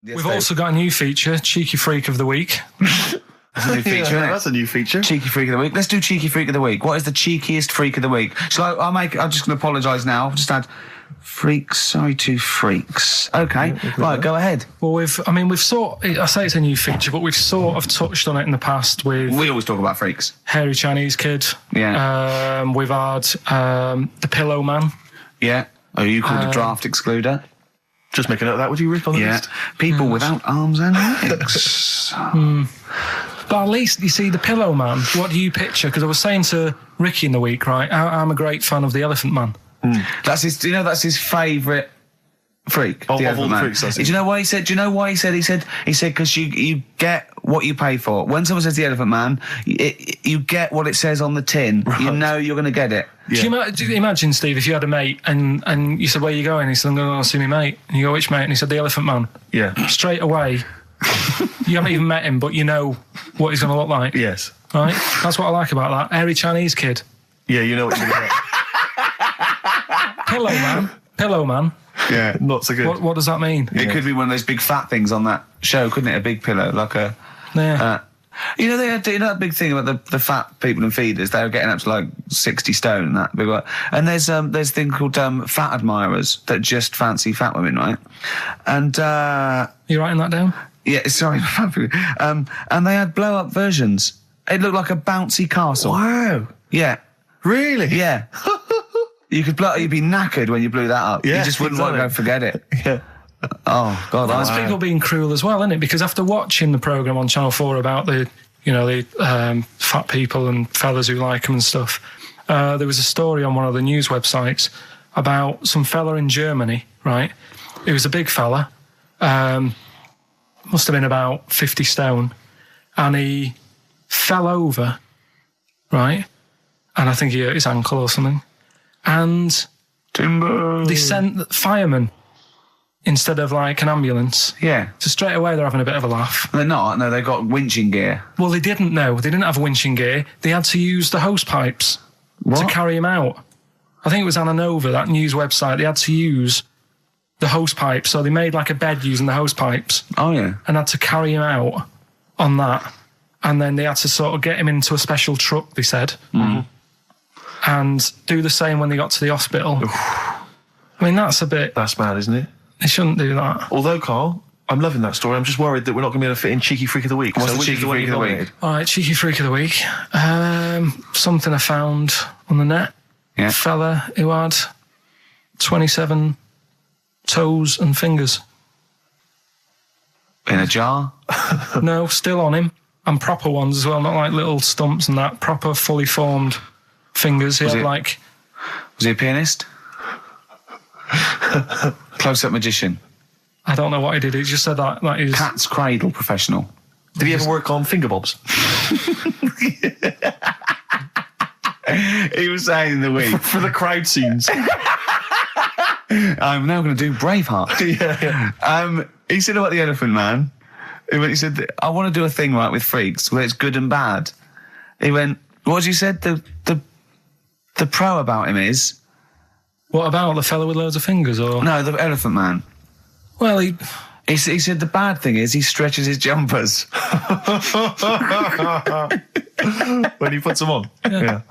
We've also got a new feature, Cheeky Freak of the Week. That's a new feature, isn't it? That's a new feature. Cheeky Freak of the Week. Let's do Cheeky Freak of the Week. What is the cheekiest freak of the week? So I'm just going to apologise now. I've just had freaks. Sorry to freaks. Okay, right, go ahead. Well, I say it's a new feature, but we've sort of touched on it in the past with... We always talk about freaks. Hairy Chinese Kid. Yeah. We've had the Pillow Man. Yeah. Oh, you called a draft excluder? Just make a note of that, would you, Rick, on the list? People without arms and legs. But at least, you see, the Pillow Man, what do you picture? Because I was saying to Ricky in the week, right, I'm a great fan of the Elephant Man. That's his. Do you know that's his favourite freak? Of all the freaks, do you know why he said? Do you know why he said? He said because you get what you pay for. When someone says the Elephant Man, you get what it says on the tin. Right. You know you're going to get it. Yeah. Do you imagine, Steve, if you had a mate and you said, "Where are you going?" He said, "I'm going to go see my mate." And you go, "Which mate?" And he said, "The Elephant Man." Yeah. Straight away, you haven't even met him, but you know what he's going to look like. Yes. Right. That's what I like about that. Hairy Chinese Kid. Yeah, you know what you're going to get. Pillow Man. Yeah, not so good. What does that mean? It could be one of those big fat things on that show, couldn't it? A big pillow, like a... Yeah. They had that big thing about the fat people in feeders. They were getting up to like 60 stone and that big one. And there's a thing called fat admirers that just fancy fat women, right? And you writing that down? Yeah, sorry. And they had blow up versions. It looked like a bouncy castle. Wow. Yeah. Really? Yeah. You'd be knackered when you blew that up. Yeah, you just wouldn't want to go forget it. Yeah. Oh, God. Well, there's people being cruel as well, isn't it? Because after watching the programme on Channel 4 about the fat people and fellas who like them and stuff, there was a story on one of the news websites about some fella in Germany, right? He was a big fella, must have been about 50 stone, and he fell over, right? And I think he hurt his ankle or something. And Timber. They sent firemen instead of like an ambulance. Yeah. So straight away they're having a bit of a laugh. They're not. No, they've got winching gear. Well, they didn't know. They didn't have winching gear. They had to use the hose pipes to carry him out. I think it was Anna Nova, that news website. They had to use the hose pipes. So they made like a bed using the hose pipes. Oh, yeah. And had to carry him out on that. And then they had to sort of get him into a special truck, they said. Mm. And do the same when they got to the hospital. I mean, that's mad, isn't it? They shouldn't do that. Although, Carl, I'm loving that story. I'm just worried that we're not going to be able to fit in Cheeky Freak of the Week. What's the Cheeky Freak of the Week? All right, Cheeky Freak of the Week. Something I found on the net. Yeah. A fella who had 27 toes and fingers. In a jar? No, still on him. And proper ones as well, not like little stumps and that. Proper, fully formed fingers. Was he a pianist? Close-up magician? I don't know what he did. He just said that he's... Cat's cradle professional. Did he ever work on finger bobs? He was saying in the week. For the crowd scenes. I'm now going to do Braveheart. Yeah. He said about the Elephant Man. He said, I want to do a thing right with freaks where it's good and bad. He went, what did you said? The pro about him is... What about the fella with loads of fingers, or...? No, the Elephant Man. Well, he said the bad thing is he stretches his jumpers. When he puts them on. Yeah.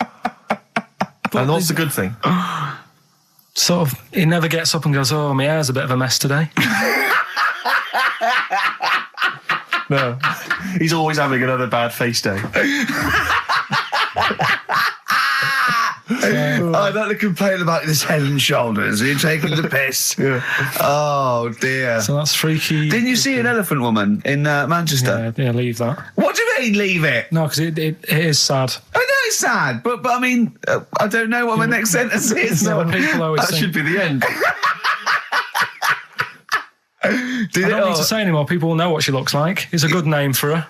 And what's the good thing? Sort of, he never gets up and goes, oh, my hair's a bit of a mess today. No. He's always having another bad face day. I don't complain about this head and shoulders. You're taking the piss. Yeah. Oh, dear. So that's freaky. Didn't you see an elephant woman in Manchester? Yeah, leave that. What do you mean, leave it? No, because it is sad. I know it's sad, but I mean, I don't know what my next sentence is. No, people always that should be the end. I don't need to say anymore. People will know what she looks like. It's a good name for her.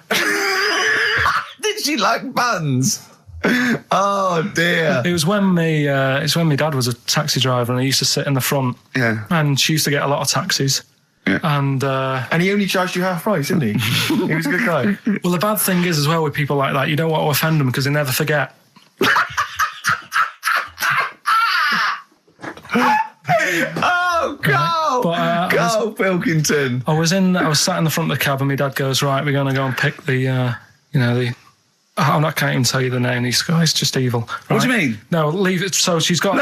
Did she like buns? Oh dear! It was when my dad was a taxi driver, and he used to sit in the front. Yeah. And she used to get a lot of taxis. Yeah. And he only charged you half price, didn't he? He was a good guy. Well, the bad thing is as well with people like that, you don't want to offend them because they never forget. Oh, God! Right? But Karl Pilkington. I was sat in the front of the cab, and my dad goes, "Right, we're going to go and pick the I can't even tell you the name. These guys just evil. Right? What do you mean? No, leave it. So she's got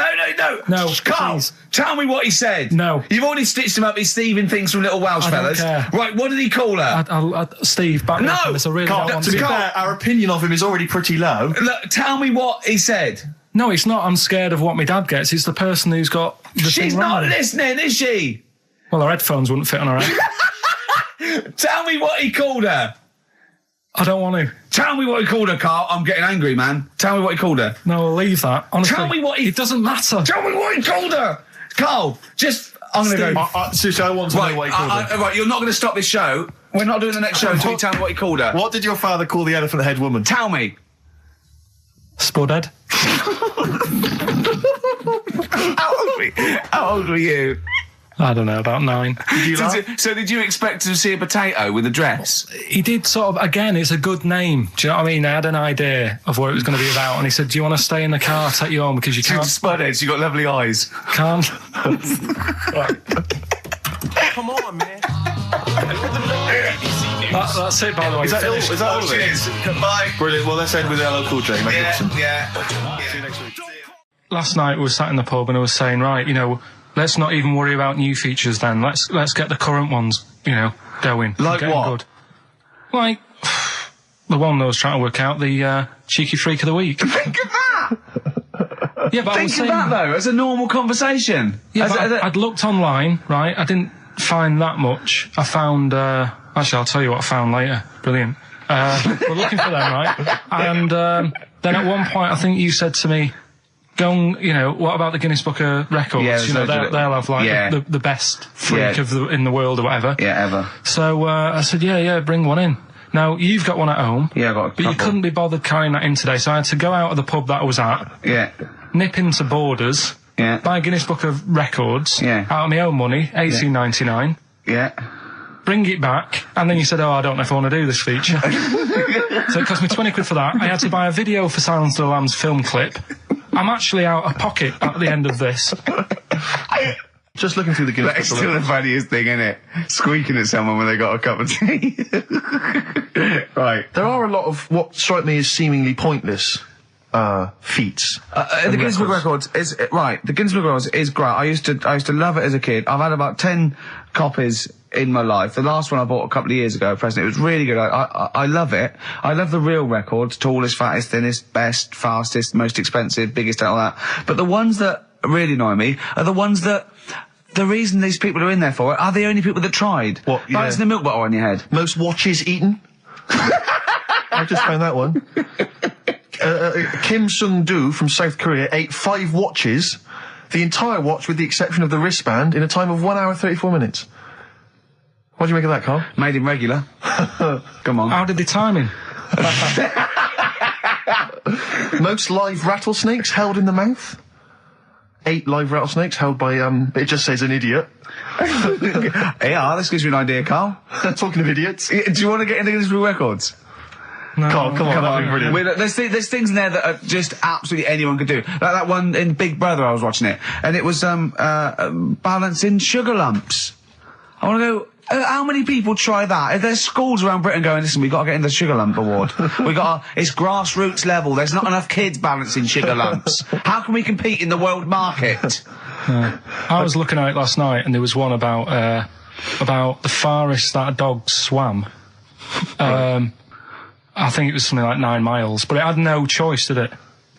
No, Karl, please. tell me what he said. No. You've already stitched him up. He's Stephen things from Little Welsh I don't Fellas. care. Right, what did he call her? Steve, back me up on this. I really Carl, don't want to be to. fair, our opinion of him is already pretty low. Look, tell me what he said. No, it's not. I'm scared of what my dad gets. It's the person who's got the She's thing not wrong. listening, is she? Well, her headphones wouldn't fit on her head. Tell me what he called her. I don't want to. Tell me what he called her, Karl. I'm getting angry, man. Tell me what he called her. No, I'll leave that. Honestly, Tell me what he... It doesn't matter. Tell me what he called her. Karl, just... I'm going to go... Seriously, I want to know what he called her. Right, you're not going to stop this show. We're not doing the next show until you tell me what he called her. What did your father call the elephant head woman? Tell me. Spudhead. How old were you? I don't know, about 9. So did you expect to see a potato with a dress? He did sort of, again, it's a good name. Do you know what I mean? I had an idea of what it was going to be about, and he said, "Do you want to stay in the car? I'll take you home because you She's can't." spudheads, you got lovely eyes. Can't. Come on, man. That's it, by the way. Is that all of it? Cheers. Bye. Brilliant. Well, let's end with LL Cool J. Mel Gibson. Yeah. See you next week. Last night we were sat in the pub and I was saying, right, let's not even worry about new features then. Let's get the current ones, going. Like getting what? Good. Like the one that I was trying to work out, the cheeky freak of the week. Think of that. Yeah, but I Think was of saying, that though, as a normal conversation. Yeah, but I'd looked online, right? I didn't find that much. I found. Actually, I'll tell you what I found later. Brilliant. We're looking for them, right? And then at one point, I think you said to me, "Go and, what about the Guinness Book of Records? Yeah, they'll have like the best freak in the world or whatever." Yeah, ever. So I said, yeah, bring one in. Now you've got one at home. Yeah, I got a But you couple. couldn't be bothered carrying that in today, so I had to go out of the pub that I was at, Yeah. nip into Borders, Yeah. buy a Guinness Book of Records, Yeah. out of my own money, $18.99. Yeah. Bring it back, and then you said, "Oh, I don't know if I want to do this feature." So it cost me 20 quid for that. I had to buy a video for Silence of the Lambs film clip. I'm actually out of pocket at the end of this. Just looking through the Guinness That's Book still of the funniest thing, isn't it? Squeaking at someone when they got a cup of tea. Right. There are a lot of what strike me as seemingly pointless feats. The Guinness Book of Records is right. The Guinness Book of Records is great. I used to love it as a kid. I've had about 10 copies in my life. The last one I bought a couple of years ago, present. It was really good. I love it. I love the real records: tallest, fattest, thinnest, best, fastest, most expensive, biggest, and all that. But the ones that really annoy me are the ones that. The reason these people are in there for it are the only people that tried. What, yeah. Balancing the milk bottle on your head. Most watches eaten. I just found that one. Kim Sung-do from South Korea ate 5 watches, the entire watch with the exception of the wristband, in a time of 1 hour 34 minutes. What do you make of that, Carl? Made him regular. Come on. How did they time him? Most live rattlesnakes held in the mouth. 8 live rattlesnakes held by, it just says an idiot. Yeah, this gives you an idea, Karl. Talking of idiots. Do you want to get into Guinness Book of Records? No. Carl, come on, that'd be brilliant. There's things in there that are just absolutely anyone could do. Like that one in Big Brother, I was watching it, and it was balancing sugar lumps. I want to go. How many people try that? There's schools around Britain going, "Listen, we've got to get in the sugar lump award. It's grassroots level. There's not enough kids balancing sugar lumps. How can we compete in the world market?" I was looking at it last night, and there was one about the farthest that a dog swam. I think it was something like 9 miles, but it had no choice, did it? Do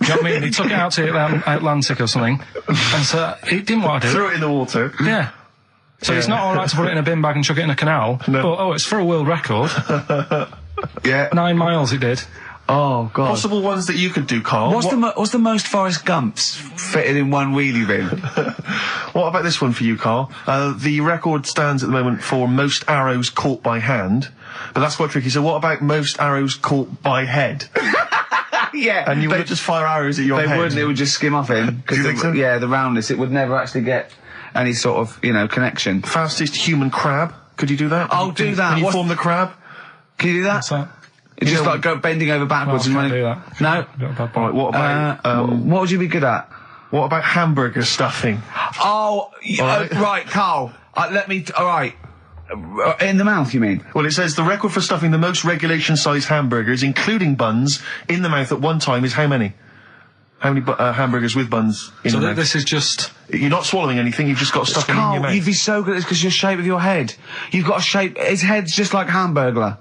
you know what I mean? He took it out to the Atlantic or something, and so it didn't want to do it. Threw it in the water. Yeah. So it's not all right to put it in a bin bag and chuck it in a canal, but it's for a world record. Yeah. 9 miles it did. Oh God. Possible ones that you could do, Carl. What's the most Forrest Gumps fitted in one wheelie bin? What about this one for you, Carl? The record stands at the moment for most arrows caught by hand, but that's quite tricky. So what about most arrows caught by head? Yeah. And you would just fire arrows at your head? They wouldn't. It would just skim off him. Do you think so? Yeah, the roundness. It would never actually get any sort of, connection. Fastest human crab. Could you do that? I'll do that. Can you form the crab? Can you do that? What's that? It's just like go bending over backwards Well, I and can't running. do that. No. Got a bad Right, boy. what about, What would you be good at? what about hamburger stuffing? Oh, Alright. right, Karl. All right. In the mouth, you mean? Well, it says the record for stuffing the most regulation-sized hamburgers, including buns, in the mouth at one time is how many? How many hamburgers with buns in the mouth? This is just... You're not swallowing anything, you've just got stuff in your mouth. You'd be so good at this because your shape of your head. You've got a shape... His head's just like Hamburglar.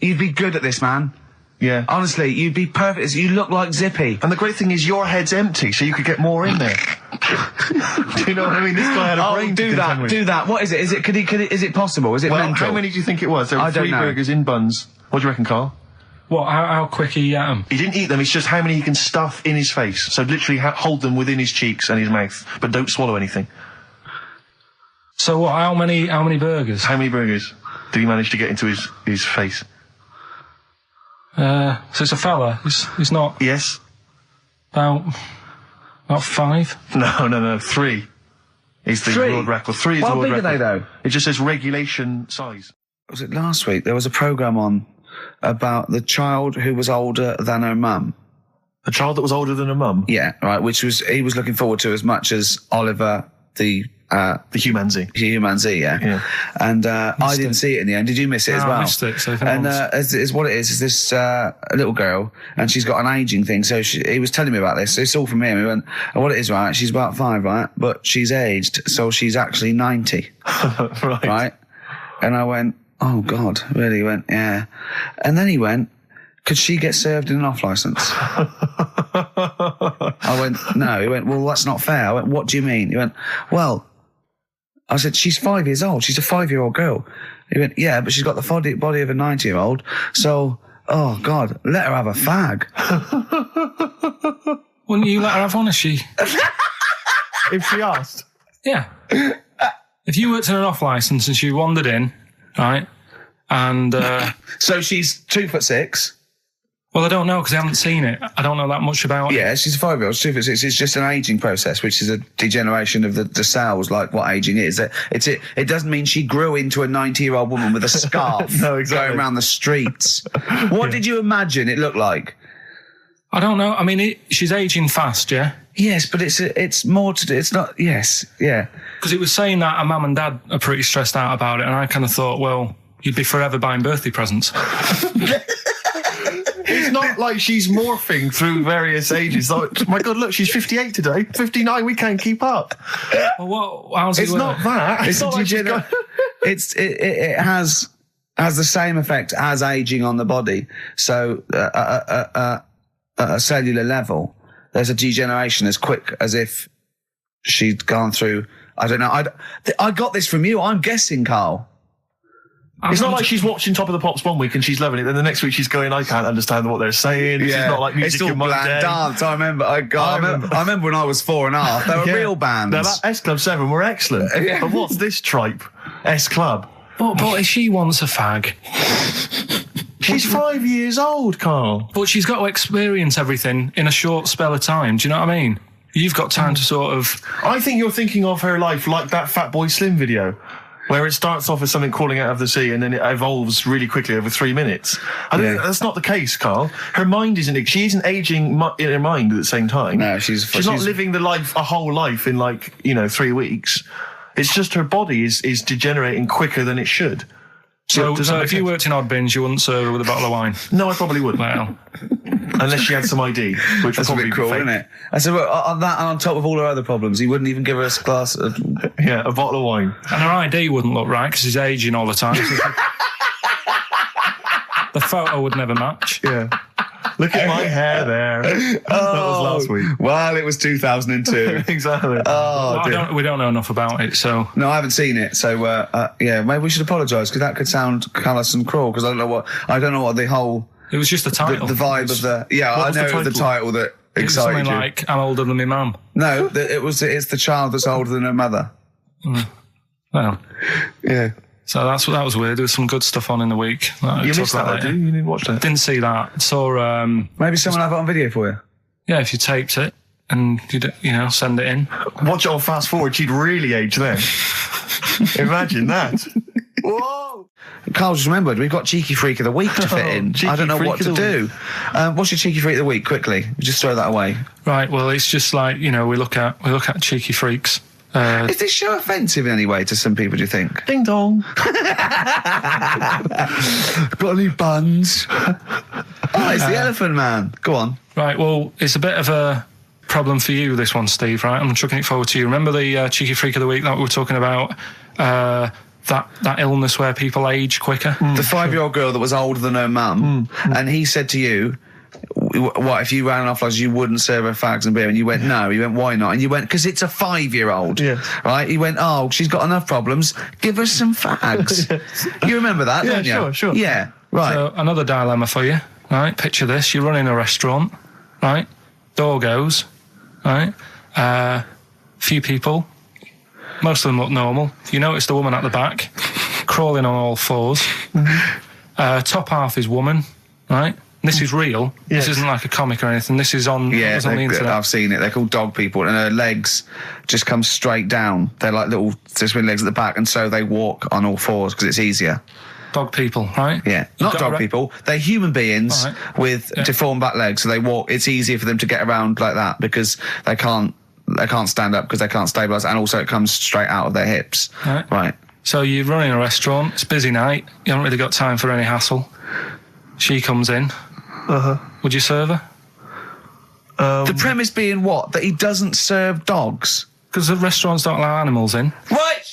You'd be good at this, man. Yeah. Honestly, you'd be perfect. You look like Zippy. And the great thing is your head's empty, so you could get more in there. Do you know what I mean? This guy had a brain to contend with. Do that. What is it? Is it possible? Is it mental? How many do you think it was? There were 3 burgers in buns. What do you reckon, Carl? What? How quick he ate them? He didn't eat them, it's just how many he can stuff in his face. So literally hold them within his cheeks and his mouth, but don't swallow anything. So what? How many burgers? How many burgers did he manage to get into his face? So it's a fella. He's not... Yes. About 5? No, 3 is the world record. 3 is the world record. How big are they, though? It just says regulation size. Was it last week? There was a programme on about the child who was older than her mum. A child that was older than her mum? Yeah, right, he was looking forward to as much as Oliver, the humanzee. Humanzee, yeah. And I didn't see it in the end. Did you miss it as well? I missed it. So and is what it is this little girl, and she's got an ageing thing. So he was telling me about this. It's all from him. He went, and what it is, right? She's about 5, right? But she's aged, so she's actually 90. Right? And I went, oh God, really? He went, yeah. And then he went, could she get served in an off licence? I went, no. He went, well, that's not fair. I went, what do you mean? He went, well, I said, she's 5 years old. She's a 5-year-old girl. He went, yeah, but she's got the body of a 90-year-old. So, oh God, let her have a fag. Wouldn't you let her have one if she... If she asked? Yeah. If you worked in an off licence and she wandered in, right, and... So she's 2'6". Well, I don't know because I haven't seen it. I don't know that much about it. Yeah, she's a 5-year-old. She's 2'6". It's just an ageing process, which is a degeneration of the cells, like what ageing is. It doesn't mean she grew into a 90-year-old woman with a scarf No, exactly. going around the streets. What did you imagine it looked like? I don't know. I mean, she's ageing fast, yeah? Yes, but it's more to do. It's not. Yes, yeah. Because it was saying that her mum and dad are pretty stressed out about it, and I kind of thought, well, you'd be forever buying birthday presents. It's not like she's morphing through various ages. Like, my God, look, she's 58 today. 59, we can't keep up. Well, how's it It's work? not that. It's not like she's got... It has the same effect as aging on the body. So at a cellular level, there's a degeneration as quick as if she'd gone through. I don't know. I got this from you. I'm guessing, Carl. It's not like she's watching Top of the Pops one week and she's loving it, then the next week she's going, I can't understand what they're saying. It's not like music it's all in my bland day. dance. I remember. I remember when I was 4.5. They were real bands. Now, that S Club 7 were excellent. Yeah. But what's this tripe? S Club. But if she wants a fag... She's 5 years old, Carl. But she's got to experience everything in a short spell of time. Do you know what I mean? You've got time to sort of... I think you're thinking of her life like that Fatboy Slim video, where it starts off as something crawling out of the sea and then it evolves really quickly over 3 minutes. I think that's not the case, Carl. Her mind isn't... She isn't aging in her mind at the same time. No, she's not living a whole life in 3 weeks. It's just her body is degenerating quicker than it should. So if you worked in odd bins, you wouldn't serve her with a bottle of wine? No, I probably wouldn't. Well... Unless she had some ID, which would probably be cruel, isn't it? I said, well, on that and on top of all her other problems, he wouldn't even give her a glass of... Yeah, a bottle of wine. And her ID wouldn't look right because she's aging all the time. The photo would never match. Yeah. Look at my hair there. That was last week. Well, it was 2002. Exactly. We don't know enough about it, so... No, I haven't seen it, so, maybe we should apologise, because that could sound callous and cruel, because I don't know what the whole... It was just the title. The vibe of the... Yeah, I know it was the title that excited you. Something like, I'm older than my mum. No, it's the child that's older than her mother. Well... Yeah. So that was weird. There was some good stuff on in the week. You missed that, did you? You didn't watch that? Didn't see that. Saw... Maybe someone have it on video for you? Yeah, if you taped it and, send it in. Watch it on fast forward, she'd really age then. Imagine that. Whoa! Carl just remembered, we've got Cheeky Freak of the Week to fit in. I don't know what to do. What's your Cheeky Freak of the Week, quickly? Just throw that away. Right, well, it's just like, we look at Cheeky Freaks Is this show offensive in any way to some people, do you think? Ding dong. Got any buns? Oh, it's the Elephant Man. Go on. Right, well, it's a bit of a problem for you, this one, Steve, right? I'm chucking it forward to you. Remember the Cheeky Freak of the Week that we were talking about? That illness where people age quicker? The 5-year-old girl that was older than her mum, and he said to you, what, if you ran off like you wouldn't serve her fags and beer? And you went, no. He went, why not? And you went, because it's a 5-year-old. Yes. Right? He went, oh, she's got enough problems. Give her some fags. You remember that, don't you? Sure. Yeah, right. So, another dilemma for you, right? Picture this. You're running a restaurant, right? Door goes, right? Few people. Most of them look normal. You notice the woman at the back, crawling on all fours. Top half is woman, right? This is real. Yes. This isn't like a comic or anything. This is on, Yeah, on the internet. I've seen it. They're called dog people, and her legs just come straight down. They're like little twin legs at the back, and so they walk on all fours because it's easier. Dog people, right? Yeah, not dog people. They're human beings with deformed back legs, so they walk. It's easier for them to get around like that because they can't stand up because they can't stabilise, and also it comes straight out of their hips. Right. So you're running a restaurant. It's a busy night. You haven't really got time for any hassle. She comes in. Would you serve her? The premise being what? That he doesn't serve dogs? Because the restaurants don't allow animals in. Right.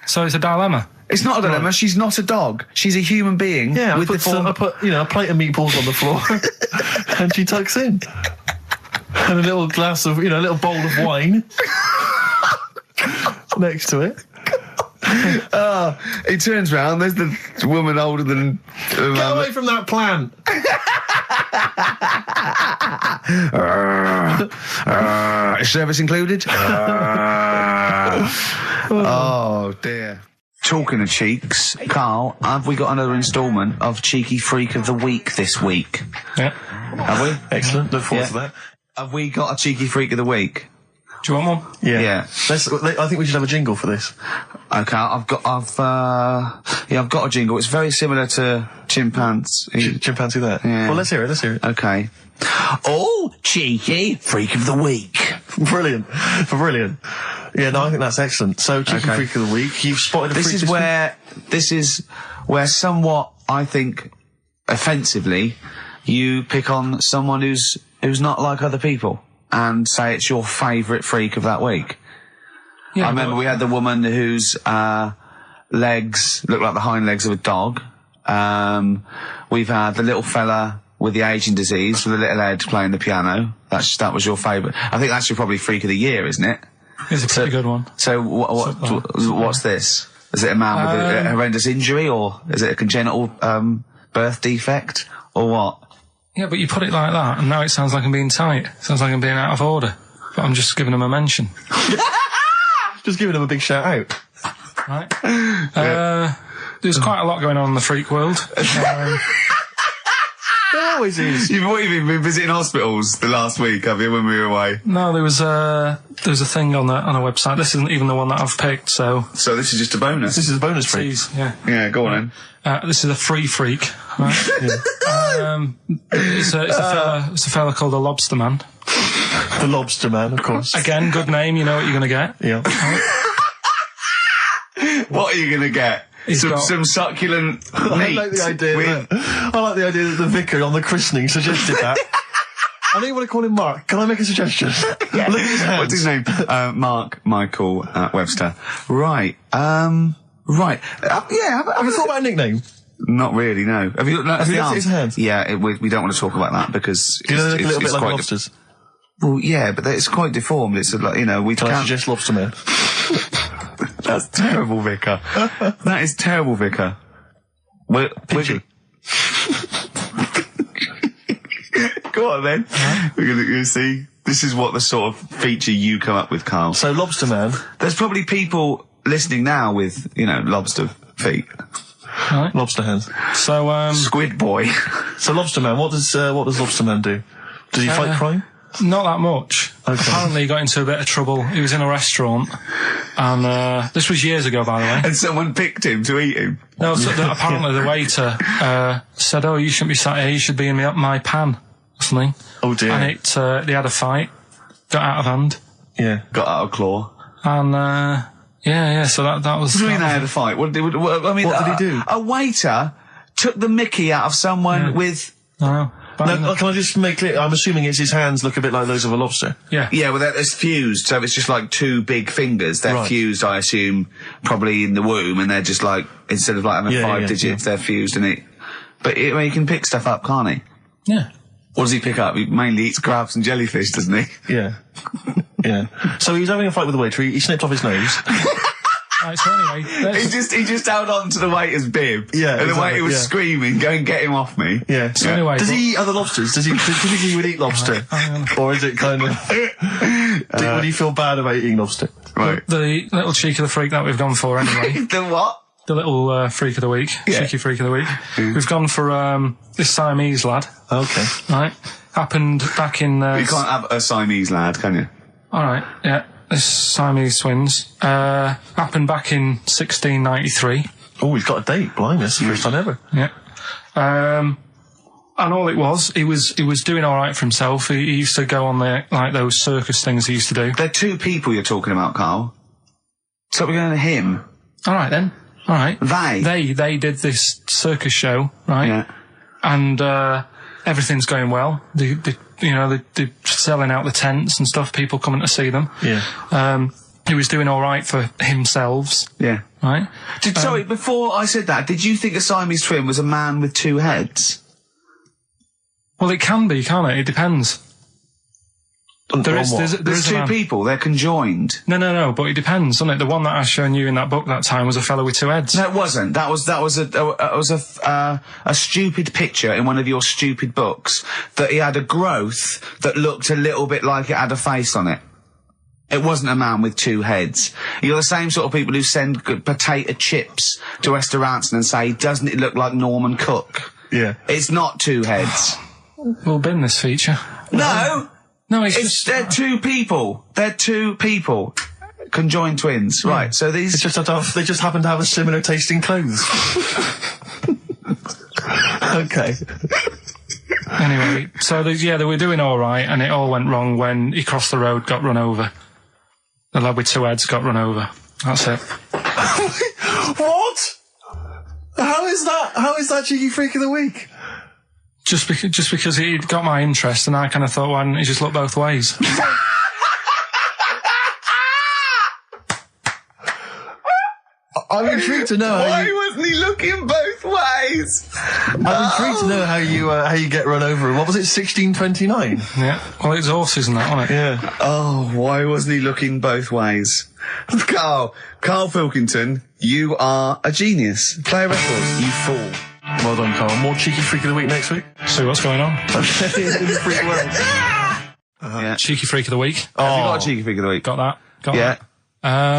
So it's a dilemma. It's not a dilemma. Right. She's not a dog. She's a human being. Yeah, with I put a plate of meatballs on the floor, and she tucks in, and a little glass of, a little bowl of wine next to it. He turns round. There's the woman older than. Get away from that plant. Is service included? Oh dear. Talking of cheeks, Carl, have we got another instalment of Cheeky Freak of the Week this week? Yeah. Have we? Excellent. Look forward to that. Have we got a Cheeky Freak of the Week? Do you want one? Yeah. I think we should have a jingle for this. Okay, I've got a jingle. It's very similar to Chimpanzee. Chimpanzee that? Yeah. Well, let's hear it. Okay. Oh, Cheeky Freak of the Week. Brilliant. Yeah, no, I think that's excellent. So, Cheeky Freak of the Week, you've spotted a freak. This is where somewhat, I think, offensively, you pick on someone who's not like other people and say it's your favourite freak of that week. Yeah, I remember we had the woman whose legs look like the hind legs of a dog. We've had the little fella with the aging disease with a little head playing the piano. That was your favourite. I think that's your probably freak of the year, isn't it? It's a pretty good one. So what's this? Is it a man with a horrendous injury, or is it a congenital birth defect, or what? Yeah, but you put it like that, and now it sounds like I'm being tight. It sounds like I'm being out of order. But I'm just giving him a mention. Just giving him a big shout out. Right. There's quite a lot going on in the freak world. There always is. You've been visiting hospitals the last week, have you, when we were away? No, there was a thing on a website. This isn't even the one that I've picked, so this is just a bonus. This is a bonus freak. Yeah, go on then. This is a free freak. Right? It's a fella called the Lobster Man. The Lobster Man, of course. Again, good name. You know what you're going to get. Yeah. What are you going to get? Some succulent meat. I like the idea that the vicar on the christening suggested that. I know you want to call him Mark. Can I make a suggestion? Yeah. Look at his hands. What's his name? Mark Michael Webster. Right. Right. Have you thought about a nickname? Not really, no. Have you looked at his hands? Yeah, we don't want to talk about that because do you know they look a little bit like lobsters? Well, yeah, but it's quite deformed. It's like, we can't suggest Lobster Man. That's terrible, Vicar. That is terrible, Vicar. Pidgey. Go on then. We're going to see. This is what the sort of feature you come up with, Carl. So, Lobster Man. There's probably people listening now with, lobster feet. Right. Lobster hands. So, Squid Boy. So, Lobster Man, what does Lobster Man do? Does he fight crime? Not that much. Okay. Apparently he got into a bit of trouble. He was in a restaurant, and this was years ago, by the way. And someone picked him to eat him? No, so apparently the waiter said, "Oh, you shouldn't be sat here, you should be in my pan," or something. Oh dear. And they had a fight, got out of hand. Yeah. Got out of claw. And, so that was... What do you mean they had a fight? What did he do? A waiter took the mickey out of someone with... No, can I just make clear? I'm assuming his hands look a bit like those of a lobster. Yeah. Yeah, well, it's fused, so it's just like two big fingers. They're fused, I assume, probably in the womb, and they're just like, instead of like having 5 digits, they're fused in it. But he can pick stuff up, can't he? Yeah. What does he pick up? He mainly eats crabs and jellyfish, doesn't he? Yeah. Yeah. So he was having a fight with the waiter. He snipped off his nose. Right, so anyway... He just held on to the waiter's bib. Yeah, and the waiter was screaming, go and get him off me. Yeah. So anyway... Does he eat other lobsters? Does he think he would eat lobster? Or is it kind of... would he feel bad about eating lobster? Right. The little cheek of the freak that we've gone for, anyway. The what? The little freak of the week. Yeah. Cheeky freak of the week. We've gone for this Siamese lad. Okay. Right. Happened back in... You can't have a Siamese lad, can you? All right, yeah. This Siamese twins. Happened back in 1693. Oh, he's got a date. Blimey, that's the first time ever. Yeah. And all it was, he was doing all right for himself. He used to go on those circus things he used to do. They're two people you're talking about, Carl. So we're going to him. All right, then. All right. They did this circus show, right? Yeah. And everything's going well. They're selling out the tents and stuff. People coming to see them. Yeah. He was doing all right for himself. Yeah. Right. Sorry, before I said that, did you think a Siamese twin was a man with 2 heads? Well, it can be, can't it? It depends. There's two people. They're conjoined. No. But it depends, doesn't it? The one that I shown you in that book that time was a fellow with 2 heads. No, it wasn't. That was a stupid picture in one of your stupid books that he had a growth that looked a little bit like it had a face on it. It wasn't a man with 2 heads. You're the same sort of people who send potato chips to restaurants and say, doesn't it look like Norman Cook? Yeah. It's not 2 heads. We'll bin this feature. No! No, they're 2 people. They're 2 people. Conjoined twins. Yeah. Right, so these... they just happen to have a similar taste in clothes. Okay. Anyway, so they were doing all right, and it all went wrong when he crossed the road, got run over. The lad with 2 heads got run over. That's it. What? How is that cheeky freak of the week? Just because he got my interest, and I kind of thought, why didn't he just look both ways? I'm intrigued to know why wasn't he looking both ways? I'm intrigued to know how you get run over. What was it, 1629? Yeah. Well, it's horses and that, wasn't it? Yeah. Oh, why wasn't he looking both ways? Karl Pilkington, you are a genius. Play a record, you fool. Well done, Karl. More cheeky freak of the week next week. So what's going on? In the freak world. Yeah. Cheeky freak of the week. Have you got a cheeky freak of the week? Got that. Yeah.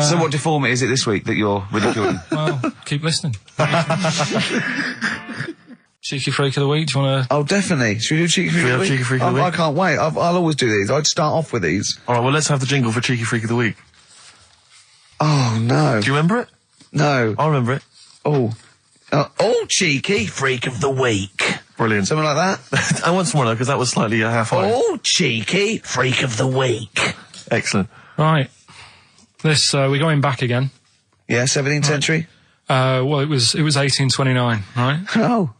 So what deformity is it this week that you're ridiculing? Well, keep listening. Cheeky freak of the week, do you want to... Oh, definitely. Should we do cheeky freak of the week? Cheeky freak of the week? I can't wait. I'll always do these. I'd start off with these. All right, well, let's have the jingle for cheeky freak of the week. Oh, no. Do you remember it? No. I remember it. Oh, cheeky freak of the week. Brilliant. Something like that? I want some more, though, because that was slightly half-high. Oh, cheeky freak of the week. Excellent. Right. This, we're going back again. Yeah, 17th century? Well, it was 1829, right? Oh,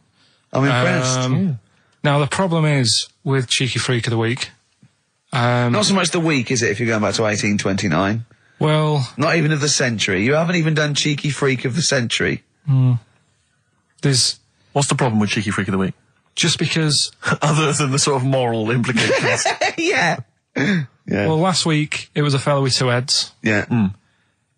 I'm impressed. Now, the problem is with Cheeky Freak of the Week... not so much the week, is it, if you're going back to 1829? Well... Not even of the century. You haven't even done Cheeky Freak of the century. There's... What's the problem with Cheeky Freak of the Week? Just because... Other than the sort of moral implications. Yeah. Yeah. Well, last week, it was a fellow with 2 heads. Yeah.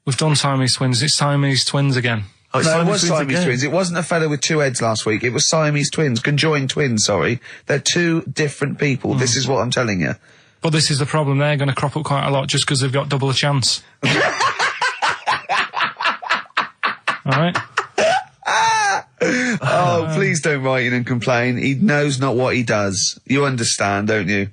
We've done Siamese twins. It's Siamese twins again. Oh, no, it was Siamese twins. It wasn't a fellow with 2 heads last week. It was Siamese twins. Conjoined twins, sorry. They're 2 different people. This is what I'm telling you. But this is the problem. They're going to crop up quite a lot just because they've got double a chance. All right? Oh, please don't write in and complain. He knows not what he does. You understand, don't you?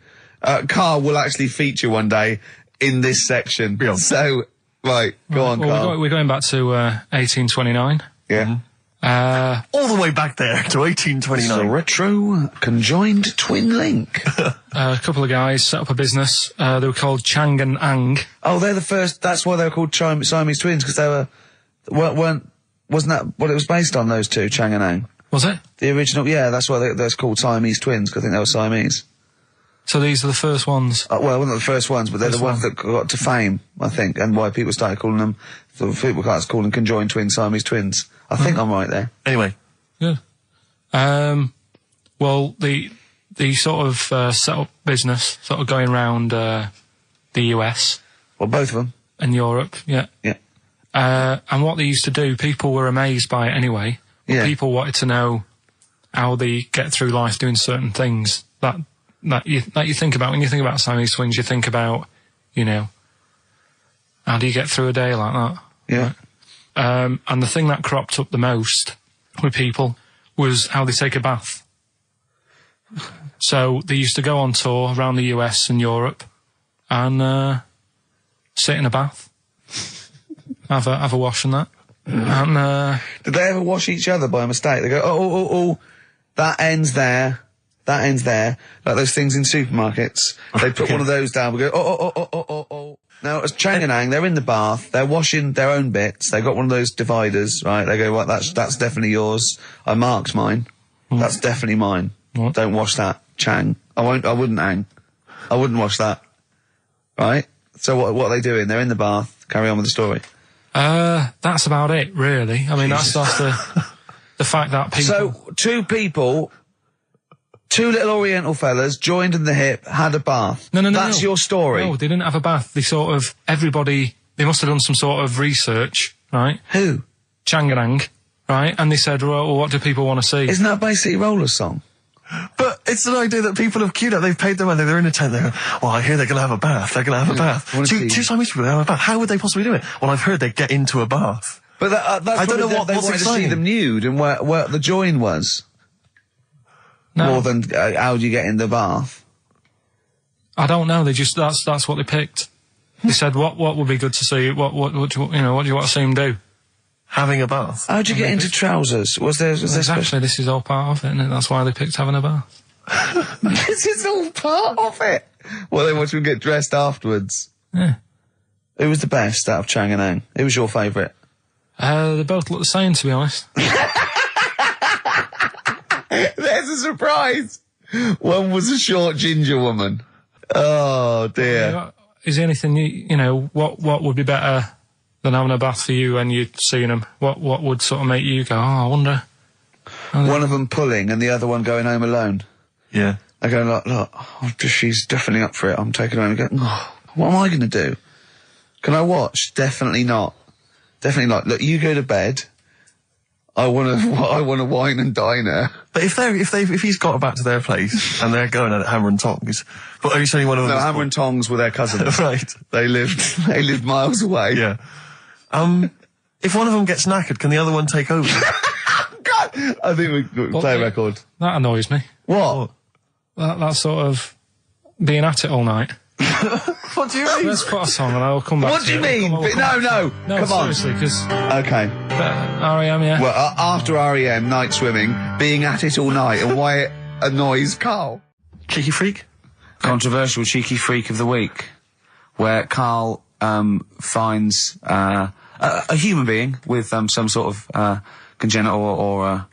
Karl will actually feature one day in this section. Yeah. So, right, go on, Karl. We're going back to 1829. Yeah. All the way back there to It's a 1829. retro conjoined twin link. A couple of guys set up a business. They were called Chang and Ang. Oh, they're the first. That's why they were called Siamese twins, because they wasn't that what it was based on? Those two, Chang and Ang. Was it? The original, yeah. That's why they're called Siamese twins, because I think they were Siamese. So these are the first ones. Well, not the first ones, but they're the ones that got to fame, I think, and why people started calling them. So people started calling them conjoined twins, Siamese twins. I think I'm right there. Anyway. Good. Well, the sort of set up business, sort of going around the US. Well, both of them. And Europe, yeah. Yeah. And what they used to do, people were amazed by it anyway. Yeah. People wanted to know how they get through life doing certain things that you think about. When you think about Siamese twins, you think about, how do you get through a day like that? Yeah. And the thing that cropped up the most with people was how they take a bath. So they used to go on tour around the US and Europe and sit in a bath, have a wash and that. And did they ever wash each other by mistake? They go, oh, that ends there. That ends there. Like those things in supermarkets. They put one of those down. We go, oh. Now, as Chang and Ang, they're in the bath. They're washing their own bits. They got one of those dividers, right? They go, well, that's definitely yours. I marked mine. That's definitely mine. What? Don't wash that, Chang. I wouldn't, Ang. I wouldn't wash that. Right? So what are they doing? They're in the bath. Carry on with the story. That's about it, really. I mean, that's the fact that people... So, two little Oriental fellas joined in the hip, had a bath. No. That's your story. No, they didn't have a bath. They they must have done some sort of research, right? Who? Chang and Ang, right? And they said, well, what do people want to see? Isn't that basically Roller's song? But it's an idea that people have queued up. They've paid their money. They're in a tent. They're going, well, I hear they're going to have a bath. They're going to have a bath. Two Siamese people, they have a bath. How would they possibly do it? Well, I've heard they get into a bath. But that's I don't know they what's wanted to see exciting. them nude and where the join was. No. More than how do you get in the bath? I don't know. They just that's what they picked. They said what would be good to see. What do you want to see them do? Having a bath. How'd you get into trousers? Was there Exactly. This is all part of it, isn't it? That's why they picked having a bath. This is all part of it. Well, they want you to get dressed afterwards. Yeah. Who was the best out of Chang and Ang? Who was your favourite? They both look the same, to be honest. There's a surprise. One was a short ginger woman. Oh dear. Is there anything what would be better than having a bath for you when you're seeing them? What would sort of make you go, I wonder? One of them pulling and the other one going home alone. Yeah. I go, look, she's definitely up for it. I'm taking her home and go, what am I going to do? Can I watch? Definitely not. Definitely not. Look, you go to bed. I want to wine and dine her. But if he's got back to their place and they're going at hammer and tongs, but are you saying one of them? No, hammer and tongs were their cousins. Right. They lived miles away. Yeah. If one of them gets knackered, can the other one take over? God, I think we play a record. That annoys me. What? That sort of being at it all night. What do you mean? Let's put a song and I'll come back What to do you it. mean? No, Come on. seriously, because Okay. R.E.M., yeah. Well, after REM, night swimming, being at it all night, and why it annoys Carl. Cheeky freak? Controversial cheeky freak of the week, where Carl finds a human being with some sort of congenital or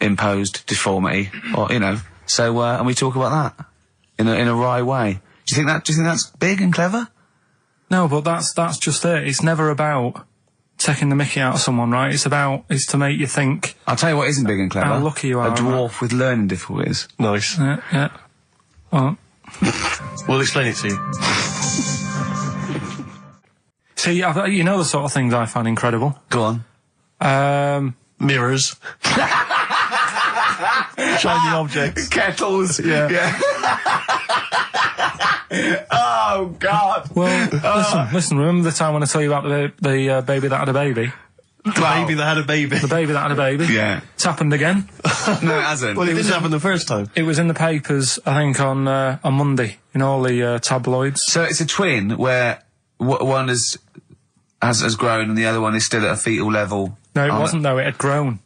imposed deformity, or So and we talk about that in a wry way. Do you think that's big and clever? No, but that's just it. It's never about taking the mickey out of someone, right? It's to make you think. I'll tell you what isn't big and clever. How lucky you are. A dwarf with learning difficulties. Nice. Yeah. Well, We'll explain it to you. see, you know the sort of things I find incredible. Go on. Mirrors. Shiny objects. Kettles. Yeah. Oh God. Well, listen. Remember the time when I tell you about the baby that had a baby? The baby that had a baby. The baby that had a baby. Yeah. It's happened again. No, it hasn't. Well, it didn't happen the first time. It was in the papers, I think, on Monday, in all the tabloids. So it's a twin where one is has grown, and the other one is still at a fetal level. No, it wasn't though. It had grown.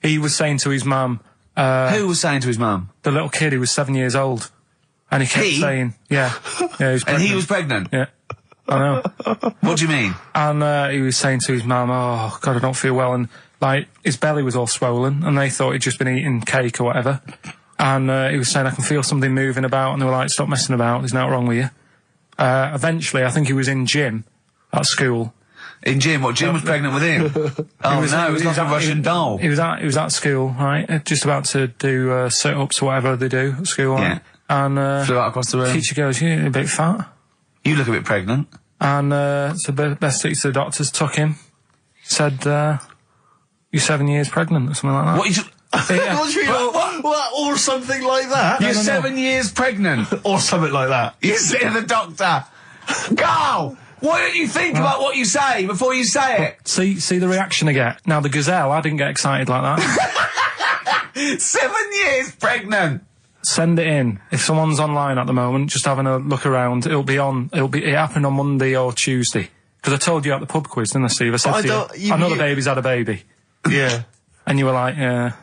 He was saying to his mum. Who was saying to his mum? The little kid who was 7 years old, and he kept saying, "Yeah, he was pregnant." And he was pregnant. Yeah, I know. What do you mean? And he was saying to his mum, "Oh God, I don't feel well," and like his belly was all swollen, and they thought he'd just been eating cake or whatever. And he was saying, "I can feel something moving about," and they were like, "Stop messing about. There's nothing wrong with you." Eventually, I think he was in gym at school. In Jim? What, Jim was pregnant with him? Oh, it was like a Russian doll. He was at school, right? Just about to do sit-ups or whatever they do at school, right? Yeah. And flew out across the room. Teacher goes, "You're a bit fat." You look a bit pregnant. And so best to the doctors took him, said, "You're 7 years pregnant," or something like that. What? What? Or something like that? You're 7 years pregnant. Or something like that. You say to the doctor, Carl, why don't you think about what you say before you say it? See the reaction I get. Now the gazelle, I didn't get excited like that. 7 years pregnant. Send it in. If someone's online at the moment, just having a look around, it happened on Monday or Tuesday. Because I told you at the pub quiz, didn't I, Steve? I said to you, another baby's had a baby. Yeah. And you were like, yeah,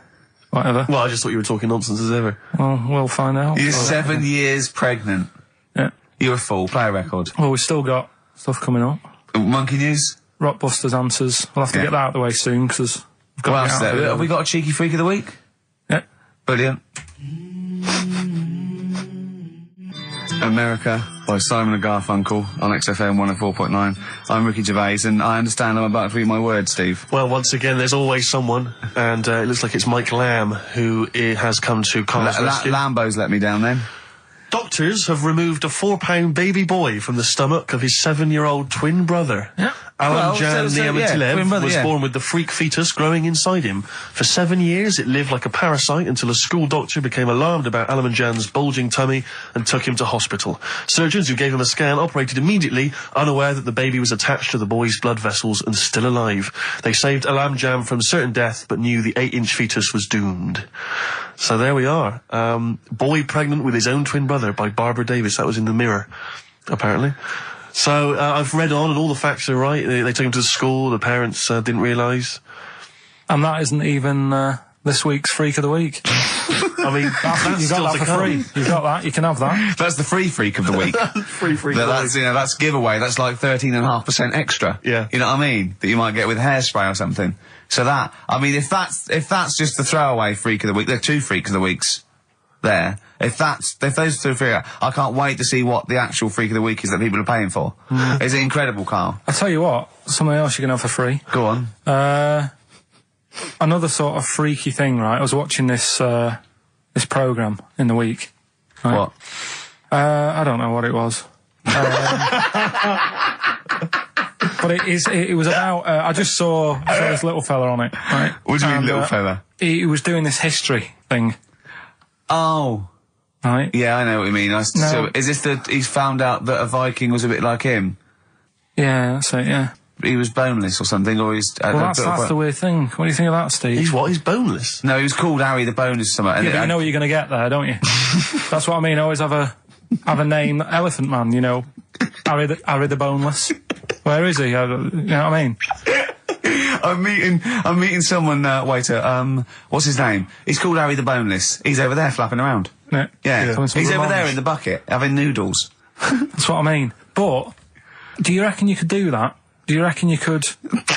whatever. Well, I just thought you were talking nonsense as ever. Well, we'll find out. You're 7 years pregnant. Yeah. You're a fool. Play a record. Well, we've still got stuff coming up. Monkey News? Rockbusters answers. We'll have to get that out of the way soon, because we've got What else there? Have we got a cheeky freak of the week? Yeah. Brilliant. America by Simon and Garfunkel on XFM 104.9. I'm Ricky Gervais, and I understand I'm about to read my words, Steve. Well, once again, there's always someone, and it looks like it's Mike Lamb who has come to Carl's rescue. Lambo's let me down then. Doctors have removed a 4-pound baby boy from the stomach of his 7-year-old twin brother. Yeah. Alan Jan Niamatilev was yeah. born with the freak fetus growing inside him. For 7 years, it lived like a parasite until a school doctor became alarmed about Alan Jan's bulging tummy and took him to hospital. Surgeons who gave him a scan operated immediately, unaware that the baby was attached to the boy's blood vessels and still alive. They saved Alan Jan from certain death, but knew the 8-inch fetus was doomed. So there we are. Boy pregnant with his own twin brother by Barbara Davis. That was in the Mirror, apparently. So I've read on, and all the facts are right. They took him to the school. The parents didn't realise. And that isn't even this week's Freak of the Week. I mean, that's you got that for free. You got that. You can have that. That's the free freak of the week. Free freak. That's giveaway. That's like 13.5% extra. Yeah. You know what I mean? That you might get with hairspray or something. So that, I mean, if that's just the throwaway freak of the week, there are 2 freaks of the weeks there. If those 2 freak, I can't wait to see what the actual freak of the week is that people are paying for. Is it incredible, Carl? I'll tell you what, something else you can have for free. Go on. Another sort of freaky thing, right? I was watching this programme in the week. Right? What? I don't know what it was. But it was about, I just saw this little fella on it, right? What do you mean, little fella? He was doing this history thing. Oh. Right? Yeah, I know what you mean. So, is this he's found out that a Viking was a bit like him? Yeah, that's it, yeah. He was boneless or something, or he's... Well, that's the weird thing. What do you think of that, Steve? He's what? He's boneless? No, he was called Harry the Boneless or something. Yeah, but you know what you're going to get there, don't you? That's what I mean. Always have a name, Elephant Man, you know. Harry the Boneless. Where is he? You know what I mean? I'm meeting someone, waiter, what's his name? He's called Harry the Boneless. He's over there flapping around. Yeah. He's over there in the bucket, having noodles. That's what I mean. But, do you reckon you could do that? Do you reckon you could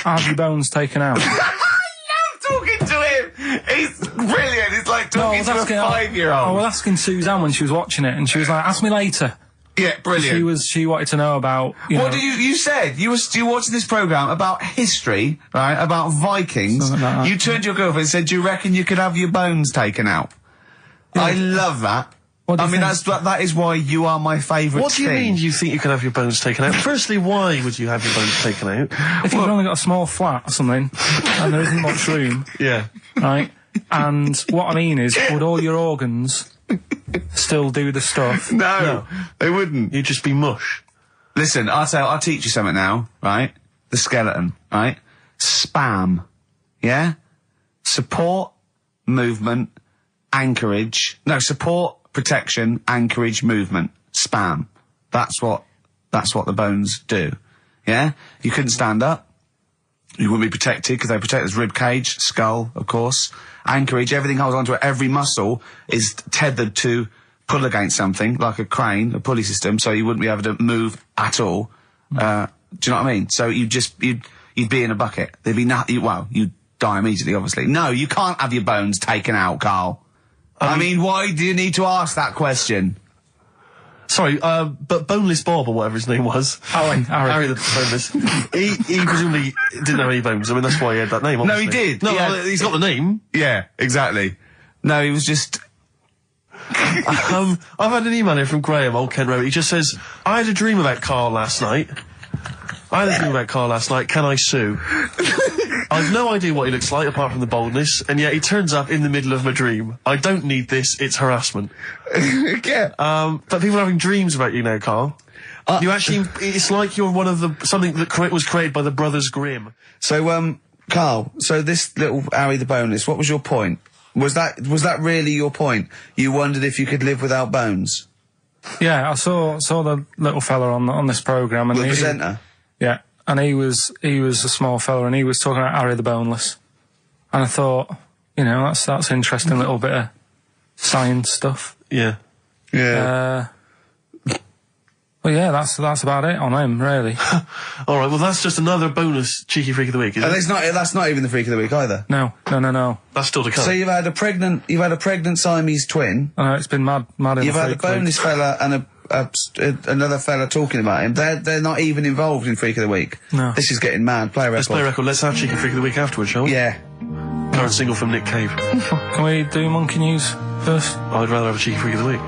have your bones taken out? I love talking to him! He's brilliant, it's like talking to a 5-year-old. I was asking Suzanne when she was watching it, and she was like, ask me later. Yeah, brilliant. She wanted to know about, What did you said? You were watching this programme about history, right? About Vikings. Like that. You turned to your girlfriend and said, do you reckon you could have your bones taken out? Yeah. I love that. I mean, that is why you are my favourite What do you mean you think you can have your bones taken out? Firstly, why would you have your bones taken out? If you've only got a small flat or something, and there isn't much room. Yeah. Right? And what I mean is, would all your organs still do the stuff? No, they wouldn't. You'd just be mush. Listen, I'll teach you something now, right? The skeleton, right? SPAM. Yeah? Support, movement, anchorage. No, support, protection, anchorage, movement. SPAM. That's what the bones do. Yeah? You couldn't stand up. You wouldn't be protected because they protect his rib cage, skull, of course, anchorage, everything holds onto it. Every muscle is tethered to pull against something, like a crane, a pulley system, so you wouldn't be able to move at all. Do you know what I mean? So you'd be in a bucket. There'd be nothing, well, you'd die immediately, obviously. No, you can't have your bones taken out, Carl. I mean, why do you need to ask that question? Sorry, but Boneless Bob, or whatever his name was. Harry the Boneless. he presumably didn't have any bones. I mean, that's why he had that name, obviously. No, he did. No, he's got the name. Yeah, exactly. No, he was just... I've had an email here from Graham, old Ken Rowe. He just says, I had a dream about Carl last night. Can I sue? I've no idea what he looks like, apart from the boldness, and yet he turns up in the middle of my dream. I don't need this, it's harassment. Yeah. But people are having dreams about you now, Carl. You actually, it's like you're one of something that was created by the Brothers Grimm. So, Carl, so this little Harry the Boneless, what was your point? Was that really your point? You wondered if you could live without bones? Yeah, I saw the little fella on this programme. And the presenter? Yeah, and he was a small fella, and he was talking about Harry the Boneless. And I thought, you know, that's interesting little bit of science stuff. Yeah. Yeah. Well, yeah, that's about it on him, really. All right, well, that's just another bonus cheeky freak of the week, isn't it? That's not even the freak of the week either. No. That's still to come. So you've had a pregnant Siamese twin. I know, it's been mad in You've had a boneless fella and another fella talking about him. They're not even involved in freak of the week. No. This is getting mad. Play a record. Let's play a record. Let's have cheeky freak of the week afterwards, shall we? Yeah. Current single from Nick Cave. Can we do monkey news first? I'd rather have a cheeky freak of the week.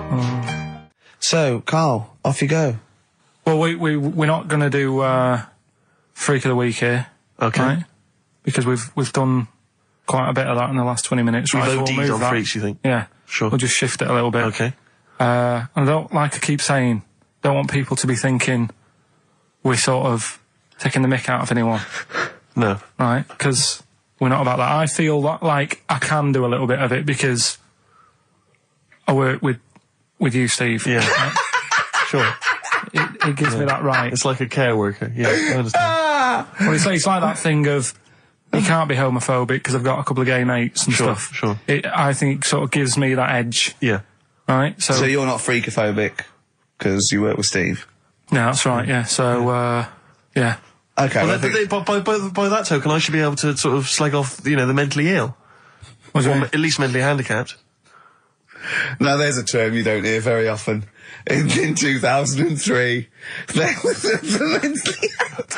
So, Carl, off you go. Well, we're not going to do freak of the week here, Okay. right? Because we've done quite a bit of that in the last 20 minutes. We've Right, so OD'd we'll move on that. freaks, you think? Yeah, Sure. We'll just shift it a little bit. Okay. And I don't, like I keep saying, don't want people to be thinking we're sort of taking the mick out of anyone, No. right? Because we're not about that. I feel like I can do a little bit of it because I work with you, Steve. Yeah. Right? Sure. It gives me that right. It's like a care worker. Yeah, I understand. Well, it's like that thing of you can't be homophobic because I've got a couple of gay mates and stuff. Sure. I think it sort of gives me that edge, Yeah. right? So you're not freakophobic because you work with Steve? no, that's right. Yeah. So yeah. Okay. Well, by that token, I should be able to sort of slag off, the mentally ill. Was Or it? at least mentally handicapped. Now, there's a term you don't hear very often. In 2003, there was the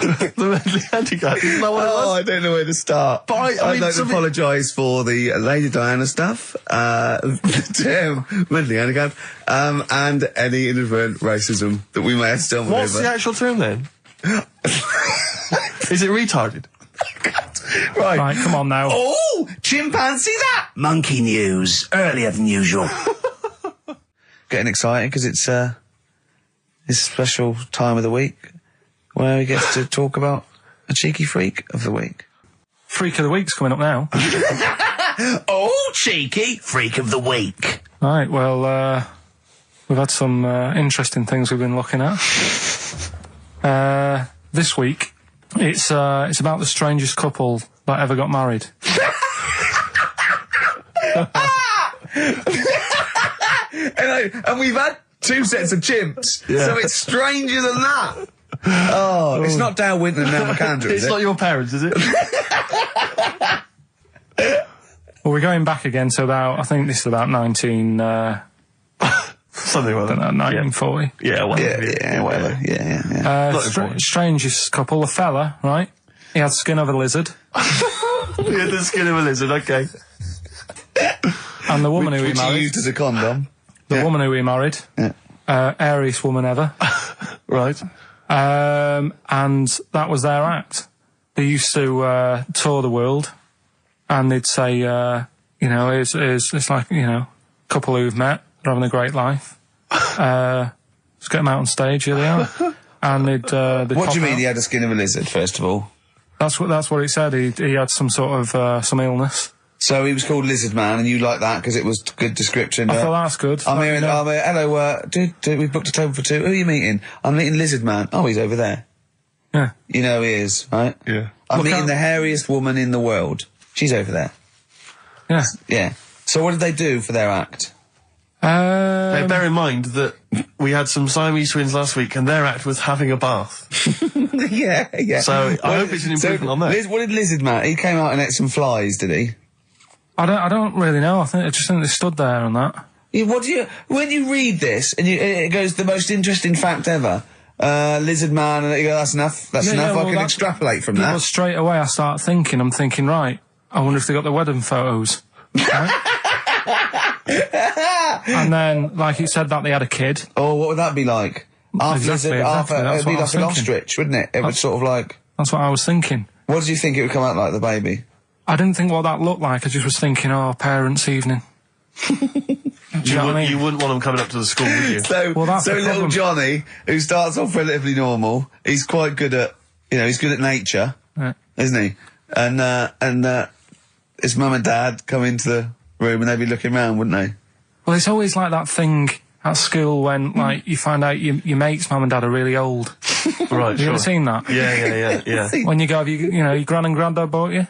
The mentally handicapped. Isn't that what it was? I don't know where to start. But I'd like to apologise for the Lady Diana stuff, the term mentally handicapped, and any inadvertent racism that we may have stumbled What's over. the actual term then? Is it retarded? Right, come on now. Oh, chimpanzee that! Monkey news, earlier than usual. Getting excited because it's a special time of the week where we get to talk about a cheeky freak of the week. Freak of the week's coming up now. Oh, cheeky freak of the week. Right. Well, we've had some interesting things we've been looking at. This week, it's about the strangest couple that ever got married. And we've had 2 sets of chimps, so it's stranger than that. Oh, it's not Dale Winton and Nell McAndrew, is It's it? not your parents, is it? Well, we're going back again to I think this is about 19... Something like that. 1940. Yeah, whatever. Yeah, whatever. Yeah. Not important. Strangest couple, a fella, right? He had skin of a lizard. Yeah, the skin of a lizard, okay. And the woman who he Which he married... used as a condom. The woman who he married. Yeah. Airiest woman ever. Right. And that was their act. They used to tour the world, and they'd say, it's like, a couple who've met, they're having a great life. Let's get them out on stage, here they are. And they'd What do you mean out. he had a skin of a lizard, first of all? That's what he said. He had some sort of some illness. So he was called Lizard Man, and you like that because it was good description. I thought that's good. I'm here, hello, dude, we booked a table for 2. Who are you meeting? I'm meeting Lizard Man. Oh, he's over there. Yeah. You know he is, right? Yeah. I'm Look meeting out. the hairiest woman in the world. She's over there. Yeah. Yeah. So what did they do for their act? Now, bear in mind that we had some Siamese twins last week, and their act was having a bath. yeah. So I hope it's an improvement on that. What did Lizard Man? He came out and ate some flies, did he? I don't really know. I just think they stood there and that. Yeah, when you read this and it goes the most interesting fact ever, Lizard Man, and you go, that's enough. That's enough. I can extrapolate from People that. straight away, I'm thinking, right, I wonder if they got the wedding photos. Right? And then, like you said, that they had a kid. Oh, what would that be like? Exactly, It'd be like an ostrich, wouldn't it? It would sort of like. That's what I was thinking. What did you think it would come out like, the baby? I didn't think what that looked like. I just was thinking, parents' evening. Do you know what I mean? You wouldn't want them coming up to the school, would you? So that's the little problem. Johnny, who starts off relatively normal, he's quite good at, he's good at nature, Yeah. isn't he? And his mum and dad come into the room and they'd be looking round, wouldn't they? Well, it's always like that thing at school when, like, you find out your mate's mum and dad are really old. Right, Have you ever seen that? Yeah. When you go, your gran and granddad bought you?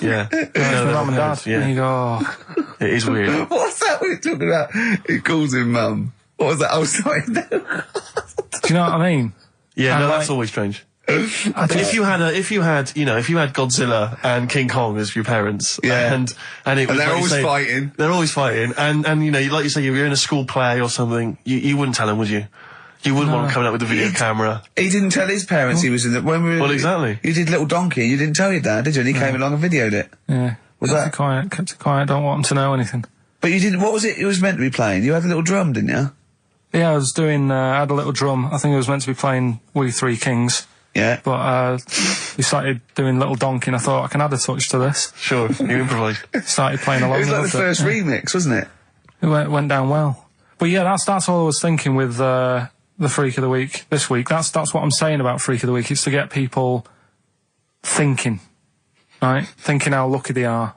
Yeah. Your mum and dad. Yeah. And you go, oh. It is weird. What's that we're talking about? He calls him mum. What was that? I was sorry. Do you know what I mean? Yeah, And no, like- that's always strange. If you had Godzilla and King Kong as your parents, Yeah. and it was they're like you always say, fighting. They're always fighting, and like you say, you're in a school play or something. You wouldn't tell them, would you? You wouldn't want them coming up with a video camera. He didn't tell his parents he was in the... When we were, Well, exactly. You did Little Donkey, you didn't tell your dad, did you? And he came along and videoed it. Yeah. Was Kept it quiet, don't want them to know anything. But you didn't... What was it was meant to be playing? You had a little drum, didn't you? Yeah, I was doing, I had a little drum. I think I was meant to be playing We Three Kings. Yeah. But we started doing Little Donkey and I thought I can add a touch to this. Sure, you improvise. Started playing along. It was like the loved first Yeah. remix, wasn't it? It went down well. But yeah, that's all I was thinking with the Freak of the Week this week. That's what I'm saying about Freak of the Week. It's to get people thinking, right? Thinking how lucky they are.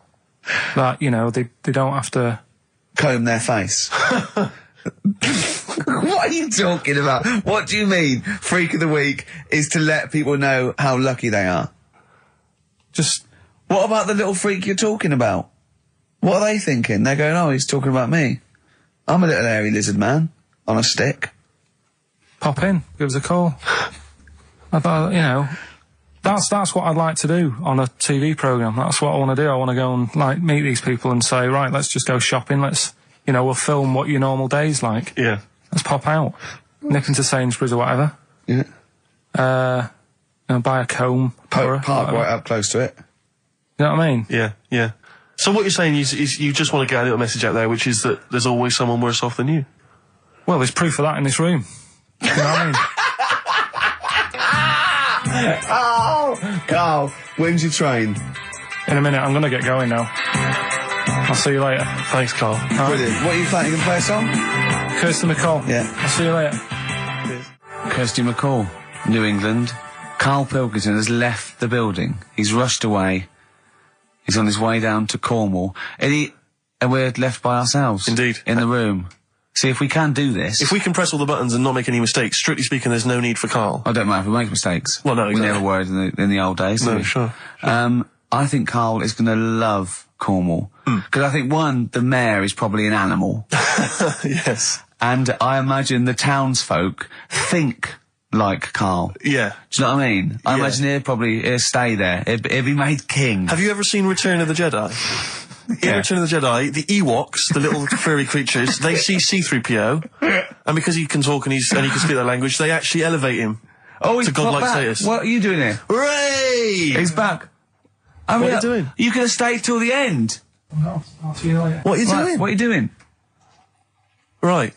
That, they don't have to... Comb their face. What are you talking about? What do you mean? Freak of the Week is to let people know how lucky they are. Just... What about the little freak you're talking about? What are they thinking? They're going, oh, he's talking about me. I'm a little hairy lizard man on a stick. Pop in, give us a call. I thought, that's what I'd like to do on a TV programme. That's what I want to do. I want to go and, meet these people and say, right, let's just go shopping. Let's, we'll film what your normal day's like. Yeah. Let's pop out. Nip into Sainsbury's or whatever. Yeah. Buy a comb. Park right up close to it. You know what I mean? Yeah. So what you're saying is you just want to get a little message out there, which is that there's always someone worse off than you. Well, there's proof of that in this room. You know what I mean? Oh, Carl, when's your train? In a minute, I'm going to get going now. I'll see you later. Thanks, Carl. Brilliant. What are you playing? You going to play a song? Kirsty McCall. Yeah. I'll see you later. Kirsty McCall, New England. Karl Pilkington has left the building. He's rushed away. He's on his way down to Cornwall. And we're left by ourselves. Indeed. In the room. See, if we can do this... If we can press all the buttons and not make any mistakes, strictly speaking, there's no need for Carl. I don't mind if we make mistakes. Well, no, exactly. We never were in the old days, did No, we? sure. I think Carl is going to love Cornwall. Because I think, one, the mayor is probably an animal. Yes. And I imagine the townsfolk think like Carl. Yeah. Do you know what I mean? I Yeah. imagine he'll stay there. He'll be made king. Have you ever seen Return of the Jedi? In Yeah. Return of the Jedi, the Ewoks, the little furry creatures, they see C-3PO, and because he can talk and he can speak their language, they actually elevate him Oh, he's to godlike back. status. What are you doing here? Hooray! He's back. What are you doing? You could have stayed till the end. I'll see you later. What are you Right, doing? what are you doing? Right.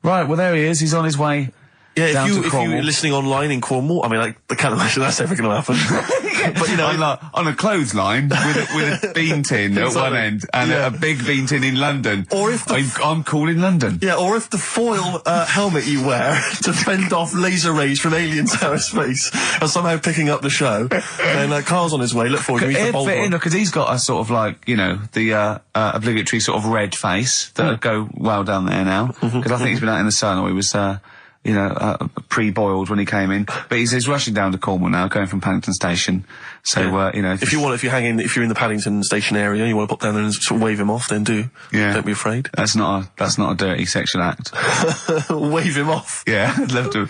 Right, well, there he is. He's on his way. Yeah, Down to if Cornwall. you're listening online in Cornwall, I mean, I can't imagine that's ever going to happen. But, on a clothesline with a bean tin at one Exactly. end and Yeah. a big bean tin in London. Or if the I'm cool in London. yeah, or if the foil helmet you wear to fend off laser rays from aliens out of space are somehow picking up the show, then Carl's on his way. Look forward to meet the It'd bold fit in one. because he's got a sort of like, the obligatory sort of red face that would go well down there now. Because I think he's been out in the sun or he was pre-boiled when he came in. But he's rushing down to Cornwall now, going from Paddington Station. So, if you're in the Paddington Station area, you want to pop down there and sort of wave him off, then do. Yeah. Don't be afraid. That's not a dirty sexual act. Wave him off. Yeah, I'd love to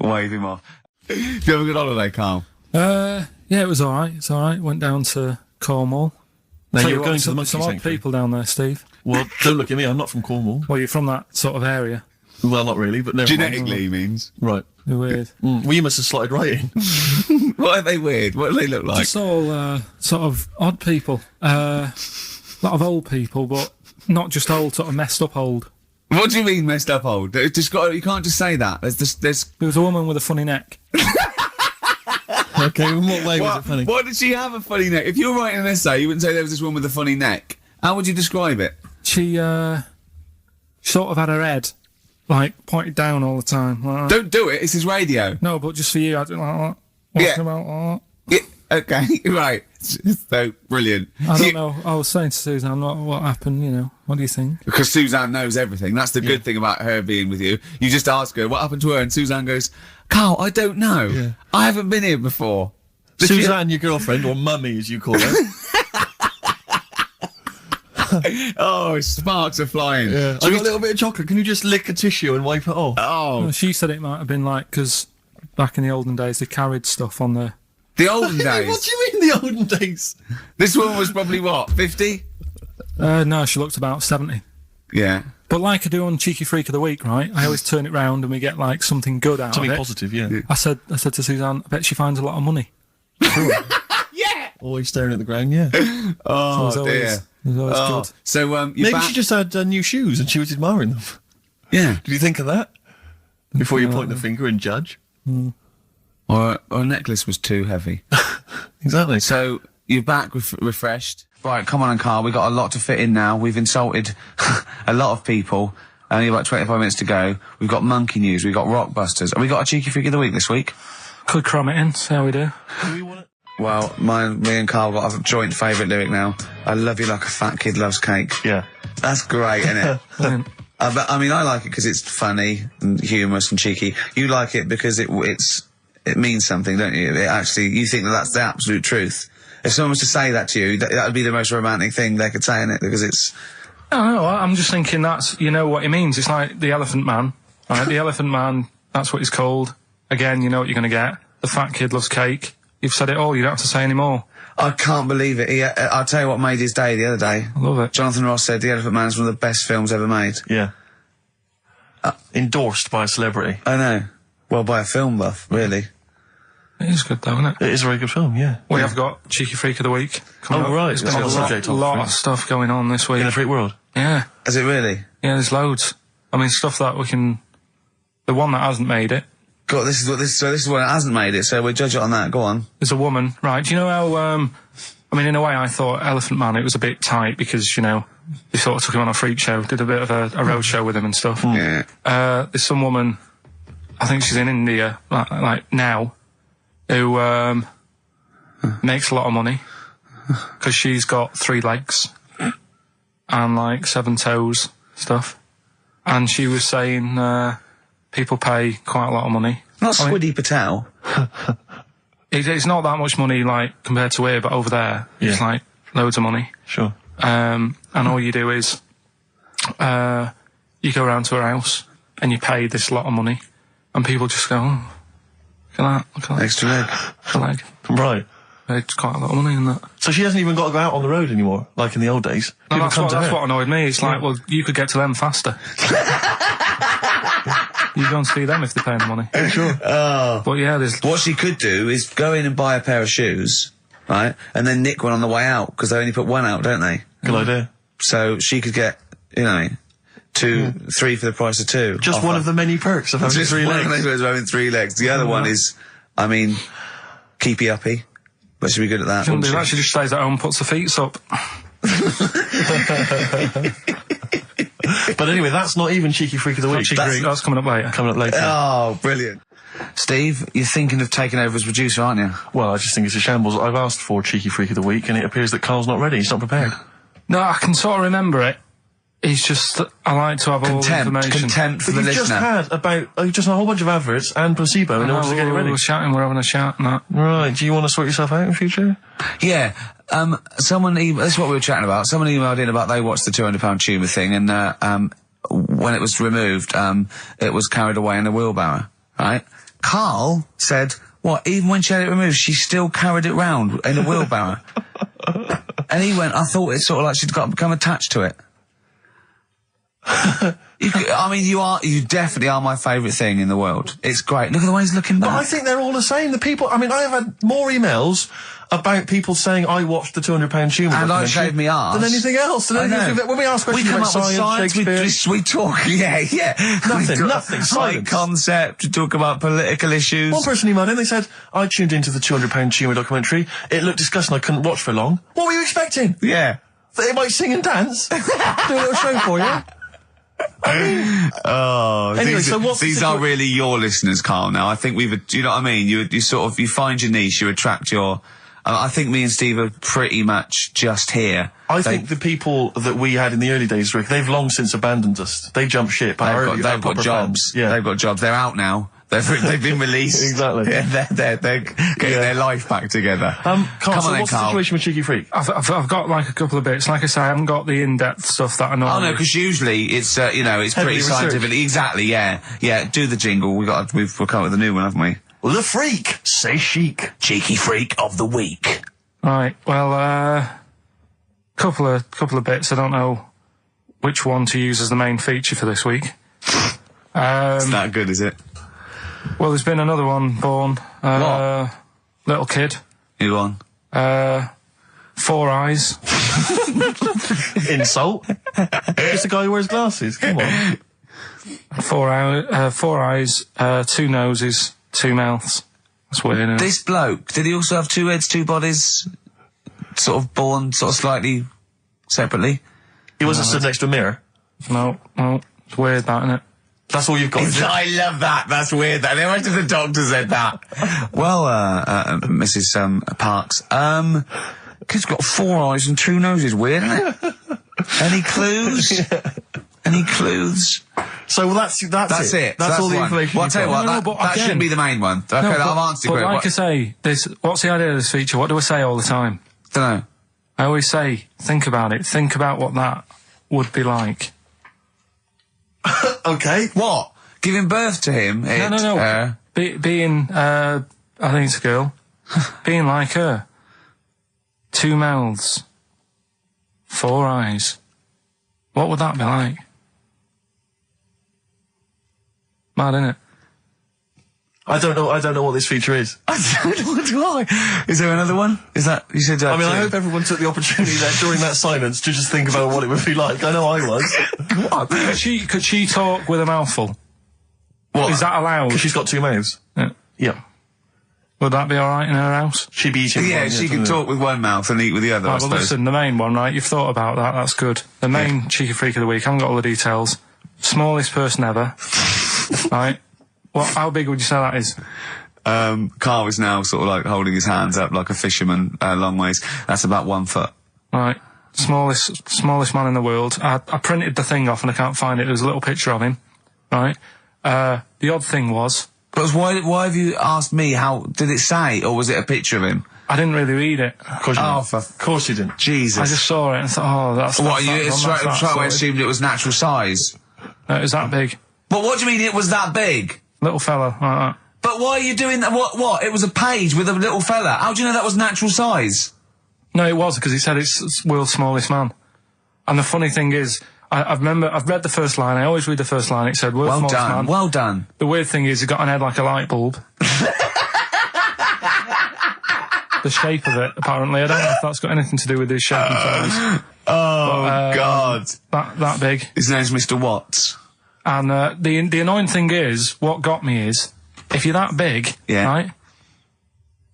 wave him off. Did you have a good holiday, Carl? Yeah, it was alright. It's alright. Went down to Cornwall. Now you're going to the monkey some odd people down there, Steve. Well, don't look at me. I'm not from Cornwall. Well, you're from that sort of area. Well, not really, but never genetically he means. Right. They're weird. Well, you must have slotted right in. What are they weird? What do they look like? Just all sort of odd people. A lot of old people, but not just old, sort of messed up old. What do you mean messed up old? You can't just say that. There was a woman with a funny neck. Okay, in what way was it funny? Why did she have a funny neck? If you were writing an essay, you wouldn't say there was this woman with a funny neck. How would you describe it? She sort of had her head pointed down all the time. Like Don't do it. This is radio. No, but just for you, I don't like that. Yeah. About Yeah. Okay. Right. So brilliant. I don't know. I was saying to Suzanne, what happened? What do you think? Because Suzanne knows everything. That's the good thing about her being with you. You just ask her what happened to her, and Suzanne goes, "Carl, I don't know. Yeah. I haven't been here before." Suzanne, your girlfriend, or mummy as you call her. Oh, sparks are flying. Yeah. I got a little bit of chocolate. Can you just lick a tissue and wipe it off? Oh. Well, she said it might have been because back in the olden days they carried stuff on the... The olden days? What do you mean the olden days? This woman was probably what, 50? No, she looked about 70. Yeah. But like I do on Cheeky Freak of the Week, right? I always turn it round and we get something good out of it. Something positive, yeah. I said to Suzanne, I bet she finds a lot of money. Yeah. Always staring at the ground, yeah. Oh, so dear. It was always good. So, maybe she just had new shoes and she was admiring them. Yeah. Did you think of that? Before you point the finger and judge? Mm. Or a necklace was too heavy. Exactly. So, you're back refreshed. Right, come on, Carl. We've got a lot to fit in now. We've insulted a lot of people. Only about 25 minutes to go. We've got monkey news. We've got rockbusters. Have we got a Cheeky Freak of the Week this week? Could cram it in. See how we do. Do we want it? Well, me and Carl got a joint favourite lyric now. I love you like a fat kid loves cake. Yeah. That's great, isn't it? But, I mean, I like it because it's funny and humorous and cheeky. You like it because it means something, don't you? You think that's the absolute truth. If someone was to say that to you, that would be the most romantic thing they could say in it, because it's... I don't know, I'm just thinking that's, what it means. It's like the Elephant Man, right? The Elephant Man, that's what he's called. Again, you know what you're going to get. The fat kid loves cake. You've said it all, you don't have to say any more. I can't believe it. I'll tell you what made his day the other day. I love it. Jonathan Ross said The Elephant Man is one of the best films ever made. Yeah. Endorsed by a celebrity. I know. Well, by a film buff, really. It is good, though, isn't it? It is a very good film, yeah. We have got Cheeky Freak of the Week coming up. Right. It's got a lot of stuff going on this week. In the freak world? Yeah. Is it really? Yeah, there's loads. I mean, stuff that we can... The one that hasn't made it. God, this is one that hasn't made it, so we'll judge it on that. Go on. There's a woman, right? Do you know how, I mean, in a way, I thought Elephant Man, it was a bit tight because, they sort of took him on a freak show, did a bit of a road show with him and stuff. Yeah. There's some woman, I think she's in India, like now, who, makes a lot of money because she's got 3 legs and 7 toes, stuff. And she was saying, people pay quite a lot of money. Not Squiddy Patel. It's not that much money, compared to here, but over there, it's loads of money. Sure. And all you do is, you go around to her house and you pay this lot of money, and people just go, oh, look at that. Extra leg. Extra leg. Right. It's quite a lot of money in that. So she hasn't even got to go out on the road anymore, like in the old days? No, that's what annoyed me. It's well, you could get to them faster. You go and see them if they're paying the money. Sure. Oh. But yeah, there's... What she could do is go in and buy a pair of shoes, right, and then nick one on the way out, because they only put one out, don't they? Good idea. So she could get, 3 for the price of 2. Just offer. One of the many perks of having 3 legs. Just one of having 3 legs. The other one is, keepy uppy. But she'd be good at that. Shouldn't do that. She just stays at home and puts her feet up. But anyway, that's not even Cheeky Freak of the Week. That's coming up later. Oh, brilliant. Steve, you're thinking of taking over as producer, aren't you? Well, I just think it's a shambles. I've asked for Cheeky Freak of the Week, and it appears that Carl's not ready. He's not prepared. No, I can sort of remember it. He's just, I like to have all the information. Contempt for But the you've just listener. had just a whole bunch of adverts and placebo in order to get it ready. We're shouting, we're having a shout and that. Right, do you want to sort yourself out in future? Yeah. Someone this is what we were chatting about. Someone emailed in about they watched the £200 tumour thing, and when it was removed, it was carried away in a wheelbarrow, right? Carl said, what, even when she had it removed, she still carried it round in a wheelbarrow? And he went, I thought it's sort of like she'd become attached to it. You definitely are my favourite thing in the world. It's great. Look at the way he's looking back. But I think they're all the same. The people, I have had more emails about people saying I watched the £200 tumour and I shaved me arse than anything else. When we ask questions about science, we talk, nothing. Science concept, we talk about political issues. One person emailed in, they said, I tuned into the £200 tumour documentary. It looked disgusting, I couldn't watch for long. What were you expecting? Yeah. That it might sing and dance? Do a little show for you? Anyway, these are really really your listeners, Carl. Now, I think do you know what I mean? You sort of, you find your niche, you attract your. I think me and Steve are pretty much just here. I think the people that we had in the early days, Rick, they've long since abandoned us. They jumped ship. They've got jobs. Yeah. They've got jobs. They're out now. They've been released. Exactly. Yeah, they're getting their life back together. Carl, Come on, what's the situation with Cheeky Freak? I've got like a couple of bits. Like I say, I haven't got the in-depth stuff that I know. Oh no, because usually it's it's pretty scientific. Exactly. Yeah. Do the jingle. We've come up with a new one, haven't we? The Freak, say chic. Cheeky Freak of the Week. Right. Well, couple of bits. I don't know which one to use as the main feature for this week. It's not good, is it? Well, there's been another one born. What? Little kid. You go on. 4 eyes. Insult. Just a guy who wears glasses. Come on. 4 eyes, 2 noses, 2 mouths. That's weird, isn't it? This bloke, did he also have 2 heads, 2 bodies? Sort of born slightly separately? He wasn't stood next to a mirror. No. It's weird, that, isn't it? That's all you've got. I love that. That's weird. That. Imagine the doctor said that. Well, Mrs. Parks, kid's got 4 eyes and 2 noses. Weird, isn't it? Any clues? Any clues? So that's it. That's all the information. Well, I'll tell you what, that shouldn't be the main one. Okay, I've answered but it. Like I say, what's the idea of this feature? What do I say all the time? Don't know. I always say, think about it. Think about what that would be like. Okay. What? Giving birth to him? No. Being, I think it's a girl. Being like her. 2 mouths. 4 eyes. What would that be like? Mad, innit? I don't know what this feature is. I don't know why. Is there another one? Is that, you said that? I hope everyone took the opportunity there during that silence to just think about what it would be like. I know I was. What? Could she talk with a mouthful? What? Is that allowed? Because she's got 2 mouths. Yeah. Would that be alright in her house? She'd be eating Yeah, one, she can talk with one mouth and eat with the other, I Well, suppose. listen, the main one, right? You've thought about that. That's good. The main Cheeky Freak of the Week. I haven't got all the details. Smallest person ever. Right? How big would you say that is? Carl is now sort of like holding his hands up like a fisherman, long ways. That's about 1 foot. Right. Smallest man in the world. I printed the thing off and I can't find it. There was a little picture of him. Right? The odd thing was... But why have you asked me how... Did it say, or was it a picture of him? I didn't really read it. Of course you didn't. Jesus. I just saw it and thought, that's Straight away assumed it was natural size. No, it was that big. But what do you mean it was that big? Little fella, like that. But why are you doing that? What? It was a page with a little fella. How do you know that was natural size? No, it was, because he said it's world's smallest man. And the funny thing is, I've read the first line. I always read the first line. It said, world's smallest man. Well done. The weird thing is, he got an head like a light bulb. The shape of it, apparently. I don't know if that's got anything to do with his shape and size. God. That big. His name's Mr. Watts. And the annoying thing is, what got me is, if you're that big, right,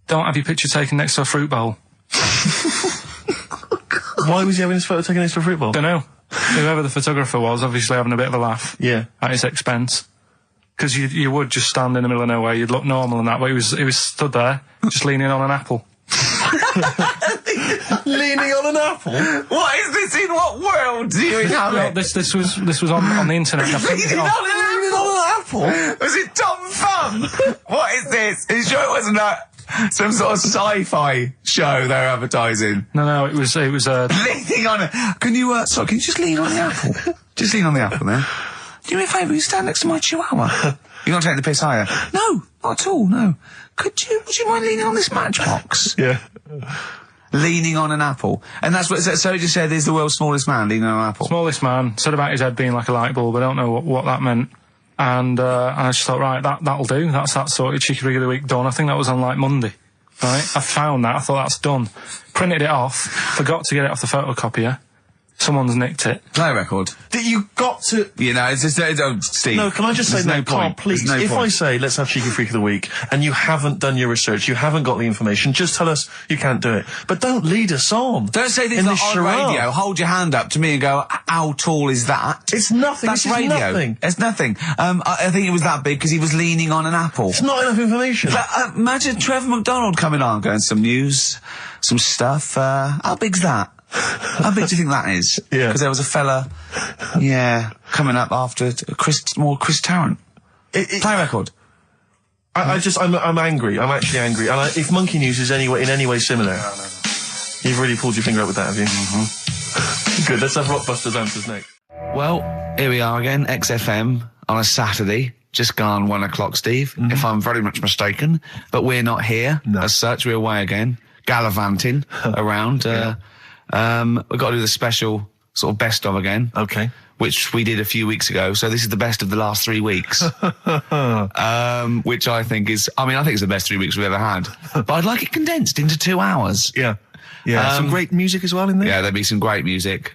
don't have your picture taken next to a fruit bowl. Why was he having his photo taken next to a fruit bowl? Don't know. Whoever the photographer was, obviously having a bit of a laugh. Yeah. At his expense. Because you would just stand in the middle of nowhere, you'd look normal and that, but he was stood there, just leaning on an apple. Leaning on an apple? What is this? In what world do you inhabit? This was on the internet. And I printed it Leaning off. on an apple? Was it Tom Thumb? What is this? Are you sure it wasn't some sort of sci-fi show they're advertising? No, it was Leaning on it. Can you just lean on the apple? Just lean on the apple there. Do me a favour, you stand next to my chihuahua. You're not taking the piss, are you? No, not at all, no. Would you mind leaning on this matchbox? Yeah. Leaning on an apple. And that's what, so you just said he's the world's smallest man leaning on an apple. smallest man, said about his head being like a light bulb. I don't know what that meant. And I just thought, right, that'll do. That's that sorted. Cheeky Rig of the Week done. I think that was on like Monday. Right? I found that. I thought that's done. Printed it off. Forgot to get it off the photocopier. Someone's nicked it. Play a record. You got to... You know, it's just, Steve. No, can I just say, there's no, Carl, point. please, There's no if point. I say, let's have Cheeky Freak of the Week, and you haven't done your research, you haven't got the information, just tell us you can't do it. But don't lead us on. Don't say things in like this on charade. radio, hold your hand up to me and go, how tall is that? It's nothing. That's This is radio. nothing. It's nothing. I think it was that big because he was leaning on an apple. It's not enough information. But, imagine Trevor McDonald coming on, going, some news, some stuff. How big's that? How big do you think that is? Yeah. Because there was a fella, coming up after Chris Tarrant. Play a record. I'm angry. I'm actually angry. And if Monkey News is in any way similar, you've really pulled your finger out with that, have you? Mm-hmm. Good. Let's have Rockbusters answers next. Well, here we are again, XFM, on a Saturday. Just gone 1 o'clock, Steve, if I'm very much mistaken. But we're not here, as such. We're away again, gallivanting around. We've got to do the special sort of best of again. Okay. Which we did a few weeks ago. So this is the best of the last 3 weeks. Which I think it's the best 3 weeks we've ever had. But I'd like it condensed into 2 hours. Yeah. Yeah. Some great music as well in there. Yeah, there'll be some great music,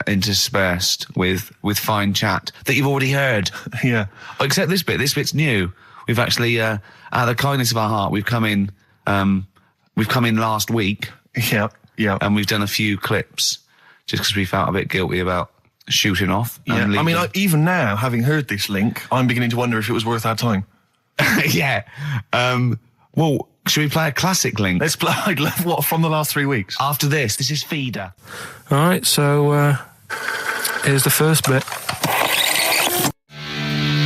interspersed with fine chat that you've already heard. Yeah. Except this bit. This bit's new. We've actually, out of the kindness of our heart, we've come in last week. Yeah. Yeah. And we've done a few clips just because we felt a bit guilty about shooting off. Yeah. And I mean, leaving. even now, having heard this link, I'm beginning to wonder if it was worth our time. Yeah. Well, should we play a classic link? Let's play, what, from the last 3 weeks? After this is Feeder. All right, so here's the first bit.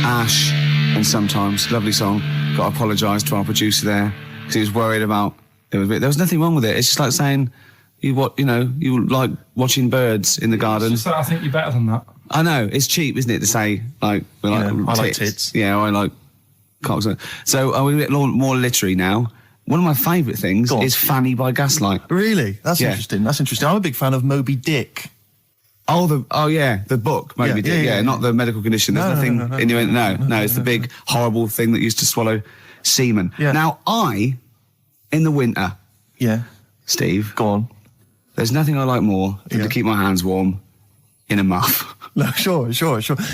Ash, and Sometimes, lovely song. Got to apologise to our producer there because he was worried about it. There was nothing wrong with it. It's just like saying you like watching birds in the garden. It's just that I think you're better than that. I know, it's cheap, isn't it, to say like we like I like tits. Yeah, I like cocks. So we're a bit more literary now. One of my favourite things is Fanny by Gaslight. Really? That's Yeah. interesting. That's interesting. I'm a big fan of Moby Dick. The book, Moby Dick. Yeah, not the medical condition. There's nothing innuendo. No, it's the big horrible thing that used to swallow semen. Yeah. Now in the winter, Yeah. Steve, Go on. there's nothing I like more than to keep my hands warm in a muff. No, sure.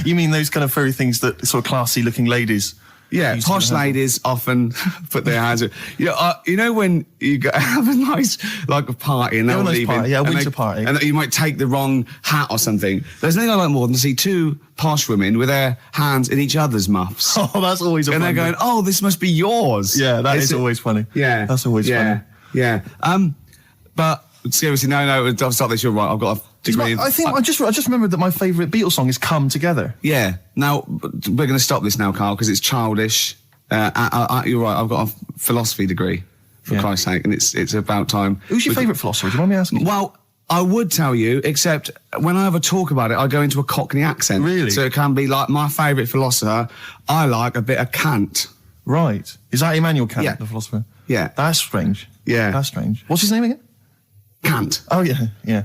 You mean those kind of furry things that sort of classy-looking ladies? Yeah, used to posh have? ladies often put their hands in. You know when you have a nice, like a party and they're Have a all nice leaving. party, yeah, and winter party. And you might take the wrong hat or something. There's nothing I like more than to see two posh women with their hands in each other's muffs. Oh, that's always a And fun they're going, bit. oh, this must be yours. Yeah, that is It's- always funny. Yeah. That's always funny. Yeah. But seriously, no, I'll stop this. You're right. I've got a degree. I just remembered that my favourite Beatles song is "Come Together." Yeah. Now we're going to stop this now, Carl, because it's childish. You're right. I've got a philosophy degree, for Christ's sake, and it's about time. Who's your favourite philosopher? Do you mind me asking? Well, I would tell you, except when I have a talk about it, I go into a Cockney accent. Really? So it can be like my favourite philosopher. I like a bit of Kant. Right. Is that Immanuel Kant, Yeah. the philosopher? Yeah. That's strange. Yeah. That's strange. What's his name again? Kant. Oh, yeah. Yeah.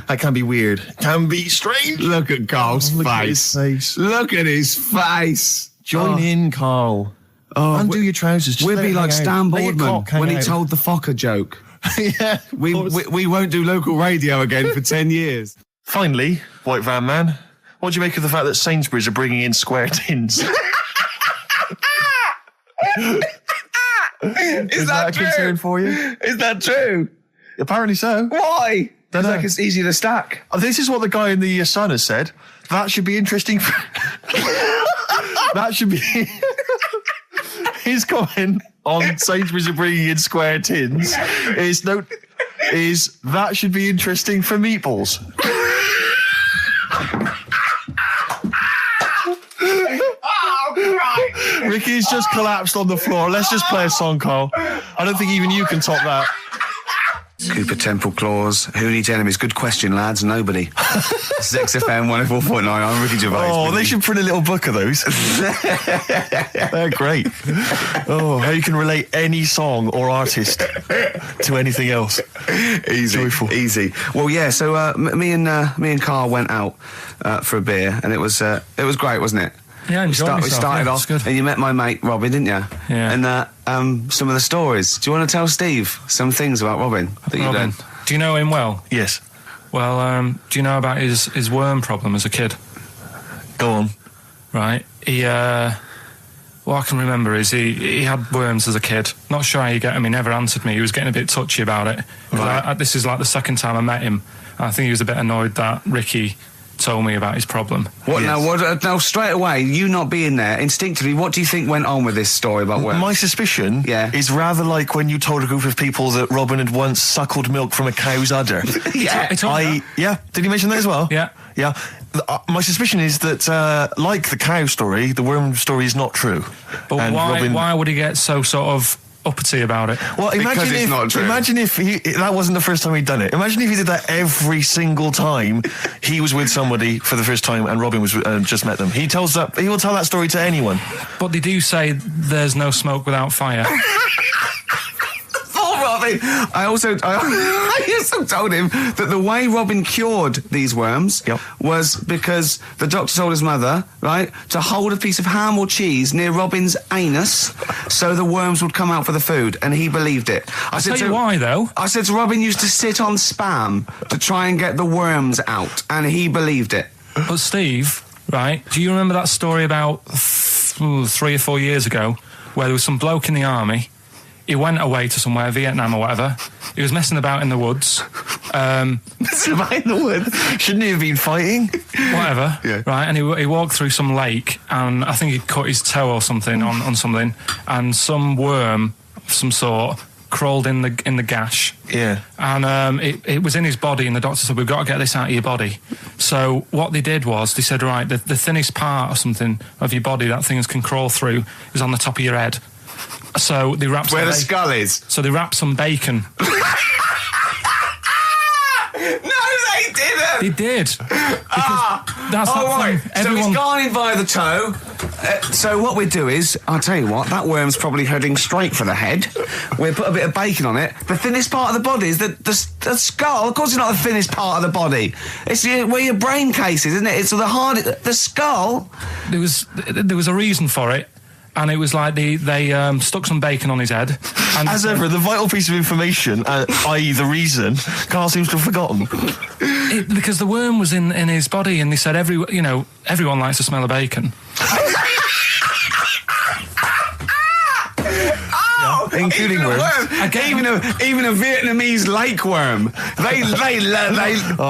That can be weird. Can be strange. Look at Carl's Look at face. his face. Look at his face. Join in, Carl. Undo your trousers. Just We'll let be it like hang Stan out. Let your Boardman cock hang when he out. told the Fokker joke. Yeah. We won't do local radio again for 10 years. Finally, White Van Man, what do you make of the fact that Sainsbury's are bringing in square tins? Is that a concern for you? Is that true? Apparently so. Why? Don't know. Like it's easy to stack. This is what the guy in the Sun has said. That should be interesting. That should be his comment on Sainsbury's are bringing in square tins. Is is that should be interesting for meatballs. Ricky's just collapsed on the floor. Let's just play a song, Carl. I don't think even you can top that. Cooper Temple Claws. Who needs enemies? Good question, lads. Nobody. This is XFM 104.9. I'm Ricky Gervais. Oh, they should print a little book of those. They're great. Oh, how you can relate any song or artist to anything else. Easy. Joyful. Easy. Well, yeah, so me and Carl went out for a beer, and it was great, wasn't it? Yeah, We started yeah, off, good. and you met my mate Robin, didn't you? Yeah. And some of the stories. Do you want to tell Steve some things about Robin that you've done? Do you know him well? Yes. Well, do you know about his worm problem as a kid? Go on. Right. He, what I can remember is he had worms as a kid. Not sure how you get him. He never answered me. He was getting a bit touchy about it. Right. This is like the second time I met him. I think he was a bit annoyed that Ricky told me about his problem. What Yes. now? Straight away, you not being there, instinctively, what do you think went on with this story about worms? My suspicion is rather like when you told a group of people that Robin had once suckled milk from a cow's udder. Yeah. It's all right. Yeah. Did he mention that as well? Yeah. Yeah. My suspicion is that, like the cow story, the worm story is not true. But And why would he get so sort of uppity about it? Well, Because it's not true. imagine if that wasn't the first time he'd done it. Imagine if he did that every single time he was with somebody for the first time and Robin was just met them. He will tell that story to anyone. But they do say there's no smoke without fire. Oh, Robin! I also told him that the way Robin cured these worms was because the doctor told his mother, right, to hold a piece of ham or cheese near Robin's anus so the worms would come out for the food, and he believed it. I'll tell you why, though. I said to Robin used to sit on spam to try and get the worms out, and he believed it. But Steve, right, do you remember that story about 3 or 4 years ago where there was some bloke in the army? He went away to somewhere, Vietnam or whatever. He was messing about in the woods. Messing about in the woods? Shouldn't he have been fighting? Whatever. Yeah. Right, and he walked through some lake, and I think he cut his toe or something on something, and some worm of some sort crawled in the gash. Yeah. And it was in his body, and the doctor said, we've got to get this out of your body. So what they did was, they said, right, the thinnest part or something of your body that things can crawl through is on the top of your head. So they wrapped Where the skull is. So they wrapped some bacon. No, they didn't! They did. Because that's Oh, that right. thing. So he's gone in via the toe. So what we do is, I'll tell you what, that worm's probably heading straight for the head. We'll put a bit of bacon on it. The thinnest part of the body is the skull. Of course it's not the thinnest part of the body. It's where your brain case is, isn't it? It's the skull. There was a reason for it. And it was like they stuck some bacon on his head. And As ever, the vital piece of information, i.e. the reason, Carl seems to have forgotten. because the worm was in his body, and they said everyone likes the smell of bacon. Including worms. Even a Vietnamese lake worm. They love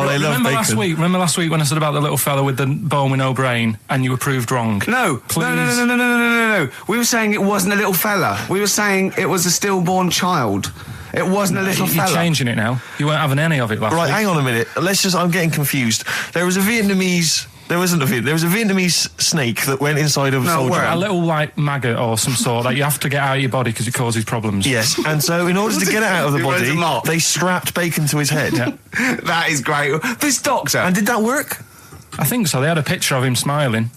Remember bacon. last week when I said about the little fella with the bone with no brain, and you were proved wrong? No. Please. No. We were saying it wasn't a little fella. We were saying it was a stillborn child. It wasn't a little You're fella. changing it now. You weren't having any of it last Right, week. hang on a minute. I'm getting confused. There was a Vietnamese snake that went inside of a soldier. where? A little like maggot or some sort that you have to get out of your body because it causes problems. Yes, and so in order to get it out of the It was body, a lot. they strapped bacon to his head. Yeah. That is great. This doctor. And did that work? I think so. They had a picture of him smiling.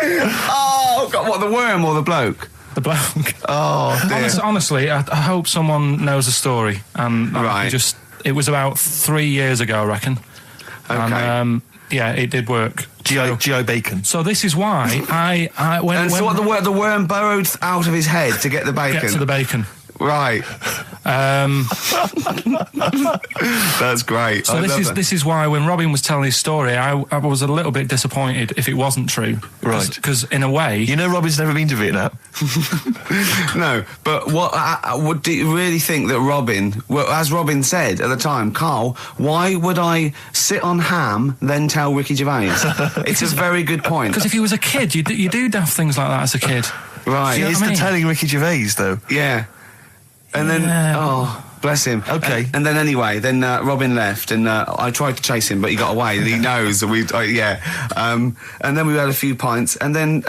Oh, God, what, the worm or the bloke? The bloke. Oh, dear. Honestly, I hope someone knows the story. And Right. it was about 3 years ago, I reckon. Okay. And yeah, it did work. G.I. Bacon. So this is why I when And so what, the worm burrowed out of his head to get the bacon? get to the bacon. Right. That's great. So this is why when Robin was telling his story, I was a little bit disappointed if it wasn't true. Right. Because in a way, You know Robin's never been to Vietnam. No, but what do you really think that Robin, well, as Robin said at the time, Carl, why would I sit on ham then tell Ricky Gervais? It's a very good point. because if he was a kid, you do daft things like that as a kid. Right. He know is what I mean? telling Ricky Gervais, though. Yeah. And then, bless him. Okay. And then anyway, Robin left, and I tried to chase him, but he got away. He knows. And then we had a few pints, and then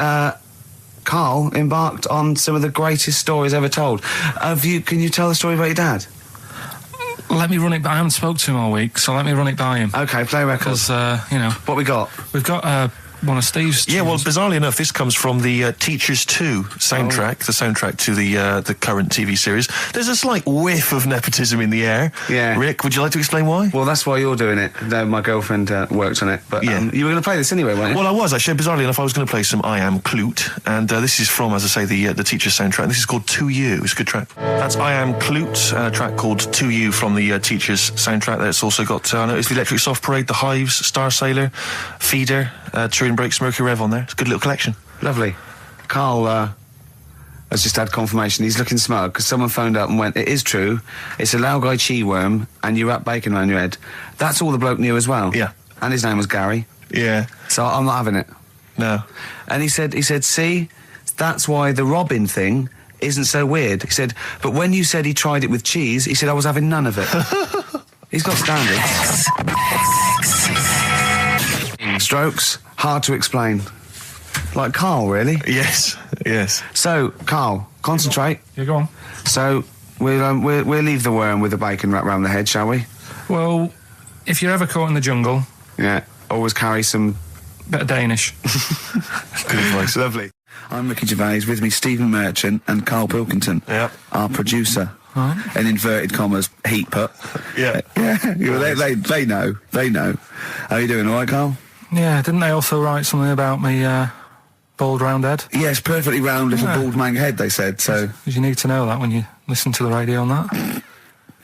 Karl embarked on some of the greatest stories ever told. Can you tell the story about your dad? Let me run it by. I haven't spoke to him all week, so let me run it by him. Okay, play records. Because, What we got? we've got one of Steve's... Yeah, well, tunes. bizarrely enough, this comes from the Teachers 2 soundtrack, the soundtrack to the current TV series. There's a slight whiff of nepotism in the air. Yeah. Rick, would you like to explain why? Well, that's why you're doing it. No, my girlfriend worked on it. But Yeah. you were going to play this anyway, weren't you? Well, I was actually. Bizarrely enough, I was going to play some I Am Clute, and this is from, as I say, the Teachers soundtrack. This is called To You. It's a good track. That's I Am Clute, a track called To You from the Teachers soundtrack. That's also got, I know it's the Electric Soft Parade, The Hives, Star Sailor, Feeder, Turin Breaks, Mercury Rev on there. It's a good little collection. Lovely. Karl has just had confirmation. He's looking smug because someone phoned up and went, it is true, it's a Laogai chi worm and you wrap bacon around your head. That's all the bloke knew as well. Yeah. And his name was Gary. Yeah. So I'm not having it. No. And he said, see, that's why the Robin thing isn't so weird. He said, but when you said he tried it with cheese, he said I was having none of it. He's got standards. Strokes, hard to explain. Like Karl, really. Yes. Yes. So, Karl, concentrate. Yeah, go on. So, we'll leave the worm with the bacon wrapped around the head, shall we? Well, if you're ever caught in the jungle, Yeah. Always carry some... bit of Danish. Good advice. Lovely. I'm Ricky Gervais, with me Stephen Merchant and Karl Pilkington, Yep. our producer. Right. An inverted commas heat put. Yeah. They know. They know. How you doing, all right, Karl? Yeah, didn't they also write something about me bald round head? Yes, perfectly round little Yeah. bald man head, they said, so... Because you need to know that when you listen to the radio on that.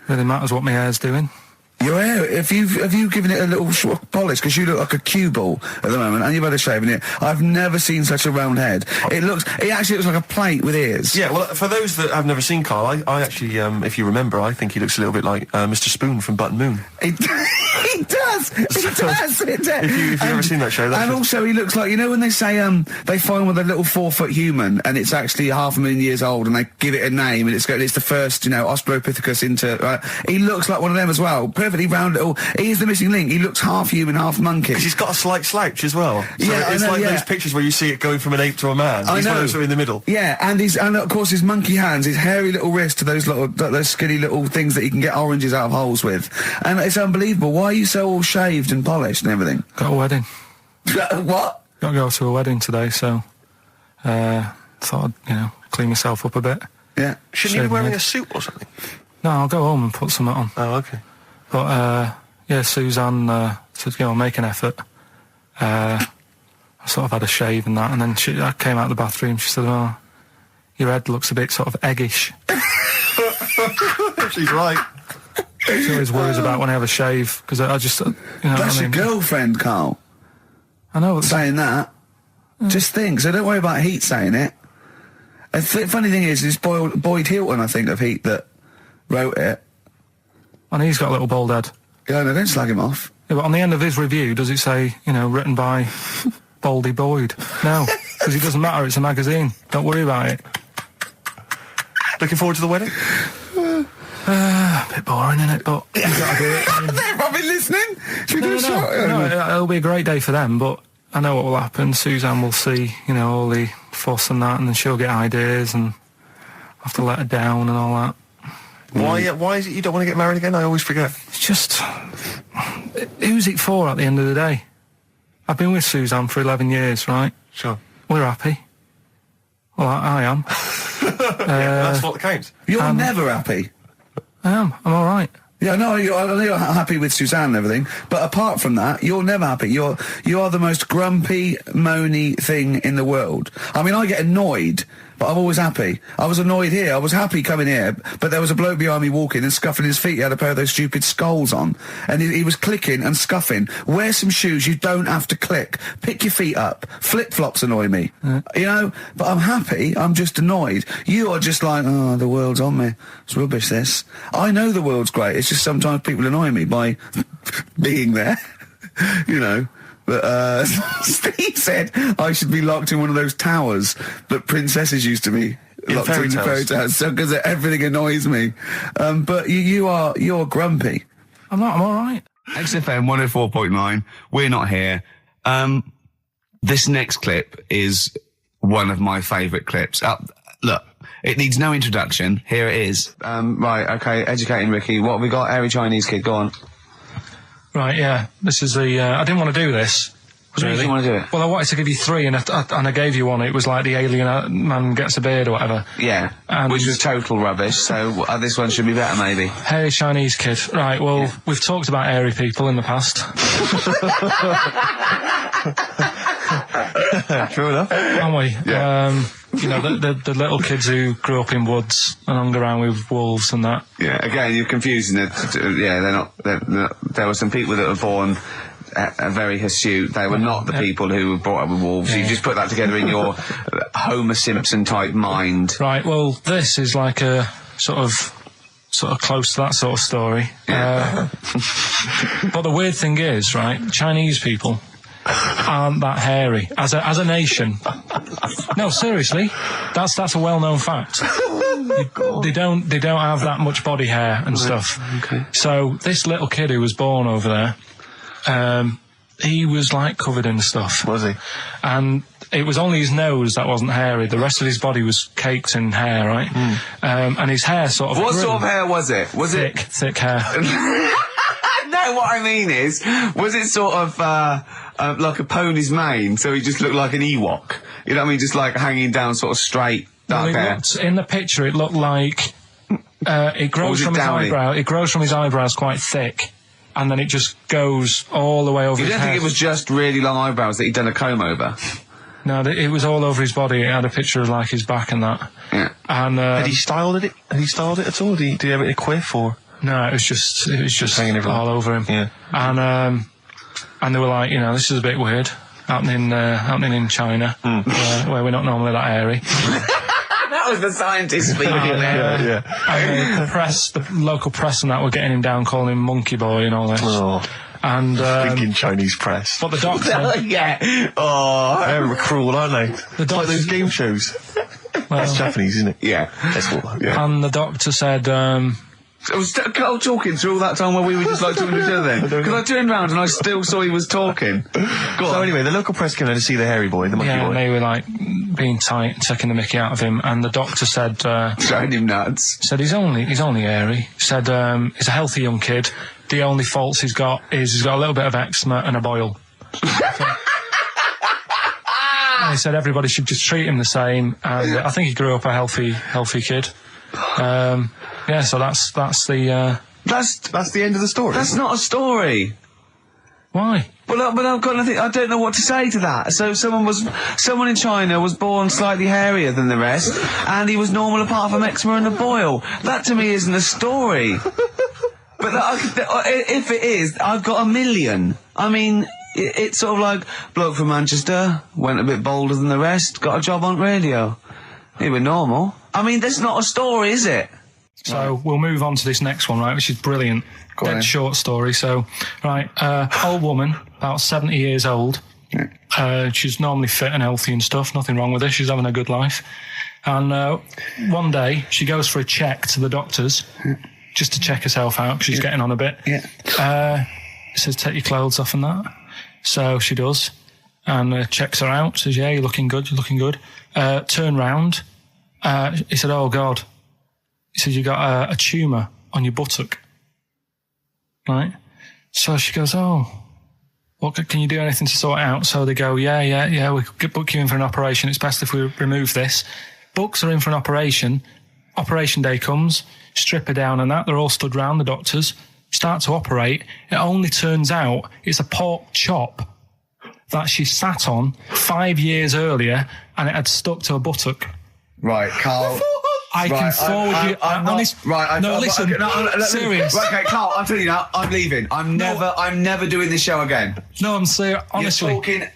Really matters what my hair's doing. Your hair, have you given it a little polish? Because you look like a cue ball at the moment, and you've had a shave in it. I've never seen such a round head. It actually looks like a plate with ears. Yeah, well, for those that have never seen Karl, I actually, if you remember, I think he looks a little bit like Mr. Spoon from Button Moon. He does. If you've ever seen that show, that's and just- also he looks like, you know when they say they find with a little 4-foot human and it's actually 500,000 years old and they give it a name and it's the first, Australopithecus into. He looks like one of them as well. Perfectly round little. He is the missing link. He looks half human, half monkey. Because he's got a slight slouch as well. So Yeah, it's I know, like yeah. those pictures where you see it going from an ape to a man. I He's one know. of those in the middle. Yeah, and of course his monkey hands, his hairy little wrist to those skinny little things that you can get oranges out of holes with, and it's unbelievable. Why are you so all shaved and polished and everything? Got a wedding. What? Got to go to a wedding today, so thought I'd, clean myself up a bit. Yeah. Shouldn't you be Shave wearing head. a suit or something? No, I'll go home and put something on. Oh, okay. But, Suzanne said, make an effort. I sort of had a shave and that, and then I came out of the bathroom, she said, oh, your head looks a bit sort of eggish. She's right. She always worries about when I have a shave, because I just, That's your girlfriend, Karl, I know. saying that. Just think. So don't worry about Heat saying it. And funny thing is, it's Boyd Hilton, I think, of Heat that wrote it. And he's got a little bald head. Yeah, no, don't slag him off. Yeah, but on the end of his review, does it say, written by Baldy Boyd? No, because it doesn't matter, it's a magazine. Don't worry about it. Looking forward to the wedding? A bit boring, innit? But you got to do it. They've probably listening. Should we do a No, shot? it'll be a great day for them, but I know what will happen. Suzanne will see, all the fuss and that, and then she'll get ideas, and I'll have to let her down and all that. Why is it you don't want to get married again? I always forget. It's just... Who's it for at the end of the day? I've been with Suzanne for 11 years, right? Sure. We're happy. Well, I am. That's what counts. You're never happy. I am. I'm all right. Yeah, no, I know you're happy with Suzanne and everything, but apart from that, you're never happy. You are the most grumpy, moany thing in the world. I mean, I get annoyed, but I'm always happy. I was annoyed here. I was happy coming here, but there was a bloke behind me walking and scuffing his feet. He had a pair of those stupid skulls on, and he was clicking and scuffing. Wear some shoes. You don't have to click. Pick your feet up. Flip-flops annoy me. But I'm happy. I'm just annoyed. You are just like, oh, the world's on me. It's rubbish, this. I know the world's great. It's just sometimes people annoy me by being there, But Steve said I should be locked in one of those towers that princesses used to be locked in the fairy tales, so because everything annoys me. But you're grumpy. I'm not. I'm all right. XFM 104.9. We're not here. This next clip is one of my favourite clips. Look, it needs no introduction. Here it is. Right, okay, educating Ricky. What have we got? Airy Chinese kid, go on. Right, yeah. This is the... I didn't want to do this. Really? You didn't want to do it? Well, I wanted to give you 3, and I gave you one. It was like the alien man gets a beard or whatever. Yeah, which was total rubbish, so this one should be better, maybe. Hairy Chinese kid. Right, well, we've talked about airy people in the past. True enough. Haven't we? Yeah. You know, the little kids who grew up in woods and hung around with wolves and that. Yeah, again, you're confusing it. Yeah, they're not... There were some people that were born... very hirsute. They were not the people who were brought up with wolves. Yeah. You just put that together in your Homer Simpson type mind. Right, well, this is like a sort of close to that sort of story. Yeah. But the weird thing is, right, Chinese people aren't that hairy as a nation. No, seriously, that's a well-known fact. They don't have that much body hair and stuff. Okay. So this little kid who was born over there, he was like covered in stuff. Was he? And it was only his nose that wasn't hairy. The rest of his body was caked in hair, right? And his hair sort of... What sort of hair was it? Was thick, it... Thick hair. No, what I mean is, was it sort of like a pony's mane, so he just looked like an Ewok? You know what I mean? Just like hanging down sort of straight, dark hair. In the picture, it looked like... it grows from his eyebrow. It grows from his eyebrows quite thick. And then it just goes all the way over his head. You don't think it was just really long eyebrows that he'd done a comb over? No, it was all over his body. It had a picture of like his back and that. Yeah. And had he styled it? Had he styled it at all? Did he have it in a quiff or? No, it was just hanging everywhere. all over him. Yeah. And they were like, you know, this is a bit weird happening in China, where we're not normally that airy. That was the scientist speaking there. And the local press and that were getting him down, calling him monkey boy and all this. Oh. And thinking Chinese press. But the doctor... Yeah. Oh. They're cruel, aren't they? The doctor, like those game shows. That's Japanese, isn't it? Yeah. That's what, yeah. And the doctor said... I was talking through all that time while we were just like talking to each other then. Because I turned round and I still saw he was talking. So anyway, the local press came in to see the hairy boy, the monkey boy. And they were like being tight, taking the mickey out of him, and the doctor said... Throwing him nuts. Said he's only airy. Said he's a healthy young kid. The only faults he's got is he's got a little bit of eczema and a boil. And he said everybody should just treat him the same, and I think he grew up a healthy kid. Yeah, so that's the... That's the end of the story. That's not a story. Why? Well, but I've got nothing. I don't know what to say to that. So someone in China was born slightly hairier than the rest, and he was normal apart from eczema and a boil. That to me isn't a story. But if it is, I've got a million. I mean, it's sort of like bloke from Manchester went a bit bolder than the rest, got a job on radio. He was normal. I mean, that's not a story, is it? So we'll move on to this next one, right, which is brilliant. Dead short story. So, right, old woman, about 70 years old. She's normally fit and healthy and stuff. Nothing wrong with her. She's having a good life. And one day, she goes for a check to the doctors, just to check herself out, because she's getting on a bit. It says, take your clothes off and that. So she does. And checks her out. Says, yeah, you're looking good, turn round. He said, oh, God. He said, you got a tumour on your buttock. Right? So she goes, oh, well, can you do anything to sort it out? So they go, yeah, we could book you in for an operation. It's best if we remove this. Books are in for an operation. Operation day comes, strip her down and that. They're all stood round, the doctors. Start to operate. It only turns out it's a pork chop that she sat on 5 years earlier, and it had stuck to her buttock. Right, Carl. I can forward you. Serious. Right, okay, Carl, I'm telling you now, I'm leaving. I'm never doing this show again. No, I'm serious. Honestly, you're talking.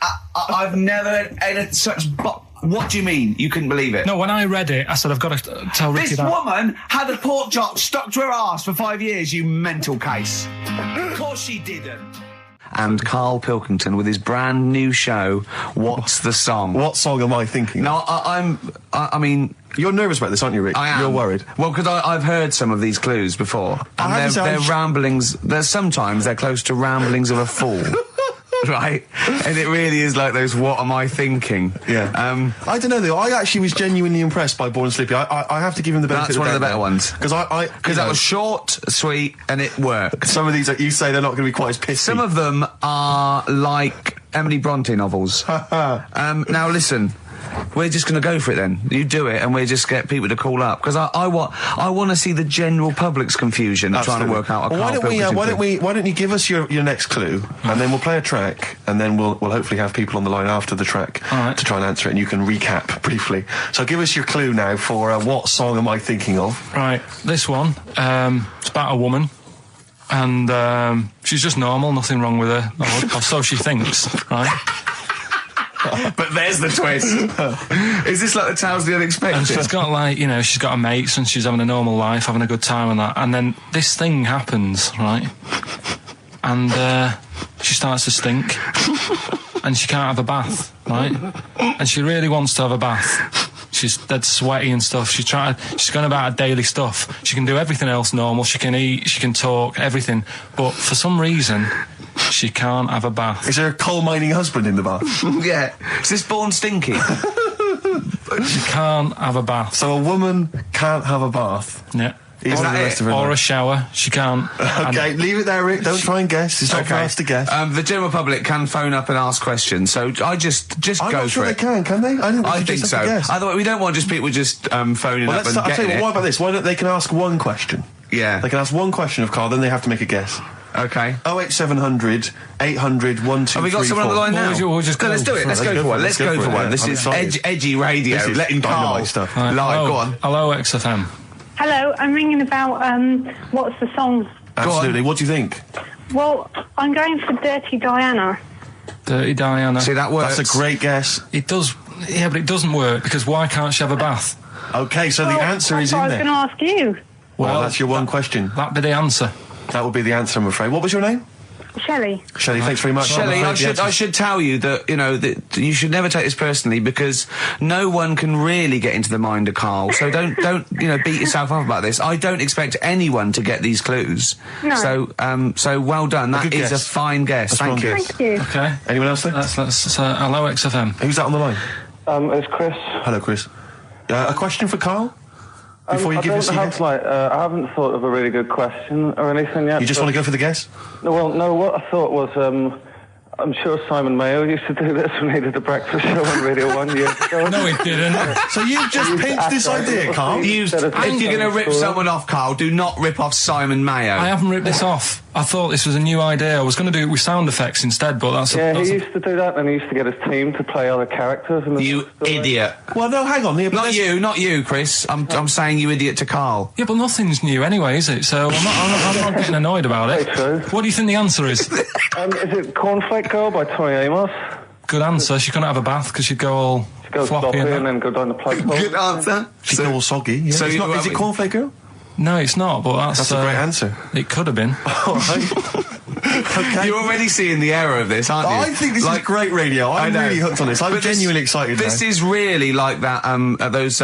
I've never had such. What do you mean? You couldn't believe it? No, when I read it, I said I've got to tell Ricky this that. This woman had a pork chop stuck to her arse for 5 years. You mental case. Of course she didn't. and Karl Pilkington with his brand new show, What's the Song? What song am I thinking? Now, I mean... You're nervous about this, aren't you, Rick? I am. You're worried. Well, because I've heard some of these clues before, and they're ramblings. Sometimes they're close to ramblings of a fool, right? And it really is like those. What am I thinking? Yeah. I don't know though. I actually was genuinely impressed by Born Sleepy. I have to give him the benefit. That's one of the better ones because that was short, sweet, and it worked. Some of these, like you say, they're not going to be quite as pissy. Some of them are like Emily Bronte novels. Now listen. We're just going to go for it then. You do it, and we just get people to call up because I want to see the general public's confusion trying to work out. Why don't you give us your next clue, and then we'll play a track, and then we'll hopefully have people on the line after the track to try and answer it, and you can recap briefly. So give us your clue now for what song am I thinking of? Right, this one. It's about a woman. And she's just normal, nothing wrong with her, or so she thinks, right? But there's the twist. Is this like the Tales of the Unexpected? And she's got like, she's got her mates and she's having a normal life, having a good time and that. And then this thing happens, right? And she starts to stink. And she can't have a bath, right? And she really wants to have a bath. She's dead sweaty and stuff. She's going about her daily stuff. She can do everything else normal. She can eat, she can talk, everything. But for some reason... she can't have a bath. Is there a coal mining husband in the bath? Yeah. Is this Born Stinky? She can't have a bath. So a woman can't have a bath? Yeah. Or a shower. She can't. Okay, leave it there, Rick. Don't try and guess. It's not for us to guess. The general public can phone up and ask questions, so I just I'm go not for sure it. Can they? I think so. We don't want just people just phoning up and getting I'll tell you what, why about this? Why don't they can ask one question? Yeah. They can ask one question of Karl, then they have to make a guess. Okay. 08700 800 1234. Have we got someone on the line now? We'll just go. Let's do it. Let's go for one. Let's go for one. This is edgy radio. This is letting Karl stuff. live. Go on. Hello, XFM. Hello, I'm ringing about what's the song? Absolutely. What do you think? Well, I'm going for Dirty Diana. Dirty Diana. See, that works. That's a great guess. It does. Yeah, but it doesn't work because why can't she have a bath? Okay, so the answer is in there. I was going to ask you. Well, that's your one question. That'd be the answer. That would be the answer, I'm afraid. What was your name? Shelley. Shelley, thanks very much. Shelley, I should tell you that, that you should never take this personally because no one can really get into the mind of Karl. So don't beat yourself up about this. I don't expect anyone to get these clues. No. So well done. That is a fine guess. Thank you. Thank you. Okay. Anyone else there? Let's hello, XFM. Who's that on the line? It's Chris. Hello, Chris. A question for Karl? Before you give us your guess? I haven't thought of a really good question or anything yet. You just want to go for the guess? No, what I thought was, I'm sure Simon Mayo used to do this when he did the breakfast show on Radio 1 years ago. No, he didn't. So you've just pinched this idea, Karl? If you're going to rip someone off, Karl, do not rip off Simon Mayo. I haven't ripped this off. I thought this was a new idea. I was going to do it with sound effects instead, but that's... he used to do that, and he used to get his team to play other characters. You idiot. Well, no, hang on. Not you, Chris. I'm saying you idiot to Karl. Yeah, but nothing's new anyway, is it? So I'm not getting annoyed about it. True. What do you think the answer is? Is it Cornflake Girl by Tori Amos? Good answer. She couldn't have a bath because she'd go all floppy and then go down the plug hole. Good answer. She'd go all soggy. Yeah. So is it Cornflake Girl? No, it's not, but that's a great answer. It could have been. All right. Okay. You're already seeing the error of this, aren't you? I think this is great radio. I'm really hooked on this. I'm genuinely excited. This is really like that. Those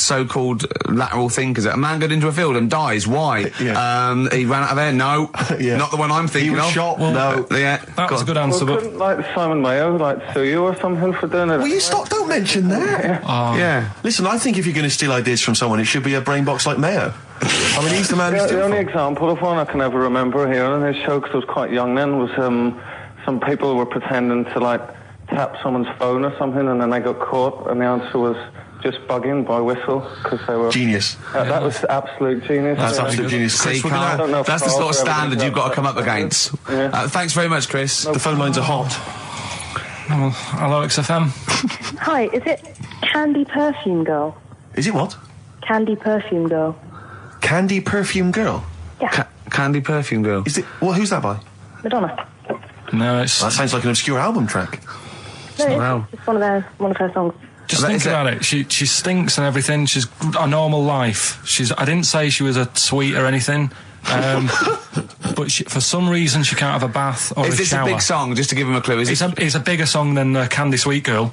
so-called lateral thinkers. A man got into a field and dies. Why? Yeah. He ran out of air. No, not the one I'm thinking of. He was shot. No. That was a good answer. Well, couldn't Simon Mayo sue you or something for doing it? Will you stop? Don't mention that. Yeah. Listen, I think if you're going to steal ideas from someone, it should be a brain box like Mayo. I mean, he's the man. The only example of one I can ever remember here on his show, because I was quite young then, was some people were pretending to tap someone's phone or something, and then they got caught, and the answer was just bugging by whistle because they were genius. That was absolute genius. That's absolute genius. See, Karl, that's the sort of standard you've got to come up against. Yeah. Thanks very much, Chris. The phone lines are hot. Hello, XFM. Hi, is it Candy Perfume Girl? Is it what? Candy Perfume Girl. Candy Perfume Girl? Yeah. Candy Perfume Girl. Is it? Well, who's that by? Madonna. No, it's... That sounds like an obscure album track. No, it's one of her songs. Just think about it. She stinks and everything. She's a normal life. I didn't say she was a sweet or anything. But but for some reason she can't have a bath or Is a this shower. a big song? Just to give him a clue. It's a bigger song than Candy Sweet Girl.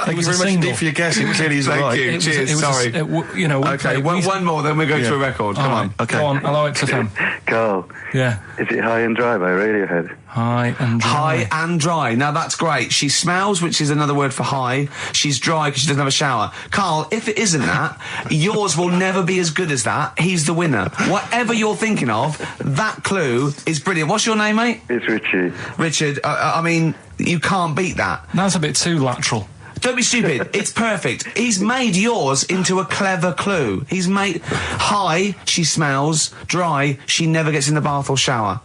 Thank you very much indeed for your guess. It clearly is Thank right. you. Cheers. Sorry. Okay, one more, then we go to a record. Come on. Okay. Go on. Hello, XFM. Carl, Yeah. is it High and Dry by Radiohead? High and dry. High and dry. Now that's great. She smells, which is another word for high. She's dry because she doesn't have a shower. Carl, if it isn't that, yours will never be as good as that. He's the winner. Whatever you're thinking of, that clue is brilliant. What's your name, mate? It's Richie. Richard, I mean, you can't beat that. That's a bit too lateral. Don't be stupid. It's perfect. He's made yours into a clever clue. He's made high, she smells, dry, she never gets in the bath or shower.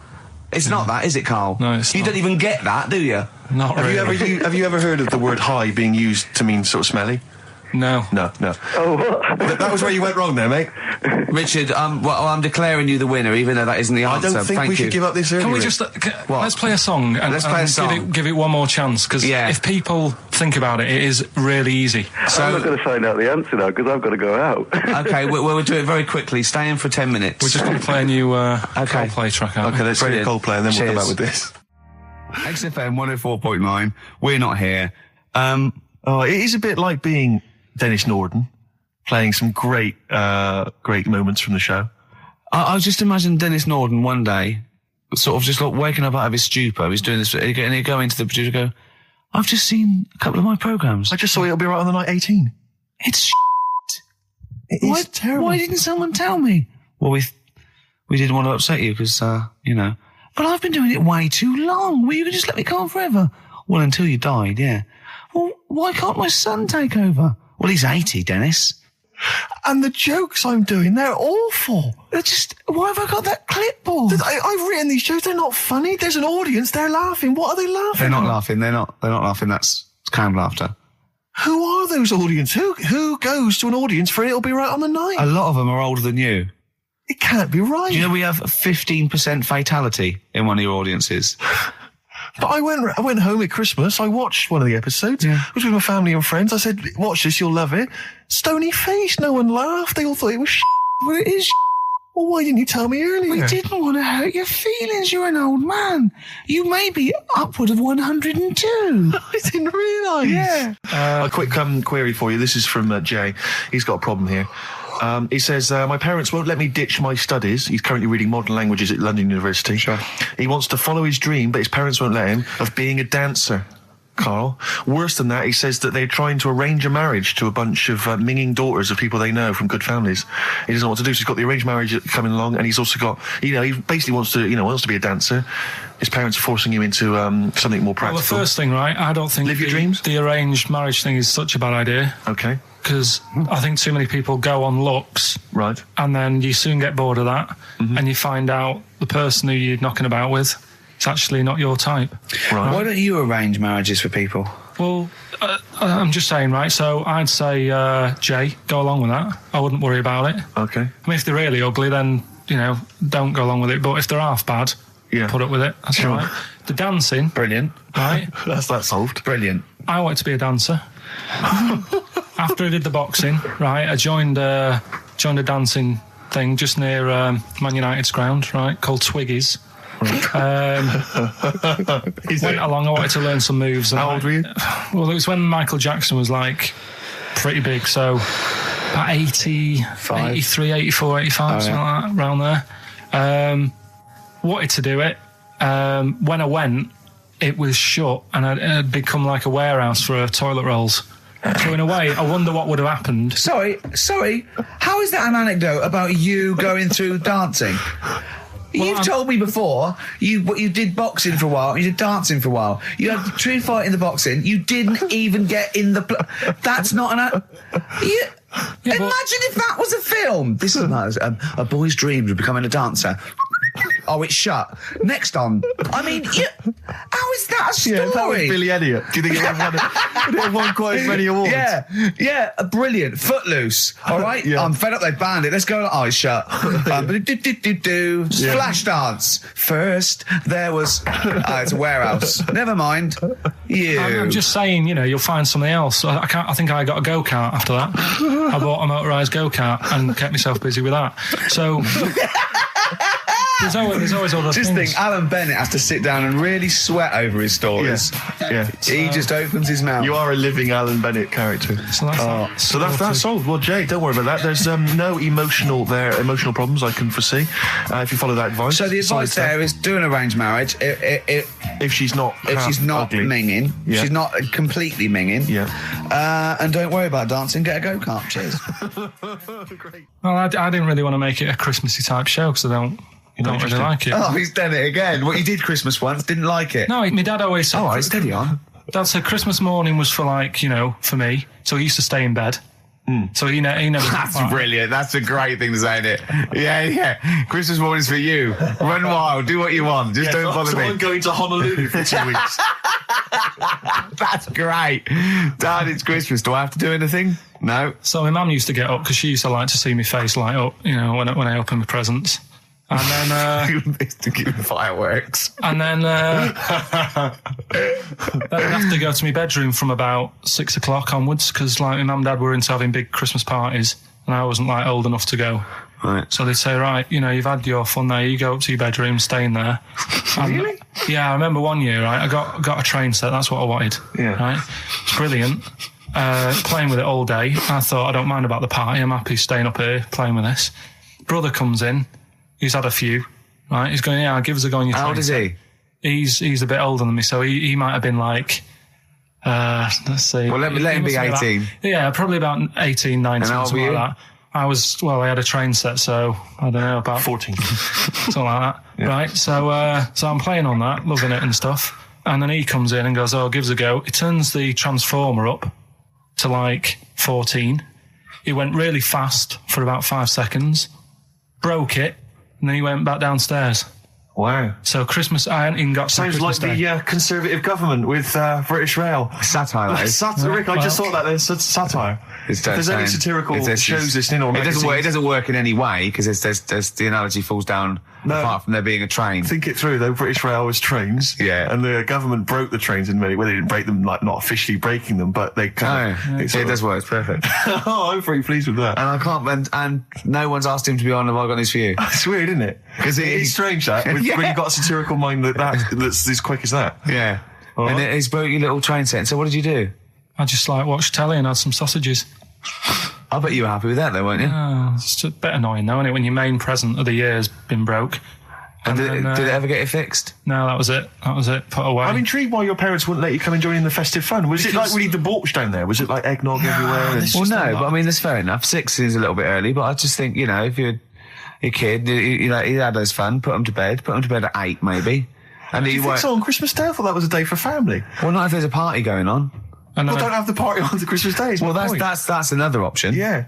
It's not that, is it, Carl? No, it's You not. don't even get that, do you? Not really. Have you ever heard of the word high being used to mean sort of smelly? No. No. Oh, what? That was where you went wrong there, mate. Richard, I'm declaring you the winner, even though that isn't the I answer. don't think Thank we you. should give up this early. Can we Rick. just let's play a song and, Let's play a song. Give it one more chance because if people think about it, it is really easy. I'm not going to find out the answer now because I've got to go out. Okay, we'll do it very quickly. Stay in for 10 minutes. We're just going to play a new Coldplay track out. Okay, let's play Brilliant. Coldplay and then we'll come Cheers. back with this. XFM 104.9. We're not here. Oh, it is a bit like being Dennis Norden, playing some great moments from the show. I just imagine Dennis Norden one day, sort of just like waking up out of his stupor. He's doing this, and he'd go into the producer and go, I've just seen a couple of my programmes. I just saw It'll Be Right on the Night 18. It's It is terrible. Why didn't someone tell me? Well, we didn't want to upset you because, but I've been doing it way too long. Well, you could just let me go on forever. Well, until you died, yeah. Well, why can't my son take over? Well, he's 80, Dennis. And the jokes I'm doing, they're awful. Why have I got that clipboard? I've written these jokes, they're not funny. There's an audience, they're laughing. What are they laughing They're not at? laughing. They're not laughing. That's canned laughter. Who are those audience? Who goes to an audience for It'll Be Right on the Night? A lot of them are older than you. It can't be right. Do you know we have a 15% fatality in one of your audiences? But I went home at Christmas. I watched one of the episodes. Yeah. I was with my family and friends. I said, watch this, you'll love it. Stony face. No one laughed. They all thought it was Well, it is. Well, why didn't you tell me earlier? We didn't want to hurt your feelings. You're an old man. You may be upward of 102. I didn't realise. Yeah. A quick query for you. This is from Jay. He's got a problem here. He says, my parents won't let me ditch my studies. He's currently reading modern languages at London University. Sure. He wants to follow his dream, but his parents won't let him, of being a dancer. Carl. Worse than that, he says that they're trying to arrange a marriage to a bunch of minging daughters of people they know from good families. He doesn't know what to do, so he's got the arranged marriage coming along, and he's also got, he basically wants to be a dancer. His parents are forcing him into something more practical. Well, the first thing, right, I don't think Live your dreams? the arranged marriage thing is such a bad idea. Okay. Because I think too many people go on looks. Right. And then you soon get bored of that, and you find out the person who you're knocking about with is actually not your type. Right. Why don't you arrange marriages for people? Well, I'm just saying, right, so I'd say, Jay, go along with that. I wouldn't worry about it. Okay. I mean, if they're really ugly, then, don't go along with it. But if they're half bad, put up with it. That's Sure. all right. The dancing. Brilliant. Right? That's that solved. Brilliant. I wanted to be a dancer. After I did the boxing, right, I joined a dancing thing just near Man United's ground, right, called Twiggies. Went along, I wanted to learn some moves. How old were you? Well, it was when Michael Jackson was, like, pretty big, so about 83, 84, 85, something like that, around there. Wanted to do it. When I went, it was shut, and it had become like a warehouse for toilet rolls. So in a way, I wonder what would have happened. Sorry. How is that an anecdote about you going through dancing? You've told me before you did boxing for a while, you did dancing for a while. You had a true fight in the boxing. You didn't even get in the. That's not an. Imagine if that was a film. This is a boy's dreams of becoming a dancer. Oh, it's shut. Next on. I mean, how is that a story? Yeah, that was Billy Elliot. Do you think it won quite as many awards? Yeah, brilliant. Footloose. All right, Yeah. I'm fed up. They banned it. Let's go. Oh, it's shut. Flash dance. First, there was. It's a warehouse. Never mind. I'm just saying, you'll find something else. I think I got a go-kart after that. I bought a motorised go-kart and kept myself busy with that. So there's always other Just things. think, Alan Bennett has to sit down and really sweat over his stories. Yeah. He just opens his mouth. You are a living Alan Bennett character. So that's So that's solved. Well, Jay, don't worry about that. There's no emotional problems I can foresee if you follow that advice. So the advice there is do an arranged marriage. if she's not ugly. minging, Yeah. she's not completely minging. Yeah. And don't worry about dancing. Get a go-kart. Cheers. Great. Well, I didn't really want to make it a Christmassy type show because I don't really interested? like it. Oh, he's done it again. What, you did Christmas once, didn't like it. No, my dad always said. All right, steady on. Dad said Christmas morning was for for me. So he used to stay in bed. So he never. That's brilliant. That's a great thing to say, isn't it? Yeah. Christmas morning's for you. Run wild. Do what you want. Just don't bother me. I'm going to Honolulu for 2 weeks. That's great. Dad, it's Christmas. Do I have to do anything? No. So my mum used to get up because she used to like to see my face light up, when I open my presents. And then to give fireworks. And then I'd have to go to my bedroom from about 6 o'clock onwards because my mum and dad were into having big Christmas parties and I wasn't old enough to go. Right. So they'd say, right, you've had your fun there, you go up to your bedroom, stay in there. Really? Yeah, I remember one year, right, I got a train set, that's what I wanted. Yeah. Right? It's brilliant. Playing with it all day. I thought, I don't mind about the party, I'm happy staying up here playing with this. Brother comes in, he's had a few, right? He's going, give us a go on your train. How old is he? He's a bit older than me, so he might have been let's see. Well, let him be 18. Probably about 18, 19, And how old something were like that. I had a train set, so I don't know, about 14. something like that. Yeah. Right, so I'm playing on that, loving it and stuff. And then he comes in and goes, give us a go. He turns the transformer up to 14. He went really fast for about 5 seconds, broke it, and then he went back downstairs. Wow. So Christmas, I hadn't even got to Sounds Christmas like Day. the Conservative government with British Rail. Satire, that is. Rick, I just thought that there's satire. If there's any satirical shows listening or it doesn't work in any way because there's the analogy falls down apart from there being a train. Think it through though. British Rail was trains, and the government broke the trains in many. Well, they didn't break them, not officially breaking them, but they kind of. It does work. It's perfect. I'm pretty pleased with that. And I can't. And no one's asked him to be on. Have I got this for you? It's weird, isn't it? Because it's strange that when you've got a satirical mind that's as quick as that. Yeah. And he's broke your little train set. So what did you do? I just watched telly and had some sausages. I bet you were happy with that though, weren't you? It's a bit annoying though, isn't it, when your main present of the year has been broke. And did it ever get it fixed? No, that was it. Put away. I'm intrigued why your parents wouldn't let you come and join in the festive fun. Was it really debauched down there? Was it eggnog everywhere? Well, no, but I mean, that's fair enough. 6 is a little bit early, but I just think, if you're a kid, he had his fun, put him to bed at 8 maybe. And Do you think so on Christmas Day? I thought that was a day for family. Well, not if there's a party going on. Well, don't have the party on the Christmas Day. Well, that's another option. Yeah.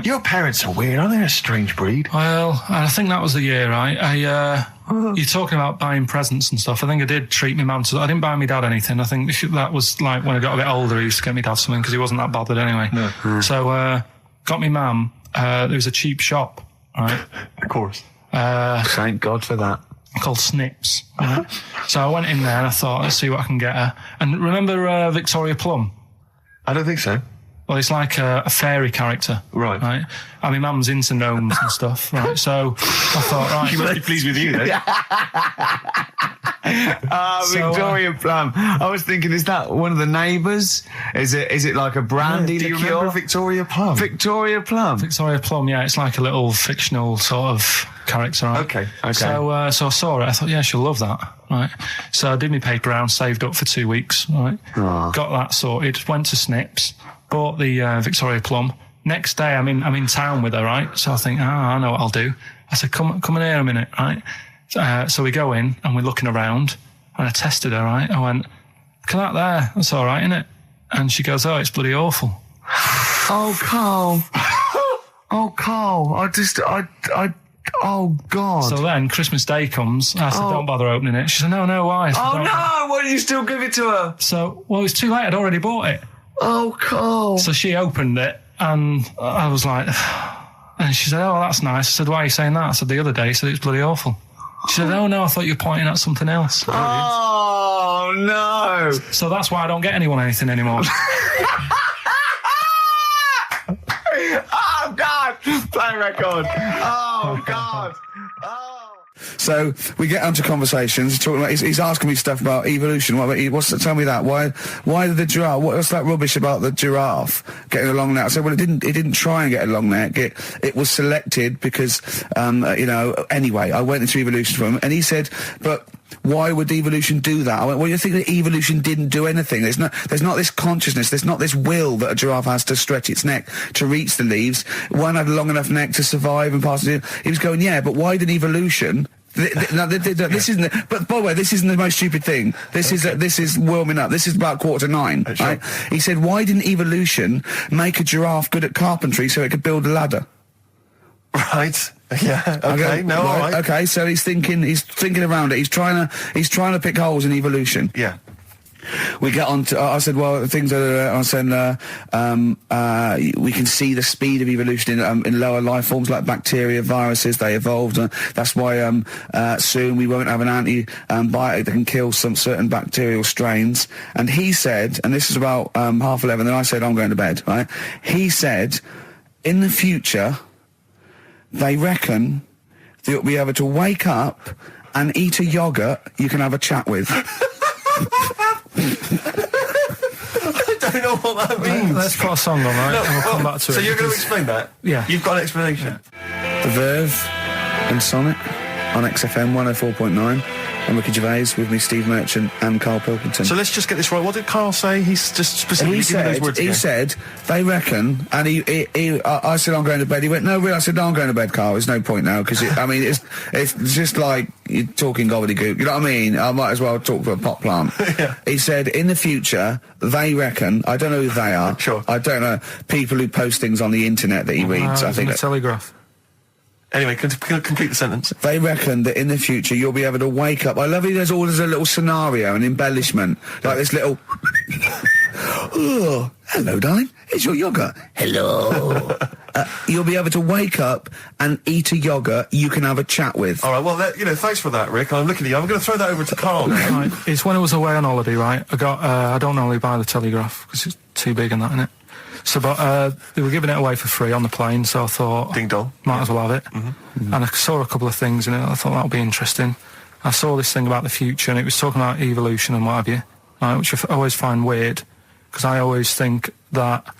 Your parents are weird, aren't they? A strange breed. Well, I think that was the year, right? You're talking about buying presents and stuff. I think I did treat my mum I didn't buy my dad anything. I think that was when I got a bit older, he used to get me dad something because he wasn't that bothered anyway. No. So, got me mum, there was a cheap shop, right? Of course. Thank God for that. Called Snips. Right? So I went in there and I thought, let's see what I can get her. And remember Victoria Plum? I don't think so. Well, it's like a fairy character. Right. I mean, mum's into gnomes and stuff, right? So I thought, right. She must be pleased with you, then. Victoria Plum. I was thinking, is that one of the neighbours? Is it like a brandy Do you liqueur? remember Victoria Plum? Victoria Plum. Victoria Plum, yeah, it's like a little fictional sort of character, right? Okay. So I saw it, I thought, yeah, she'll love that, right? So I did my paper round, saved up for 2 weeks, right? Aww. Got that sorted, went to Snips, bought the Victoria Plum. Next day, I'm in town with her, right? So I think, I know what I'll do. I said, come in here a minute, right? So we go in and we're looking around and I tested her, right? I went, look at that there. That's all right, innit? And she goes, it's bloody awful. Oh, Carl. Oh, Carl. Oh, God. So then Christmas Day comes. I said, don't bother opening it. She said, no, why? I said, Oh, no. Why did you still give it to her? So, well, it's too late. I'd already bought it. Oh, Carl. So she opened it and I was like, and she said, that's nice. I said, why are you saying that? I said, the other day, she said, it's bloody awful. She said, oh, no, I thought you were pointing at something else. Oh, no. So that's why I don't get anyone anything anymore. Oh, God. Play record. Oh, God. Oh. So we get onto conversations. He's asking me stuff about evolution. Tell me that. Why did the giraffe? What's that rubbish about the giraffe getting a long neck? I said, well, it didn't try and get a long neck. It was selected because, Anyway, I went into evolution for him, and he said, but why would evolution do that? I went, well, you think that evolution didn't do anything? There's not this consciousness, there's not this will that a giraffe has to stretch its neck to reach the leaves. One had a long enough neck to survive and pass it. He was going, yeah, but why did evolution? This isn't. But by the way, this isn't the most stupid thing. This is warming up. This is about 8:45. Sure. Right? He said, why didn't evolution make a giraffe good at carpentry so it could build a ladder? Right. Yeah. Okay. No. All right. Okay. So he's thinking around it. He's trying to pick holes in evolution. Yeah. We get on to, I said, well, things are, I said, we can see the speed of evolution in lower life forms like bacteria, viruses, they evolved. That's why soon we won't have an antibiotic that can kill some certain bacterial strains. And he said, and this is about 11:30, then I said, I'm going to bed, right? He said, in the future, they reckon that you'll be able to wake up and eat a yogurt you can have a chat with. I don't know what that means. Let's put a song on, right? And we'll come back to it. So you're going to explain that? Yeah. You've got an explanation? The Verve and Sonic on XFM 104.9. I'm Ricky Gervais, with me Steve Merchant and Karl Pilkington. So let's just get this right. What did Carl say? He's just specifically giving those words again. He said, they reckon, and I said, I'm going to bed. He went, no, really? I said, no, I'm going to bed, Carl. There's no point now, because, it's just like you're talking gobbledygook. You know what I mean? I might as well talk to a pot plant. Yeah. He said, in the future, they reckon, I don't know who they are. Sure. I don't know, people who post things on the internet that he reads. I think the Telegraph. Anyway, complete the sentence. They reckon that in the future you'll be able to wake up. I love it. There's always a little scenario, an embellishment, like this little. Oh, hello, darling. It's your yogurt. Hello. You'll be able to wake up and eat a yogurt you can have a chat with. All right. Well, thanks for that, Rick. I'm looking at you. I'm going to throw that over to Carl now. Right. It's when I was away on holiday, right? I got. I don't normally buy the Telegraph because it's too big and that, innit? So, but they were giving it away for free on the plane, so I thought, ding dong, might as well have it. Mm-hmm. And I saw a couple of things in it. I thought that would be interesting. I saw this thing about the future, and it was talking about evolution and what have you, right, which I always find weird, because I always think that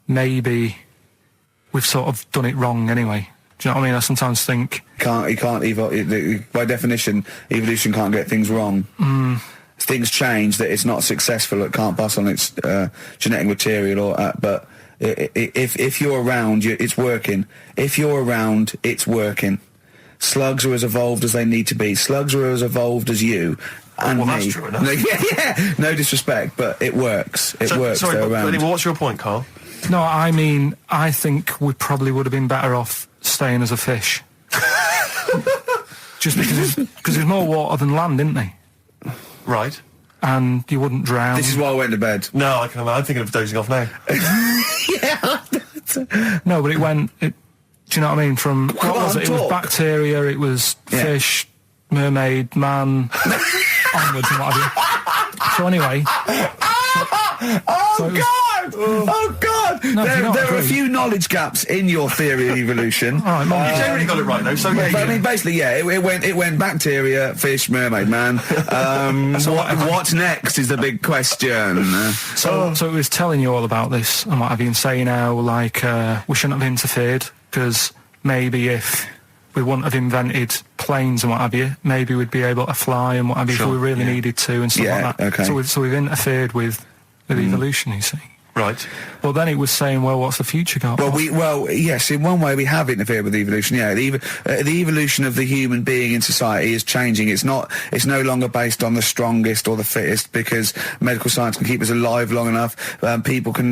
maybe we've sort of done it wrong anyway. Do you know what I mean? I sometimes think by definition, evolution can't get things wrong. Things change, that it's not successful, it can't pass on its genetic material, but if you're around, it's working. If you're around, it's working. Slugs are as evolved as they need to be. Slugs are as evolved as you and me. That's true enough. Yeah. No disrespect, but it works. It works. Sorry, they're but around. anyway, what's your point, Carl? No, I mean, I think we probably would have been better off staying as a fish. Just because there's more water than land, isn't there? Right. And you wouldn't drown. This is why I went to bed. No, I'm thinking of dozing off now. No, but it went. Do you know what I mean? From what was it? It was bacteria. It was fish, mermaid, man, onwards and what have you. So anyway. Oh God! No, there are a few knowledge gaps in your theory of evolution. All right, you generally got it right though. So yeah, I mean, basically, yeah, it went bacteria, fish, mermaid, man. What's next is the big question. So it was telling you all about this and what have you, and saying how like we shouldn't have interfered, because maybe if we wouldn't have invented planes and what have you, maybe we'd be able to fly and what have you if we really needed to and stuff like that. Okay. So we've interfered with evolution, you see. Right. Well, then it was saying, well, what's the future got? Well, yes, in one way we have interfered with evolution. Yeah, the evolution of the human being in society is changing. It's no longer based on the strongest or the fittest, because medical science can keep us alive long enough. People can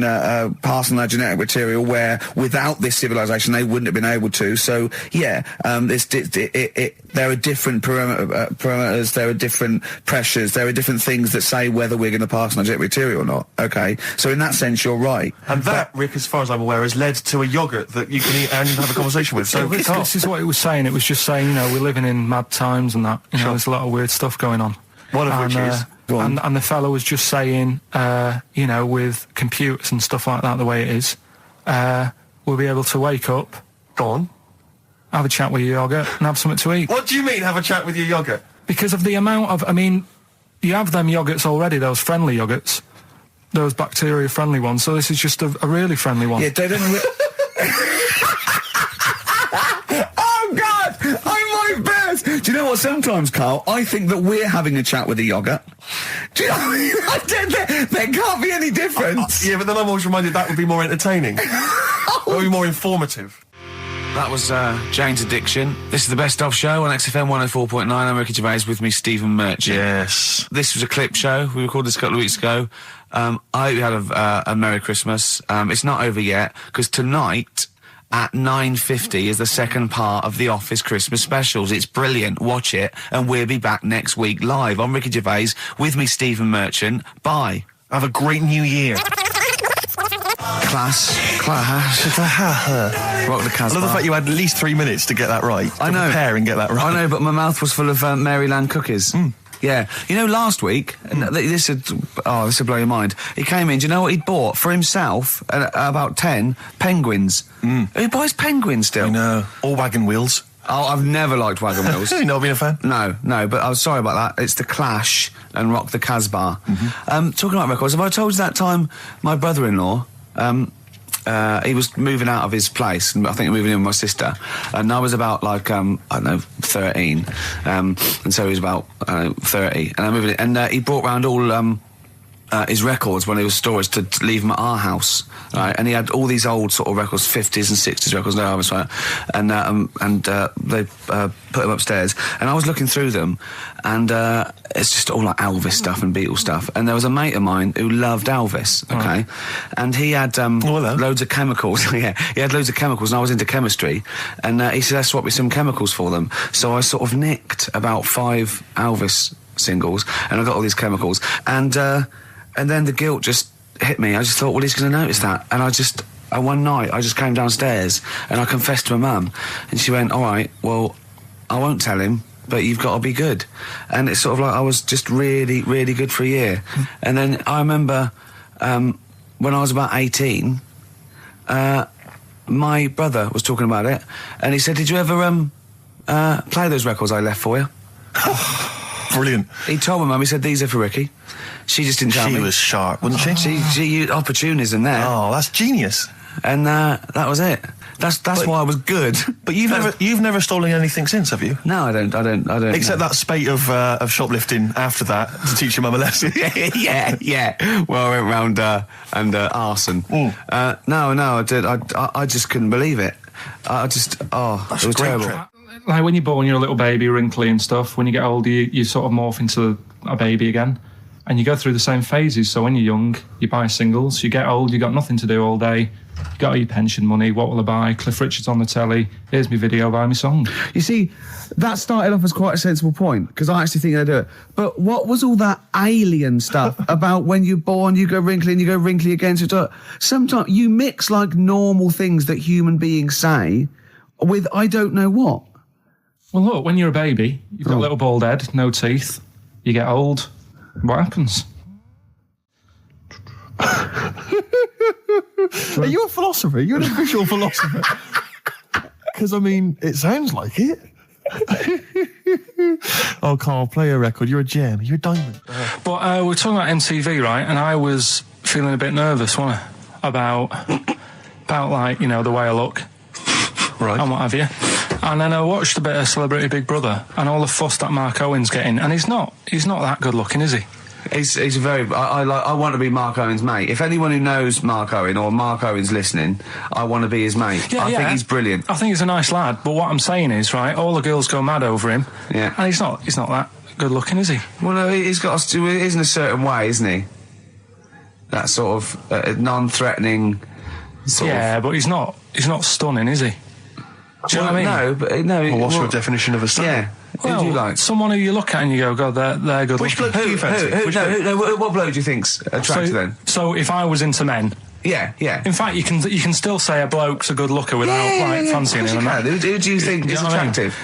pass on their genetic material where without this civilization they wouldn't have been able to. So yeah, there are different parameters, there are different pressures, there are different things that say whether we're going to pass on our genetic material or not. Okay, so in that sense you're right. And that, Rick, as far as I'm aware, has led to a yogurt that you can eat and have a conversation with. So this is what it was saying. It was just saying, we're living in mad times and that. There's a lot of weird stuff going on. One of which is... And the fellow was just saying, with computers and stuff like that, the way it is, we'll be able to wake up. Go on. have a chat with your yoghurt and have something to eat. What do you mean, have a chat with your yoghurt? Because of the amount of, I mean, you have them yoghurts already, those friendly yoghurts, those bacteria-friendly ones, so this is just a really friendly one. Yeah, they don't... Oh, God! I'm my best! Do you know what, sometimes, Carl, I think that we're having a chat with a yoghurt. Do you know what I mean? There can't be any difference. Yeah, but then I'm always reminded that would be more entertaining. That would be more informative. That was Jane's Addiction. This is the Best Of Show on XFM 104.9. I'm Ricky Gervais, with me, Stephen Merchant. Yes. This was a clip show. We recorded this a couple of weeks ago. I hope you had a Merry Christmas. It's not over yet, because tonight at 9:50 is the second part of The Office Christmas specials. It's brilliant. Watch it, and we'll be back next week live. I'm Ricky Gervais, with me, Stephen Merchant. Bye. Have a great new year. Class. Rock the Casbah. I love the fact you had at least 3 minutes to get that right. I know. Prepare and get that right. I know, but my mouth was full of Maryland cookies. Yeah. You know, last week, this would blow your mind. He came in, do you know what he'd bought? For himself, about 10 penguins. Who buys penguins still? I know. All wagon wheels. Oh, I've never liked wagon wheels. Have you not been a fan? No, but I was sorry about that. It's The Clash and Rock the Casbah. Talking about records, have I told you that time my brother-in-law, he was moving out of his place, and I think moving in with my sister, and I was about, like, I don't know, 13, and so he was about 30, and I moved in, and he brought round all his records when he was storage to leave them at our house, right? And he had all these old sort of records, 50s and 60s records, no harvest, right? And they put them upstairs, and I was looking through them, and it's just all like Elvis stuff and Beatles stuff. And there was a mate of mine who loved Elvis, okay? And he had loads of chemicals. Yeah, he had loads of chemicals, and I was into chemistry, and he said, let's swap me some chemicals for them. So I sort of nicked about 5 Elvis singles, and I got all these chemicals, and then the guilt just hit me. I just thought, well, he's going to notice that. And one night, I just came downstairs and I confessed to my mum. And she went, all right, well, I won't tell him, but you've got to be good. And it's sort of like I was just really, really good for a year. And then I remember when I was about 18, my brother was talking about it. And he said, did you ever play those records I left for you? Brilliant. He told my mum, he said, these are for Ricky. She just didn't tell me. She was sharp, wasn't she? She used opportunism there. Oh, that's genius. And that was it. That's why I was good. But you've never stolen anything since, have you? No, I don't. Except that spate of shoplifting after that to teach your mum a lesson. yeah. Well, I went round and arson. No, I did. I just couldn't believe it. It was terrible. Like when you're born, you're a little baby, wrinkly and stuff. When you get older, you sort of morph into a baby again. And you go through the same phases. So when you're young, you buy singles. You get old, you got nothing to do all day. You got all your pension money. What will I buy? Cliff Richard's on the telly. Here's my video, buy me song. You see, that started off as quite a sensible point, because I actually think they do it. But what was all that alien stuff about when you're born, you go wrinkly and you go wrinkly again? Sometimes you mix like normal things that human beings say with I don't know what. Well, look, when you're a baby, you've got a little bald head, no teeth. You get old. What happens? Are you a philosopher? You're an official philosopher. Because, I mean, it sounds like it. Oh, Carl, play a record. You're a gem. You're a diamond. But we're talking about MTV, right? And I was feeling a bit nervous, wasn't I? About like, you know, the way I look. Right. And what have you. And then I watched a bit of Celebrity Big Brother and all the fuss that Mark Owen's getting, and he's not that good looking, is he? He's very. I want to be Mark Owen's mate. If anyone who knows Mark Owen or Mark Owen's listening, I want to be his mate. I think he's brilliant. I think he's a nice lad. But what I'm saying is, right, all the girls go mad over him. Yeah. And he's not that good looking, is he? Well, no, he's got to. He is in a certain way, isn't he? That sort of non-threatening. Yeah, but he's not stunning, is he? Do you know what I mean? No. Well, what's your definition of a stunning? Yeah. Well, who do you like? Someone who you look at and you go, God, they're good. Which bloke do you fancy? What bloke do you think's attractive then? So if I was into men, yeah. In fact, you can still say a bloke's a good looker without fancying him. Who do you think is attractive?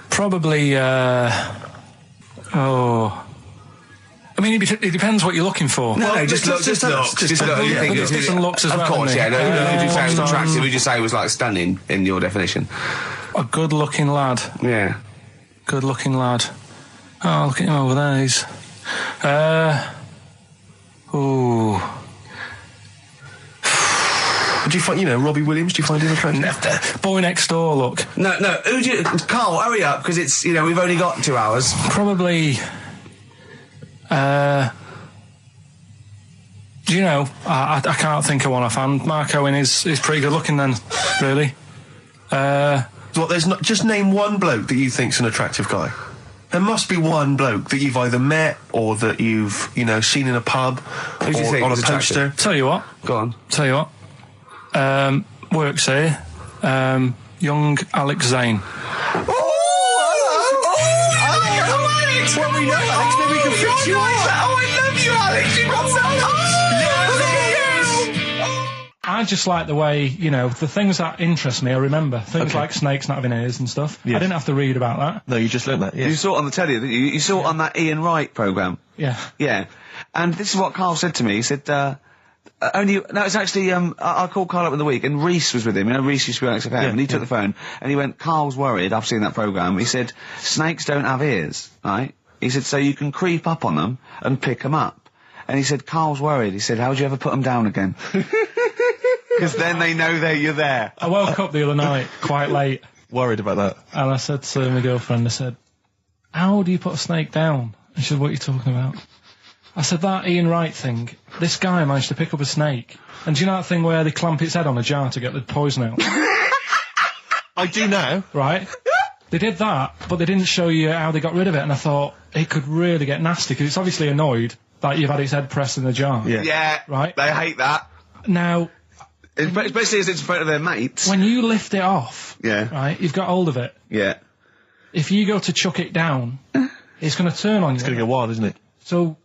Probably. I mean, it depends what you're looking for. No, just looks. Just looks. You think There's different looks as well. Of course, yeah. No, would you say it was Um, attractive? Would you say it was like stunning in your definition? A good-looking lad. Yeah. Good-looking lad. Oh, look at him over there. He's... Ooh. Do you find, Robbie Williams? Do you find him attractive? Boy next door. Look. No. Who do you, Carl? Hurry up, because it's we've only got 2 hours. Probably. Do you know? I can't think of one offhand. Mark Owen is pretty good looking then. Really. What? There's not. Just name one bloke that you think's an attractive guy. There must be one bloke that you've either met or that you've seen in a pub Who do you or think on a is poster. attractive? Tell you what. Go on. Tell you what. Works here. Young Alex Zane. Alex! Well, we know Alex. Maybe we can fix you up. Oh, I love you, Alex. You've got I just like the way, the things that interest me, I remember. Things like snakes not having ears and stuff. Yes. I didn't have to read about that. No, you just learnt that. Yeah. You saw it on the telly, didn't you? You saw it on that Ian Wright programme. Yeah. Yeah. And this is what Carl said to me. He said, it's actually, I called Carl up in the week, and Reese was with him. Reese used to be on XFM, and he took the phone, and he went, Carl's worried, I've seen that programme. He said, snakes don't have ears, right? He said, so you can creep up on them and pick them up. And he said, Carl's worried. He said, how'd you ever put them down again? Because then they know you're there. I woke up the other night quite late. Worried about that. And I said to my girlfriend, I said, how do you put a snake down? And she said, what are you talking about? I said, that Ian Wright thing, this guy managed to pick up a snake. And do you know that thing where they clamp its head on a jar to get the poison out? I do now. Right? They did that, but they didn't show you how they got rid of it. And I thought, it could really get nasty, because it's obviously annoyed that you've had its head pressed in the jar. Yeah. Yeah. Right? They hate that. Now... Especially as it's in front of their mates. When you lift it off, Yeah. right, you've got hold of it. Yeah. If you go to chuck it down, it's going to turn on you. It's going to go wild, isn't it? So,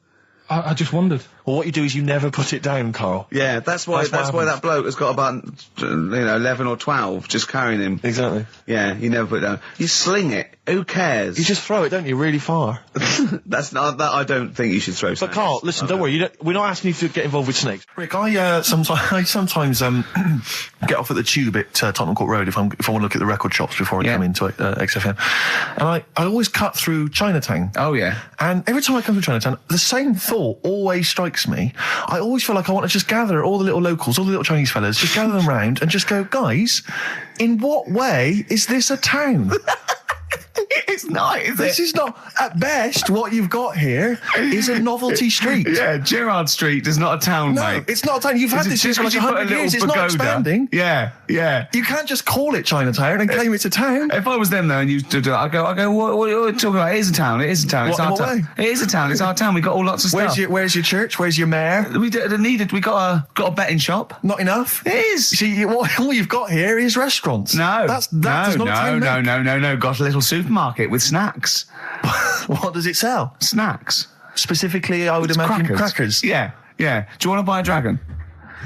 I just wondered. Well, what you do is you never put it down, Carl. Yeah, that's why that bloke has got about 11 or 12 just carrying him. Exactly. Yeah, you never put it down. You sling it. Who cares? You just throw it, don't you, really far. That's not that. I don't think you should throw. But Carl, listen, don't worry. We're not asking you to get involved with snakes. Rick, I sometimes get off at the tube at Tottenham Court Road if I want to look at the record shops before I come into XFM, and I always cut through Chinatown. Oh yeah. And every time I come through Chinatown, the same thought always strikes me. I always feel like I want to just gather all the little locals, all the little Chinese fellas, just gather them round and just go, guys, in what way is this a town? It's not, is This is not, at best, what you've got here is a novelty street. Yeah, Gerrard Street is not a town, No, mate. it's not a town. You've had this Just for like because you put a 100 little years. It's not pagoda. expanding. Yeah, yeah. You can't just call it Chinatown and claim it's a town. If I was them though, and you do it, I go, what are you talking about? It is a town. It is a town. It's What- our in what town. way? It is a town. It's our town. We got all lots of stuff. Where's your church? Where's your mayor? We needed. We got a betting shop. Not enough. It is. See, all you've got here is restaurants. No, that does not a town make. no. Got a little supermarket with snacks. What does it sell? Snacks. Specifically, I would imagine crackers. Yeah, yeah. Do you want to buy a dragon?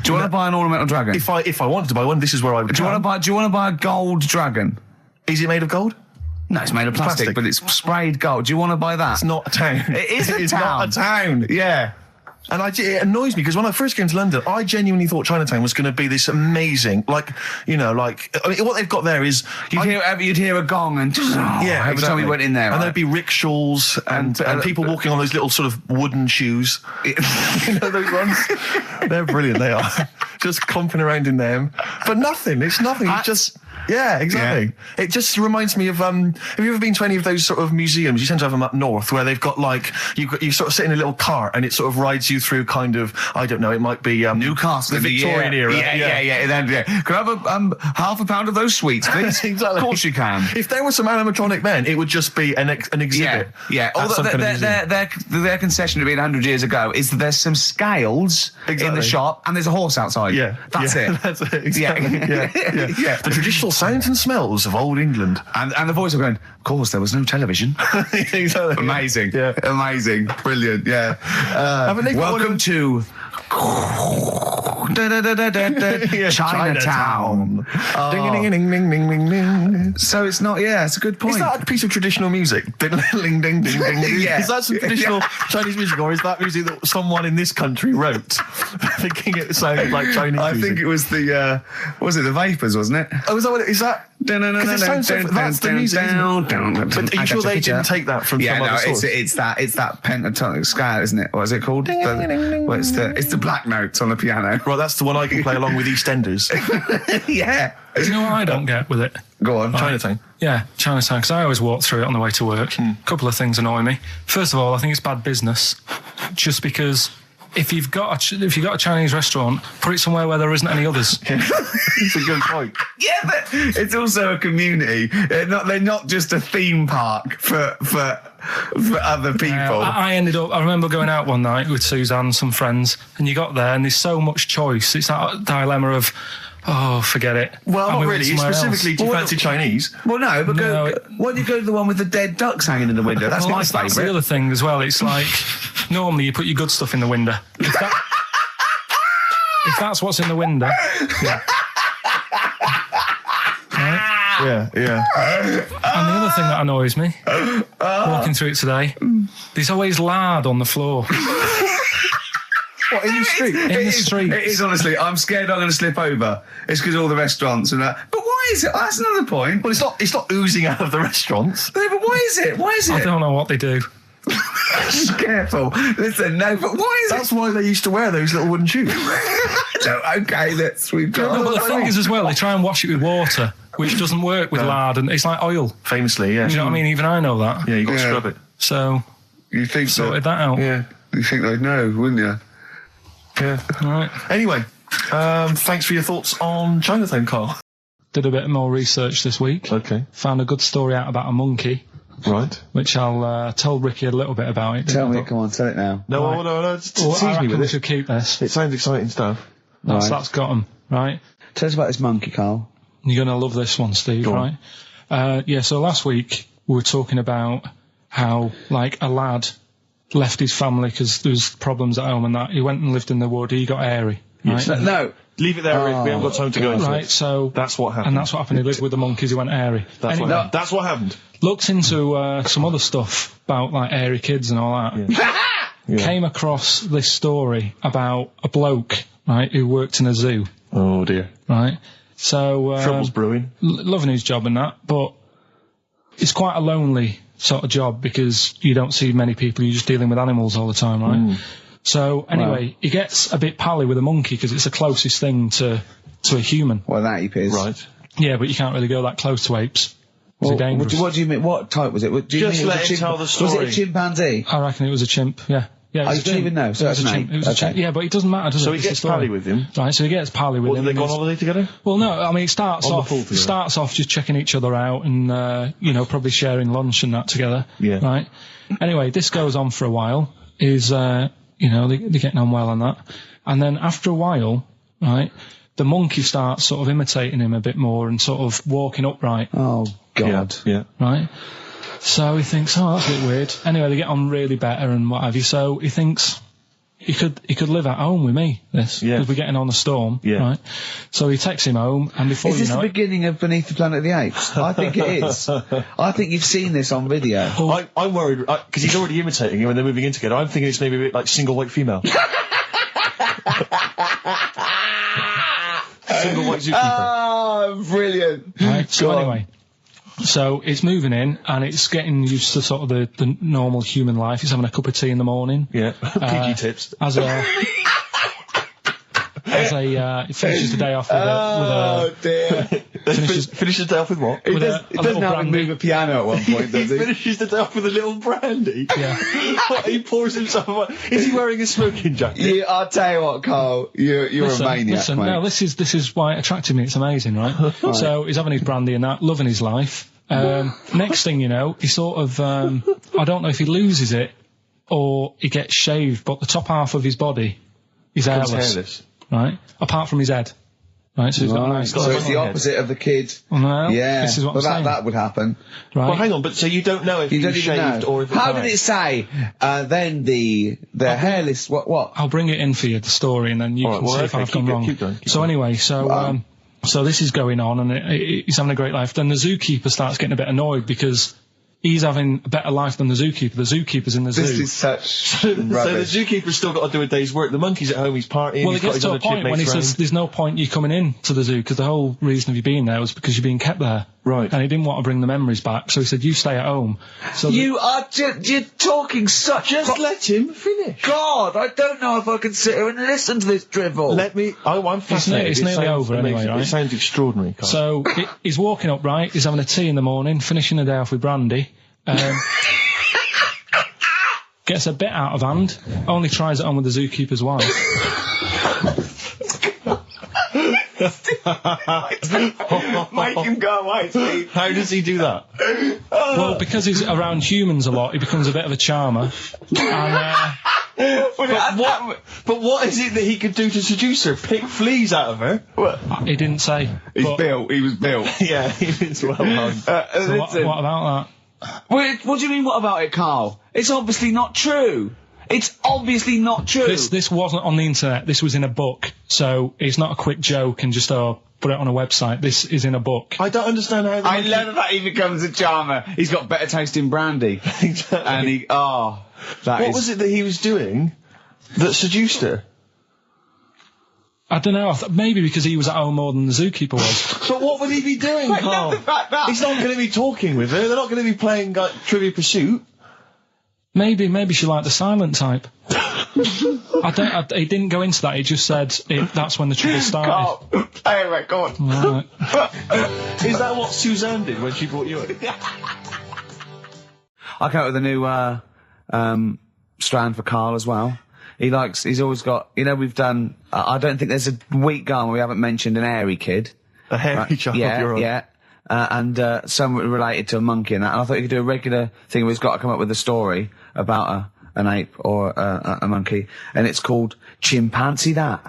Do you want to buy an ornamental dragon? If I wanted to buy one, this is where I would. Do you want to buy a gold dragon? Is it made of gold? No, it's made of plastic, but it's sprayed gold. Do you want to buy that? It's not a town. It is a It's town. not a town. Yeah. And it annoys me because when I first came to London, I genuinely thought Chinatown was going to be this amazing, what they've got there is You'd hear a gong and every time we went in there, and there'd be rickshaws and people walking on those little sort of wooden shoes. You know those ones? They're brilliant. They are just clumping around in them, but nothing. It's nothing. It's just. Yeah, exactly. Yeah. It just reminds me of, have you ever been to any of those sort of museums? You tend to have them up north where they've got you sort of sit in a little cart and it sort of rides you through kind of, I don't know, it might be Newcastle, the Victorian era. Yeah. Can I have half a pound of those sweets, please? Exactly. Of course you can. If there were some animatronic men, it would just be an exhibit. Yeah. Although their concession to being 100 years ago is that there's some scales in the shop and there's a horse outside. Yeah. That's it. That's it. Exactly. Yeah. The traditional sounds and smells of old England. And the voice of going, of course, there was no television. Exactly. Amazing. Yeah. Amazing. Brilliant. Yeah. Welcome to Chinatown. Oh. Ding, ding, ding, ding, ding, ding, ding. So it's not. Yeah, it's a good point. Is that a piece of traditional music? Ding, ding, ding, ding, ding. Yeah. Is that some traditional Chinese music, or is that music that someone in this country wrote, thinking it sounded like Chinese I music? think it was the. Was it the Vapors? Wasn't it? Oh, is that what it is? That? Because it sounds so, that's the music, isn't it? But are you sure they didn't take that from some other source? It's that pentatonic scale, isn't it? What is it called? It's the black notes on the piano. Right, that's the one I can play along with EastEnders. Yeah. Do you know what I don't get with it? Go on. Chinatown. Yeah, Chinatown, because I always walk through it on the way to work. A couple of things annoy me. First of all, I think it's bad business, just because if you've got a Chinese restaurant, put it somewhere where there isn't any others. It's a good point. Yeah, but it's also a community. They're not just a theme park for other people. I remember going out one night with Suzanne and some friends, and you got there and there's so much choice. It's that dilemma of, oh, forget it. Well, I'm not moving really. somewhere Specifically, else. do you fancy Chinese? Well, no, but why don't you go to the one with the dead ducks hanging in the window? That's my That's the favourite. other thing as well. It's like, normally you put your good stuff in the window. If that's what's in the window, yeah. Right? Yeah. And the other thing that annoys me, walking through it today, there's always lard on the floor. What, in the street? In the street. It is, honestly. I'm scared I'm going to slip over. It's because all the restaurants and that. But why is it? That's another point. Well, it's not oozing out of the restaurants. No, but why is it? Why is I it? don't know what they do. Careful. Listen, no, but why is That's why they used to wear those little wooden shoes. it? No, okay, we've got. No, but the thing is as well, they try and wash it with water, which doesn't work with lard, and it's like oil. Famously, yeah. You know what I mean? Even I know that. Yeah, you got to Yeah. scrub it. So, You think sorted that out. Yeah. You think they'd know, wouldn't you? Yeah. All right. Anyway, thanks for your thoughts on Chinatown, Carl. Did a bit more research this week. Okay. Found a good story out about a monkey, Right. which I'll tell Ricky a little bit about it. Tell me, come on, tell it now. No, Right. no, Well, tease I me reckon with we it. should keep this. It sounds exciting stuff. That's got him, right? Tell us about this monkey, Carl. You're going to love this one, Steve, Go on. right? So last week we were talking about how, like, a lad left his family because there was problems at home and that. He went and lived in the wood. He got airy, right? No. Leave it there, Rick. We haven't got time to go into Right, it. so... That's what happened. And that's what happened. He lived with the monkeys. He went airy. That's Anyway, what happened. That's what happened. looked into some other stuff about, like, airy kids and all that. Yeah. Came across this story about a bloke, right, who worked in a zoo, Oh, dear. right? So... Trouble's brewing. loving his job and that, but it's quite a lonely sort of job because you don't see many people. You're just dealing with animals all the time, right? So anyway, he gets a bit pally with a monkey because it's the closest thing to a human. Well, that ape is. Right. Yeah, but you can't really go that close to apes. Well, They're dangerous. what do you mean? What type was it? Do you Just mean it was let a him tell the Was it story. a chimpanzee? I reckon it was a chimp, yeah. Yeah, it was you a don't chimp. even know, so It was that's a an chimp. ape. It was a Okay. chimp. Yeah, but it doesn't matter, does it? So he It's the gets story. pally with him. Right, so he gets pally with Or him. did they go on and holiday together? Well, no, I mean, it starts On the off pool together. just checking each other out and, probably sharing lunch and that together. Yeah. Right? Anyway, this goes on for a while. They're getting on well on that. And then after a while, right, the monkey starts sort of imitating him a bit more and sort of walking upright, Oh, God. Yeah. right? So he thinks, oh, that's a bit weird. Anyway, they get on really better and what have you. So he thinks he could live at home with me, this, Yeah. because we're getting on the storm, Yeah. right? So he takes him home, and before Is you this know the it, beginning of Beneath the Planet of the Apes? I think it is. I think you've seen this on video. I'm worried, because he's already imitating him and they're moving in together. I'm thinking it's maybe a bit like Single White Female. Single White Zookeeper. Oh, brilliant. right? So Go on. anyway, so it's moving in, and it's getting used to sort of the normal human life. He's having a cup of tea in the morning. Yeah. PG tips. As he finishes the day off with Oh, dear. Finishes the day off with what? He with does, a he doesn't little have to brandy. move a piano at one point, does he? Finishes the day off with a little brandy. Yeah. He pours himself. Is he wearing a smoking jacket? I'll tell you what, Carl. You're a maniac, mate. no, this is why it attracted me. It's amazing, right? So he's having his brandy and that, loving his life. Next thing you know, he sort of, I don't know if he loses it or he gets shaved, but the top half of his body is Becomes hairless, hairless. right? Apart from his head. Right, so he's got a nice... So it's the opposite of the kid. No, Yeah. this is what I'm saying. that would happen. Right. Well, hang on, but so you don't know if You he don't was even shaved know. or if How did it say? Then the hairless. What? I'll bring it in for you, the story, and then you All can right, see well, if okay, I've gone wrong. keep going. So anyway, so this is going on, and he's having a great life. Then the zookeeper starts getting a bit annoyed because he's having a better life than the zookeeper. The zookeeper's in the zoo. This is such So the rubbish. zookeeper's still got to do a day's work. The monkey's at home, he's partying. Well, he's it got gets his to a other point when he chipmates says, round. there's no point you coming in to the zoo, because the whole reason of you being there was because you're being kept there. Right. And he didn't want to bring the memories back, so he said, you stay at home. So You are you're talking such. Just let him finish. God, I don't know if I can sit here and listen to this drivel. Let me. I'm fascinated. It's It nearly sounds over anyway, amazing. right? It sounds extraordinary, Carl. So he's walking up, right? He's having a tea in the morning, finishing the day off with brandy. Gets a bit out of hand. Only tries it on with the zookeeper's wife. Make him go away, Steve. How does he do that? Well, because he's around humans a lot, he becomes a bit of a charmer. And But what is it that he could do to seduce her? Pick fleas out of her? he didn't say. He's But- built. He was built. Yeah, it's well done. So what about that? What do you mean? What about it, Carl? It's obviously not true. It's obviously not true. This wasn't on the internet. This was in a book. So it's not a quick joke and just put it on a website. This is in a book. I don't understand how. I love that he becomes a charmer. He's got better taste in brandy. Exactly. And he, What was it that he was doing that seduced her? I don't know. Maybe because he was at home more than the zookeeper was. But what would he be doing, I Carl? love the fact that. He's not going to be talking with her. They're not going to be playing like Trivia Pursuit. Maybe she liked the silent type. He didn't go into that. He just said that's when the trouble started. Carl, play a record. Right. Is that what Suzanne did when she brought you in? I came up with a new strand for Carl as well. He's always got, we've done, I don't think there's a week gone where we haven't mentioned an airy kid. A hairy child, you're on. Yeah. And some related to a monkey and that. And I thought you could do a regular thing where he's got to come up with a story about an ape or a monkey. And it's called Chimpanzee That.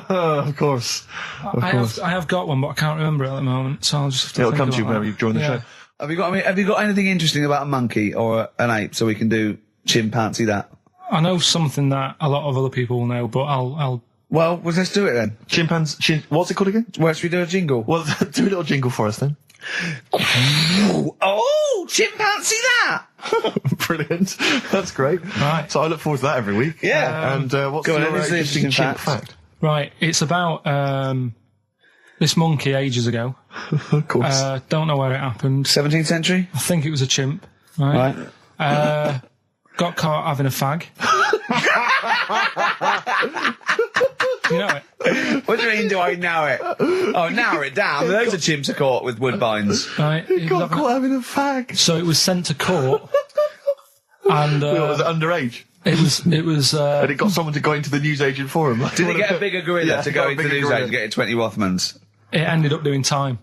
Of course. I have got one, but I can't remember it at the moment. So I'll just have to It'll think come to you about whenever that. you've joined the show. Have you got anything interesting about a monkey or an ape so we can do Chimpanzee That? I know something that a lot of other people will know, but I'll Well, let's do it then. What's it called again? Where should we do a jingle? Well, do a little jingle for us then. Oh, Chimpanzee That! Brilliant. That's great. Right. So I look forward to that every week. Yeah. And what's Go on, your then, this is interesting interesting chimp fact. fact? Right, it's about this monkey ages ago. Of course. Don't know where it happened. 17th century? I think it was a chimp. Right. Got caught having a fag. You know it? What do you mean, do I know it? Oh, narrow it down. Those are chimps are caught with woodbines. Right. He was Got having- caught having a fag. So it was sent to court, and Was it underage? it was. And it got someone to go into the newsagent for him. Did he get a bigger gorilla Yeah, to got go a into the bigger newsagent gorilla. to get 20 Rothmans? It ended up doing time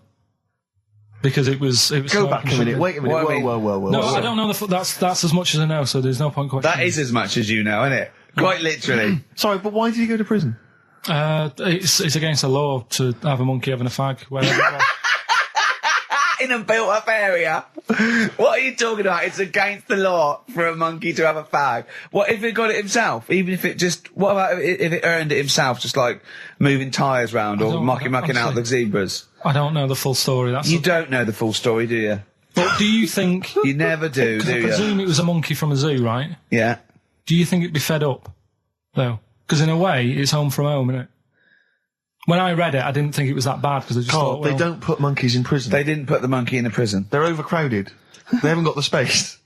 because it was. Go back a minute. Wait a minute. What I mean- Whoa. No, I don't know. That's as much as I know. So there's no point questioning. That is as much as you know, isn't it? Quite literally. Sorry, but why did he go to prison? It's against the law to have a monkey having a fag. Wherever it was. In a built-up area. What are you talking about? It's against the law for a monkey to have a fag. What if it got it himself? Even if it just... What about if it earned it himself, just like moving tyres round or don't- mucking out honestly. the zebras? I don't know the full story. That's. You don't know the full story, do you? But do you think? You never do, Because I do you? presume it was a monkey from a zoo, right? Yeah. Do you think it'd be fed up, though? Because in a way, it's home from home, isn't it? When I read it, I didn't think it was that bad because I just Carl, thought, well, they don't put monkeys in prison. They didn't put the monkey in a prison. They're overcrowded. They haven't got the space.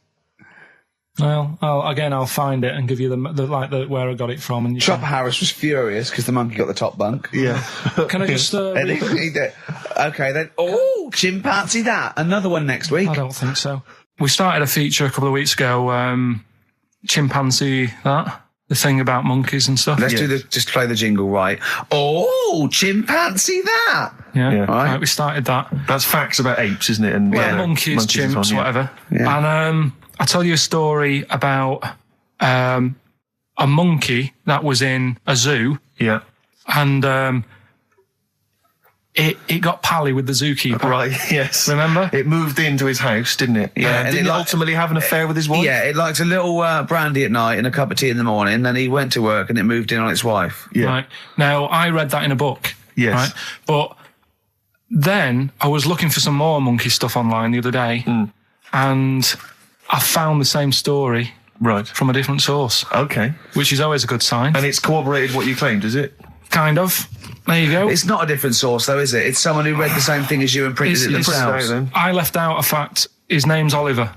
Well, I'll find it and give you the where I got it from. And you Chopper Harris was furious because the monkey got the top bunk. Yeah. can I just? And he did. Okay, then. Oh, Chimpanzee That. Another one next week. I don't think so. We started a feature a couple of weeks ago. Chimpanzee That. The thing about monkeys and stuff. Let's just play the jingle, right? Oh, Chimpanzee That. Yeah. Yeah. Right. We started that. That's facts about apes, isn't it? And Monkeys, is chimps, on, yeah. whatever. Yeah. And I'll tell you a story about a monkey that was in a zoo, Yeah. and it got pally with the zookeeper. Right, yes. Remember? It moved into his house, didn't it? Yeah, and didn't it it like- ultimately have an affair with his wife? Yeah, it liked a little brandy at night and a cup of tea in the morning. Then he went to work and it moved in on its wife. Yeah. Right. Now, I read that in a book. Yes. Right? But then I was looking for some more monkey stuff online the other day, and I found the same story Right. from a different source, Okay. which is always a good sign. And it's corroborated what you claimed, is it? Kind of. There you go. It's not a different source, though, is it? It's someone who read the same thing as you and printed it It's- themselves. Then. I left out a fact. His name's Oliver.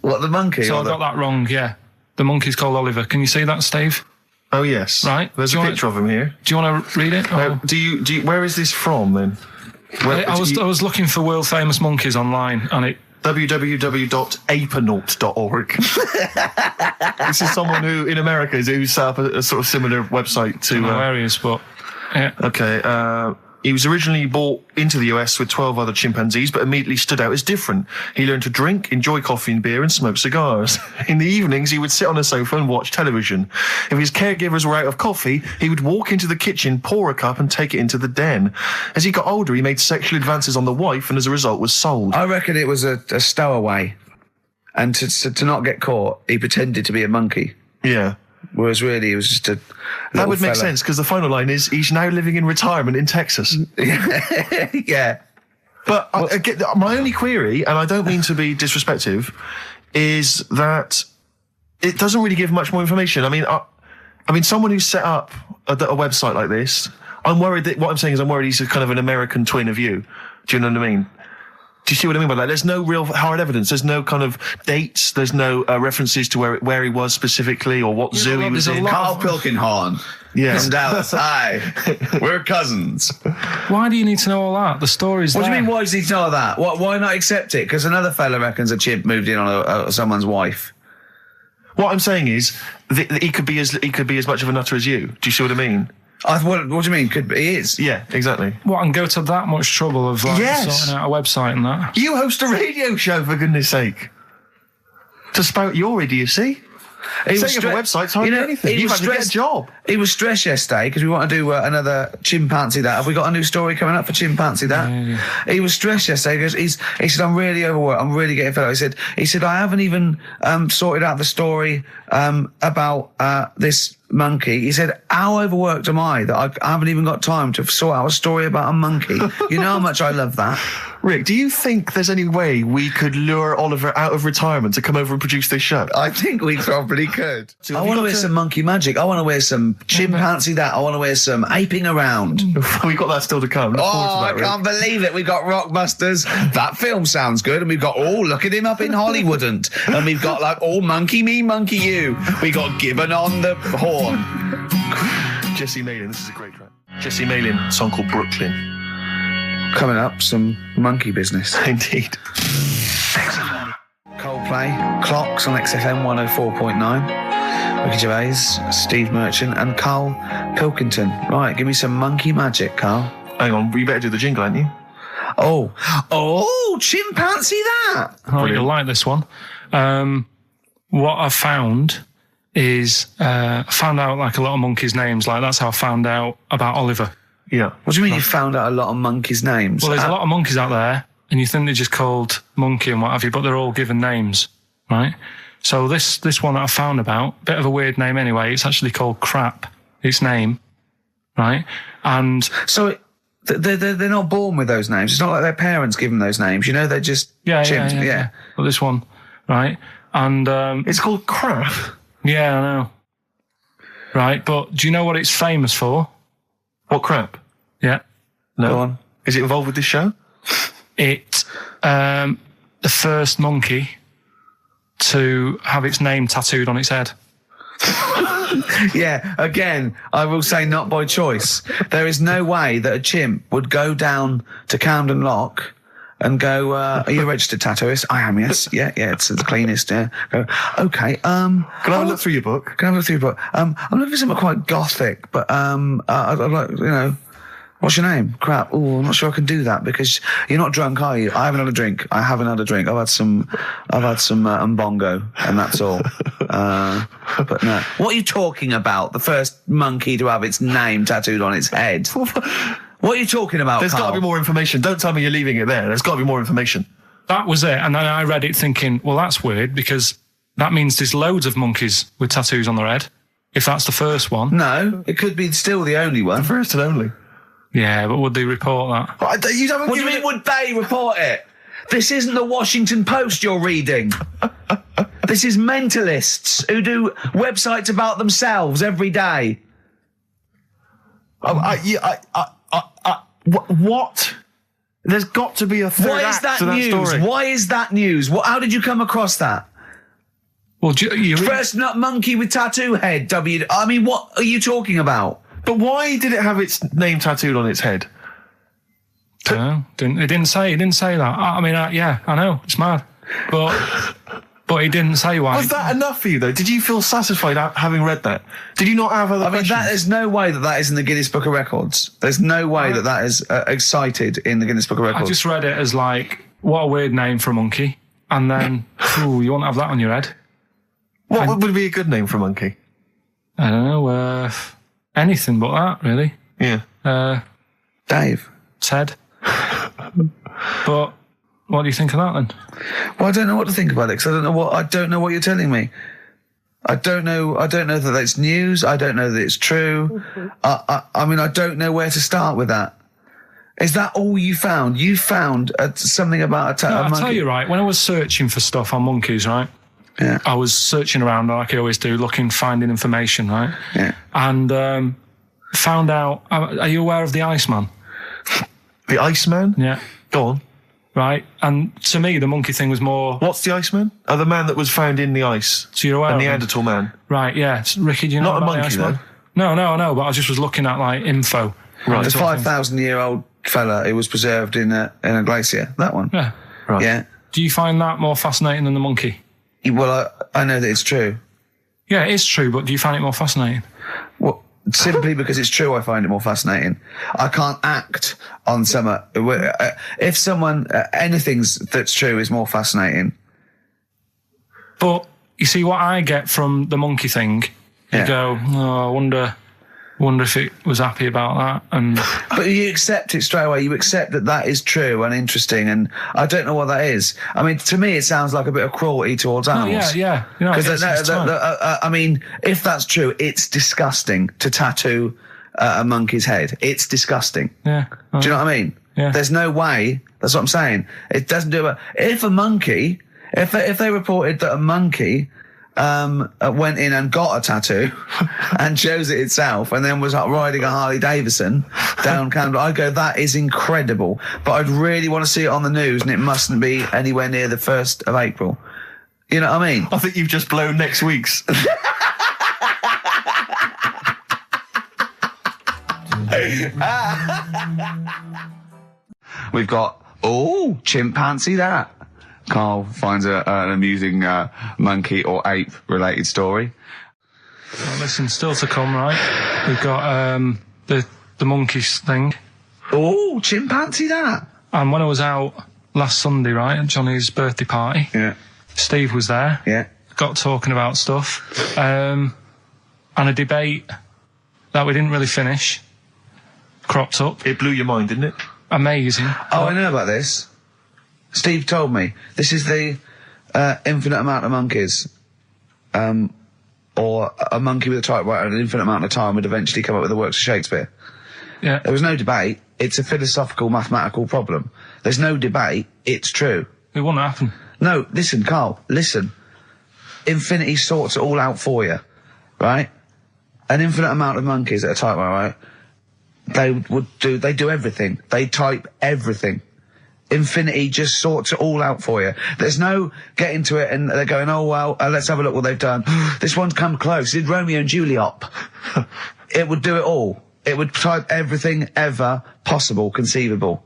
What, the monkey? So or I the- got that wrong, yeah. The monkey's called Oliver. Can you see that, Steve? Oh, yes. Right. There's Do a you picture of him here. Do you want to read it? or- Do you? Where is this from, then? Where, I was looking for world famous monkeys online, and it www.apenaut.org. This is someone who, in America, who set up a sort of similar website to... no areas, but yeah. Okay, he was originally brought into the US with 12 other chimpanzees, but immediately stood out as different. He learned to drink, enjoy coffee and beer, and smoke cigars. In the evenings, he would sit on a sofa and watch television. If his caregivers were out of coffee, he would walk into the kitchen, pour a cup, and take it into the den. As he got older, he made sexual advances on the wife, and as a result, was sold. I reckon it was a stowaway. And to not get caught, he pretended to be a monkey. Yeah. Whereas really, it was just a That little would make fella. sense, because the final line is, he's now living in retirement in Texas. Yeah. But my only query, and I don't mean to be disrespectful, is that it doesn't really give much more information. I mean, someone who's set up a website like this, I'm worried that what I'm saying is I'm worried he's a kind of an American twin of you. Do you know what I mean? Do you see what I mean by that? There's no real hard evidence. There's no kind of dates. There's no references to where he was specifically or what zoo he was there's a in. lot Carl Pilkington. Yeah. From Dallas. Hi. We're cousins. Why do you need to know all that? The story's What do there. you mean, why does he know that? Why not accept it? Because another fella reckons a chimp moved in on someone's wife. What I'm saying is that he could be as much of a nutter as you. Do you see what I mean? What do you mean? He is. Yeah, exactly. What, and go to that much trouble of Yes. sorting out a website and that? You host a radio show, for goodness sake. To spout your idiocy. Setting up a website's hardly anything. You've had to get a job. He was stressed yesterday because we want to do another chimpanzee that. Have we got a new story coming up for chimpanzee that? Yeah. He was stressed yesterday because he said, I'm really overworked. I'm really getting fed up. He said, I haven't even sorted out the story about this monkey. He said, how overworked am I that I haven't even got time to sort out a story about a monkey? You know how much I love that. Rick, do you think there's any way we could lure Oliver out of retirement to come over and produce this show? I think we probably could. So I have you want to got wear some monkey magic. I want to wear some chimpanzee that. I want to wear some aping around. We've got that still to come. Look forward Oh, to I that, Rick. can't believe it. We've got Rockbusters. That film sounds good. And we've got, look at him up in Hollywoodant. And we've got like, monkey me, monkey you. We got Gibbon on the horn. Jesse Malin, this is a great track. Jesse Malin, a song called Brooklyn. Coming up, some monkey business. Indeed. Coldplay, Clocks on XFM 104.9. Ricky Gervais, Steve Merchant, and Karl Pilkington. Right, give me some monkey magic, Carl. Hang on, you better do the jingle, ain't you? Oh, chimpanzee that. Oh, you'll like this one. What I found is I found out like a lot of monkeys' names. Like that's how I found out about Oliver. Yeah. What do you mean you found out a lot of monkeys' names? Well, there's a lot of monkeys out there, and you think they're just called monkey and what have you, but they're all given names, right? So this one that I found about, bit of a weird name anyway. It's actually called Crap. Its name, right? And So they're not born with those names. It's not like their parents give them those names. You know, they're just chimps. Yeah. Well, this one, right? And It's called Crap. yeah, I know, right? But do you know what it's famous for? What crap? Yeah, No. Go on. Is it involved with this show? it the first monkey to have its name tattooed on its head. Yeah, again, I will say not by choice. There is no way that a chimp would go down to Camden Lock and go, are you a registered tattooist? I am, yes. Yeah, it's the cleanest, yeah. Go, okay, Can I have a look through your book? Can I have a look through your book? I'm looking for something quite gothic, but I'd like, what's your name? Crap. Oh, I'm not sure I can do that because you're not drunk, are you? I haven't had a drink. I've had some Mbongo, and that's all. But no. What are you talking about? The first monkey to have its name tattooed on its head. What are you talking about, There's got Carl? to be more information. Don't tell me you're leaving it there. There's got to be more information. That was it. And then I read it thinking, well, that's weird because that means there's loads of monkeys with tattoos on their head. If that's the first one. No, it could be still the only one. First and only. Yeah, but would they report that? What do you mean, would they report it? This isn't the Washington Post you're reading. This is mentalists who do websites about themselves every day. What? There's got to be a third Why is act that to that news? story. Why is that news? How did you come across that? Well, First nut monkey with tattoo head. I mean, what are you talking about? But why did it have its name tattooed on its head? No, it didn't say that. I mean, yeah, I know, it's mad. But he didn't say why. Was that enough for you, though? Did you feel satisfied having read that? Did you not have other questions? There's no way that is in the Guinness Book of Records. There's no way that is cited in the Guinness Book of Records. I just read it as like, what a weird name for a monkey. And then, you won't have that on your head. What would be a good name for a monkey? I don't know, anything but that, really. Yeah. Dave. Ted. But what do you think of that then? Well, I don't know what to think about it because I don't know what you're telling me. I don't know that that's news. I don't know that it's true. I mean, I don't know where to start with that. Is that all you found? You found something about a monkey? I'll tell you, right, when I was searching for stuff on monkeys, right? Yeah. I was searching around like I always do, finding information, right? Yeah. And found out, are you aware of the Iceman? The Iceman? Yeah. Go on. Right, and to me, the monkey thing was more... What's the Iceman? Oh, the man that was found in the ice. So you're aware a of him? Neanderthal man. Right, yeah. Ricky, do you know Not a about the monkey, Iceman? though. No, but I just was looking at, like, info. Right. The 5,000-year-old fella who was preserved in a glacier. That one. Yeah. Right. Yeah. Do you find that more fascinating than the monkey? Well, I know that it's true. Yeah, it is true, but do you find it more fascinating? Well, simply because it's true, I find it more fascinating. I can't act on some... if someone... anything that's true is more fascinating. But, you see, what I get from the monkey thing, you go, I wonder if it was happy about that. And But you accept it straight away. You accept that is true and interesting, and I don't know what that is. I mean, to me, it sounds like a bit of cruelty towards animals. Yeah. You know, because I mean, if that's true, it's disgusting to tattoo a monkey's head. It's disgusting. Yeah. Do you know what I mean? Yeah. There's no way. That's what I'm saying. It doesn't do it. If they reported that a monkey went in and got a tattoo and chose it itself and then was riding a Harley Davidson down Canada, I'd go, that is incredible. But I'd really want to see it on the news, and it mustn't be anywhere near the 1st of April. You know what I mean? I think you've just blown next week's. We've got, chimpanzee that. Carl finds an amusing monkey or ape related story. Well, listen, still to come, right? We've got the monkeys thing. Oh, chimpanzee that. And when I was out last Sunday, right, at Johnny's birthday party, Steve was there. Yeah. Got talking about stuff. And a debate that we didn't really finish cropped up. It blew your mind, didn't it? Amazing. Oh, I know about this. Steve told me. This is the infinite amount of monkeys. Or a monkey with a typewriter at an infinite amount of time would eventually come up with the works of Shakespeare. Yeah. There was no debate. It's a philosophical, mathematical problem. There's no debate. It's true. It wouldn't happen. No, listen, Carl, listen. Infinity sorts it all out for you, right? An infinite amount of monkeys at a typewriter, right? They do everything. They type everything. Infinity just sorts it all out for you. There's no getting to it and they're going, oh, well, let's have a look what they've done. This one's come close. It did Romeo and Juliet. It would do it all. It would type everything ever possible, conceivable.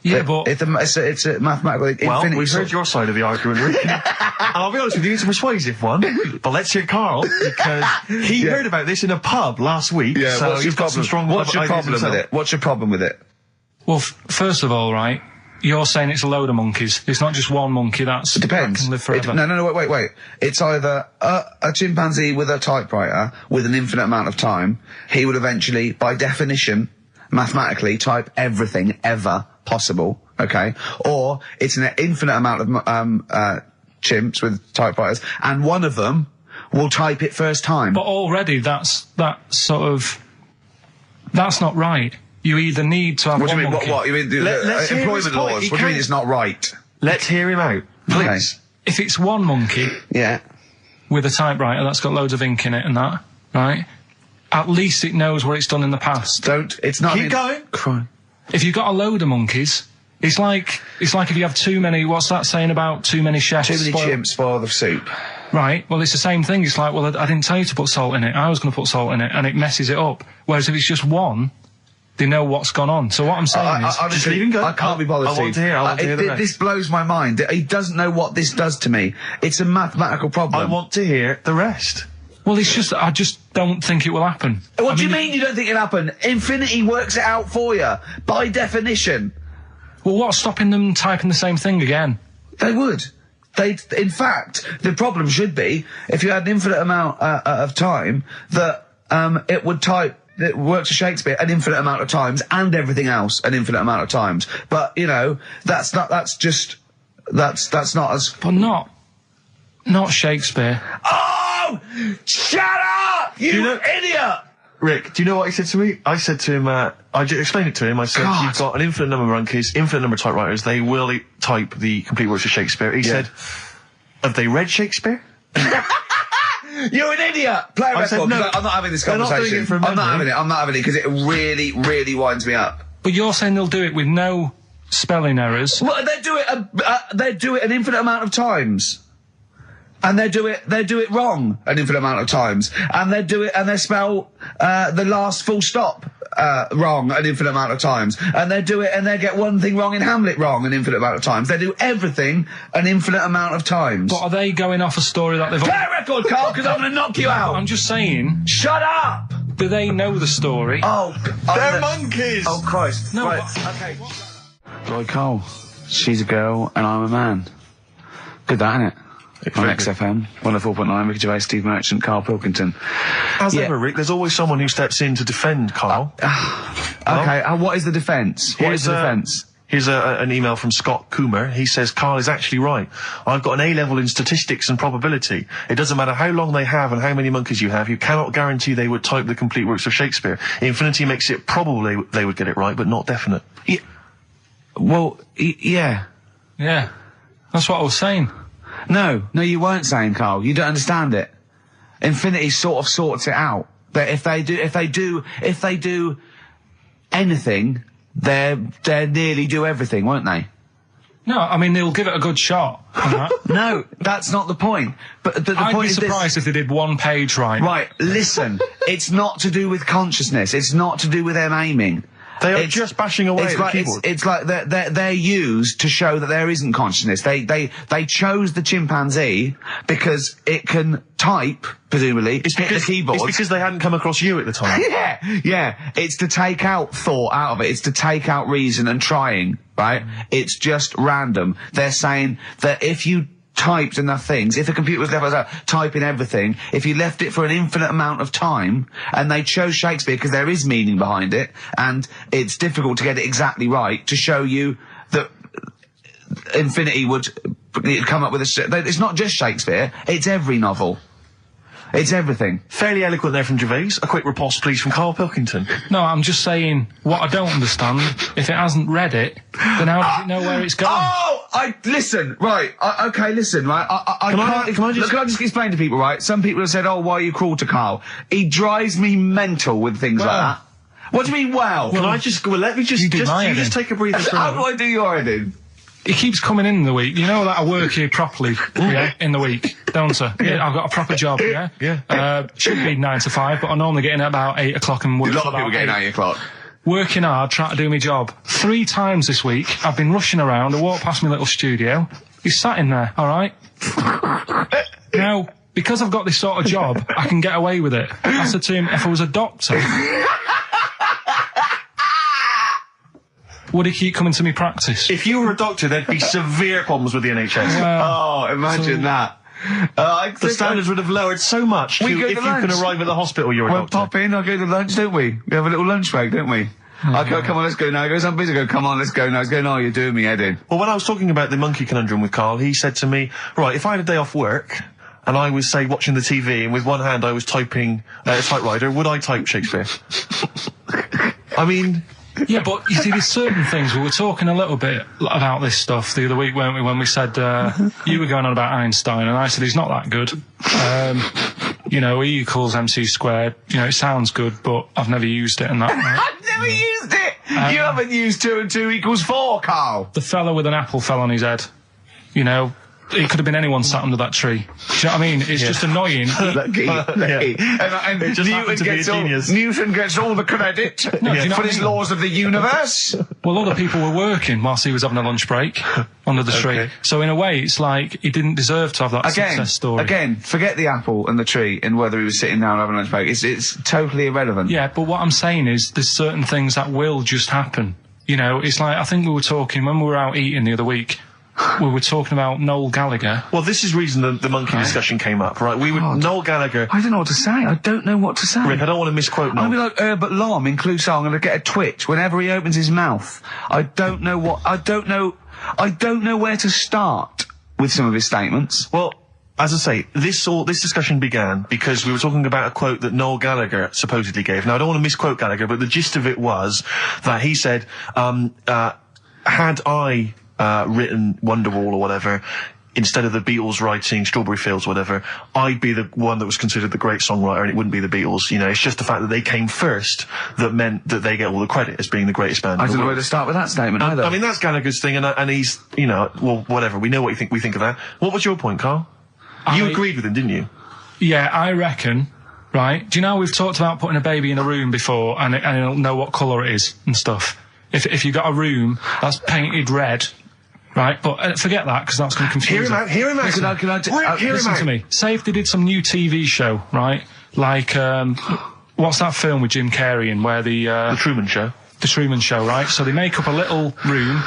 Yeah, but... It's a mathematical... Well, infinity we've heard your side of the argument, Rick. And I'll be honest with you, it's a persuasive one. But let's hear Carl, because he heard about this in a pub last week. Yeah, so what's your he's got some strong What's your ideas problem with himself. it? What's your problem with it? Well, first of all, right, you're saying it's a load of monkeys. It's not just one monkey that Depends. can live forever. No, wait. It's either a chimpanzee with a typewriter with an infinite amount of time. He would eventually, by definition, mathematically type everything ever possible, okay? Or it's an infinite amount of chimps with typewriters, and one of them will type it first time. But already that's not right. You either need to have What do one you mean? monkey. What? You mean let's hear his employment point. laws? He What do you mean can't- it's not right? Let's hear him out, please. Okay. If it's one monkey Yeah. with a typewriter that's got loads of ink in it and that, right? At least it knows what it's done in the past. It's not... Keep going. Cry. If you've got a load of monkeys, it's like if you have too many. What's that saying about too many chefs? Too many chimps spoil the soup. Right. Well, it's the same thing. It's like, well, I didn't tell you to put salt in it. I was going to put salt in it, and it messes it up. Whereas if it's just one, they know what's gone on. So what I'm saying is, honestly, leave him go. I can't be bothered. I want to hear. I want to hear the rest. This blows my mind. He doesn't know what this does to me. It's a mathematical problem. I want to hear the rest. well, it's just I just don't think it will happen. What do you mean you don't think it'll happen? Infinity works it out for you by definition. Well, what's stopping them typing the same thing again? They would. In fact, the problem should be if you had an infinite amount of time that it would type. It works for Shakespeare an infinite amount of times and everything else an infinite amount of times. But you know, that's not as. But not Shakespeare. Oh, shut up, you idiot! Rick, do you know what he said to me? I said to him, I explained it to him. I said, God. you've got an infinite number of monkeys, infinite number of typewriters. They will type the complete works of Shakespeare. He said, have they read Shakespeare? You're an idiot! Play a I record. said, no, I'm not having this they're not doing conversation. it from I'm not memory. having it. I'm not having it because it really, really winds me up. But you're saying they'll do it with no spelling errors. Well, they do it. They do it an infinite amount of times, and they do it wrong an infinite amount of times, and they do it and they spell the last full stop wrong an infinite amount of times, and they do it and they get one thing wrong in Hamlet wrong an infinite amount of times. They do everything an infinite amount of times. But are they going off a story that they've? Play a record, Carl, because I'm going to knock you out. I'm just saying. Shut up! Do they know the story? Oh, They're monkeys! Oh Christ! No, Right. Okay. Right, Carl. She's a girl and I'm a man. Good, that, innit? On XFM, 104.9, Ricky Gervais, Steve Merchant, Karl Pilkington. As Yeah. ever, Rick, there's always someone who steps in to defend Carl. Okay, what is the defence? What is the defence? Here's an email from Scott Coomer. He says, Carl is actually right. I've got an A-level in statistics and probability. It doesn't matter how long they have and how many monkeys you have. You cannot guarantee they would type the complete works of Shakespeare. Infinity makes it probable they would get it right, but not definite. Yeah. Well, yeah. Yeah, that's what I was saying. No, you weren't saying, Carl. You don't understand it. Infinity sort of sorts it out. That if they do anything, they nearly do everything, won't they? No, I mean they'll give it a good shot. on that. No, that's not the point. But the I'd point be is this. surprised if they did one page right. Right, listen. It's not to do with consciousness. It's not to do with them aiming. They are It's- just bashing away it's at like, the keyboard. It's like they're used to show that there isn't consciousness. They chose the chimpanzee because it can type, presumably, hit the keyboard. It's because they hadn't come across you at the time. Yeah. It's to take out thought out of it. It's to take out reason and trying, right? It's just random. They're saying that if you typed enough things, if a computer was left typing everything, if you left it for an infinite amount of time, and they chose Shakespeare because there is meaning behind it, and it's difficult to get it exactly right, to show you that infinity would come up with it's not just Shakespeare, it's every novel. It's everything. Fairly eloquent there from Gervais. A quick riposte, please, from Karl Pilkington. No, I'm just saying what I don't understand. If it hasn't read it, then how does it know where it's going? Listen, right, listen, right, Can I just explain to people, right? Some people have said, oh, why are you cruel to Carl? He drives me mental with things like that. What do you mean, well? Let me just take a breather for a How do moment. I do your editing? He keeps coming in the week. You know that I work here properly, yeah, in the week, don't I? Yeah, I've got a proper job, yeah? Yeah. Should be 9 to 5, but I normally get in at about 8 o'clock and work A lot till of people about getting 8. 8 o'clock. Working hard, trying to do my job. 3 times this week, I've been rushing around. I walked past my little studio. He's sat in there, all right? Now, because I've got this sort of job, I can get away with it. I said to him, if I was a doctor, would he keep coming to me practice? If you were a doctor, there'd be severe problems with the NHS. Oh, imagine that. The standards would have lowered so much We go if to you lunch. can arrive at the hospital, you're a We'll doctor. pop in, I'll go to lunch, don't we? We have a little lunch break, don't we? I go, come on, let's go now. He goes, I'm busy. I go, come on, let's go now. He's going, oh, you're doing me head in. Well, when I was talking about the monkey conundrum with Karl, he said to me, right, if I had a day off work and I was, say, watching the TV and with one hand I was typing a typewriter, would I type Shakespeare? I mean... Yeah, but you see, there's certain things. We were talking a little bit about this stuff the other week, weren't we? When we said you were going on about Einstein, and I said he's not that good. You know, E equals MC squared. You know, it sounds good, but I've never used it. And that. I've never used it. You haven't used 2 and 2 equals 4, Karl. The fella with an apple fell on his head. You know, it could have been anyone sat under that tree. Do you know what I mean? It's just annoying. Lucky. And It just happened to be a genius. Newton gets all the credit do you know for what I his mean? laws of the universe. Well, other people were working whilst he was having a lunch break under the tree. Okay. So in a way, it's like he didn't deserve to have that success story. Again, forget the apple and the tree and whether he was sitting down having a lunch break. It's totally irrelevant. Yeah, but what I'm saying is there's certain things that will just happen. You know, it's like, I think we were talking, when we were out eating the other week, we were talking about Noel Gallagher. Well, this is reason the monkey discussion came up, right? We were Noel Gallagher. I don't know what to say. I don't know what to say. Rick, I don't want to misquote Noel. I'll be like Herbert Lom in Clouseau. I'm going to get a twitch whenever he opens his mouth. I don't know where to start with some of his statements. Well, as I say, this discussion began because we were talking about a quote that Noel Gallagher supposedly gave. Now, I don't want to misquote Gallagher, but the gist of it was that he said, had I written Wonderwall or whatever, instead of the Beatles writing Strawberry Fields or whatever, I'd be the one that was considered the great songwriter and it wouldn't be the Beatles. You know, it's just the fact that they came first that meant that they get all the credit as being the greatest band. I don't know where to start with that statement either. I mean, that's Gallagher's thing, and he's, you know, well, whatever. We know what we think of that. What was your point, Karl? You agreed with him, didn't you? Yeah, I reckon, right? Do you know we've talked about putting a baby in a room before and it'll know what colour it is and stuff? If you got a room that's painted red, right? But forget that, because that's going to confuse Hear him out. Listen to me. Say if they did some new TV show, right? Like, what's that film with Jim Carrey in where The Truman Show. The Truman Show, right? So they make up a little room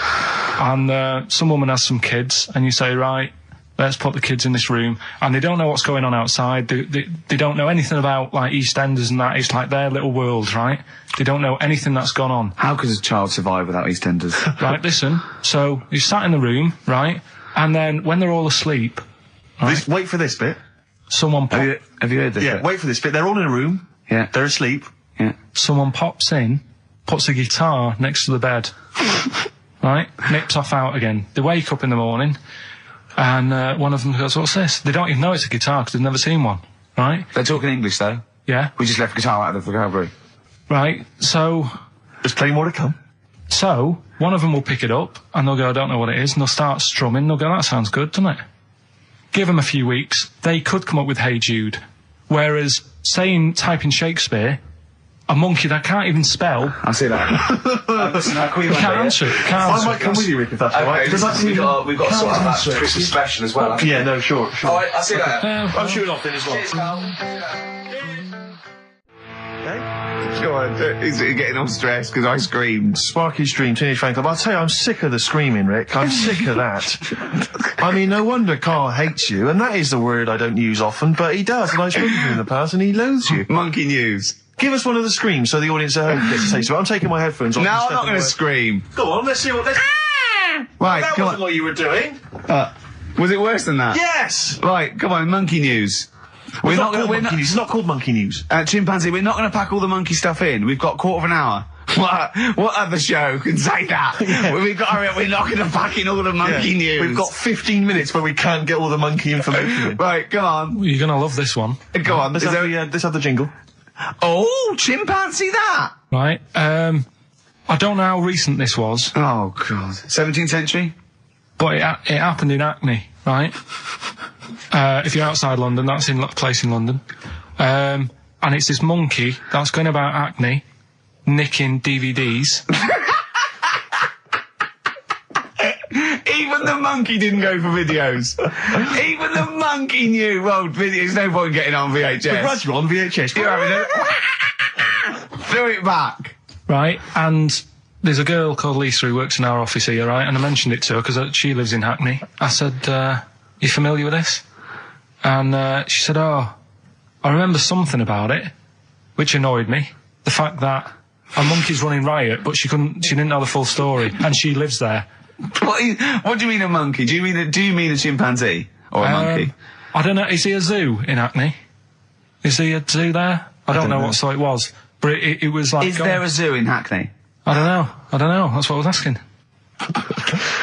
and some woman has some kids and you say, right, let's put the kids in this room, and they don't know what's going on outside. They don't know anything about, like, EastEnders and that. It's like their little world, right? They don't know anything that's gone on. How could a child survive without EastEnders? Right, listen. So you sat in the room, right? And then when they're all asleep, right, Wait for this bit. someone Have you heard this? Yeah, bit? wait for this bit. They're all in a room. Yeah. They're asleep. Yeah. someone pops in, puts a guitar next to the bed, right? Nips off out again. They wake up in the morning, and one of them goes, "What's this?" They don't even know it's a guitar because they've never seen one, right? They're talking English though. Yeah. We just left guitar out of the vocabulary. Right. So There's plenty more to come. one of them will pick it up and they'll go, "I don't know what it is," and they'll start strumming. They'll go, "That sounds good, doesn't it?" Give them a few weeks, they could come up with "Hey Jude." Whereas, typing Shakespeare, a monkey that can't even spell, I see that. Listen, can't answer it. Can't I answer might it. come with you, Rick, if that's all right. Because that's we've got to sort out that Christmas special as well. Yeah, no, sure. Alright, I'll see you later. I'm shooting off then as well. Go on, he's getting all stressed because I screamed. Sparky's Dream, Teenage Fan Club. I'll tell you, I'm sick of the screaming, Rick. I'm sick of that. I mean, no wonder Karl hates you, and that is the word I don't use often, but he does, and I've spoken to him in the past, and he loathes you. Monkey news. Give us one of the screams so the audience at home gets a taste of it. I'm taking my headphones off. No, and I'm not stepping going to away. scream. Go on, let's see what... Right, That come wasn't on. what you were doing. Was it worse than that? Yes! Right, come on, monkey news. It's not called Monkey News. It's not called Monkey News. Chimpanzee, we're not going to pack all the monkey stuff in. We've got quarter of an hour. What other show can say that? Yeah. We're not going to pack in all the monkey news. We've got 15 minutes where we can't get all the monkey information in. Right, come on. You're going to love this one. Go on. Let's have the jingle. Oh, chimpanzee that! Right. I don't know how recent this was, Oh, God. 17th century? but it happened in Hackney, right? If you're outside London, that's in a place in London. And it's this monkey that's going about Hackney, nicking DVDs. Even the monkey didn't go for videos. Even the monkey knew. Well, there's no point getting on VHS. Right, you're on VHS. You're having it. Throw it back. Right, and there's a girl called Lisa who works in our office here, right? And I mentioned it to her because she lives in Hackney. I said, "You familiar with this?" And she said, "Oh, I remember something about it," which annoyed me. The fact that a monkey's running riot, but she didn't know the full story, and she lives there. What do you mean a monkey? Do you mean a chimpanzee or a monkey? I don't know. Is he a zoo in Hackney? Is he a zoo there? I don't know what so it was, but it was like. Is there a zoo in Hackney? I don't know. That's what I was asking.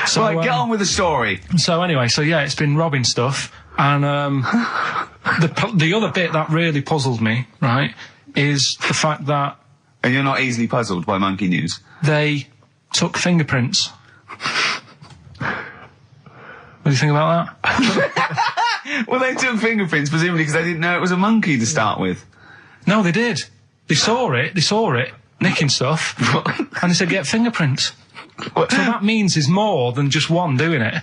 So, right, get on with the story. So anyway, it's been robbing stuff, and the other bit that really puzzled me, right, is the fact that. And you're not easily puzzled by monkey news. They took fingerprints. What do you think about that? Well, they took fingerprints presumably because they didn't know it was a monkey to start with. No, they did. They saw it, nicking stuff, and they said, get fingerprints. So that means there's more than just one doing it.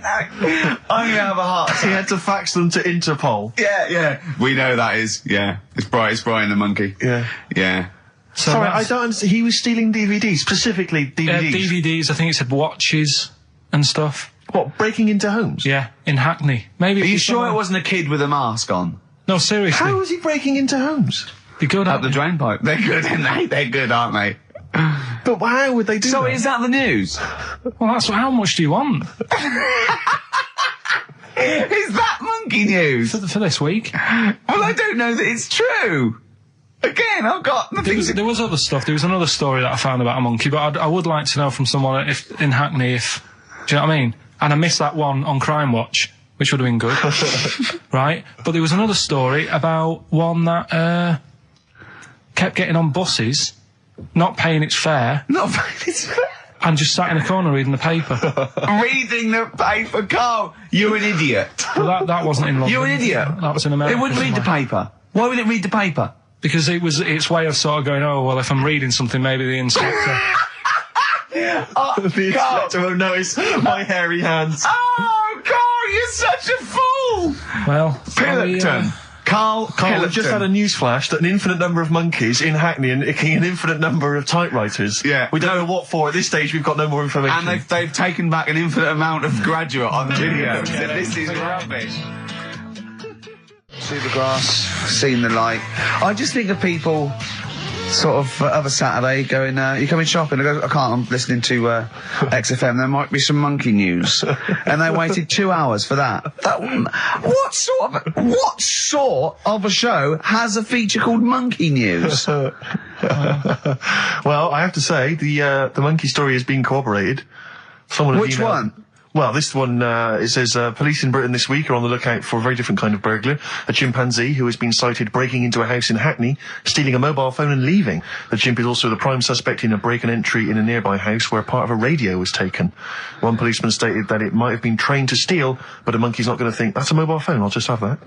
I'm gonna have a heart attack. He had to fax them to Interpol. Yeah. We know that is. Yeah. It's Brian the monkey. Yeah. So Sorry, I don't understand. He was stealing DVDs, specifically DVDs. DVDs, I think it said watches and stuff. What, breaking into homes? Yeah, in Hackney. Maybe. Are you sure it wasn't a kid with a mask on? No, seriously. How was he breaking into homes? Be good Up the drain pipe. They're good, aren't they? They're good, aren't they? But how would they do that? So is that the news? Well, how much do you want? Is that monkey news? For this week? Well, I don't know that it's true. Again, I've got the things. There was other stuff. There was another story that I found about a monkey, but I would like to know from someone in Hackney do you know what I mean? And I missed that one on Crime Watch, which would have been good. Right? But there was another story about one that kept getting on buses, not paying its fare. And just sat in a corner reading the paper. Reading the paper, Carl. You're an idiot. Well, that wasn't in London. You're an idiot. That was in America. It wouldn't read the paper. Why would it read the paper? Because it was its way of sort of going, oh, well, if I'm reading something, maybe the inspector... The inspector will notice my hairy hands. Oh, Carl, you're such a fool! Well... Pilkington. Carl, we've just had a news flash that an infinite number of monkeys in Hackney and an infinite number of typewriters. Yeah. We don't know what for. At this stage, we've got no more information. And they've taken back an infinite amount of graduate on video. This is rubbish. See the grass, seen the light. I just think of people sort of a Saturday going, you coming shopping? I go, I can't, I'm listening to XFM, there might be some monkey news. And they waited 2 hours for that. What sort of a show has a feature called Monkey News? Well, I have to say, the monkey story has been corroborated. Which one? Well, this one, it says, police in Britain this week are on the lookout for a very different kind of burglar. A chimpanzee who has been sighted breaking into a house in Hackney, stealing a mobile phone and leaving. The chimp is also the prime suspect in a break and entry in a nearby house where part of a radio was taken. One policeman stated that it might have been trained to steal, but a monkey's not going to think, that's a mobile phone, I'll just have that.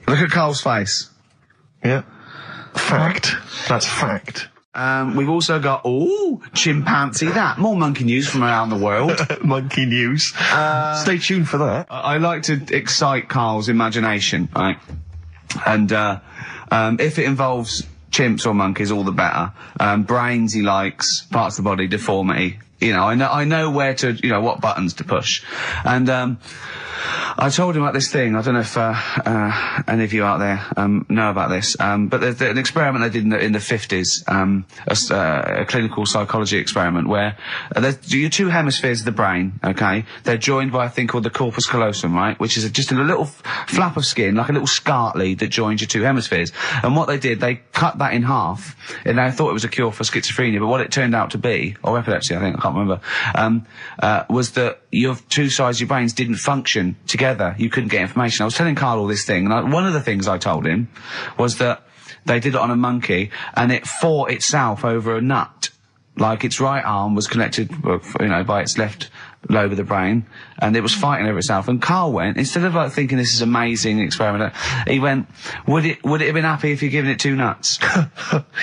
Look at Carl's face. Yeah. Fact. That's fact. We've also got, chimpanzee that. More monkey news from around the world. Monkey news. Stay tuned for that. I like to excite Carl's imagination, right? And if it involves chimps or monkeys, all the better. Brains he likes, parts of the body, deformity. You know, I know where to, what buttons to push. And I told him about this thing. I don't know if any of you out there know about this, but there's an experiment they did in the 50s, a clinical psychology experiment where there's your two hemispheres of the brain, okay? They're joined by a thing called the corpus callosum, right? Which is just a little flap of skin, like a little scarlet lead that joins your two hemispheres. And what they did, they cut that in half, and they thought it was a cure for schizophrenia, but what it turned out to be, or epilepsy, I think, I can't remember, was that your two sides of your brains didn't function together. You couldn't get information. I was telling Carl all this thing, and one of the things I told him was that they did it on a monkey, and it fought itself over a nut. Like its right arm was connected, by its left lobe of the brain, and it was fighting over itself. And Carl went, instead of thinking this is amazing experiment, he went, would it have been happy if you'd given it two nuts?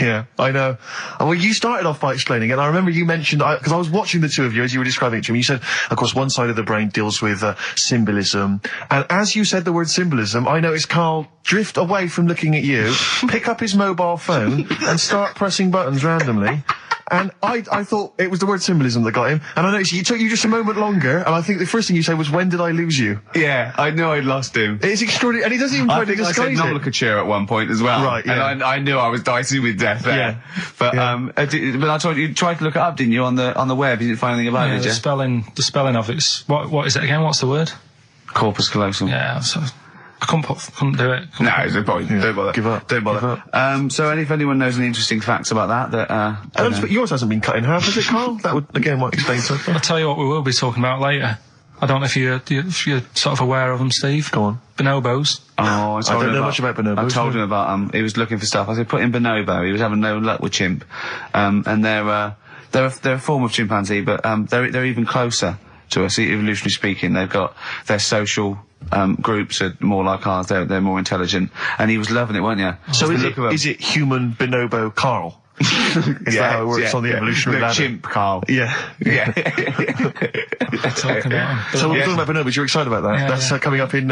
Yeah, I know. Well, you started off by explaining, and I remember you mentioned, because I was watching the two of you as you were describing it to me, you said, of course, one side of the brain deals with symbolism, and as you said the word symbolism, I noticed Carl drift away from looking at you, pick up his mobile phone, and start pressing buttons randomly. And I thought it was the word symbolism that got him. And I noticed it took you just a moment longer, and I think the first thing you said was, when did I lose you? Yeah, I knew I'd lost him. It's extraordinary, and he doesn't even try to disguise it. I said nomenclature at one point as well. Right, yeah. And I knew I was dicing with death there. Yeah. But, but I told you tried to look it up, didn't you, on the web? You didn't find anything about it, did you? The spelling of it's, what is it again? What's the word? Corpus callosum. Yeah, so I couldn't do it. No, it's no point. Don't bother. Give up. Don't bother. Give up. So if anyone knows any interesting facts about that, But yours hasn't been cut in half, has it, Carl? That would, again, might explain something. I'll tell you what we will be talking about later. I don't know if you're sort of aware of them, Steve. Go on. Bonobos. Oh, I don't know much about bonobos. I told him about he was looking for stuff. I said put in bonobo. He was having no luck with chimp, and they're a form of chimpanzee, but they're even closer to us, evolutionarily speaking. They've got their social groups are more like ours. They're more intelligent, and he was loving it, weren't you? So is it human bonobo Carl? Is that how it works on the evolutionary ladder? Chimp Carl. Yeah. Yeah. Talking about them. So we're talking about bonobos. You're excited about that? Yeah, That's coming up in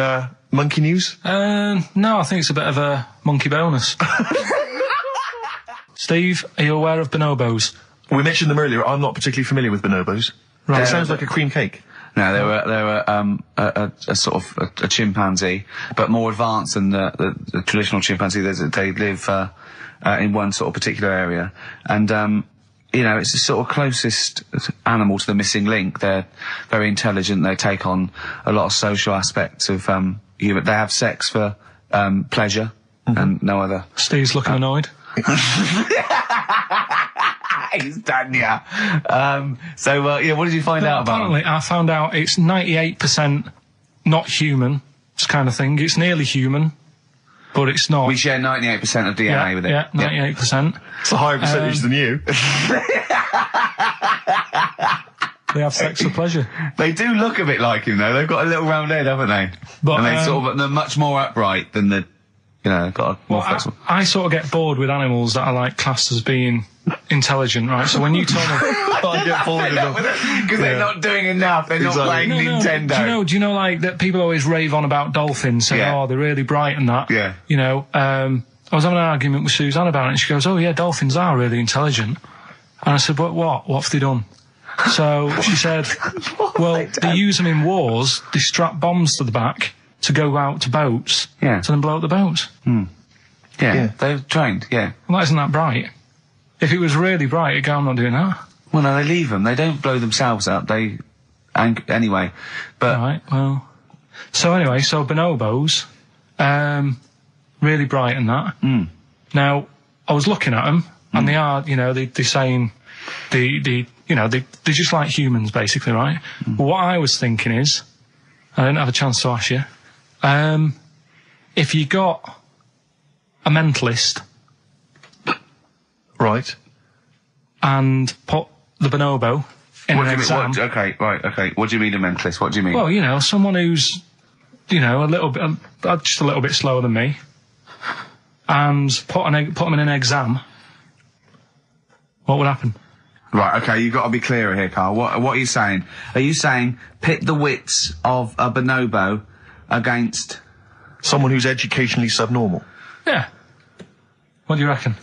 Monkey News? No, I think it's a bit of a monkey bonus. Steve, are you aware of bonobos? We mentioned them earlier. I'm not particularly familiar with bonobos. Right. It sounds like a cream cake. No, they were a sort of a chimpanzee, but more advanced than the traditional chimpanzee. They live in one sort of particular area, and it's the sort of closest animal to the missing link. They're very intelligent. They take on a lot of social aspects of human. They have sex for pleasure and no other. Steve's looking annoyed. He's done, yeah. What did you find out about Apparently, I found out it's 98% not human, this kind of thing. It's nearly human, but it's not. We share 98% of DNA with it. Yeah, 98%. It's a higher percentage than you. They have sex for pleasure. They do look a bit like him, though. They've got a little round head, haven't they? But, and they're much more upright than got a more flexible. I sort of get bored with animals that are like classed as being intelligent, right? So when you told me, I get bored with them because they're not doing enough. They're not playing Nintendo. Do you know like that people always rave on about dolphins, saying, oh, they're really bright and that. Yeah. I was having an argument with Suzanne about it, and she goes, oh yeah, dolphins are really intelligent. And I said, but what? What have they done? So she said, well, they use them in wars. They strap bombs to the back to go out to boats, to then blow up the boats. Yeah, they're trained, yeah. Well, that isn't that bright. If it was really bright, it'd go, I'm not doing that. Well, no, they leave them. They don't blow themselves up. Anyway. But right, well. So anyway, bonobos, really bright and that. Now, I was looking at them, and they are, they're saying, they're just like humans, basically, right? But what I was thinking is, I didn't have a chance to ask you, if you got a mentalist, right, and put the bonobo in an exam. What do you mean a mentalist? What do you mean? Well, someone who's, a little bit, just a little bit slower than me, and put them in an exam, what would happen? Right, okay, you've got to be clearer here, Carl. What are you saying? Are you saying pit the wits of a bonobo against someone who's educationally subnormal? Yeah. What do you reckon?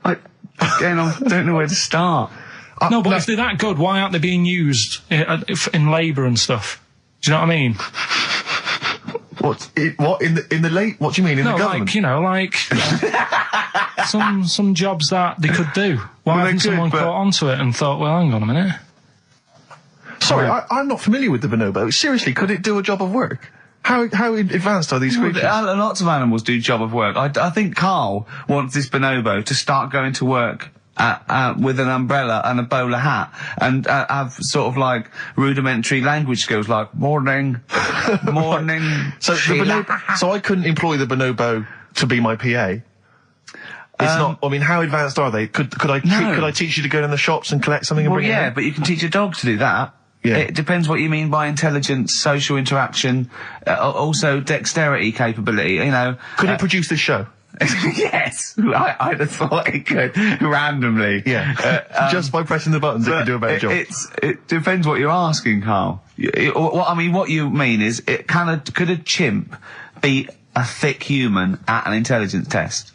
I don't know where to start. No, but if they're that good, why aren't they being used in labour and stuff? Do you know what I mean? What in the late? What do you mean in the government? Like some jobs that they could do. Why hasn't someone caught onto it and thought, well, hang on a minute? Sorry, I'm not familiar with the bonobo. Seriously, could it do a job of work? How advanced are these creatures? Lots of animals do job of work. I think Carl wants this bonobo to start going to work with an umbrella and a bowler hat and have sort of like rudimentary language skills like morning. So I couldn't employ the bonobo to be my PA. It's not. I mean, how advanced are they? Could I teach you to go in the shops and collect something and bring it in? But you can teach a dog to do that. Yeah. It depends what you mean by intelligence, social interaction, also dexterity capability. Could it produce this show? Yes, I'd have thought it could randomly. Yeah, just by pressing the buttons, it could do a better job. It depends what you're asking, Carl. What you mean is, could a chimp be a thick human at an intelligence test?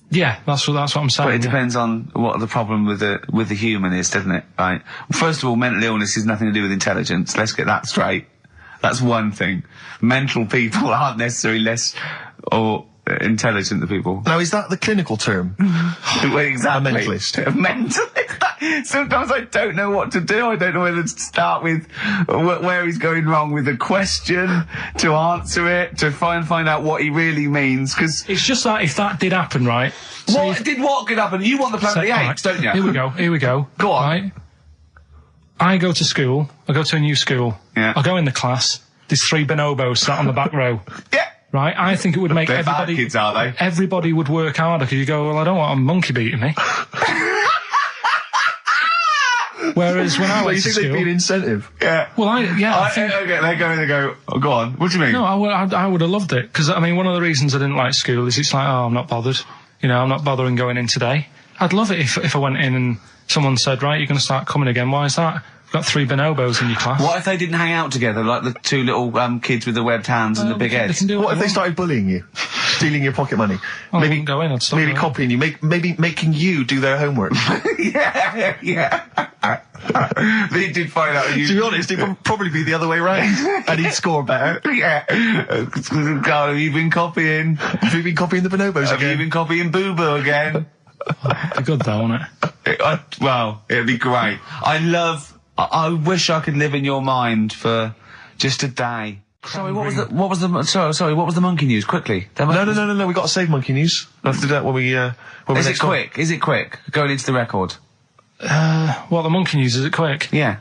Yeah, that's what I'm saying. But it depends on what the problem with the human is, doesn't it? Right. First of all, mental illness has nothing to do with intelligence. Let's get that straight. That's one thing. Mental people aren't necessarily less or intelligent than people. Now, is that the clinical term? Well, exactly. A mentalist. A mentalist. Sometimes I don't know what to do. I don't know whether to start with where he's going wrong with the question, to answer it, to find out what he really means. Because it's just that if that did happen, right? What could happen? You want the Planet of the Apes, don't you? Here we go. Go on. Right? I go to school. I go to a new school. Yeah. I go in the class. There's 3 bonobos sat on the back row. Yeah. Right? I think it would make They're everybody... bad kids, aren't they? Everybody would work harder because you go, well, I don't want a monkey beating me. Whereas when I went to you think school... they'd be an incentive? Yeah. Well, I think... Okay, they go, oh, go on. What do you mean? No, I would have loved it. Because, I mean, one of the reasons I didn't like school is it's like, oh, I'm not bothered. You know, I'm not bothering going in today. I'd love it if I went in and someone said, right, you're going to start coming again. Why is that? You've got 3 bonobos in your class. What if they didn't hang out together, like the 2 little kids with the webbed hands and the big heads? What if they started bullying you? Stealing your pocket money? I wouldn't go in, I'd stop maybe going. copying you, maybe making you do their homework. Yeah. They did find out. To be honest, it would probably be the other way round, and he'd score better. Yeah. Carl, have you been copying? Have you been copying the bonobos Have again? you been copying Boo Boo again? It'd be good though, wouldn't it? Well, it'd be great. I wish I could live in your mind for just a day. Sorry, what was the monkey news? Quickly. No, we got to save monkey news. We'll have to do that when we, Is it quick? Is it quick? Going into the record. What, the monkey news, is it quick? Yeah.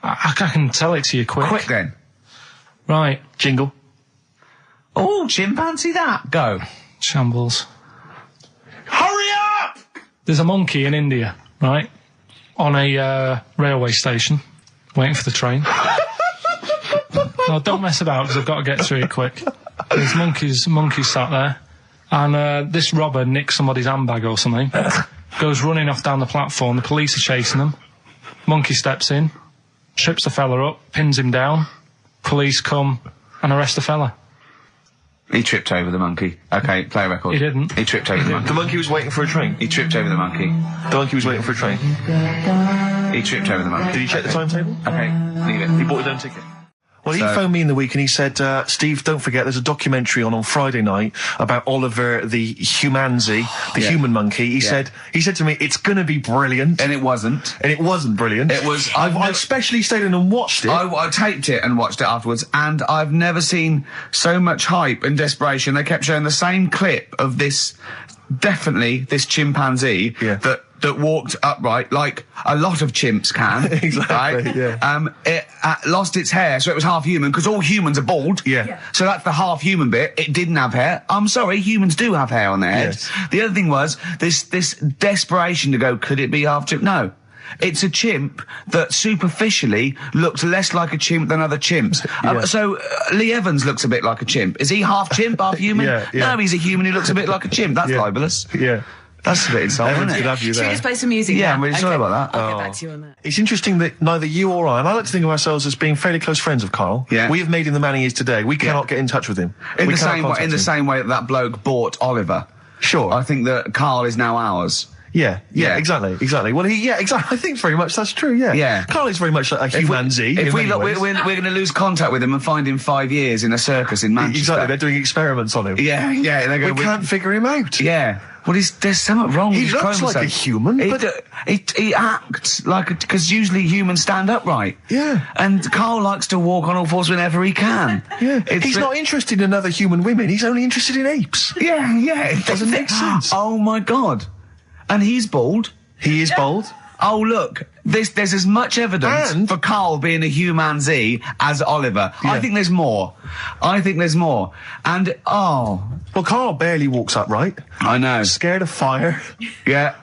I can tell it to you quick. Quick then. Right. Jingle. Oh, chimpanzee that. Go. Shambles. Hurry up! There's a monkey in India, right? On a railway station, waiting for the train. No, don't mess about because I've got to get through it quick. There's monkeys sat there, and this robber nicks somebody's handbag or something. Goes running off down the platform. The police are chasing them. Monkey steps in, trips the fella up, pins him down. Police come and arrest the fella. He tripped over the monkey. Okay, play a record. He didn't. He tripped over the monkey. The monkey was waiting for a train. He tripped over the monkey. The monkey was waiting for a train. He tripped over the monkey. Did he check the timetable? Okay, leave it. He bought his own ticket. Well, he phoned me in the week and he said, Steve, don't forget, there's a documentary on Friday night about Oliver the humanzee, the human monkey. He said to me, it's going to be brilliant. And it wasn't. And it wasn't brilliant. It was. I've specially stayed in and watched it. I taped it and watched it afterwards, and I've never seen so much hype and desperation. They kept showing the same clip of this chimpanzee that walked upright like a lot of chimps can. Exactly, right? yeah. It lost its hair, so it was half human, because all humans are bald. Yeah. So that's the half human bit. It didn't have hair. I'm sorry, humans do have hair on their heads. Yes. The other thing was this desperation to go, could it be half chimp? No. It's a chimp that superficially looks less like a chimp than other chimps. So Lee Evans looks a bit like a chimp. Is he half chimp, half human? Yeah. No, he's a human who looks a bit like a chimp. That's libelous. Yeah. That's a bit insulting, Evans isn't could it? have you Should we there. just play some music? Yeah, now? I'm really sorry about that. I'll get back to you on that. It's interesting that neither you or I, and I like to think of ourselves as being fairly close friends of Carl. Yeah. We have made him the man he is today. We cannot get in touch with him. In We the cannot same way, contact in the him. same way that bloke bought Oliver. Sure. I think that Carl is now ours. Yeah, Yeah. exactly. Well, exactly. I think very much that's true. Yeah, Yeah. Carl is very much like a humanzee. If we in look, many ways. we're going to lose contact with him and find him 5 years in a circus in Manchester. Exactly, they're doing experiments on him. Yeah. They're We going. can't figure him out. Yeah. Well, there's something wrong with He his looks like chromosomes. a human, but He acts like because usually humans stand upright. Yeah. And Carl likes to walk on all fours whenever he can. yeah, he's not interested in other human women. He's only interested in apes. Yeah. It doesn't make sense. Oh my God. And he's bald. He is bald. Oh look, there's as much evidence And- for Carl being a humanzee as Oliver. Yeah. I think there's more. And Well, Carl barely walks upright. I know. Scared of fire. Yeah,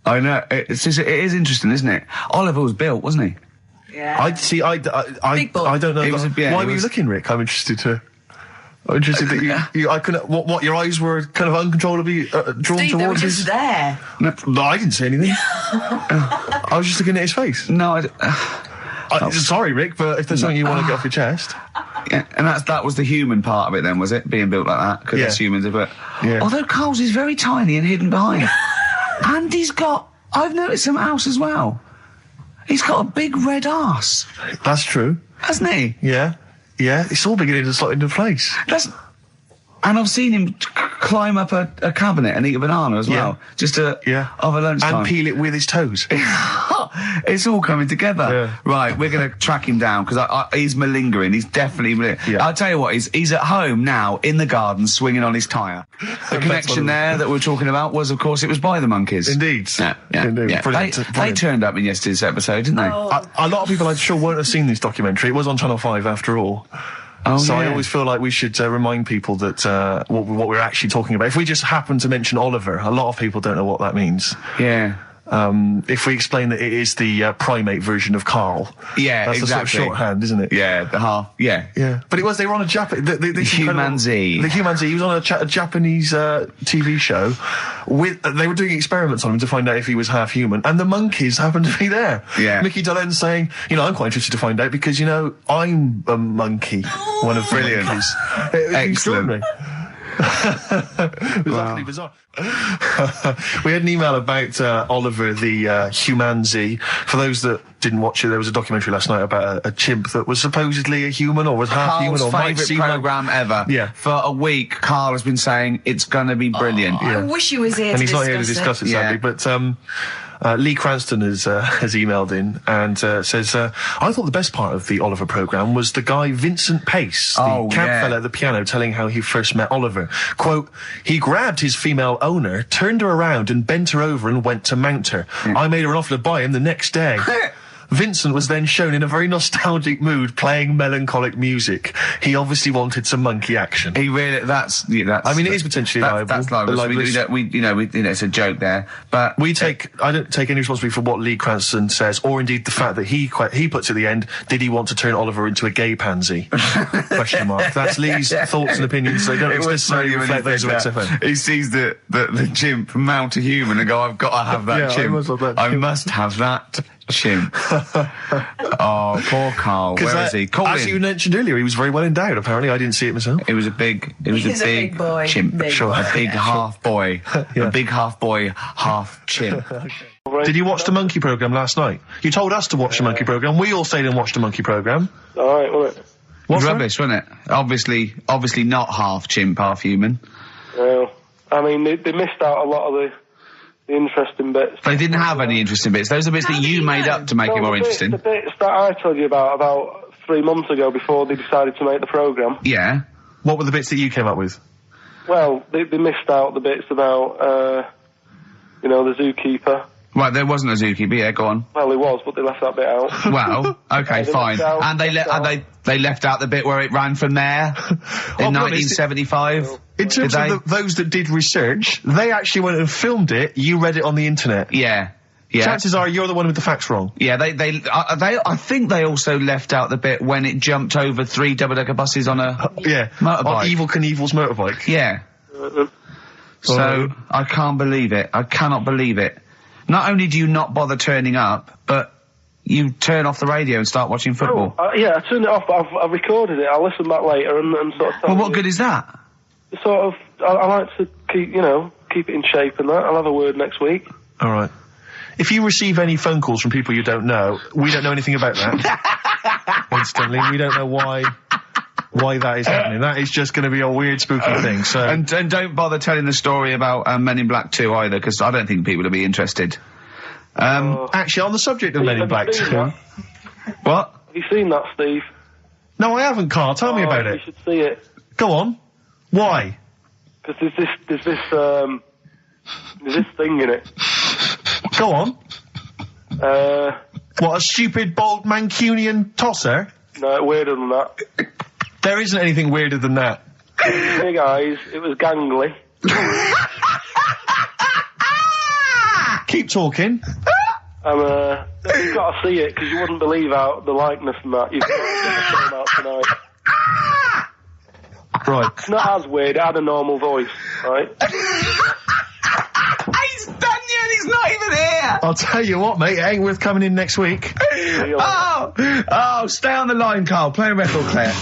I know. It is interesting, isn't it? Oliver was built, wasn't he? Yeah. I see. I Big boy. don't know. It was a- yeah, Why it were you was- looking, Rick? I'm interested to. I'm interested that I couldn't. What? Your eyes were kind of uncontrollably drawn Steve, they were towards just his. there. No, I didn't say anything. I was just looking at his face. No, Sorry, Rick, but if there's something you want to get off your chest. yeah, and that was the human part of it then, was it? Being built like that? Because that's humans, but... Yeah. Although Carl's is very tiny and hidden behind. And he's got... I've noticed something else as well. He's got a big red arse. That's true. Hasn't he? Yeah. Yeah, it's all beginning to slot into place. And I've seen him climb up a cabinet and eat a banana as well. Just over lunchtime. And peel it with his toes. It's all coming together. Yeah. Right, we're going to track him down because he's malingering. He's definitely malingering. Yeah. I'll tell you what, he's at home now in the garden swinging on his tyre. The connection there that we were talking about was, of course, it was by the monkeys. Indeed. Yeah. Indeed. Brilliant. They turned up in yesterday's episode, didn't they? A lot of people, I'm sure, won't have seen this documentary. It was on Channel 5 after all. Oh, So I yeah. always feel like we should remind people that what we're actually talking about. If we just happen to mention Oliver, a lot of people don't know what that means. Yeah. If we explain that it is the primate version of Carl. Yeah, that's exactly. a sort of shorthand, isn't it? Yeah, the half. Yeah. Yeah, but they were on a Humanzee. The Humanzee. He was on a Japanese TV show. They were doing experiments on him to find out if he was half human, and the monkeys happened to be there. Yeah. Mickey Dolenz saying, I'm quite interested to find out because I'm a monkey. One of the Brilliant. monkeys. It was Excellent. extraordinary. It was utterly bizarre. We had an email about Oliver the Humanzee. For those that didn't watch it, there was a documentary last night about a chimp that was supposedly a human or was half human or might favourite seem programme ever. Yeah. For a week, Carl has been saying it's going to be brilliant. I wish he was here and to he's not here to discuss it, sadly. Yeah. But Lee Cranston has emailed in and says, I thought the best part of the Oliver programme was the guy Vincent Pace, the camp fella at the piano, telling how he first met Oliver. Quote, he grabbed his female owner, turned her around and bent her over and went to mount her. I made her an offer to buy him the next day. Vincent was then shown in a very nostalgic mood playing melancholic music. He obviously wanted some monkey action. He really, that's. I mean, it is potentially liable. That's liable. It's a joke there, but I don't take any responsibility for what Lee Cranston says, or indeed the fact that he puts at the end, did he want to turn Oliver into a gay pansy? Question mark. That's Lee's thoughts and opinions. They don't necessarily reflect those of XFM. He sees the chimp mount a human and go, I've got to have that chimp. I must have that chimp. Oh, poor Carl. Where is he? Call as him. you mentioned earlier, he was very well endowed. Apparently, I didn't see it myself. It was a big boy. chimp. Big Sure. boy. A big half boy. Yeah. A big half boy, half chimp. Did you watch the monkey program last night? You told us to watch the monkey program. We all stayed and watched the monkey program. All right, wasn't it? What's Rubbish, wasn't it? Obviously not half chimp, half human. Well, I mean, they missed out a lot of the interesting bits. They didn't have any interesting bits. Those are bits that you made up to make it more interesting. The bits that I told you about 3 months ago before they decided to make the programme. Yeah. What were the bits that you came up with? Well, they missed out the bits about, the zookeeper. Right, there wasn't a zookeeper. Yeah, go on. Well, he was, but they left that bit out. Well, okay, They fine. left out- And they left out the bit where it ran from there in 1975. In terms of those that did research, they actually went and filmed it. You read it on the internet. Yeah. Yeah. Chances are you're the one with the facts wrong. Yeah, I think they also left out the bit when it jumped over 3 double-decker buses on a motorbike. On Evel Knievel's motorbike. Yeah. So, I can't believe it. I cannot believe it. Not only do you not bother turning up, but you turn off the radio and start watching football. I turned it off, but I've recorded it. I'll listen back later and sort of... Well, what good is that? Sort of, I like to keep it in shape and that. I'll have a word next week. All right. If you receive any phone calls from people you don't know, we don't know anything about that. Instantly, we don't know why that is happening. That is just going to be a weird, spooky thing. So, and don't bother telling the story about Men in Black 2 either, because I don't think people will be interested. Actually, on the subject of Men in Black 2, what? Have you seen that, Steve? No, I haven't, Carl. Tell me about it. You should see it. Go on. Why? Because there's this thing in it. Go on. What, a stupid, bald Mancunian tosser? No, weirder than that. There isn't anything weirder than that. Big eyes, it was gangly. Keep talking. And, you've got to see it, because you wouldn't believe the likeness and that. You've got to get the film out tonight. Right. It's not as weird. It had a normal voice, right? He's done yet. He's not even here. I'll tell you what, mate. It ain't worth coming in next week. Oh, stay on the line, Carl. Play a record, Claire.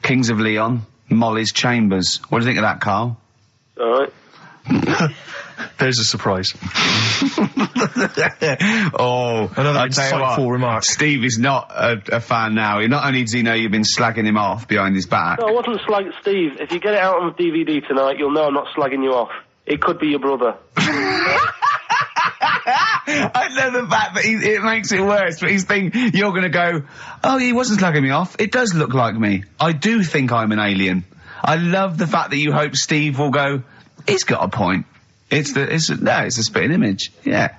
Kings of Leon, Molly's Chambers. What do you think of that, Carl? All right. There's a surprise. Another I tell you what, insightful remark. Steve is not a fan now. Not only does he know you've been slagging him off behind his back. No, I wasn't slagging Steve. If you get it out on DVD tonight, you'll know I'm not slagging you off. It could be your brother. I love the fact that it makes it worse, but he's thinking you're going to go, oh, he wasn't slagging me off. It does look like me. I do think I'm an alien. I love the fact that you hope Steve will go, he's got a point. It's a spitting image. Yeah.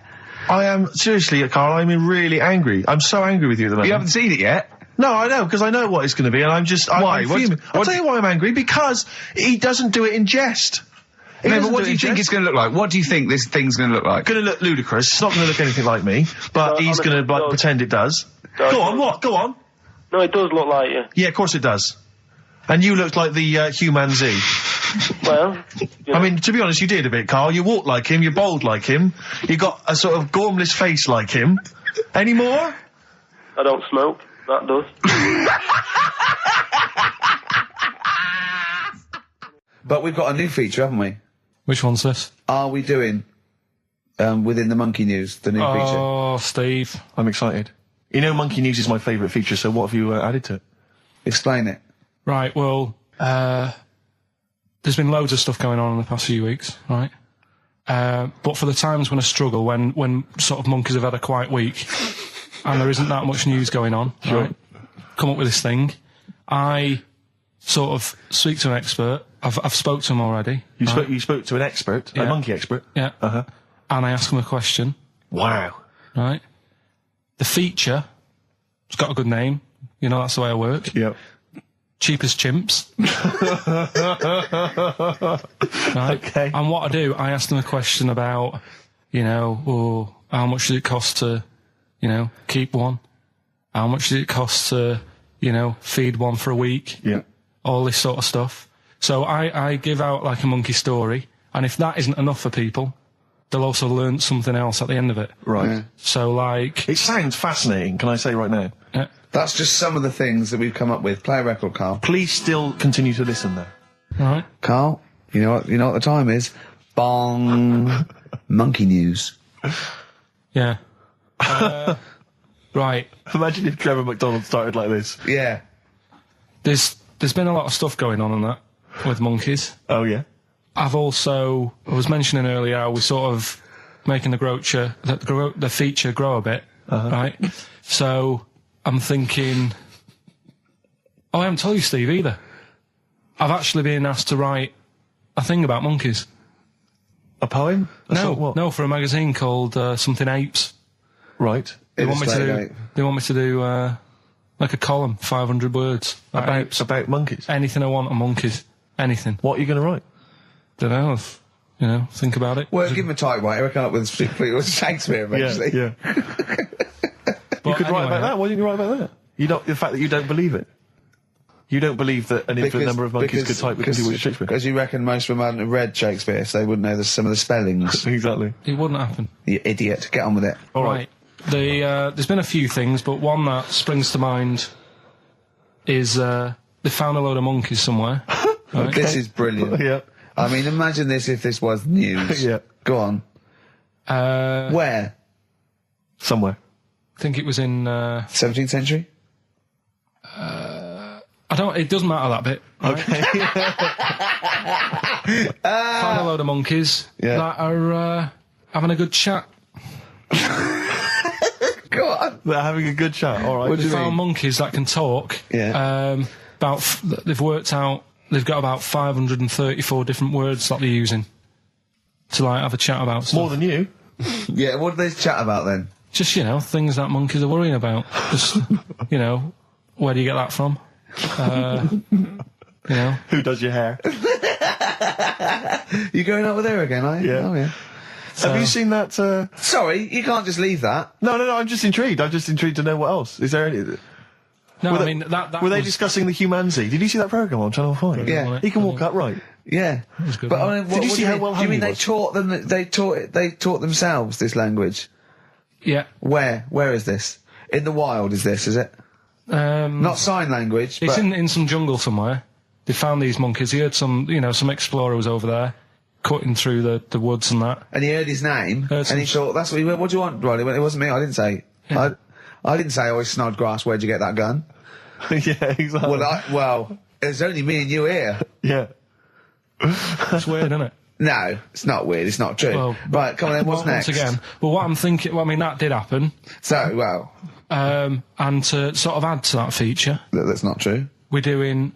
I am, seriously, Carl, I'm really angry. I'm so angry with you at the moment. You haven't seen it yet? No, I know, because I know what it's going to be, and I'm just... Why? I'm fuming. I'll tell you why I'm angry, because he doesn't do it in jest. No, but what do you think it's going to look like? What do you think this thing's going to look like? It's going to look ludicrous. It's not going to look anything like me, but he's going to pretend it does. Go on, what? Go on. No, it does look like you. Yeah, of course it does. And you looked like the Human Z. Well, I mean, to be honest, you did a bit, Carl. You walk like him, you're bold like him, you got a sort of gormless face like him. Any more? I don't smoke. That does. But we've got a new feature, haven't we? Which one's this? Are we doing within the Monkey News, the new feature? Oh, Steve. I'm excited. You know, Monkey News is my favourite feature, so what have you added to it? Explain it. Right, well, there's been loads of stuff going on in the past few weeks, right? But for the times when I struggle, when sort of monkeys have had a quiet week, and there isn't that much news going on, right? Come up with this thing. I sort of speak to an expert. I've spoke to him already. You spoke to an expert, a monkey expert? Yeah. Uh-huh. And I ask him a question. Wow. Right? The feature, it's got a good name. You know, that's the way I work. Yep. Cheapest chimps. Right? Okay. And what I do, I ask them a question about, how much does it cost to, keep one? How much does it cost to, feed one for a week? Yeah. All this sort of stuff. So I give out like a monkey story, and if that isn't enough for people, they'll also learn something else at the end of it. Right. Yeah. So like... It sounds fascinating, can I say right now? Yeah. That's just some of the things that we've come up with. Play a record, Carl. Please still continue to listen there. All right. Carl, you know what the time is? Bong. Monkey News. Yeah. Right. Imagine if Trevor McDonald started like this. Yeah. There's been a lot of stuff going on that with monkeys. Oh, yeah? I was mentioning earlier how we're sort of making the feature grow a bit, right? So I'm thinking, I haven't told you, Steve, either. I've actually been asked to write a thing about monkeys. A poem? No, for a magazine called Something Apes. Right. They want me to do like a column, 500 words About monkeys? anything I want on monkeys. Anything. What are you going to write? Don't know. Think about it. Well, give him a typewriter. We'll come up with Shakespeare eventually. Yeah. You could write about that. Why didn't you write about that? The fact that you don't believe it. You don't believe that an infinite number of monkeys could type with Shakespeare. Because you reckon most of them hadn't read Shakespeare, so they wouldn't know some of the spellings. Exactly. It wouldn't happen. You idiot. Get on with it. All right. There's been a few things, but one that springs to mind is they found a load of monkeys somewhere. Right? This is brilliant. Yeah. I mean, imagine this if this was news. Yeah. Go on. Where? Somewhere. I think it was in... 17th century? It doesn't matter that bit. Right? Okay. Found a load of monkeys that are having a good chat. Go on. They're having a good chat. All right. They found monkeys that can talk. Yeah. They've worked out... They've got about 534 different words that they're using to like have a chat about stuff. More than you. Yeah, what do they chat about then? Just, things that monkeys are worrying about. Just, where do you get that from? Who does your hair? You going out with her again, are you? Yeah. Oh, yeah. Have you seen that? Sorry, you can't just leave that. No, I'm just intrigued. I'm just intrigued to know what else. Is there any... No, Were I they- mean that Were they was- discussing the humanity? Did you see that program on Channel 5? Yeah. He can walk upright. Yeah. was good, But wasn't I mean, what, Did you what see do how mean? well Do you hung mean he they was? taught them? They taught themselves this language. Yeah. Where is this? In the wild? Is it? Not sign language. It's but in some jungle somewhere. They found these monkeys. He heard some explorer was over there, cutting through the woods and that. and he heard his name, Heard and he thought, "That's what he went. What do you want, Riley?" He went, "It wasn't me. I didn't say. I didn't say. Oh, it's Snodgrass. Where'd you get that gun?" Yeah, exactly. Well, it's only me and you here. Yeah. It's weird, isn't it? No, it's not weird. It's not true. Well, right, come on then. What's Once next? again, well, what I'm thinking. Well, I mean, that did happen. So, well, And to sort of add to that feature, that's not true. we're doing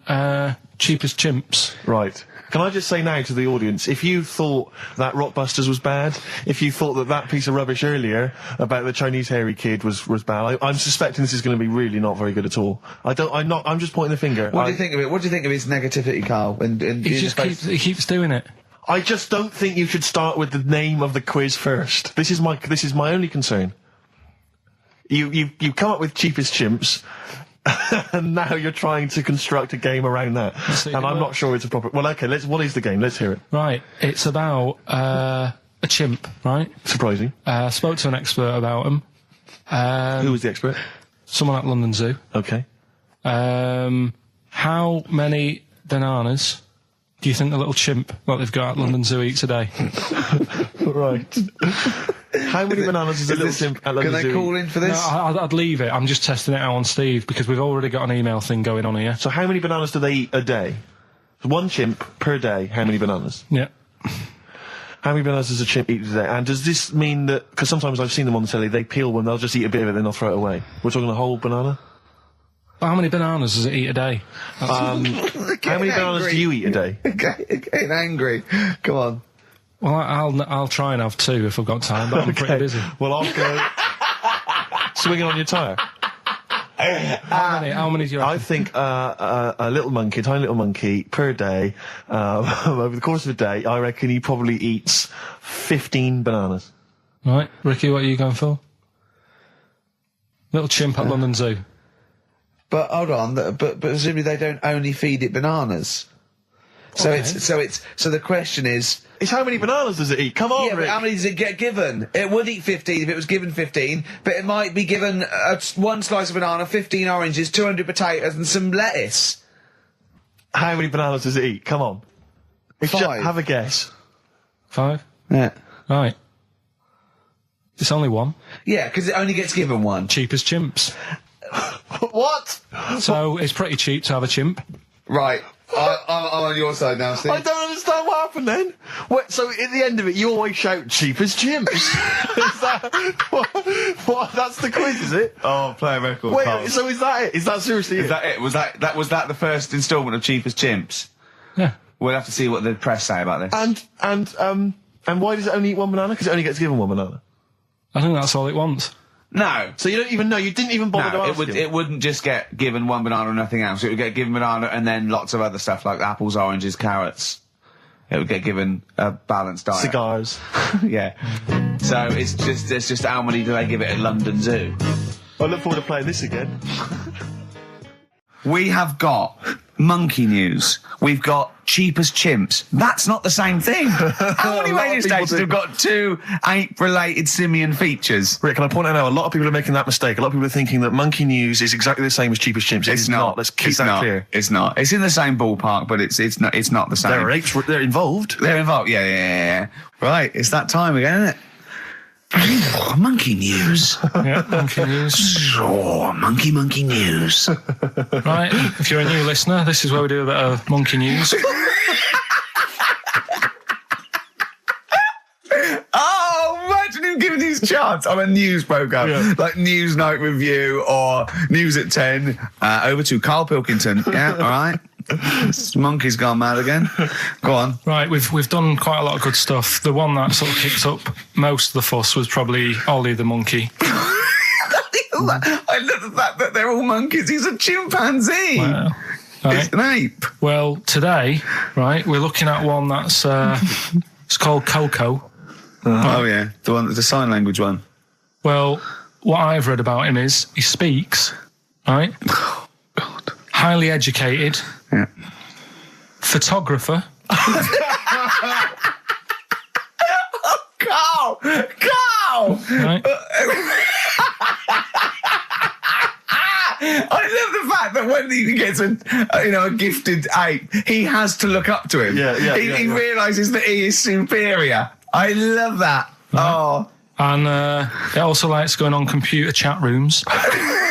cheapest chimps. Right. Can I just say now to the audience, if you thought that Rockbusters was bad, if you thought that piece of rubbish earlier about the Chinese hairy kid was bad, I'm suspecting this is going to be really not very good at all. I'm just pointing the finger. What do you think of it? What do you think of his negativity, Carl? He keeps doing it. I just don't think you should start with the name of the quiz first. This is my only concern. You come up with cheapest chimps, and now you're trying to construct a game around that. See, And I'm not sure it's a proper. Well, okay. What is the game? Let's hear it. Right. It's about a chimp. Right. Surprising. Spoke to an expert about him. Who was the expert? Someone at London Zoo. Okay. How many bananas do you think the little chimp that they've got at London Zoo eats a day? Right. How many bananas does a little chimp at London Can Zoo they call eat? in for No, this? I'd leave it. I'm just testing it out on Steve because we've already got an email thing going on here. So how many bananas do they eat a day? One chimp per day. How many bananas? Yeah. How many bananas does a chimp eat a day? And does this mean that, because sometimes I've seen them on the telly, they peel one, they'll just eat a bit of it, then they'll throw it away. We're talking a whole banana? How many bananas does it eat a day? How many bananas do you eat a day? Getting angry. Come on. Well, I'll try and have 2 if I've got time, but I'm pretty busy. Well, I'll go swinging on your tyre. How many do you I reckon? think a little monkey, tiny little monkey, per day, over the course of a day, I reckon he probably eats 15 bananas. Right, Ricky, what are you going for? Little chimp at London Zoo. But hold on, but presumably they don't only feed it bananas. So Okay. so the question is, It's how many bananas does it eat? Come on, yeah, but Rick. how many does it get given? It would eat 15 if it was given 15, but it might be given one slice of banana, 15 oranges, 200 potatoes, and some lettuce. How many bananas does it eat? Come on. It's 5. have a guess. 5? Yeah. Right. It's only 1. Yeah, because it only gets given one. Cheapest chimps. What? So it's pretty cheap to have a chimp. Right. I'm on your side now, Steve. I don't understand what happened then. What, so at the end of it, you always shout cheapest chimps. Is that what? That's the quiz, is it? Oh, play a record. Wait, so is that it? Is that seriously Is it? that it? Was that the first instalment of Cheapest Chimps? Yeah. We'll have to see what the press say about this. And why does it only eat one banana? Because it only gets given one banana. I think that's all it wants. No. So you don't even know. You didn't even bother to No, ask him. it wouldn't just get given one banana and nothing else. It would get given banana and then lots of other stuff like apples, oranges, carrots. It would get given a balanced diet. Cigars. Yeah. So it's just how many do they give it at London Zoo? I look forward to playing this again. We have got monkey news. We've got cheapest chimps. That's not the same thing. How many A lot of radio people stations do. have got 2 ape-related simian features? Rick, can I point out now, a lot of people are making that mistake. A lot of people are thinking that monkey news is exactly the same as cheapest chimps. It's not. Let's keep It's that not. clear. It's not. It's in the same ballpark, but it's not the same. There are apes. They're involved. They're involved. Yeah. Right, it's that time again, isn't it? Monkey news. Yeah, monkey news. Oh, monkey news. Right, if you're a new listener, this is where we do a bit of monkey news. Oh, imagine him giving these charts on a news programme, like News Night Review or News at 10. Over to Karl Pilkington. Yeah, all right. This monkey's gone mad again. Go on. Right, we've done quite a lot of good stuff. The one that sort of kicked up most of the fuss was probably Ollie the monkey. I love the fact that they're all monkeys. He's a chimpanzee. Wow. It's Right. an ape. Well, today, right, we're looking at one that's it's called Coco. Oh yeah, the sign language one. Well, what I've read about him is he speaks, right? highly educated, Yeah. photographer. Carl! Right? I love the fact that when he gets a gifted ape, he has to look up to him. He realises that he is superior. I love that. Right. Oh. And it also likes going on computer chat rooms. I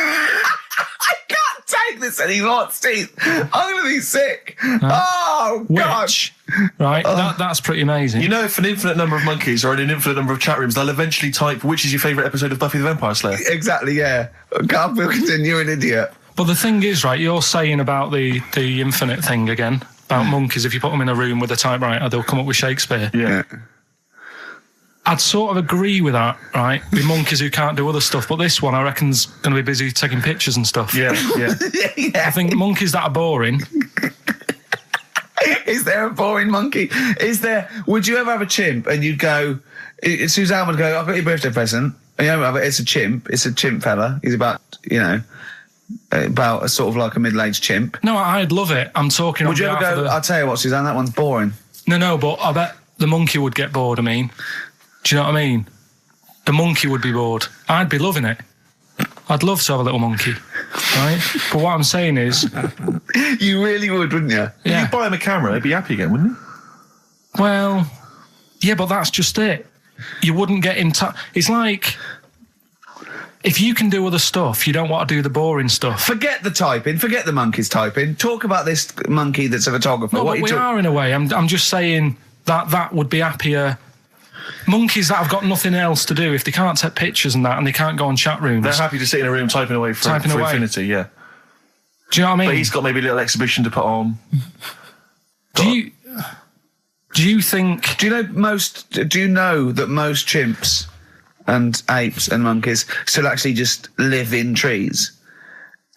can't take this anymore, Steve. I'm going to be sick. Oh, God. Which, right, that's pretty amazing. You know, if an infinite number of monkeys are in an infinite number of chat rooms, they'll eventually type, which is your favourite episode of Buffy the Vampire Slayer? Exactly, yeah. Karl Pilkington, you're an idiot. But the thing is, right, you're saying about the infinite thing again, about monkeys, if you put them in a room with a typewriter, they'll come up with Shakespeare. Yeah. I'd sort of agree with that, right? With monkeys who can't do other stuff, but this one I reckon's going to be busy taking pictures and stuff. Yeah. I think monkeys that are boring. Is there a boring monkey? Would you ever have a chimp and you'd go, Suzanne would go, I've got your birthday present. And you know, it's a chimp fella. He's about, about a sort of like a middle-aged chimp. No, I'd love it. I'm talking Would you ever go, I'll tell you what, Suzanne, that one's boring. No, but I bet the monkey would get bored, Do you know what I mean? The monkey would be bored. I'd be loving it. I'd love to have a little monkey, right? But what I'm saying is... You really would, wouldn't you? Yeah. If you buy him a camera, he'd be happy again, wouldn't he? Well, yeah, but that's just it. You wouldn't get in touch. It's like... If you can do other stuff, you don't want to do the boring stuff. Forget the typing. Forget the monkey's typing. Talk about this monkey that's a photographer. No, but we are in a way. I'm just saying that would be happier... Monkeys that have got nothing else to do, if they can't take pictures and that, and they can't go on chat rooms, they're happy to sit in a room typing away for infinity, yeah. Do you know what I mean? But he's got maybe a little exhibition to put on. Do you think... Do you know that most chimps and apes and monkeys still actually just live in trees?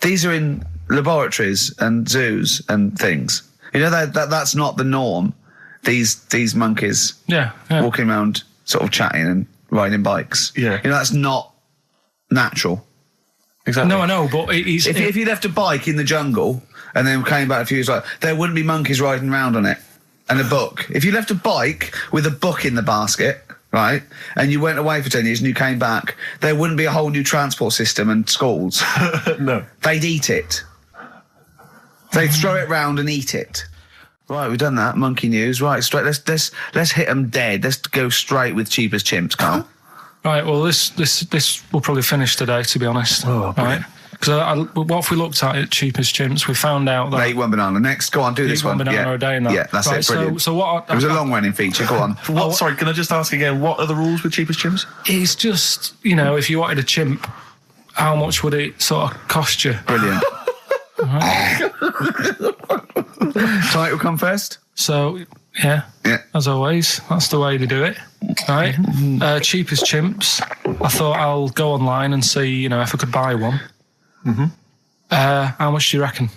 These are in laboratories and zoos and things. You know that's not the norm. These monkeys walking around sort of chatting and riding bikes. Yeah. That's not natural. Exactly. No, I know, but if you left a bike in the jungle and then came back a few years later, there wouldn't be monkeys riding around on it and a book. If you left a bike with a book in the basket, right, and you went away for 10 years and you came back, there wouldn't be a whole new transport system and schools. No. They'd eat it. They'd throw it round and eat it. Right, we've done that. Monkey news. Right, straight. Let's hit them dead. Let's go straight with cheap as chimps, Carl. Right. Well, this will probably finish today, to be honest. Oh, right. Because what if we looked at it, cheap as chimps? We found out that eat one banana. Next, go on, do this one. Banana a day. And that. Yeah, that's right, it. Brilliant. So what? It was a long-running feature. Go on. Sorry, can I just ask again? What are the rules with cheap as chimps? It's just if you wanted a chimp, how much would it sort of cost you? Brilliant. Title come first. So, yeah, as always, that's the way to do it, right? Cheap as chimps. I thought I'll go online and see, if I could buy one. Mm-hmm. How much do you reckon?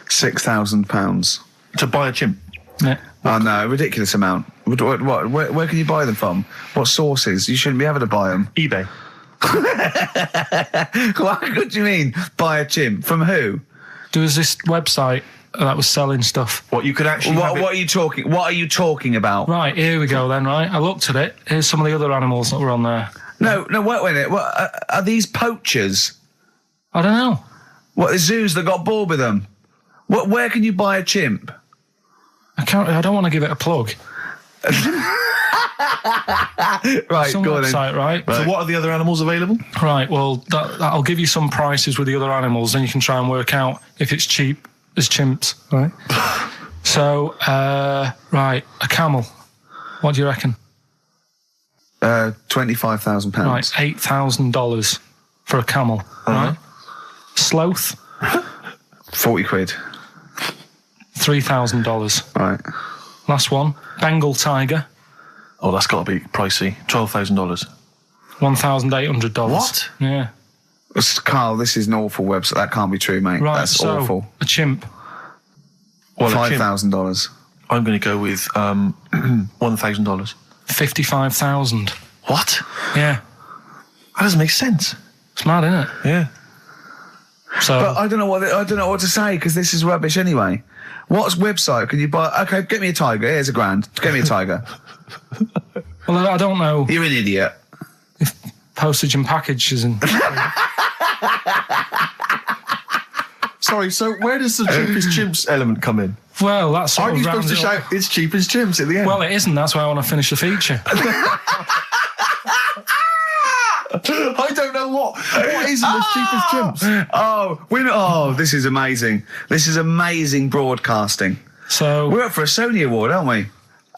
£6,000 to buy a chimp. Yeah. Oh no, ridiculous amount. What? Where can you buy them from? What sources? You shouldn't be able to buy them. eBay. What do you mean? Buy a chimp from who? There was this website that was selling stuff. What you could actually? What are you talking? What are you talking about? Right, here we go then. Right, I looked at it. Here's some of the other animals that were on there. No. Wait a minute. What are these poachers? I don't know. What the zoos that got bored with them? Where can you buy a chimp? I don't want to give it a plug. Right, some go on website, then. right? So what are the other animals available? Right, well, that'll give you some prices with the other animals, then you can try and work out if it's cheap as chimps, right? So, right, a camel. What do you reckon? £25,000. Right, $8,000 for a camel, right? Sloth? 40 quid. $3,000. Right. Last one, Bengal tiger. Oh, that's got to be pricey. $12,000. $1,800. What? Yeah. Carl, this is an awful website. That can't be true, mate. Right, That's so awful. a chimp. Well, $5,000. I'm going to go with $1,000. $55,000. What? Yeah. That doesn't make sense. It's mad, isn't it? Yeah. So, But I don't know what to say because this is rubbish anyway. What website can you buy? Okay, get me a tiger. Here's £1,000. Get me a tiger. well, I don't know You're an idiot. if postage and packages and. Sorry, so where does the cheapest chimps element come in? Well, that's sort Aren't of you supposed to rounds it up. shout, it's cheap as chimps at the end? Well, it isn't. That's why I want to finish the feature. I don't know what isn't as cheap as chimps. Oh, this is amazing. This is amazing broadcasting. So We're up for a Sony Award, aren't we?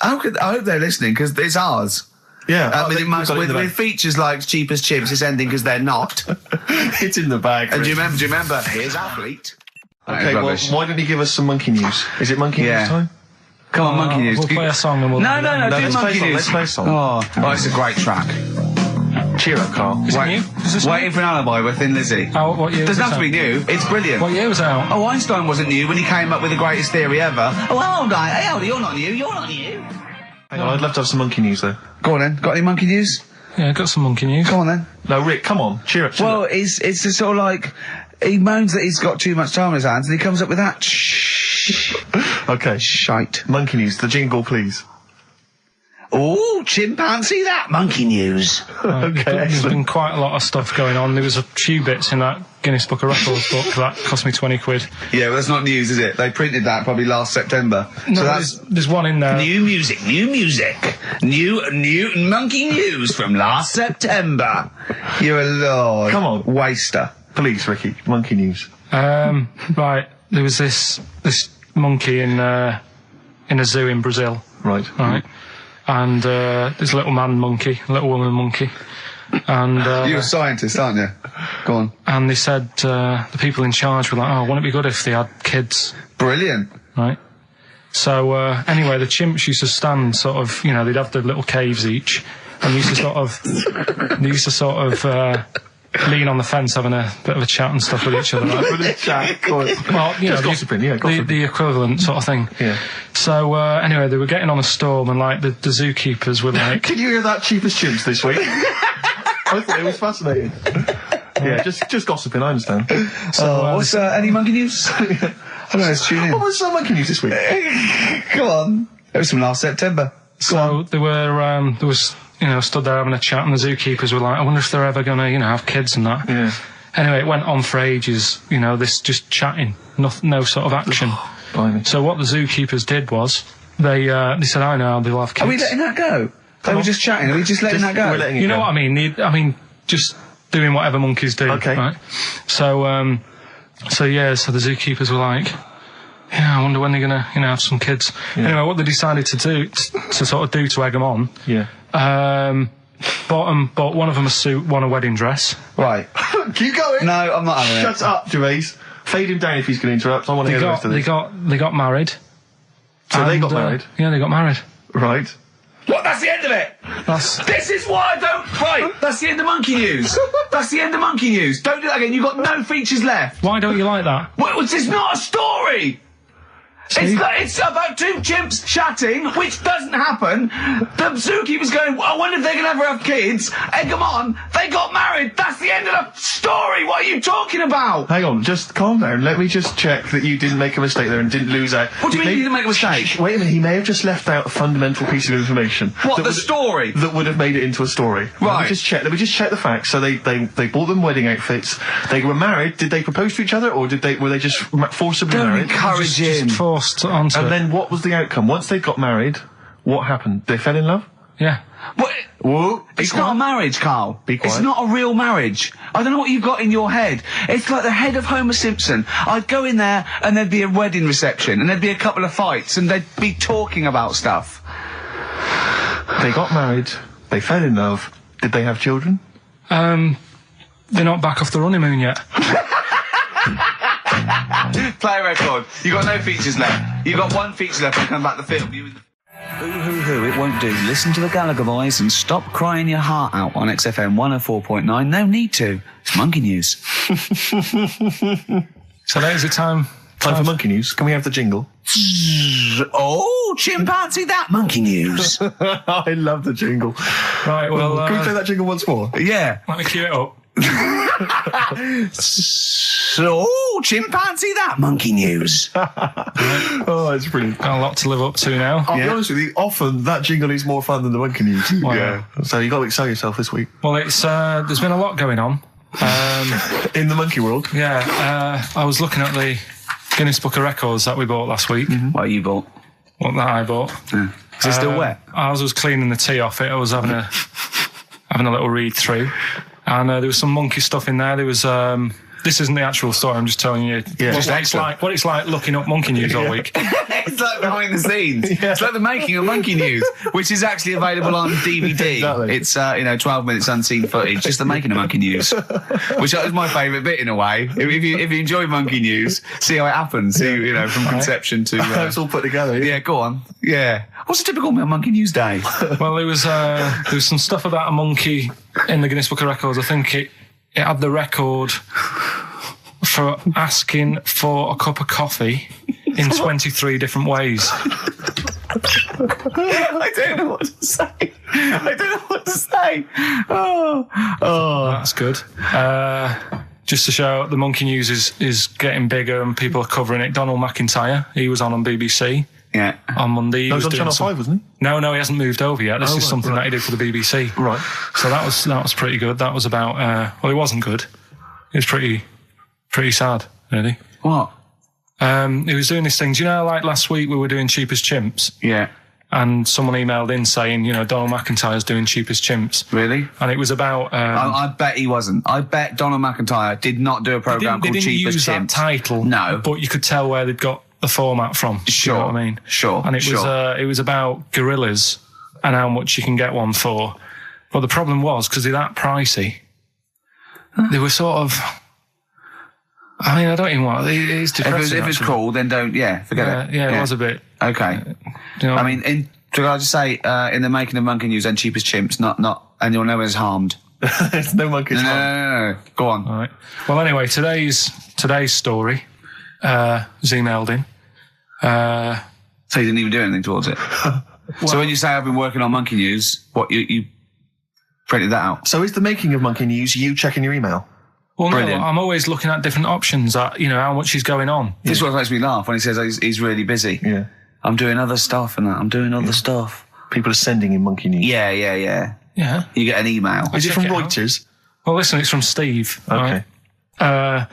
I hope they're listening because it's ours. Yeah. With features like cheap as chips, it's ending because they're not. It's in the bag. And do you remember? Here's Athlete. Okay, well, why don't you give us some monkey news? Is it monkey news time? Come on, monkey news. We'll play a song and we'll. No, do let's monkey play a news. song. Let's play a song. Oh, it's a great track. Cheer up, Carl. Is it new? Is this Waiting for an Alibi with Thin Lizzy. Oh, what year? Doesn't was have to it be out? new. It's brilliant. What year was it out? Oh, Einstein wasn't new when he came up with the greatest theory ever. Oh, hold on. Hey, hold on. You're not new. Hang on, I'd love to have some monkey news, though. Go on then. Got any monkey news? Yeah, got some monkey news. Come on then. No, Rick, come on. Cheer up. Well, it's just sort of like he moans that he's got too much time on his hands, and he comes up with that Okay. shite. Monkey news. The jingle, please. Oh, chimpanzee, that monkey news. Okay, There's excellent. been quite a lot of stuff going on. There was a few bits in that Guinness Book of Records book that cost me 20 quid. Yeah, well, that's not news, is it? They printed that probably last September. No, so that's there's one in there. new music, new monkey news from last September. You're a lord. Come on. Waster. Please, Ricky. Monkey news. Right, there was this monkey in a zoo in Brazil. Right. Right. And there's a little man monkey, a little woman monkey. And You're a scientist, aren't you? Go on. and they said the people in charge were like, oh, wouldn't it be good if they had kids? Brilliant. Right. So anyway, the chimps used to stand sort of, they'd have their little caves each, and used to sort of lean on the fence having a bit of a chat and stuff with each other. Right? Well, Just gossiping, yeah, gossiping. the equivalent sort of thing. Yeah. So anyway, they were getting on a storm, and like the zookeepers were like, Can you hear that cheap as chimps this week? I thought it was fascinating. Yeah, just gossiping, I understand. What's any monkey news? I don't know, let's tune in. What was some monkey news this week? Come on. It was from last September. so there was stood there having a chat, and the zookeepers were like, I wonder if they're ever gonna have kids and that. Yeah. Anyway, it went on for ages. This just chatting, no sort of action. Blimey. So what the zookeepers did was they said, I know they'll have kids. Are we letting that go? They were just chatting. Are we just letting that go? We're letting it You know go. what I mean? Just doing whatever monkeys do. Okay. Right? So the zookeepers were like, yeah, I wonder when they're gonna, have some kids. Yeah. Anyway, what they decided to do, to egg them on, Yeah. bought one of them a suit, one a wedding dress. Right. Keep going. No, I'm not having Shut up, Gervais. Fade him down if he's going to interrupt. I want to hear the rest of this. They got married. So they got married? Yeah, they got married. Right. What? That's the end of it. This is why I don't. Right. That's the end of monkey news. That's the end of monkey news. Don't do that again. You've got no features left. Why don't you like that? Well, it's not a story. It's about two chimps chatting, which doesn't happen. The zookeeper's going, I wonder if they're going to ever have kids. Egg them on. They got married. That's the end of the story. What are you talking about? Hang on, just calm down. Let me just check that you didn't make a mistake there and didn't lose out. What do you mean you didn't make a mistake? Wait a minute, he may have just left out a fundamental piece of information. What, that the would- story? That would have made it into a story. Right. Let me just check the facts. So they bought them wedding outfits. They were married. Did they propose to each other, or were they just forcibly Don't married? encourage him. Just forced onto And it. then what was the outcome? Once they got married, what happened? They fell in love? Yeah. What? Whoa. It's not a marriage, Carl. Be quiet. It's not a real marriage. I don't know what you've got in your head. It's like the head of Homer Simpson. I'd go in there and there'd be a wedding reception and there'd be a couple of fights and they'd be talking about stuff. They got married. They fell in love. Did they have children? They're not back off the honeymoon yet. Play a record. You've got no features left. You've got one feature left and come back to the film. Boo-hoo-hoo, it won't do. Listen to the Gallagher Boys and stop crying your heart out on XFM 104.9. No need to. It's monkey news. So that is the time. Time for monkey news. Can we have the jingle? Oh, chimpanzee, that monkey news. I love the jingle. Right, well, Can we play that jingle once more? Yeah. let me cue it up. So, chimpanzee that monkey news. Oh, it's brilliant. Got a lot to live up to now. I'll be honest with you, often that jingle is more fun than the monkey news. Wow. So you got to excel yourself this week. Well, it's there's been a lot going on. In the monkey world. Yeah, I was looking at the Guinness Book of Records that we bought last week. What you bought? What that I bought. Yeah. Is it still wet? I was cleaning the tea off it. I was having a little read through, and there was some monkey stuff in there. There was. This isn't the actual story. I'm just telling you what it's like looking up monkey news all week. It's like behind the scenes. Yeah. It's like the making of Monkey News, which is actually available on DVD. Exactly. It's 12 minutes unseen footage, just the making of Monkey News, which is my favourite bit in a way. If you enjoy Monkey News, see how it happens. See, from conception to it's all put together. Yeah, go on. Yeah, what's a typical Monkey News day? Well, there was some stuff about a monkey in the Guinness Book of Records. I think it had the record for asking for a cup of coffee in 23 different ways. I don't know what to say. Oh. That's good. Just to show the monkey news is getting bigger and people are covering it. Donald McIntyre, he was on BBC. Yeah. On Monday. He was on Channel 5, wasn't he? No, he hasn't moved over yet. This is something that he did for the BBC. Right. So that was pretty good. That was about well, it wasn't good. It was pretty sad, really. What? He was doing this thing. Do you know, like last week we were doing Cheap as Chimps? Yeah. And someone emailed in saying, Donald McIntyre's doing Cheap as Chimps. Really? And it was about... I bet he wasn't. I bet Donald McIntyre did not do a programme called Cheap as Chimps. They didn't use that title. No. But you could tell where they'd got the format from. Sure. You know what I mean? Sure. And it was about gorillas and how much you can get one for. But the problem was, because they're that pricey, they were sort of... I mean, I don't even want... It's depressing, if it's cool, then don't... Yeah, forget it. Yeah, it was a bit... Okay. I mean, can I just say, in the making of Monkey News and Cheap as Chimps, not and you'll know it's harmed. There's no monkeys harmed. No. Go on. All right. Well, anyway, today's story was emailed in. So you didn't even do anything towards it? So when you say I've been working on Monkey News, what, you printed that out? So is the making of Monkey News you checking your email? Well, Brilliant. no, I'm always looking at different options at, how much is going on. This is what makes me laugh when he says he's really busy. Yeah. I'm doing other stuff and that. I'm doing other stuff. People are sending in Monkey News. Yeah. Yeah. You get an email. Is it from check it Reuters? Well, listen, it's from Steve. Okay. Right?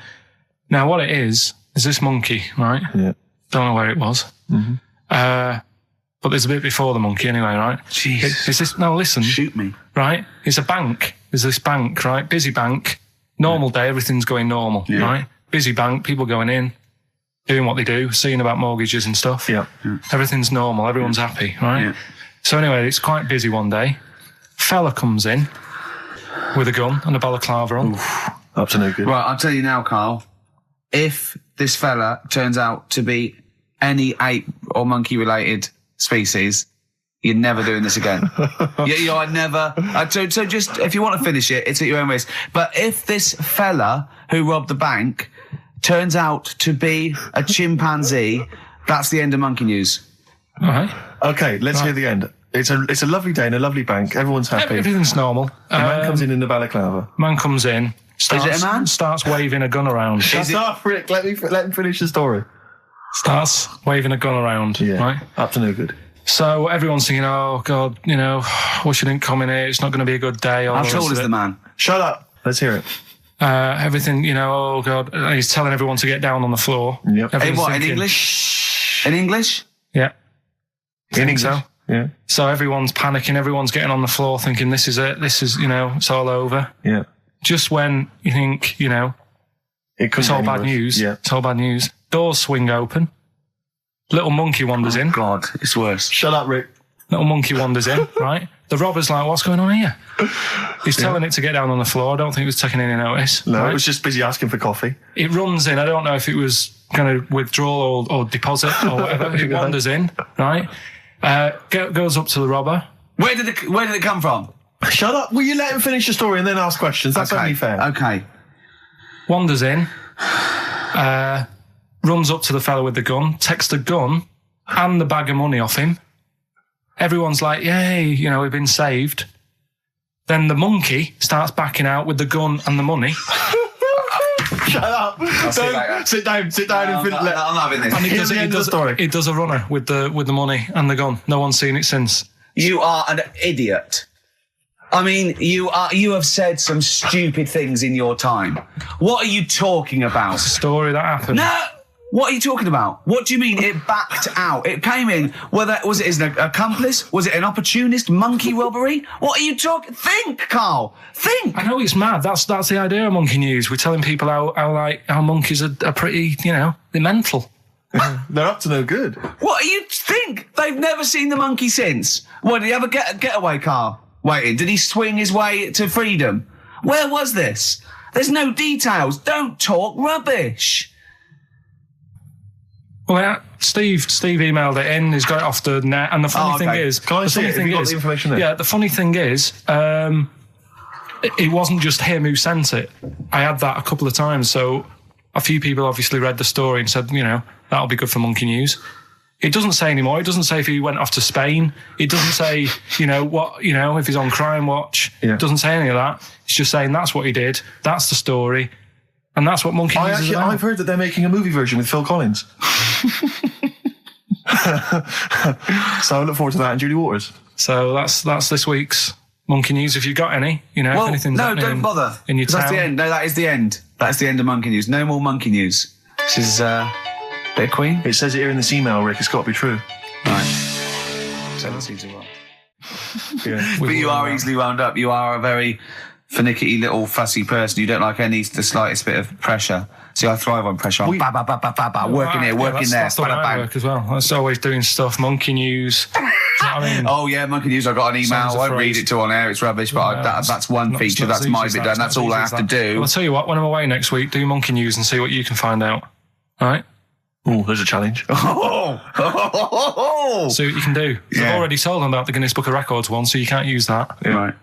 Now, what it is this monkey, right? Yeah. Don't know where it was. Mm-hmm. But there's a bit before the monkey anyway, right? Jeez. Is this... No, listen. Shoot me. Right? It's a bank. There's this bank, right? Busy bank. Normal day, everything's going normal, right? Busy bank, people going in, doing what they do, seeing about mortgages and stuff. Yeah. Everything's normal, everyone's happy, right? Yeah. So anyway, it's quite busy one day. Fella comes in with a gun and a balaclava on. Up to no good. Right, I'll tell you now, Carl. If this fella turns out to be any ape or monkey related species, you're never doing this again. you are never. So just, if you want to finish it, it's at your own risk. But if this fella who robbed the bank turns out to be a chimpanzee, that's the end of Monkey News. All right. Okay, let's hear the end. It's a lovely day in a lovely bank. Everyone's happy. Everything's normal. The man comes in the balaclava. Man comes in. Starts, Is it a man? Starts waving a gun around. Shut up, Rick. Let him finish the story. Starts waving a gun around. Yeah. Right. Up to no good. So everyone's thinking, oh, God, wish you didn't come in here. It's not going to be a good day. How tall is the man? Shut up. Let's hear it. Everything, oh, God. And he's telling everyone to get down on the floor. Yep. In what, in English? In English? Yeah. In English? So? Yeah. So everyone's panicking. Everyone's getting on the floor thinking, this is it. This is, it's all over. Yeah. Just when you think, it's all bad news. Yeah. It's all bad news. Doors swing open. Little monkey wanders in. God, it's worse. Shut up, Rick. Little monkey wanders in, right? The robber's like, what's going on here? He's telling it to get down on the floor. I don't think he was taking any notice. No, right? it was just busy asking for coffee. It runs in. I don't know if it was going to withdraw or deposit or whatever. It wanders in, right? Goes up to the robber. Where did it come from? Shut up. Will you let him finish the story and then ask questions? That's only fair. Okay. Wanders in. Runs up to the fella with the gun, takes the gun and the bag of money off him. Everyone's like, yay, we've been saved. Then the monkey starts backing out with the gun and the money. Shut up! Don't sit down and I'm having this. And Here's the end of the story. He does a runner with the money and the gun. No one's seen it since. You are an idiot. I mean, you have said some stupid things in your time. What are you talking about? It's a story that happened. No! What are you talking about? What do you mean it backed out? It came in, was it an accomplice? Was it an opportunist monkey robbery? What are you talking? Think, Carl! Think! I know it's mad. That's the idea of Monkey News. We're telling people how monkeys are pretty, they're mental. They're up to no good. What do you think? They've never seen the monkey since. What, did he ever get away, Carl? Waiting, did he swing his way to freedom? Where was this? There's no details. Don't talk rubbish. Well, yeah, Steve emailed it in. He's got it off the net. And the funny thing is, can I see it? Have you got the information there? Yeah, the funny thing is, it wasn't just him who sent it. I had that a couple of times. So a few people obviously read the story and said, that'll be good for Monkey News. It doesn't say anymore. It doesn't say if he went off to Spain. It doesn't say, if he's on Crime Watch. Yeah. It doesn't say any of that. It's just saying that's what he did. That's the story. And that's what Monkey News is about. I've heard that they're making a movie version with Phil Collins. So I look forward to that, and Julie Waters. So that's this week's Monkey News. If you've got any, if anything's happening don't bother. in your town. That's the end. No, that is the end. That's the end of Monkey News. No more Monkey News. This is bit of Queen. It says it here in this email, Rick. It's got to be true. Right. So that seems wrong. Yeah. But you are easily wound up. You are a very finicky little fussy person. You don't like the slightest bit of pressure. See, I thrive on pressure. I'm working here, working there. That's the way I work as well. That's always doing stuff. Monkey News. Do you know what I mean? Oh yeah, Monkey News. I got an email. I won't read it to on air. It's rubbish, but that's one feature. That's my bit done. That's all I have to do. I'll tell you what. When I'm away next week, do Monkey News and see what you can find out. All right. Oh, there's a challenge. See what you can do. Yeah. I've already told them about the Guinness Book of Records one, so you can't use that. Yeah. Right.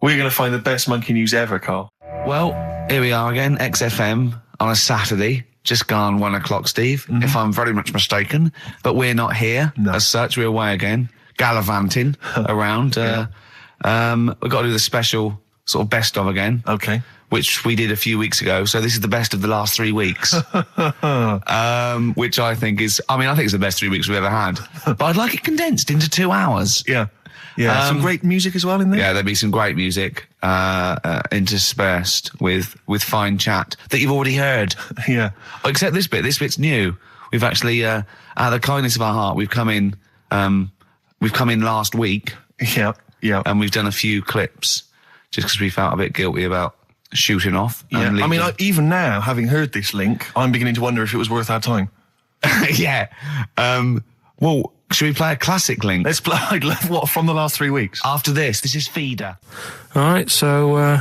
We're going to find the best Monkey News ever, Carl. Well, here we are again, XFM on a Saturday, just gone 1 o'clock, Steve, if I'm very much mistaken. But we're not here as such. We're away again, gallivanting around. We've got to do the special sort of best of again. Okay. Which we did a few weeks ago. So this is the best of the last 3 weeks. Which I think it's the best 3 weeks we've ever had. But I'd like it condensed into 2 hours. Yeah. Yeah, some great music as well in there. Yeah, there'll be some great music interspersed with fine chat that you've already heard. Yeah. Except this bit. This bit's new. We've actually, out of the kindness of our heart, we've come in last week. Yeah. Yeah. And we've done a few clips just because we felt a bit guilty about shooting off. Yeah. I mean, even now, having heard this link, I'm beginning to wonder if it was worth our time. Yeah. Well, should we play a classic link? Let's play what from the last 3 weeks. After this is Feeder. All right, so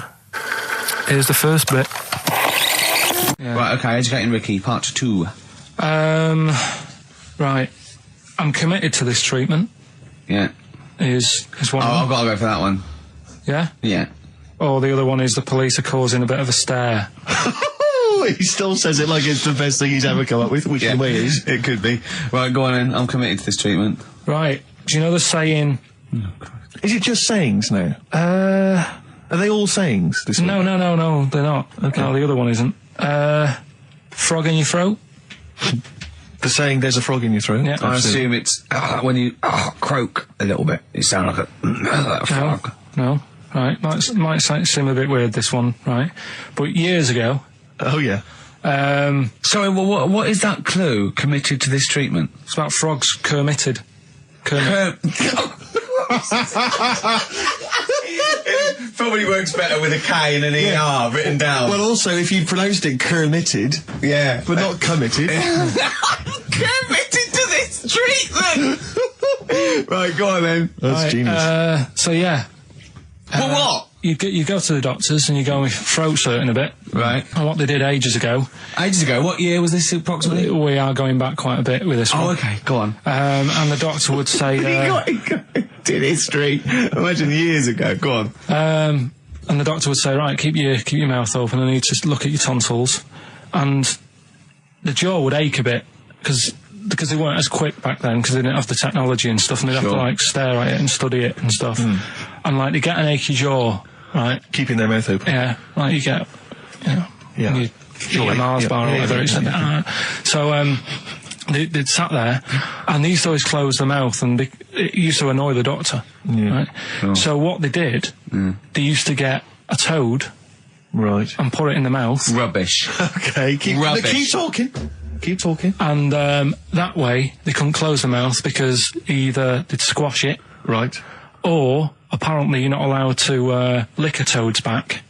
here's the first bit. Yeah. Right, okay, Educating Ricky, part 2. Right, I'm committed to this treatment. Yeah. Is one. Oh, I've got to go for that one. Yeah? Yeah. Or the other one is the police are causing a bit of a stir. He still says it like it's the best thing he's ever come up with, which in a way is. It could be. Right, go on then. I'm committed to this treatment. Right. Do you know the saying... Is it just sayings now? Are they all sayings this week? No, they're not. Okay. No, the other one isn't. Frog in your throat? The saying, there's a frog in your throat? Yeah. I assume it's when you croak a little bit. You sound like a frog. No. Right. Might seem a bit weird, this one, right? But years ago... Oh, yeah. Sorry, well, what is that clue? Committed to this treatment? It's about frogs Kermitted. Probably works better with a K and an ER written down. Well, also, if you pronounced it Kermitted, yeah, but not committed. Committed to this treatment! Right, go on then. That's genius. So, yeah. Well, what? You go to the doctors and you go with throat hurting a bit. Right. And what they did ages ago. Ages ago? What year was this approximately? We are going back quite a bit with this one. Oh, okay. Go on. And the doctor would say... did history. Imagine years ago. Go on. And the doctor would say, right, keep your mouth open and you just look at your tonsils. And the jaw would ache a bit because they weren't as quick back then because they didn't have the technology and stuff and they'd have to, stare at it and study it and stuff. and like they get an achy jaw, right? Keeping their mouth open. Yeah, like you get, when you eat a Mars bar or whatever. So they'd sat there, and they used to always close their mouth, and it used to annoy the doctor. Right? So what they did, they used to get a toad, right, and put it in the mouth. Rubbish. Okay, keep talking. Keep talking. And that way they couldn't close the mouth because either they'd squash it, right, or apparently you're not allowed to lick a toad's back.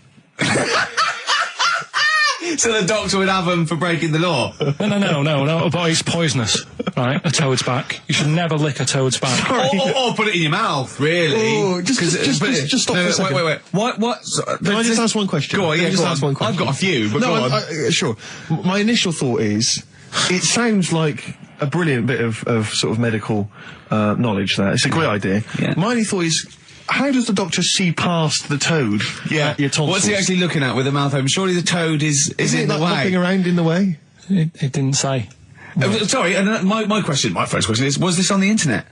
So the doctor would have them for breaking the law? No, but it's poisonous, right? A toad's back. You should never lick a toad's back. Or put it in your mouth, really. Oh, just stop for a second. Wait. What? Can I just ask one question? Go on, Can I just ask one question? I've got a few, but go on. Sure. My initial thought is, it sounds like a brilliant bit of sort of medical knowledge there. It's a great idea. Yeah. My only thought is, how does the doctor see past the toad? Yeah. Your tonsils? What's he actually looking at with the mouth open? Surely the toad is in the way. Hopping around in the way? It didn't say. Sorry, and my first question is, was this on the internet?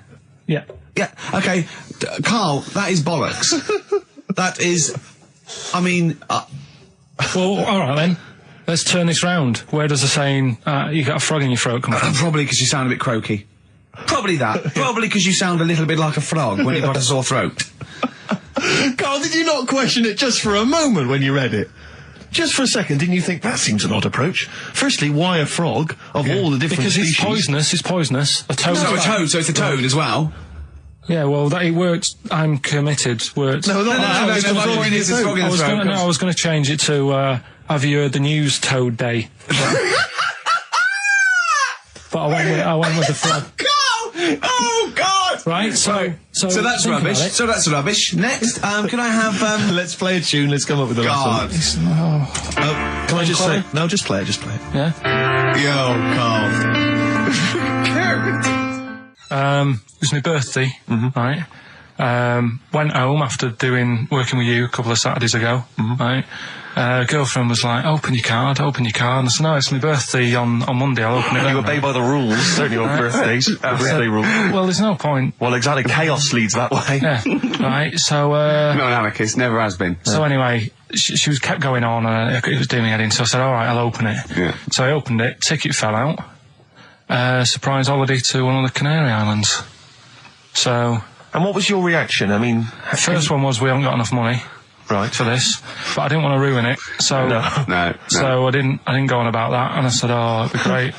Yeah. Yeah, okay. Carl, that is bollocks. That is, I mean... Well, alright then. Let's turn this round. Where does the saying, you got a frog in your throat come from? Probably because you sound a bit croaky. Probably that. Probably because you sound a little bit like a frog when you've got a sore throat. Carl, did you not question it just for a moment when you read it? Just for a second, didn't you think that seems an odd approach? Firstly, why a frog of all the different because species? It's poisonous. A toad. So it's a toad as well. Yeah, well, it worked. I'm committed. Worked. No. I was going to change it to. Have you heard the news? Toad Day. But I went with the frog. Oh God! Right. So that's rubbish. So that's rubbish. Next, can I have? Let's play a tune. Let's come up with the last one. Can I just say? No, just play it. Just play it. Yeah. Yo, Carl. It was my birthday, right? Went home after working with you a couple of Saturdays ago, right? Girlfriend was like, open your card, and I said, no, it's my birthday on Monday, I'll open it. You obey by the rules, certainly on birthdays. Birthday rules. Well, there's no point. Well, exactly, chaos leads that way. Yeah, right, so... not an anarchist, never has been. So anyway, she was kept going on, and it was doing me head in, so I said, alright, I'll open it. Yeah. So I opened it, ticket fell out. Surprise holiday to one of the Canary Islands. So... And what was your reaction? I mean... First one was, we haven't got enough money. Right. For this, but I didn't want to ruin it, so no. So I didn't go on about that, and I said, "Oh, it'd be great."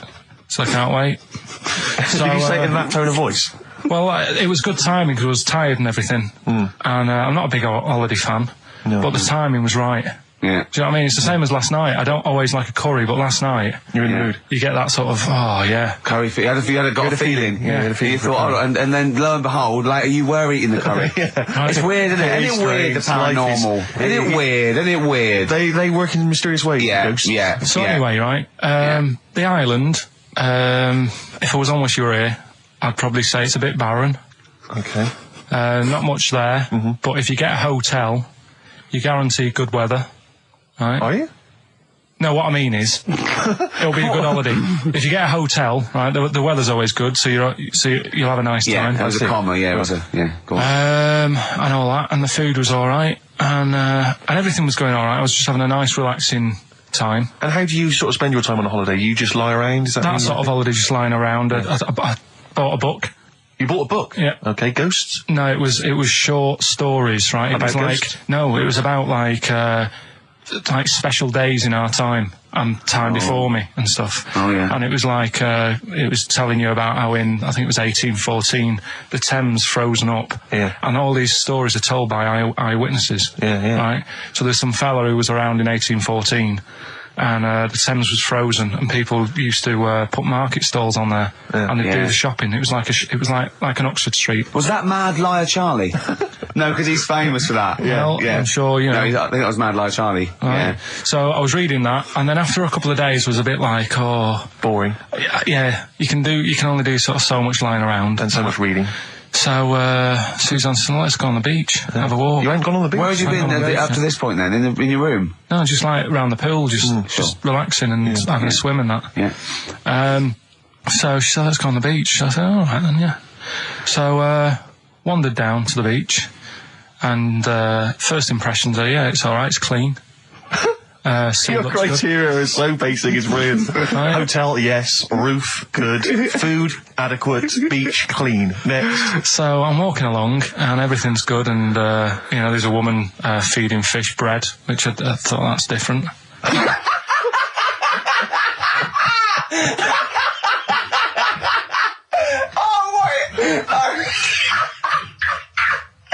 So I can't wait. So, did you say it in that tone of voice? Well, it was good timing because I was tired and everything, and I'm not a big holiday fan, but the timing was right. Yeah. Do you know what I mean? It's the same as last night. I don't always like a curry, but last night you're in the mood. You get that sort of curry. You had a feeling. Yeah. You thought, and then lo and behold, later you were eating the curry. It's weird, isn't it? Isn't it weird? The paranormal. Isn't it weird? They work in mysterious ways. Yeah. So anyway, right? The island. If I was on Wish You Were Here, I'd probably say it's a bit barren. Okay. Not much there, but if you get a hotel, you guarantee good weather. Right. Are you? No, what I mean is, it'll be a good holiday. If you get a hotel, right, the weather's always good, so you'll have a nice time. Yeah, that was a comma. Yeah, it was a Go on. And all that, and the food was all right, and everything was going all right. I was just having a nice, relaxing time. And how do you sort of spend your time on a holiday? You just lie around? Is that sort of holiday, just lying around. I bought a book. You bought a book? Yeah. Okay, ghosts? No, it was short stories, right? It was ghosts? it was about like special days in our time and time before me and stuff. Oh, yeah. And it was like, it was telling you about how I think it was 1814, the Thames frozen up. Yeah. And all these stories are told by eyewitnesses. Yeah. Right? So there's some fella who was around in 1814 and the Thames was frozen and people used to put market stalls on there and they'd do the shopping. It was like an Oxford Street. Was that Mad Liar Charlie? No, because he's famous for that. Well, I'm sure, you know. No, I think that was Mad Liar Charlie. Yeah. So I was reading that, and then after a couple of days was a bit like, boring. Yeah, you can only do sort of so much lying around. And so much reading. So Suzanne said, let's go on the beach, have a walk. You ain't gone on the beach? Where have you been up to this point then? In your room? No, just like around the pool, just relaxing and having a swim and that. Yeah. So she said, let's go on the beach. So I said, all right then, yeah. So wandered down to the beach. And first impressions are, yeah, it's all right, it's clean. Your criteria is so basic, it's brilliant. Hotel, yes. Roof, good. Food, adequate. Beach, clean. Next. So I'm walking along, and everything's good, and, there's a woman feeding fish bread, which I thought that's different.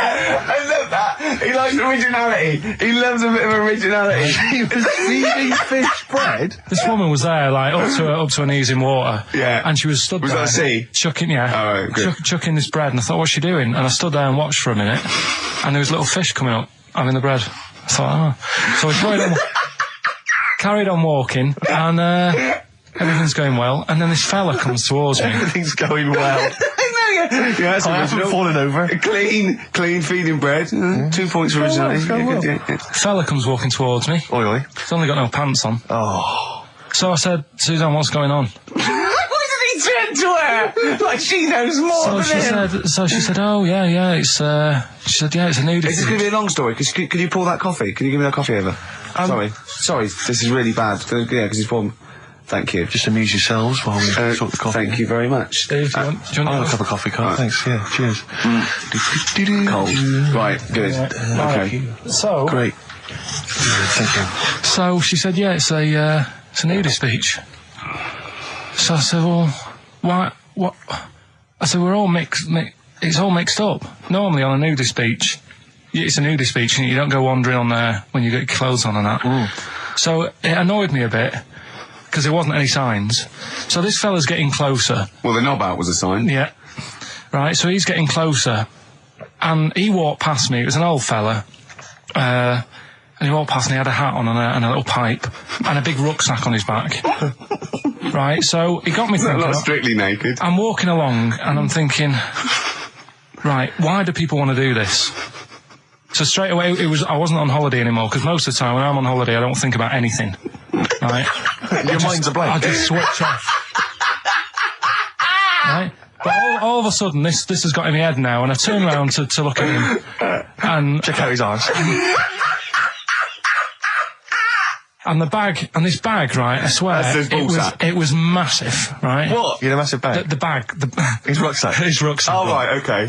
I love that. He likes originality. He loves a bit of originality. He was feeding fish bread. This woman was there, like, up to her knees in water. Yeah. And she was stood Was there. that a sea? Chucking, yeah. Oh, right, good. Chucking this bread, and I thought, what's she doing? And I stood there and watched for a minute, and there was little fish coming up, having the bread. I thought, oh. So we carried on walking, and everything's going well, and then this fella comes towards me. Everything's going well. Yeah, that's I haven't fallen over. Clean feeding bread. 2 points for originality. Fella comes walking towards me. Oi, oi. He's only got no pants on. Oh. So I said, Suzanne, what's going on? What did he turn to her? Like she knows more than him. So she said, oh, yeah, it's, she said, yeah, it's a nudity. Is this going to be a long story? Could you pour that coffee? Can you give me that coffee over? Sorry, this is really bad. Yeah, because he's pouring... Thank you. Just amuse yourselves while we sort the coffee. Thank you very much. Steve, do you want I'll have a cup of coffee, Carl. Thanks, yeah, cheers. Cold. Right, good. Okay. So... Great. Thank you. So she said, yeah, it's a nudist beach. So I said, well, why, what? I said, we're all it's all mixed up. Normally on a nudist beach, it's a nudist beach and you don't go wandering on there when you get your clothes on and that. So it annoyed me a bit, because there wasn't any signs. So this fella's getting closer. Well, the knob out was a sign. Yeah. Right, so he's getting closer. And he walked past me. It was an old fella. And he walked past and he had a hat on and a little pipe and a big rucksack on his back. Right, so he got me thinking... Not strictly naked. I'm walking along and I'm thinking, right, why do people want to do this? So straight away, I wasn't on holiday anymore, because most of the time when I'm on holiday, I don't think about anything. Right? Your mind's a blank. I just switch off. Right? But all of a sudden, this has got in my head now, and I turn around to look at him, and... Check out his arse. And this bag, right, I swear, it was massive, right? What? You had a massive bag? The bag. His rucksack? His rucksack. Oh, right, okay.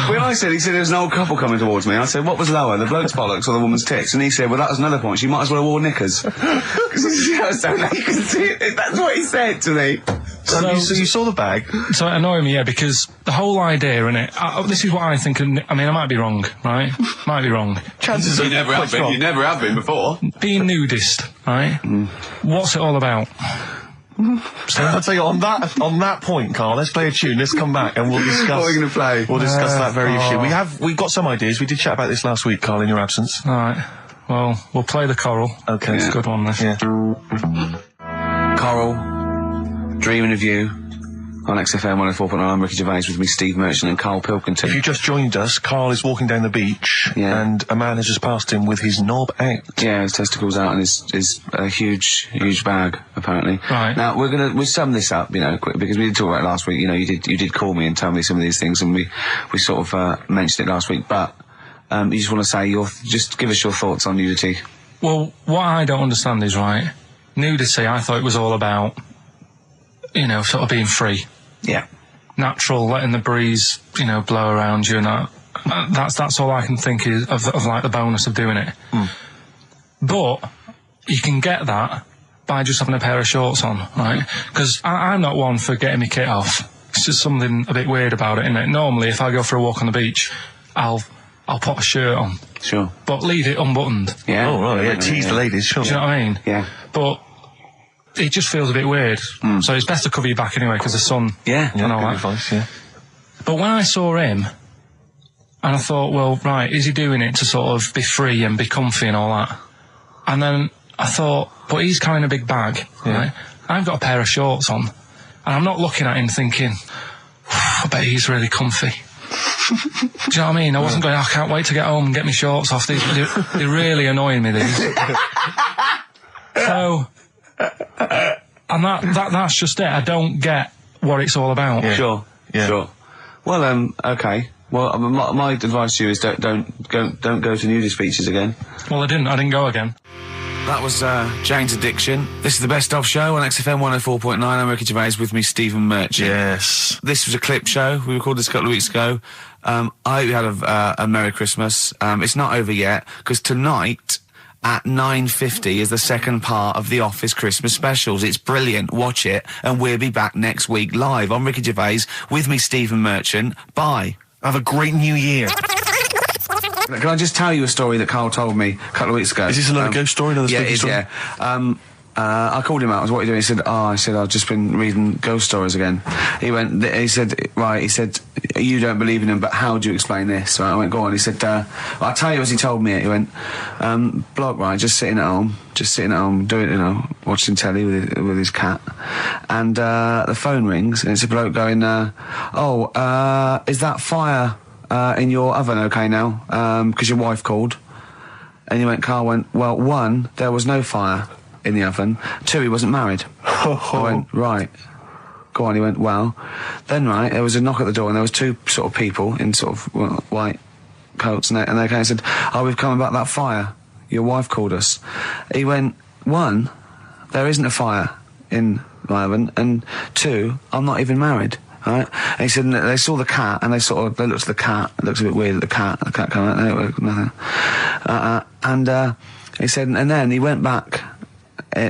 When he said there was an old couple coming towards me, I said, what was lower, the bloke's bollocks or the woman's tits? And he said, well, that was another point. She might as well have worn knickers. Because you can see it. That's what he said to me. So you saw the bag? So it annoyed me, yeah, because the whole idea in it, this is what I think, I mean, I might be wrong, right? Might be wrong. Chances you never have been. You never have been before. Being nudist, right? What's it all about? I'll tell you, on that point, Carl, let's play a tune, let's come back and we'll discuss... What are we going to play? We'll discuss that very issue. We've got some ideas. We did chat about this last week, Carl, in your absence. Alright. Well, we'll play the Coral. Okay. It's a good one, this. Yeah. Coral, Dreaming of You, on XFM 104.9. I'm Ricky Gervais, with me Steve Merchant and Karl Pilkington. If you just joined us, Carl is walking down the beach, and a man has just passed him with his knob out. Yeah, his testicles out and his huge bag, apparently. Right. Now, we'll sum this up, quick, because we did talk about it last week. You did call me and tell me some of these things, and we sort of mentioned it last week, but you just want to say just give us your thoughts on nudity. Well, what I don't understand is, right, nudity, I thought it was all about, sort of being free. Yeah. Natural, letting the breeze, blow around you and that. That's all I can think is of like the bonus of doing it. But you can get that by just having a pair of shorts on, right? Because I'm not one for getting my kit off. It's just something a bit weird about it, isn't it? Normally, if I go for a walk on the beach, I'll put a shirt on. Sure. But leave it unbuttoned. Yeah. Oh, right, yeah, tease the ladies, sure. Do you know what I mean? Yeah. But it just feels a bit weird. So it's best to cover your back anyway, because the sun... Yeah, and all good that. advice, yeah. But when I saw him, and I thought, well, right, is he doing it to sort of be free and be comfy and all that? And then I thought, but he's carrying a big bag, right? I've got a pair of shorts on, and I'm not looking at him thinking, I bet he's really comfy. Do you know what I mean? I wasn't going, I can't wait to get home and get my shorts off. They're really annoying me, these. So... and that's just it. I don't get what it's all about. Yeah. Sure. Well, okay. Well, my advice to you is don't go to nudist beaches again. Well, I didn't go again. That was Jane's Addiction. This is the Best Of Show on XFM 104.9. I'm Ricky Gervais, with me Stephen Merchant. Yes. This was a clip show. We recorded this a couple of weeks ago. I hope you had a Merry Christmas. It's not over yet, because tonight at 9:50 is the second part of The Office Christmas specials. It's brilliant. Watch it, and we'll be back next week live. I'm Ricky Gervais, with me Stephen Merchant. Bye. Have a great new year. Can I just tell you a story that Karl told me a couple of weeks ago? Is this another ghost story? Another yeah, spooky it is, story? yeah. I called him out. I was, what are you doing? He said, I've just been reading ghost stories again. He said, you don't believe in them, but how do you explain this? So I went, go on. He said, I'll tell you as he told me it. He went, bloke, right, just sitting at home, doing, watching telly with his cat. And, the phone rings, and it's a bloke going, is that fire in your oven okay now? 'Cause your wife called. And Karl went, well, 1, there was no fire in the oven. 2, he wasn't married. I went, right. Go on. He went, well, then, right, there was a knock at the door, and there was 2 sort of people in sort of white coats, and they came and said, we've come about that fire. Your wife called us. He went, 1, there isn't a fire in my oven, and 2, I'm not even married. Right? And he said, they saw the cat, and they looked at the cat. It looks a bit weird at the cat came out, nothing. He said, and then he went back,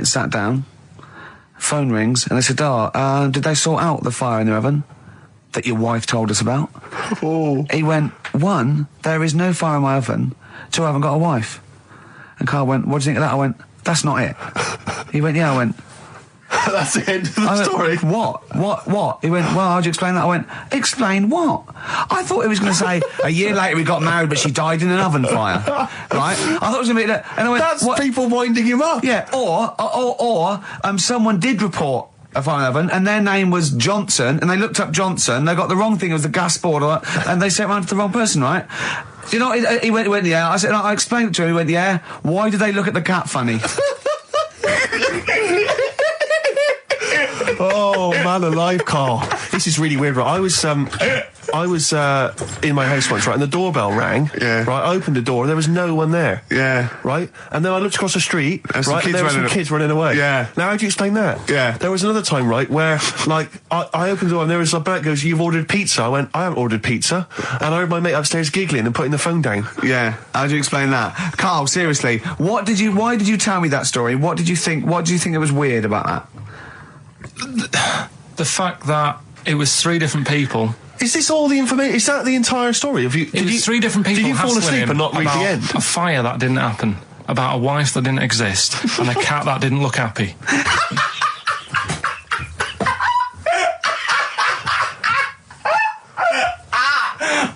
sat down, phone rings, and they said, did they sort out the fire in the oven that your wife told us about? He went, 1, there is no fire in my oven. 2, I haven't got a wife. And Karl went, what do you think of that? I went, that's not it. He went, yeah. I went, that's the end of the story. What? He went, well, how'd you explain that? I went, explain what? I thought he was going to say, a year later we got married, but she died in an oven fire. Right? I thought it was going to be that. And I went, that's what? People winding him up. Yeah, or someone did report a fire oven, and their name was Johnson, and they looked up Johnson, they got the wrong thing, it was the gas board, and they sent it round to the wrong person, right? You know, he went, yeah. I said, I explained it to him, he went, yeah. Why did they look at the cat funny? Oh, man alive, Karl. This is really weird, right? I was in my house once, right, and the doorbell rang. Yeah. Right, I opened the door, and there was no one there. Yeah. Right? And then I looked across the street, There's right, and there were some kids running away. Yeah. Now, how do you explain that? Yeah. There was another time, right, where, like, I opened the door, and there was a bloke goes, you've ordered pizza. I went, I haven't ordered pizza. And I heard my mate upstairs giggling and putting the phone down. Yeah. How do you explain that? Karl, seriously, why did you tell me that story? What did you think that was weird about that? The fact that it was 3 different people. Is this all the information? Is that the entire story? It was 3 different people. Did you fall hassling asleep him and not read the about end? A fire that didn't happen, about a wife that didn't exist, and a cat that didn't look happy.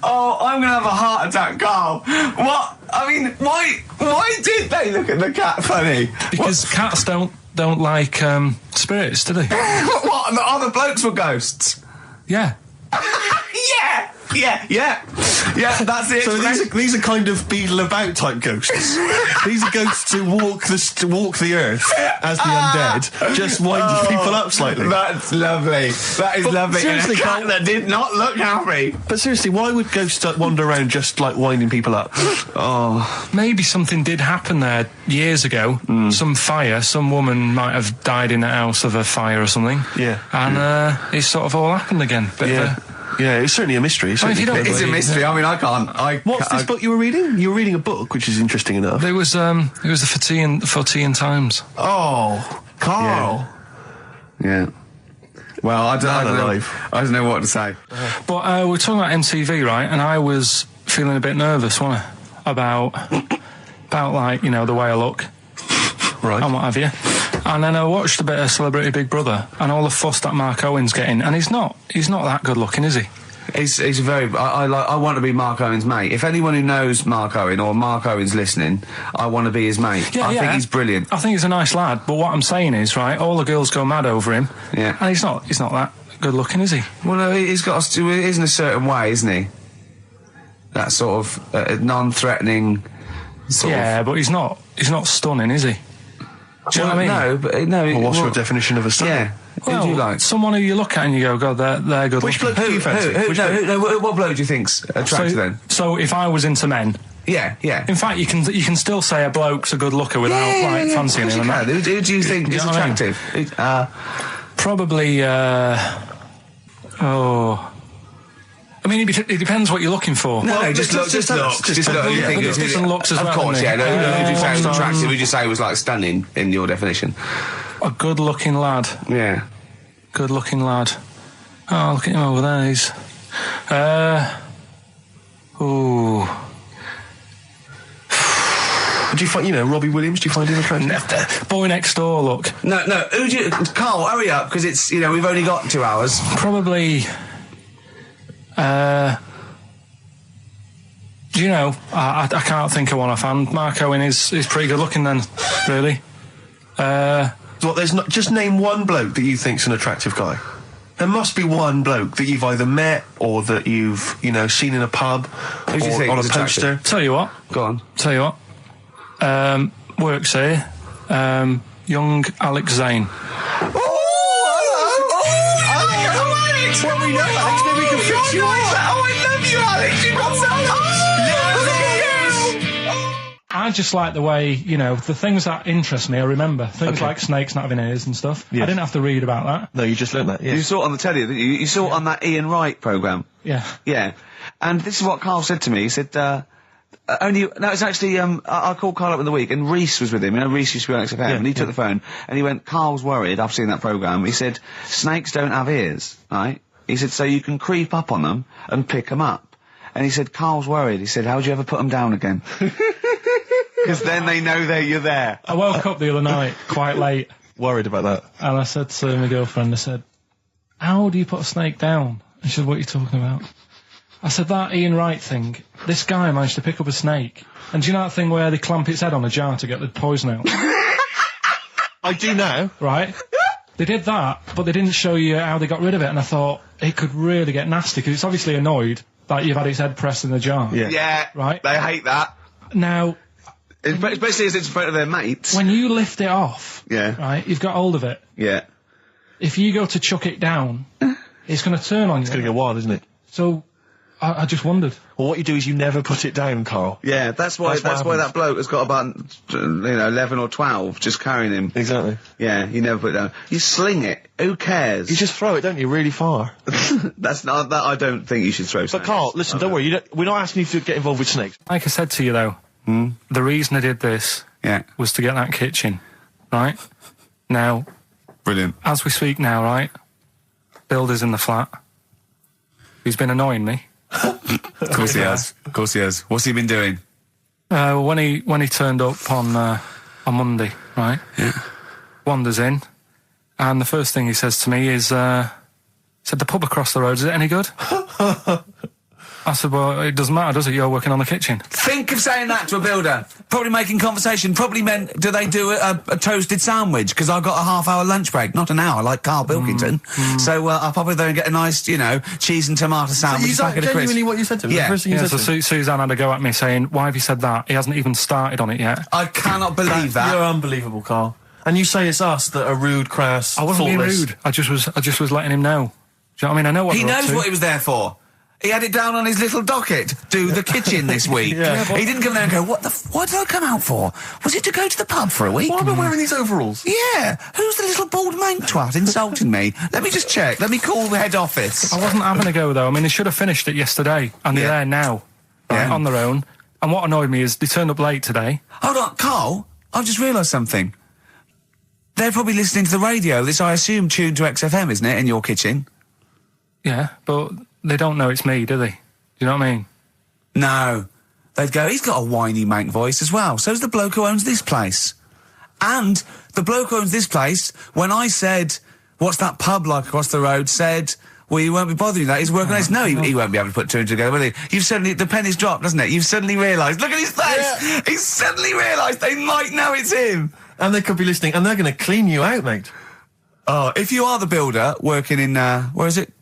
Oh, I'm gonna have a heart attack, Karl. What? I mean, why did they look at the cat funny? Because cats don't like spirits, do they? What? The other blokes were ghosts? Yeah. Yeah, that's it. So these are kind of beetle about type ghosts. These are ghosts who walk the earth as the undead, just winding people up slightly. That's lovely. That is lovely. Seriously, and a cat that did not look happy. But seriously, why would ghosts wander around just like winding people up? Oh, Maybe something did happen there years ago. Some fire. Some woman might have died in a house of a fire or something. Yeah. And it sort of all happened again. Yeah, it's certainly a mystery. if you don't it's a mystery. I mean, I can't. What's this book you were reading? You were reading a book, which is interesting enough. It was the For Tea and Times. Oh, Karl. Yeah. Well, I don't know what to say. But we're talking about MTV, right? And I was feeling a bit nervous, wasn't I? About like, the way I look. Right. And what have you. And then I watched a bit of Celebrity Big Brother and all the fuss that Mark Owen's getting, and he's not that good looking, is he? He's very. I want to be Mark Owen's mate. If anyone who knows Mark Owen or Mark Owen's listening, I want to be his mate. I think he's brilliant. I think he's a nice lad. But what I'm saying is, right, all the girls go mad over him. Yeah. And he's not that good looking, is he? Well, no, he's got. He is in a certain way, isn't he? That sort of non-threatening. But he's not stunning, is he? Do you know what I mean? No, but no. Well, what's your definition of a stunning? Yeah. Who do you like? Someone who you look at and you go, God, they're good. Which looking. bloke do you fancy? What bloke do you think's attractive then? So if I was into men, Yeah. in fact, you can still say a bloke's a good looker without fancying him. And that. Who do you think is know what I mean? attractive? Probably. I mean, it depends what you're looking for. No, just look. Just look. You think There's different looks as well. Of course, isn't yeah. there? No, who would you say was attractive? Who would you say was like stunning in your definition? A good-looking lad. Yeah. Good-looking lad. Oh, look at him over there. He's. Do you find, Robbie Williams? Do you find him attractive? Boy next door. Look. No. Who do you? Carl, hurry up, because it's we've only got 2 hours. Probably. Do you know? I can't think of one offhand. Mark Owen is pretty good looking then, really. There's not. Just name one bloke that you think's an attractive guy. There must be one bloke that you've either met or that you've seen in a pub Who do you think on a is attractive? poster. Tell you what. Go on. Tell you what. Works here. Young Alex Zane. Alex! Well, we know, Alex. Maybe we can fix you up. Oh, I love you, Alex. You've got so I just like the way, the things that interest me, I remember. Things like snakes not having ears and stuff. Yes. I didn't have to read about that. No, you just learned that, yeah. You saw it on the telly, didn't you? You saw it on that Ian Wright programme. Yeah. Yeah. And this is what Carl said to me. He said, it's actually, I called Carl up in the week, and Reese was with him. Reese used to be on XFM, and he took the phone, and he went, Carl's worried, I've seen that programme. He said, snakes don't have ears, right? He said, so you can creep up on them and pick them up. And he said, Carl's worried. He said, how'd you ever put them down again? Because then they know you're there. I woke up the other night, quite late. Worried about that. And I said to my girlfriend, I said, how do you put a snake down? And she said, what are you talking about? I said, that Ian Wright thing, this guy managed to pick up a snake. And do you know that thing where they clamp its head on a jar to get the poison out? I do now. Right? They did that, but they didn't show you how they got rid of it. And I thought, it could really get nasty, because it's obviously annoyed that you've had its head pressed in the jar. Yeah. Right? They hate that. Now... Especially as it's in front of their mates. When you lift it off, Yeah. right, you've got hold of it. Yeah. If you go to chuck it down, it's going to turn on you. It's going to go wild, isn't it? So, I just wondered. Well, what you do is you never put it down, Carl. Yeah, that's why that bloke has got about 11 or 12 just carrying him. Exactly. Yeah, you never put it down. You sling it. Who cares? You just throw it, don't you, really far. That's not that. I don't think you should throw. But Carl, listen, don't worry. We're not asking you to get involved with snakes. Like I said to you though, the reason I did this was to get that kitchen, right? Now, brilliant. As we speak now, right? Builder's in the flat. He's been annoying me. Of course he has. Of course he has. What's he been doing? When he turned up on Monday, right? Yeah. Wanders in, and the first thing he says to me is, said, the pub across the road, is it any good? I said, well, it doesn't matter, does it? You're working on the kitchen. Think of saying that to a builder. Probably making conversation. Probably meant, do they do a toasted sandwich? Because I've got a half-hour lunch break. Not an hour, like Karl Pilkington. So I'll probably there and get a nice, cheese and tomato sandwich. So is that genuinely what you said to him? Yeah. The first thing you said to him? Suzanne had a go at me saying, why have you said that? He hasn't even started on it yet. I cannot believe that. You're unbelievable, Carl. And you say it's us that are rude, crass, I wasn't being thoughtless. rude. I just was letting him know. Do you know what I mean? I know what He we're up knows to. what he was there for. He had it down on his little docket. Do the kitchen this week. He didn't come there and go, what did I come out for? Was it to go to the pub for a week? Why am I wearing these overalls? Yeah. Who's the little bald mank twat insulting me? Let me just check. Let me call the head office. I wasn't having a go, though. I mean, they should have finished it yesterday, and they're there now, on their own. And what annoyed me is they turned up late today. Hold on, Carl, I've just realised something. They're probably listening to the radio. This, I assume, tuned to XFM, isn't it, in your kitchen? Yeah, but they don't know it's me, do they? Do you know what I mean? No. They'd go, he's got a whiny mank voice as well. So's the bloke who owns this place. And the bloke who owns this place, when I said, what's that pub like across the road, said, well, you won't be bothering that. He's working on this. No, he won't be able to put two and two together, will he? You've suddenly, the penny's dropped, doesn't it? You've suddenly realised. Look at his face! Yeah. He's suddenly realised they might know it's him. And they could be listening, and they're going to clean you out, mate. Oh, if you are the builder working in, where is it?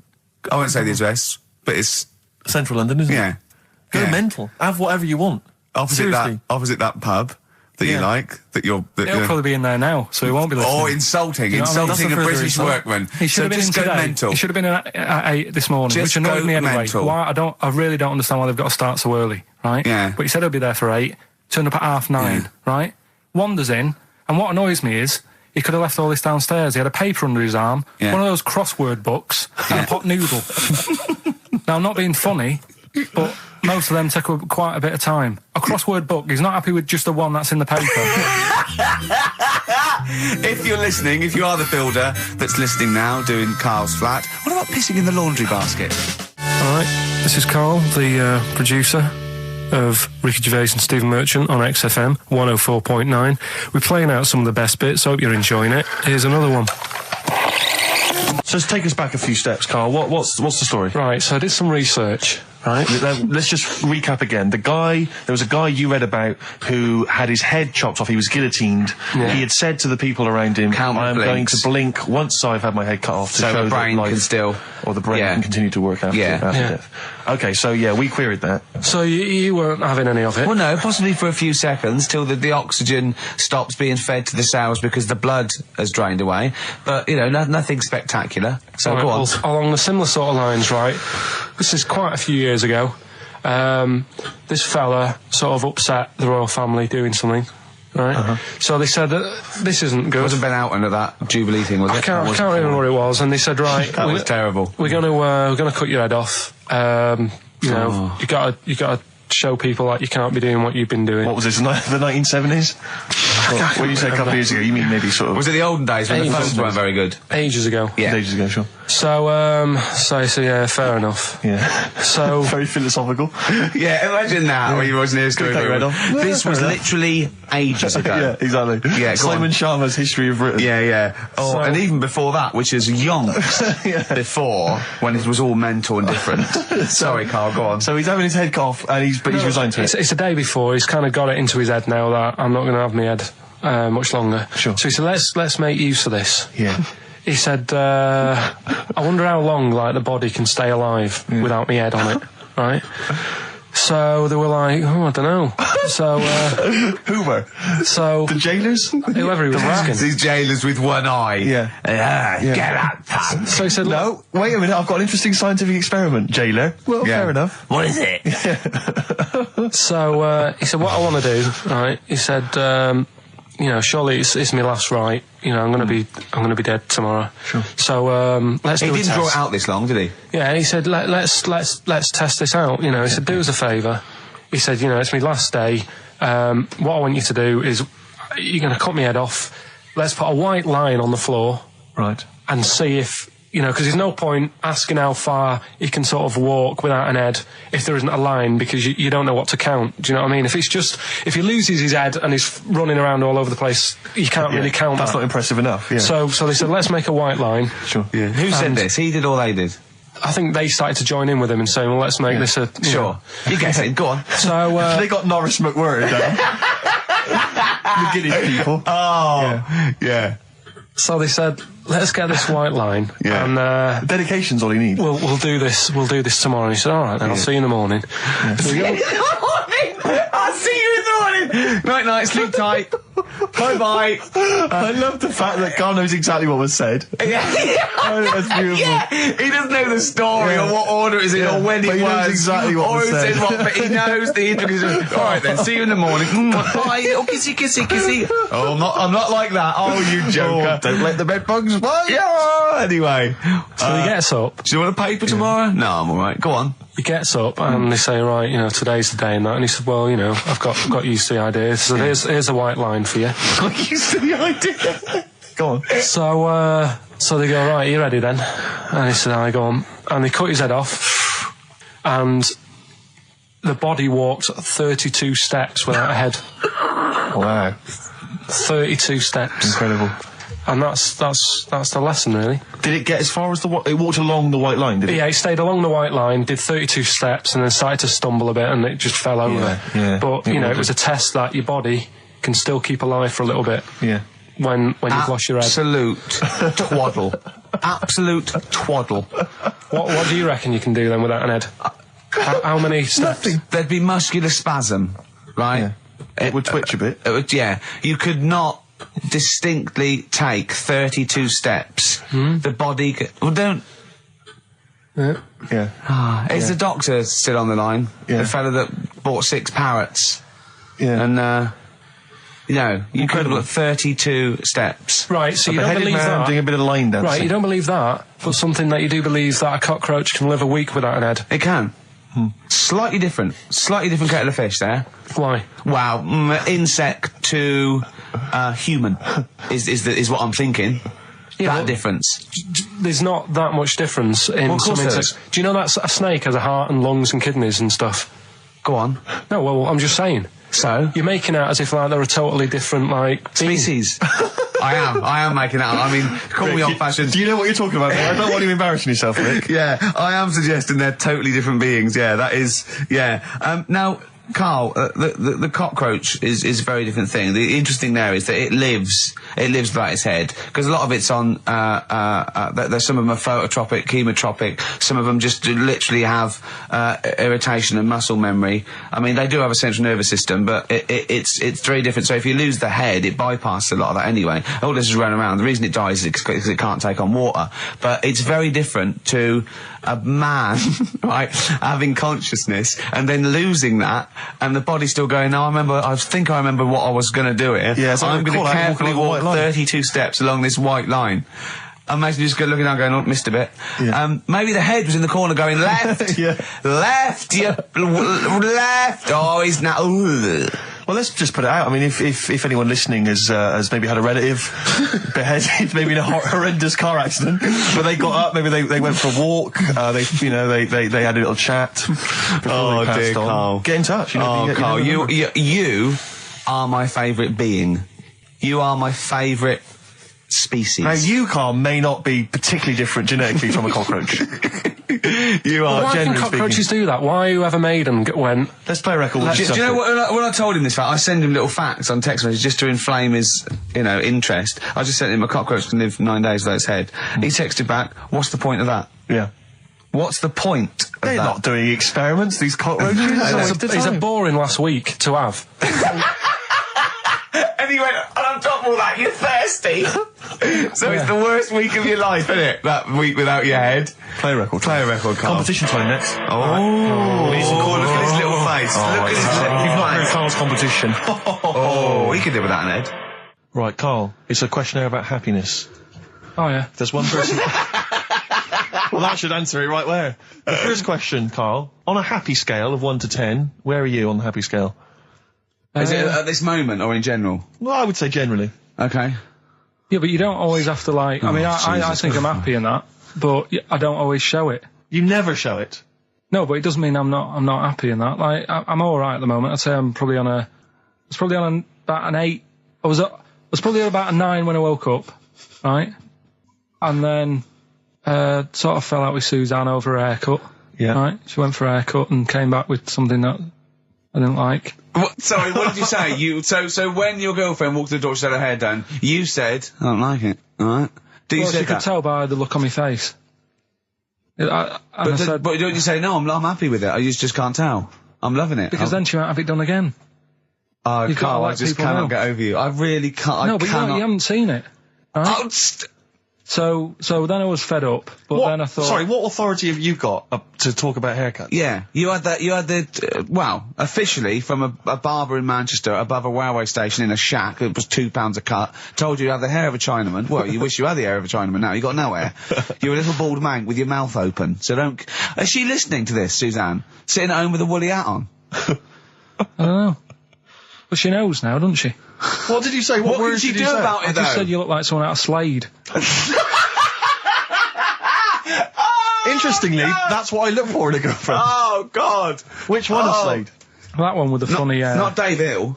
I won't say the address, but it's... Central London, isn't it? Yeah. Go mental. Have whatever you want. Opposite that pub. that you like? That you're... He'll probably be in there now, so he won't be listening. Or insulting You know what I mean? a That's a British further workman. He should have been in just go today. mental. He should have been in at 8 this morning, Just which annoyed go me anyway. mental. Why? I really don't understand why they've got to start so early, right? Yeah. But he said he'll be there for 8, turned up at 9:30, right? Wanders in, and what annoys me is he could have left all this downstairs. He had a paper under his arm, one of those crossword books, and a pot noodle. Now, I'm not being funny, but most of them take quite a bit of time. A crossword book, he's not happy with just the one that's in the paper. If you're listening, if you are the builder that's listening now, doing Carl's flat, what about pissing in the laundry basket? All right, this is Karl, the producer of Ricky Gervais and Stephen Merchant on XFM 104.9. We're playing out some of the best bits. Hope you're enjoying it. Here's another one. So let's take us back a few steps, Karl. What's the story? Right, so I did some research. Right. Let's just recap again. There was a guy you read about who had his head chopped off. He was guillotined. Yeah. He had said to the people around him, I am going to blink once I've had my head cut off to So show the brain that life, can still... or the brain can continue to work after death. Okay, so we queried that. So you weren't having any of it? Well, no, possibly for a few seconds till the oxygen stops being fed to the cells because the blood has drained away. But, nothing spectacular. So right, go on. Well, along the similar sort of lines, right? This is quite a few years ago. This fella sort of upset the royal family doing something, right? So they said that this isn't good. It wasn't Ben Oughton at that Jubilee thing, was it? I can't remember what it was. And they said, right, that was terrible. We're gonna cut your head off. You gotta show people like you can't be doing what you've been doing. What was this, the 1970s? When you say a couple of years ago, you mean maybe sort of... Was it the olden days when the phones weren't very good? Ages ago. Yeah. Ages ago, sure. So yeah, fair enough. Yeah. So... Very philosophical. Yeah, imagine that when you wasn't here story. This was literally ages ago. Yeah, exactly. Yeah, Simon Sharma's History of Britain. Yeah. Oh, and even before that, which is yonks before, when it was all mental and different. Sorry, Karl, go on. So he's having his head cut off, and he's resigned to it. It's the day before. He's kind of got it into his head now that I'm not going to have my head much longer. Sure. So he said, let's make use of this. Yeah. He said, I wonder how long the body can stay alive without my head on it, right? So they were like, I don't know. So who were? So the jailers, whoever he was asking. These jailers with one eye. Yeah. Get out. So he said, no, wait a minute. I've got an interesting scientific experiment, jailer. Well, fair enough. What is it? So he said, what I want to do, right? He said, surely it's my last right. I'm going to be dead tomorrow. Sure. So let's. He do a didn't test. draw it out this long, did he? Yeah, he said let's test this out. He said do us a favour. He said it's my last day. What I want you to do is you're going to cut my head off. Let's put a white line on the floor. Right. And see if because there's no point asking how far he can sort of walk without an head if there isn't a line because you don't know what to count. Do you know what I mean? If he loses his head and he's running around all over the place, you can't really count. That's that. not impressive enough. Yeah. So they said let's make a white line. Sure. Yeah. Who said this? He did or they did? I think they started to join in with him and saying, well, let's make this a... Sure. You get it, go on. So, they got Norris McWhirter down. The Guinness people. Oh, yeah. So they said, let's get this white line. Yeah. And, dedication's all you need. We'll do this tomorrow. And he said, all right, then, I'll see you in the morning. I'll see you in the morning. Night, sleep tight. Bye. I love the fact that Carl knows exactly what was said. Yeah. Oh, that's beautiful. Yeah. He doesn't know the story or what order it's in or when it was. He knows exactly what was said. But he knows the intricacies. All right then, see you in the morning. Bye. Oh, kissy. Oh, I'm not like that. Oh, you joker. Don't let the bed bugs fly. Yeah. Anyway. So he gets up. Do you want a paper tomorrow? No, I'm all right. Go on. He gets up and they say, right, today's the day and that. And he said, well, I've got used to the idea. So here's a white line for you. Got used to the idea. Go on. So they go, right, you ready then? And he said, I go on. And they cut his head off. And the body walked 32 steps without a head. Wow. 32 steps. Incredible. And that's the lesson, really. Did it get as far as it walked along the white line, did it? Yeah, it stayed along the white line, did 32 steps, and then started to stumble a bit, and it just fell over. Yeah. But, it was a test that your body can still keep alive for a little bit. Yeah. When you've lost your head. Absolute twaddle. Absolute twaddle. What do you reckon you can do then without an head? How many steps? Nothing. There'd be muscular spasm, right? Yeah. It would twitch a bit. It would, yeah. You could not distinctly take 32 steps. The body don't. Yeah. Is the doctor still on the line? Yeah. The fella that bought 6 parrots. Yeah. And you could have 32 steps. Right, so you don't Beheaded believe man that. doing a bit of line dancing. Right, you don't believe that, but something that you do believe that a cockroach can live a week without an head. It can. Slightly different kettle of fish there. Why? Wow, insect to human is what I'm thinking. Yeah, that but difference. There's not that much difference in Of course some there insects. is. Do you know that a snake has a heart and lungs and kidneys and stuff? Go on. No, well, I'm just saying. So? You're making out as if like they're a totally different species. I am making that up. I mean, call me old-fashioned. Do you know what you're talking about? I don't want you embarrassing yourself, Rick. Yeah, I am suggesting they're totally different beings. Yeah, that is. Yeah. Now, Carl, the cockroach is a very different thing. The interesting there is that it lives without its head, because a lot of it's on. There's some of them are phototropic, chemotropic. Some of them just literally have irritation and muscle memory. I mean, they do have a central nervous system, but it's very different. So if you lose the head, it bypasses a lot of that anyway. All this is running around. The reason it dies is because it can't take on water. But it's very different to a man, right, having consciousness and then losing that, and the body's still going, no, I think I remember what I was going to do here. Yeah, so I'm going to carefully walk 32 steps along this white line. Imagine just looking down going, oh, missed a bit. Yeah. Maybe the head was in the corner going, left, left, left, oh, he's now, Well, let's just put it out. I mean, if anyone listening has maybe had a relative beheaded, maybe in a horrendous car accident, but they got up, maybe they went for a walk, they had a little chat before they passed on. Carl. Get in touch. Carl, you are my favourite being. You are my favourite species. Now, you, Carl, may not be particularly different genetically from a cockroach. You are. Why can cockroaches do that? Why whoever made them went... Let's play a record. Do you know what, when I told him this fact, I send him little facts on text messages just to inflame his, interest. I just sent him a cockroach can live 9 days without its head. He texted back, what's the point of that? Yeah. What's the point of They're that? not doing experiments, these cockroaches. He's a boring last week to have. And he went, and on top of all that, you're thirsty. So it's the worst week of your life, isn't it? That week without your head. Play a record. Carl. Competition time next. Oh. We need some call. Look at his little face. Look at his little You've not heard face. Carl's competition. Oh, he could do without an head. Right, Carl, it's a questionnaire about happiness. Oh, yeah. There's one person... Well, that should answer it right where. The first question, Carl, on a happy scale of 1 to 10, where are you on the happy scale? Is it at this moment or in general? Well, I would say generally. Okay. Yeah, but you don't always have to I think I'm happy in that, but I don't always show it. You never show it. No, but it doesn't mean I'm not happy in that. Like, I'm alright at the moment. I'd say I'm probably on about an 8. I was probably on about a 9 when I woke up, right? And then, sort of fell out with Suzanne over her haircut. Yeah. Right? She went for a haircut and came back with something that I didn't like. Sorry, what did you say? So when your girlfriend walked to the door, she had her hair done, you said, I don't like it, alright? She could tell by the look on my face. But don't you say, no, I'm happy with it, I just can't tell. I'm loving it. Because then she might have it done again. Oh, Carl, I just cannot get over you. I really can't. No, but you haven't seen it. Right? Oh, So then I was fed up, but then I thought... Sorry, what authority have you got to talk about haircuts? Yeah, you had officially from a barber in Manchester above a railway station in a shack, it was £2 a cut, told you to have the hair of a Chinaman. Well, you wish you had the hair of a Chinaman now, you got no hair. You're a little bald man with your mouth open, so don't... Is she listening to this, Suzanne? Sitting at home with a woolly hat on? I don't know. But she knows now, doesn't she? What did you say? What words did you do about it, I just said you look like someone out of Slade. Interestingly, that's what I look for in a girlfriend. Oh, God. Which one is Slade? That one with the funny... Not Dave Hill.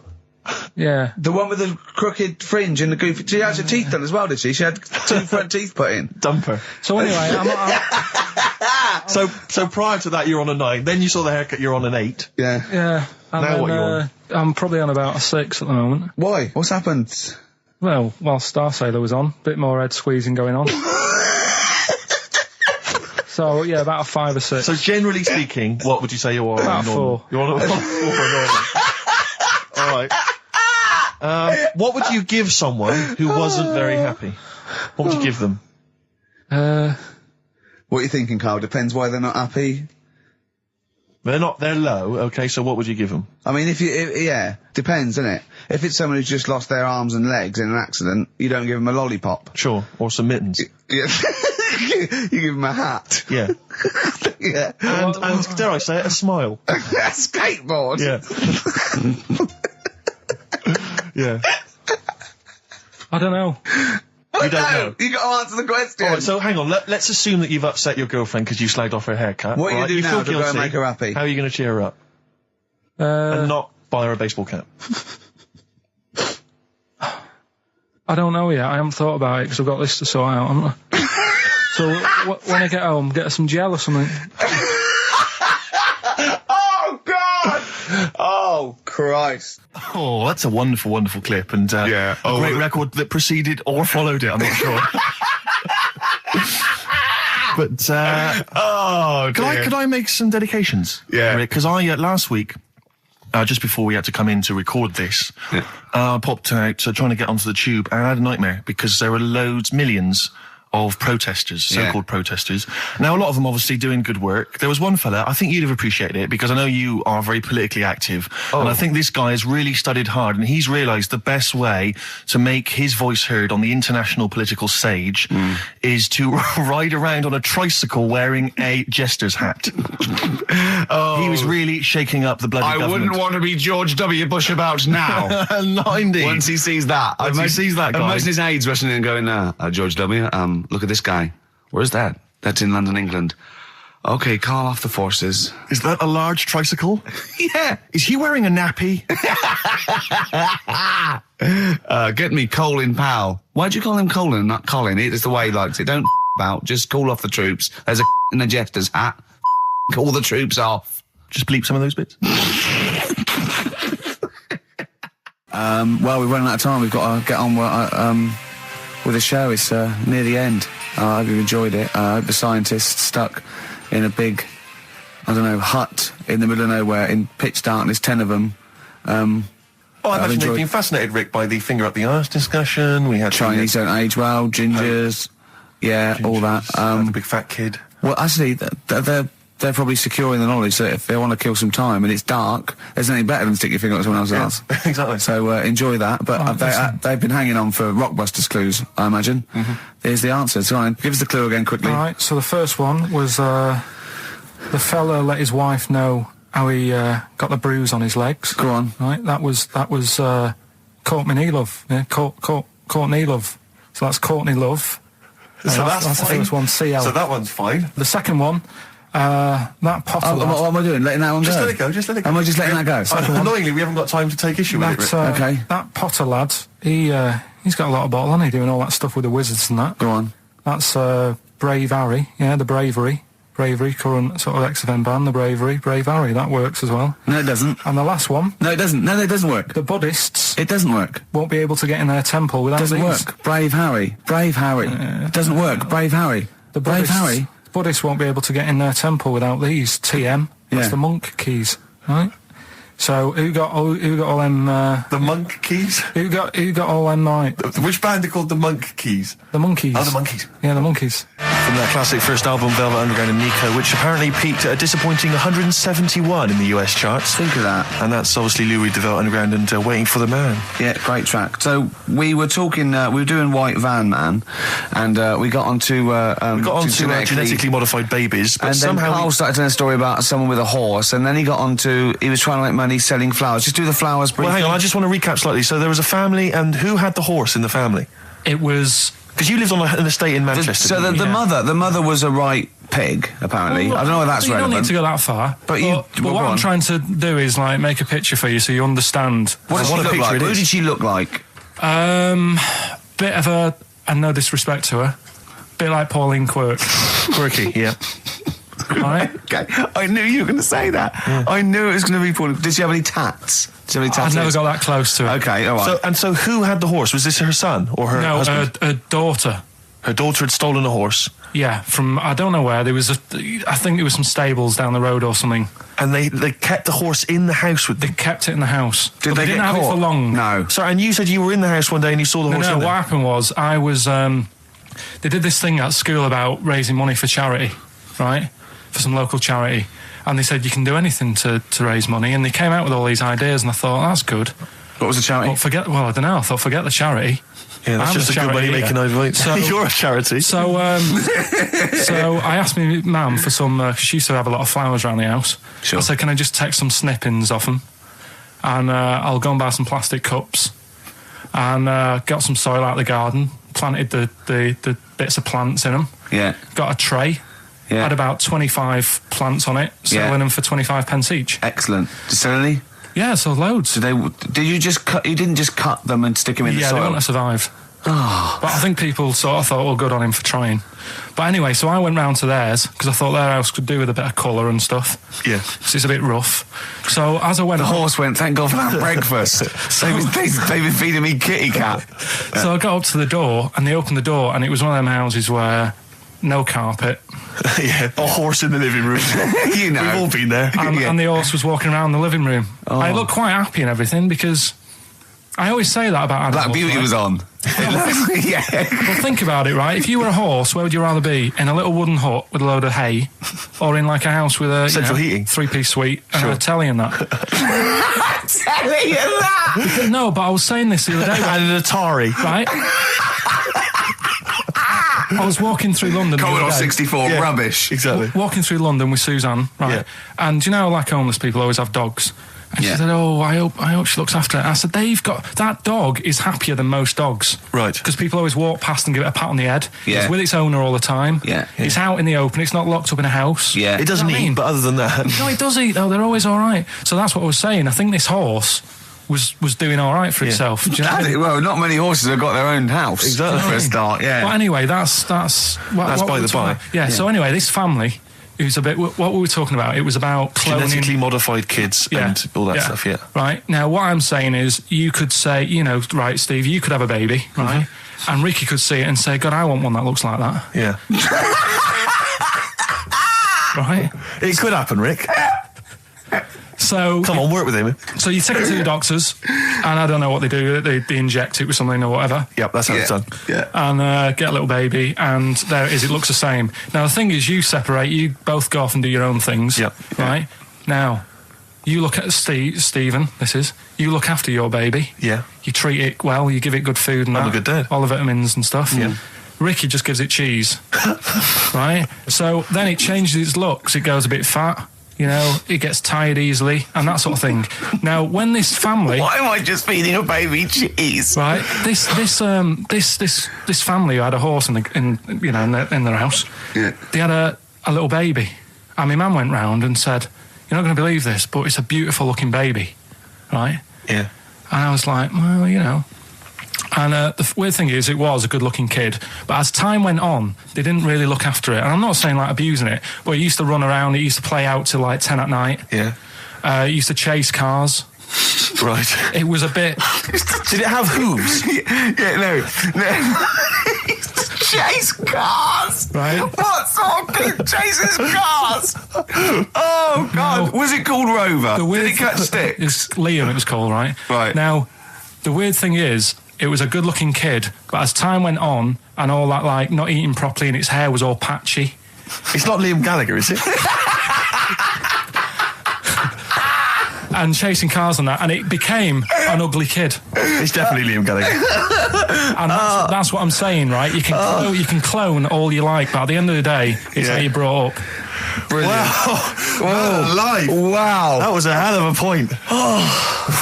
Yeah. The one with the crooked fringe and the goofy... She had her teeth done as well, did she? She had 2 front teeth put in. Dumper. So anyway, So prior to that, you're on a 9. Then you saw the haircut, you're on an 8. Yeah. Yeah. And now then, what you on? I'm probably on about a 6 at the moment. Why? What's happened? Well, while Star Sailor was on, bit more head squeezing going on. So, yeah, about a 5 or 6. So generally speaking, what would you say you are? About 4. You're on a 4 for a normal. All right. What would you give someone who wasn't very happy? What would you give them? What are you thinking, Carl? Depends why they're not happy. They're low, okay, so what would you give them? I mean, yeah, depends, innit? If it's someone who's just lost their arms and legs in an accident, you don't give them a lollipop. Sure, or some mittens. Yeah. You give them a hat. Yeah. Yeah. And dare I say it, a smile. A skateboard. Yeah. Yeah. I don't know. You don't know. You got to answer the question. Alright, so hang on, let's assume that you've upset your girlfriend because you slagged off her haircut. What are you right? going to do now feel to go and guilty. make her happy? How are you going to cheer her up? And not buy her a baseball cap. I don't know yet. I haven't thought about it because I've got this to sort out, haven't I? So when I get home, get her some gel or something. Oh, God! Oh, Christ. Oh, that's a wonderful, wonderful clip, and a great record that preceded or followed it, I'm not sure. But, could I make some dedications? Yeah. Because I, last week, just before we had to come in to record this, popped out trying to get onto the tube, and I had a nightmare because there were millions of protesters, so-called protesters. Now, a lot of them obviously doing good work. There was one fella, I think you'd have appreciated it, because I know you are very politically active, and I think this guy has really studied hard, and he's realised the best way to make his voice heard on the international political stage is to ride around on a tricycle wearing a jester's hat. He was really shaking up the bloody government. I wouldn't want to be George W. Bush about now. Not indeed. Once he sees that. Once he sees that guy. Imagine his aides rushing in and going, George W., look at this guy. Where's that? That's in London, England. Okay, call off the forces. Is that a large tricycle? Yeah. Is he wearing a nappy? Get me Colin Powell. Why'd you call him Colin, not Colin? It's the way he likes it. Don't about. Just call off the troops. There's a in a jester's hat. Call the troops off. Just bleep some of those bits. Well, we're running out of time. We've got to get on with the show. It's near the end. I hope you've enjoyed it. I hope the scientists stuck in a big, hut in the middle of nowhere in pitch darkness, 10 of them. I imagine they've been fascinated, Rick, by the finger up the arse discussion. We had Chinese don't age well, gingers, all that. The big fat kid. Well, actually, they're probably secure in the knowledge that if they want to kill some time and it's dark, there's nothing better than stick your finger up someone else's arse. Exactly. So enjoy that. But they've been hanging on for Rockbusters clues, I imagine. Here's the answer. So give us the clue again quickly. All right, so the first one was the fella let his wife know how he got the bruise on his legs. Go on. Right, that was Courtney Love. Yeah, Courtney Love. So that's Courtney Love. So that's the first one, CL. So that one's fine. The second one, that Potter lad. What am I doing? Letting that one go? Just let it go. Am I just letting that go? Annoyingly, we haven't got time to take issue with it, Rick. Okay. That Potter lad, he's got a lot of bottle, hasn't he, doing all that stuff with the wizards and that. Go on. That's Brave Harry, the Bravery, current sort of XFM band, the Brave Harry, that works as well. No, it doesn't. And the last one. No, it doesn't. No, it doesn't work. The Buddhists. It doesn't work. Won't be able to get in their temple without Doesn't these. work. Brave Harry. It doesn't work. Brave Harry. Brave Harry. The Buddhists won't be able to get in their temple without these. TM. That's the monk keys, right? So who got all them? The monk keys. Who got all them? Which band are called the Monk Keys? The Monkeys. Oh, the Monkeys. Yeah, the Monkeys. From their classic first album, Velvet Underground and Nico, which apparently peaked at a disappointing 171 in the US charts. Think of that. And that's obviously Louis de Velvet Underground and Waiting for the Man. Yeah, great track. So we were talking, we were doing White Van Man, and we got onto genetically modified babies, but and somehow then Carl started telling a story about someone with a horse, and then he got onto, he was trying to make money selling flowers. Just do the flowers briefly. Well, hang on, I just want to recap slightly. So there was a family, and who had the horse in the family? It was... Because you lived on an estate in Manchester. So the mother was a right pig, apparently. Well, I don't know whether that's you relevant. don't need to go that far. But what I'm trying to do is make a picture for you so you understand. What does she look like? Who did she look like? Bit of a, and no disrespect to her, bit like Pauline Quirk. Quirky, yeah. Right? Okay, I knew you were going to say that. Yeah. I knew it was going to be Pauline. Did she have any tats? I've never got that close to it. Okay, all right. So who had the horse? Was this her son or her husband? Her daughter. Her daughter had stolen a horse. Yeah, from I don't know where. I think there was some stables down the road or something. And they kept the horse in the house with them. They kept it in the house. Did they didn't get have caught? it for long. No. Sorry, and you said you were in the house one day and you saw the horse No, in there. what happened was I was... they did this thing at school about raising money for charity, right? For some local charity. And they said you can do anything to raise money. And they came out with all these ideas and I thought, that's good. What was the charity? Well, I don't know. I thought, forget the charity. Yeah, that's I'm just a good way of making over it. So, you're a charity. So I asked my mum for some, because she used to have a lot of flowers around the house. Sure. I said, can I just take some snippings off them? And I'll go and buy some plastic cups. And got some soil out of the garden, planted the bits of plants in them. Yeah. Got a tray. Yeah. Had about 25 plants on it, selling them for 25 pence each. Excellent. Did you sell any? Yeah, so loads. Did you just cut? You didn't just cut them and stick them in the soil? Yeah, they wouldn't have survived. But I think people sort of thought, good on him for trying. But anyway, so I went round to theirs because I thought their house could do with a bit of colour and stuff. Yeah. So it's a bit rough. So as I went... The horse went, thank God for that breakfast. They've been feeding me kitty cat. So I got up to the door and they opened the door and it was one of them houses where no carpet. Yeah, a horse in the living room. You know. We've all been there. And the horse was walking around the living room. I looked quite happy and everything because I always say that about animals. Black Beauty was on. Yeah. Well, think about it, right? If you were a horse, where would you rather be? In a little wooden hut with a load of hay, or in like a house with a central heating, 3-piece suite, and a telly and that? Telly and that. No, but I was saying this the other day. And an Atari, right? I was walking through London. Commodore 64, rubbish. Exactly. Walking through London with Suzanne, right? Yeah. And you know, like homeless people always have dogs. And she said, I hope she looks after it. I said, that dog is happier than most dogs. Right. Because people always walk past and give it a pat on the head. Yeah. It's with its owner all the time. Yeah. It's out in the open. It's not locked up in a house. Yeah. It doesn't eat, but other than that... No, it does eat, though. They're always all right. So that's what I was saying. I think this horse was doing all right for itself. Do you know what I mean? Well, not many horses have got their own house. Exactly. For a start, yeah. Well, anyway, that's by the by. Yeah, so anyway, this family... Who's a bit? What were we talking about? It was about cloning, genetically modified kids and all that stuff. Yeah. Right. Now, what I'm saying is, you could say, right, Steve, you could have a baby, right? And Ricky could see it and say, God, I want one that looks like that. Yeah. Right. It could happen, Rick. So come on, work with him. So you take it to the doctors, and I don't know what they do. They inject it with something or whatever. Yep, that's how it's done. Yeah. And get a little baby, and there it is. It looks the same. Now the thing is, you separate. You both go off and do your own things. Yep. Right. Now, you look at Stephen. You look after your baby. Yeah. You treat it well. You give it good food and I'm a good dad. all the vitamins and stuff. Yeah. Ricky just gives it cheese. Right. So then it changes its looks. It goes a bit fat. It gets tired easily and that sort of thing. Now, when this family... Why am I just feeding a baby cheese? Right, this family who had a horse in their house. Yeah. They had a little baby, and my mum went round and said, "You're not going to believe this, but it's a beautiful looking baby," right? Yeah. And I was like, well, And the weird thing is, it was a good-looking kid, but as time went on, they didn't really look after it. And I'm not saying like abusing it, but it used to run around. It used to play out till like 10 at night. Yeah. It used to chase cars. Right. It was a bit. Did it have hooves? No. Chase cars. Right. What sort of kid chases cars? Oh God! No. Was it called Rover? Did it catch sticks? It's Liam. It was called, right? Right. Now, the weird thing is, it was a good-looking kid, but as time went on, and all that, like, not eating properly, and its hair was all patchy. It's not Liam Gallagher, is it? And chasing cars and that, and it became an ugly kid. It's definitely Liam Gallagher. And that's what I'm saying, right? You can clone all you like, but at the end of the day, it's how you brought up. Brilliant. Wow. Live. Wow. That was a hell of a point. Oh,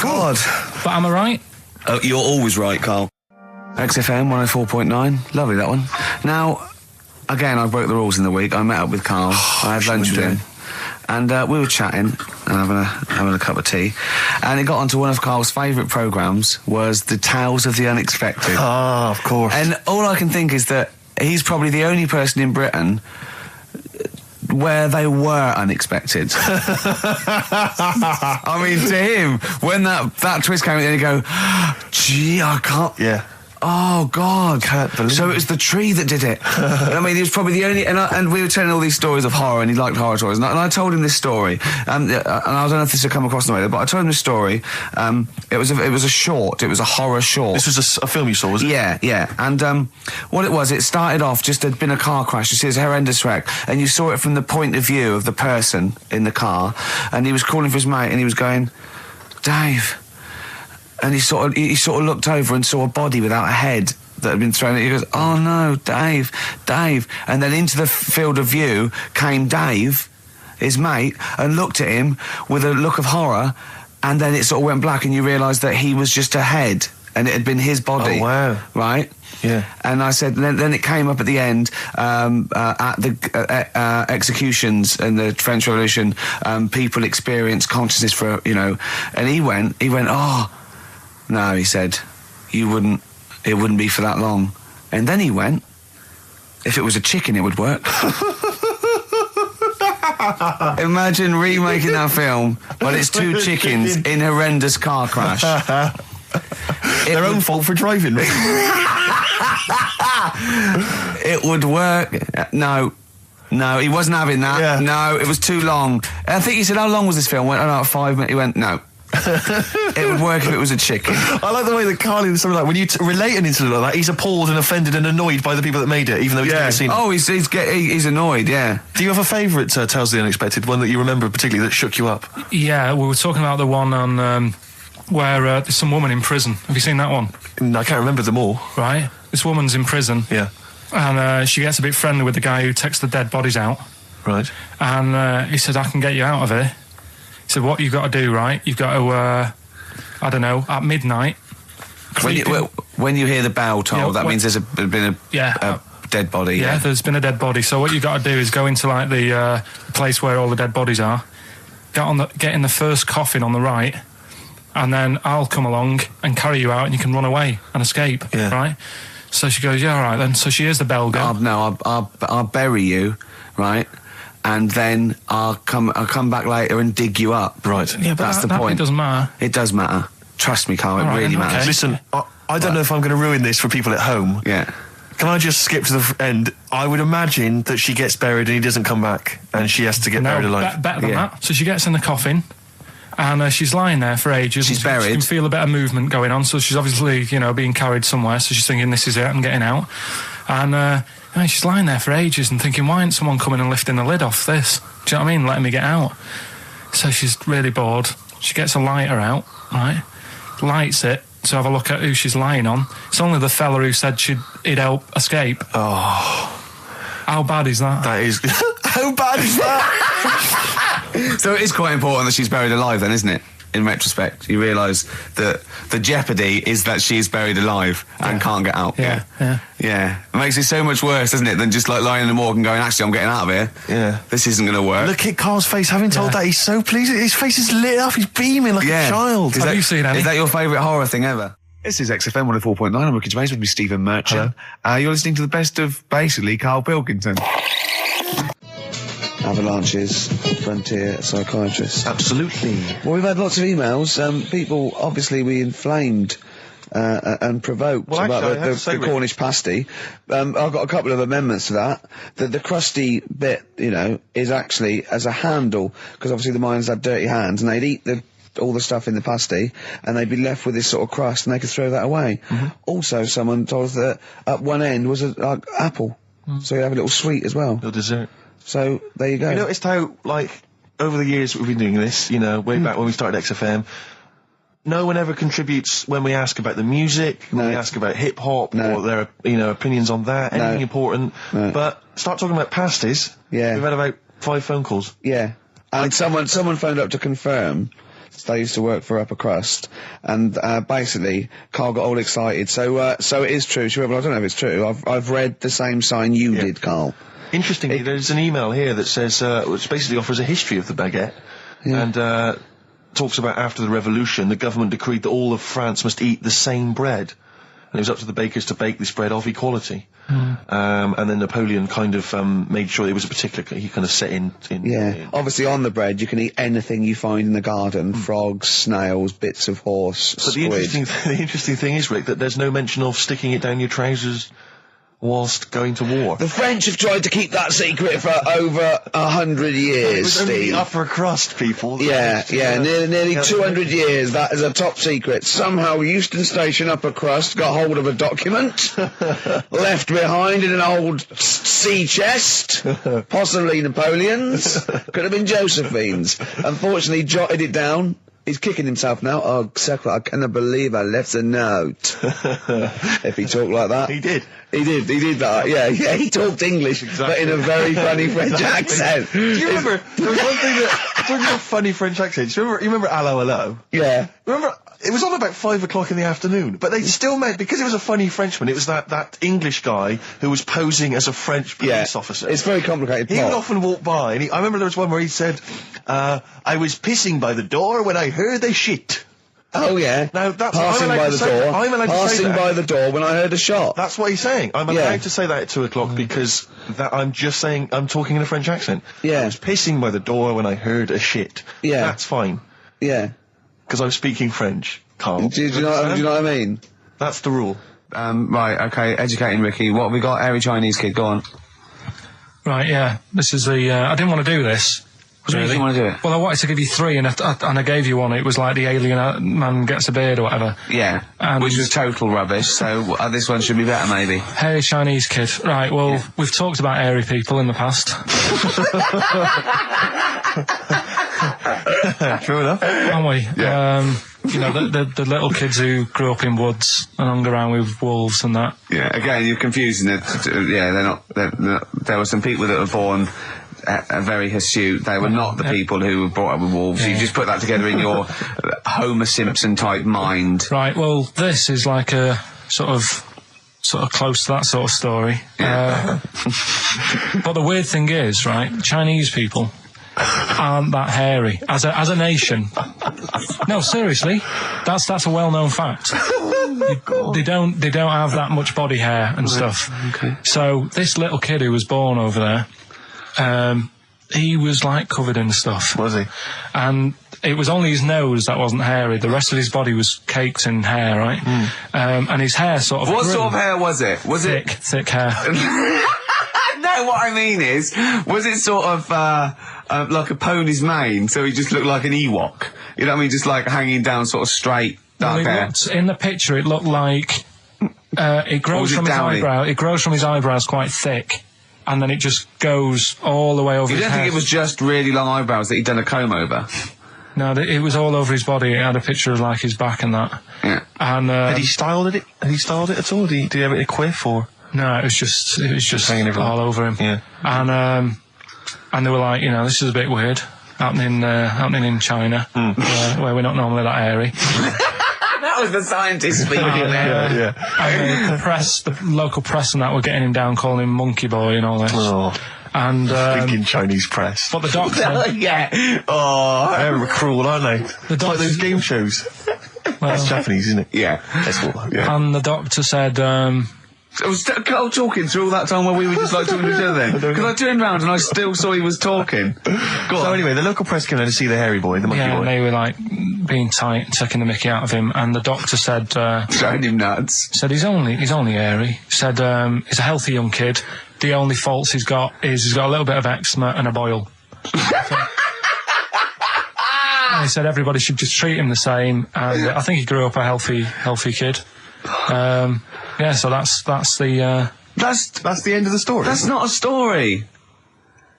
God. But am I right? Oh, you're always right, Carl. XFM 104.9. Lovely, that one. Now, again, I broke the rules in the week. I met up with Carl. I had lunch with him. And we were chatting and having a cup of tea. And it got onto one of Carl's favourite programmes, was the Tales of the Unexpected. Ah, of course. And all I can think is that he's probably the only person in Britain where they were unexpected. I mean, to him, when that twist came in, he'd go, gee, I can't... Yeah. Oh, God. Can't believe So it was the tree that did it. I mean, he was probably the only... And we were telling all these stories of horror, and he liked horror stories. And I told him this story. And I don't know if this had come across the way, but I told him this story. It was a short. It was a horror short. This was a film you saw, was it? Yeah. And what it was, it started off, just there'd been a car crash. You see, it's a horrendous wreck. And you saw it from the point of view of the person in the car. And he was calling for his mate, and he was going, Dave... And he sort of looked over and saw a body without a head that had been thrown at. He goes, "Oh no, Dave!" And then into the field of view came Dave, his mate, and looked at him with a look of horror. And then it sort of went black, and you realised that he was just a head, and it had been his body. Oh wow! Right? Yeah. And I said, then it came up at the end at the executions in the French Revolution. People experience consciousness for and he went, "Oh." No, he said, it wouldn't be for that long. And then he went, if it was a chicken, it would work. Imagine remaking that film, but it's two chickens in a horrendous car crash. Their own fault for driving. It would work. No, he wasn't having that. Yeah. No, it was too long. I think he said, how long was this film? I went, about 5 minutes. He went, no. It would work if it was a chicken. I like the way that Carly was something like when you relate an incident like that, he's appalled and offended and annoyed by the people that made it, even though he's never seen it. Oh, he's annoyed. Yeah. Do you have a favourite Tales of the Unexpected, one that you remember particularly that shook you up? Yeah, we were talking about the one on where there's some woman in prison. Have you seen that one? No, I can't remember them all. Right. This woman's in prison. Yeah. And she gets a bit friendly with the guy who takes the dead bodies out. Right. And he said, I can get you out of here. He said, what you've got to do, right? You've got to, I don't know, at midnight. When you hear the bell toll, that means there's been a dead body. Yeah, there's been a dead body. So what you've got to do is go into like the place where all the dead bodies are, get in the first coffin on the right, and then I'll come along and carry you out, and you can run away and escape. Yeah. Right. So she goes, yeah, all right then. So she hears the bell go. I'll bury you, right? And then I'll come back later and dig you up. Right. Yeah, but that's the point. It doesn't matter. It does matter. Trust me, Carl. It really matters. Okay. Listen, I don't know if I'm going to ruin this for people at home. Yeah. Can I just skip to the end? I would imagine that she gets buried and he doesn't come back, and she has to get buried alive. Better than that. So she gets in the coffin, and she's lying there for ages. She's buried. She can feel a bit of movement going on, so she's obviously, being carried somewhere. So she's thinking, this is it, I'm getting out. And she's lying there for ages and thinking, why isn't someone coming and lifting the lid off this? Do you know what I mean? Letting me get out. So she's really bored. She gets a lighter out, right? Lights it to have a look at who she's lying on. It's only the fella who said he'd help escape. Oh. How bad is that? That is... How bad is that? So it is quite important that she's buried alive then, isn't it? In retrospect, you realise that the jeopardy is that she's buried alive and can't get out. Yeah. It makes it so much worse, doesn't it, than just like lying in the morgue and going, actually, I'm getting out of here. Yeah. This isn't going to work. Look at Carl's face. Having told that, he's so pleased. His face is lit up. He's beaming like a child. Have you seen any? Is that your favourite horror thing ever? This is XFM 104.9. I'm Ricky Gervais with me, Stephen Merchant. You're listening to the best of, basically, Karl Pilkington. Avalanches, frontier psychiatrists. Absolutely. Well, we've had lots of emails. People, obviously, we inflamed and provoked about the Cornish pasty. I've got a couple of amendments to that. The crusty bit, is actually as a handle, because obviously the miners had dirty hands, and they'd eat all the stuff in the pasty, and they'd be left with this sort of crust, and they could throw that away. Mm-hmm. Also, someone told us that at one end was an apple, so you have a little sweet as well. Little dessert. So, there you go. You noticed how, over the years we've been doing this, way back when we started XFM, no one ever contributes when we ask about the music, when we ask about hip-hop, or their, opinions on that, anything important. No. But start talking about pasties. Yeah. We've had about 5 phone calls. Yeah. And someone phoned up to confirm. They used to work for Upper Crust, and basically Carl got all excited. So it is true. Well, I don't know if it's true. I've read the same sign you did, Carl. Interestingly, there's an email here that says, which basically offers a history of the baguette, and talks about after the revolution, the government decreed that all of France must eat the same bread. and it was up to the bakers to bake this bread of equality. And then Napoleon kind of made sure it was a particular. He kind of set in. Obviously, on the bread, you can eat anything you find in the garden: frogs, snails, bits of horse, But squid. the interesting thing is, Rick, that there's no mention of sticking it down your trousers whilst going to war. The French have tried to keep that secret for over 100 years, It was only Steve. the upper crust people. Nearly 200 years. That is a top secret. Somehow Euston Station upper crust got hold of a document left behind in an old sea chest, possibly Napoleon's, could have been Josephine's. Unfortunately, jotted it down. He's kicking himself now. Oh, Secretary, I cannot believe I left a note. If he talked like that. He did. He did that. Yeah, he talked English, but in a very funny French accent. Do you remember, there was one thing that, talking about funny French accents, you remember Allo Allo? Yeah. Remember, it was on about 5 o'clock in the afternoon, but they still made, because it was a funny Frenchman, it was that English guy who was posing as a French police officer. It's very complicated. He would often walk by, and I remember there was one where he said, I was pissing by the door when I heard a shit. Oh yeah. Now that's passing by the door. I'm allowed to say passing that. by the door when I heard a shot. That's what he's saying. I'm allowed to say that at 2 o'clock because I'm just saying I'm talking in a French accent. Yeah. I was pissing by the door when I heard a shit. Yeah. That's fine. Yeah. Because I'm speaking French, Carl. Do you know what I mean? That's the rule. Right, okay, educating Ricky. What have we got? Airy Chinese kid, go on. Right, yeah. This is the... I didn't want to do this. What do you want to do it? Well, I wanted to give you 3, and I gave you one. It was like the alien man gets a beard or whatever. Yeah, and which was total rubbish, so this one should be better, maybe. Hairy Chinese kid. Right, well, we've talked about hairy people in the past. True enough. Haven't we? Yeah. You know, the little kids who grew up in woods and hung around with wolves and that. Yeah, again, you're confusing it. Yeah, they're not... there were some people that were born... very hirsute. They were not the people who were brought up with wolves. You just put that together in your Homer Simpson type mind. Right, well, this is like a sort of close to that sort of story. But the weird thing is, right, Chinese people aren't that hairy as a nation. No, seriously, that's a well-known fact. They don't have that much body hair and stuff. Okay. So this little kid who was born over there, he was like covered in stuff. Was he? And it was only his nose that wasn't hairy. The rest of his body was caked in hair, right? And his hair sort of... What sort of hair was it? Was thick hair. No, what I mean is, was it sort of like a pony's mane, so he just looked like an Ewok? You know what I mean? Just like hanging down sort of straight, dark hair. In the picture, it looked like it grows from his eyebrow. It grows from his eyebrows quite thick. And then it just goes all the way over his head. You don't think it was just really long eyebrows that he'd done a comb over? No, it was all over his body. It had a picture of like his back and that. Yeah. And had he styled it? Had he styled it at all? Did he have it in a quiff or? No, it was just hanging all over him. Yeah. And they were like, you know, this is a bit weird happening in China, where we're not normally that hairy. That was the scientist speaking there. And the local press and that were getting him down, calling him Monkey Boy and all this. Oh. And thinking Chinese press. But the doctor... Yeah. Oh, they're cruel, aren't they? It's like those game shows. Well, that's Japanese, isn't it? Yeah. That's what, yeah. And the doctor said... I was talking through all that time while we were just like talking to each other then. Because I turned around and I still saw he was talking. So anyway, the local press came in to see the hairy boy, the monkey boy. And they were like being tight, taking the mickey out of him, and the doctor said... Showing him nuts. Said he's only hairy. Said he's a healthy young kid. The only faults he's got is he's got a little bit of eczema and a boil. And he said everybody should just treat him the same, and I think he grew up a healthy kid. Yeah, so that's the end of the story. That's not a story.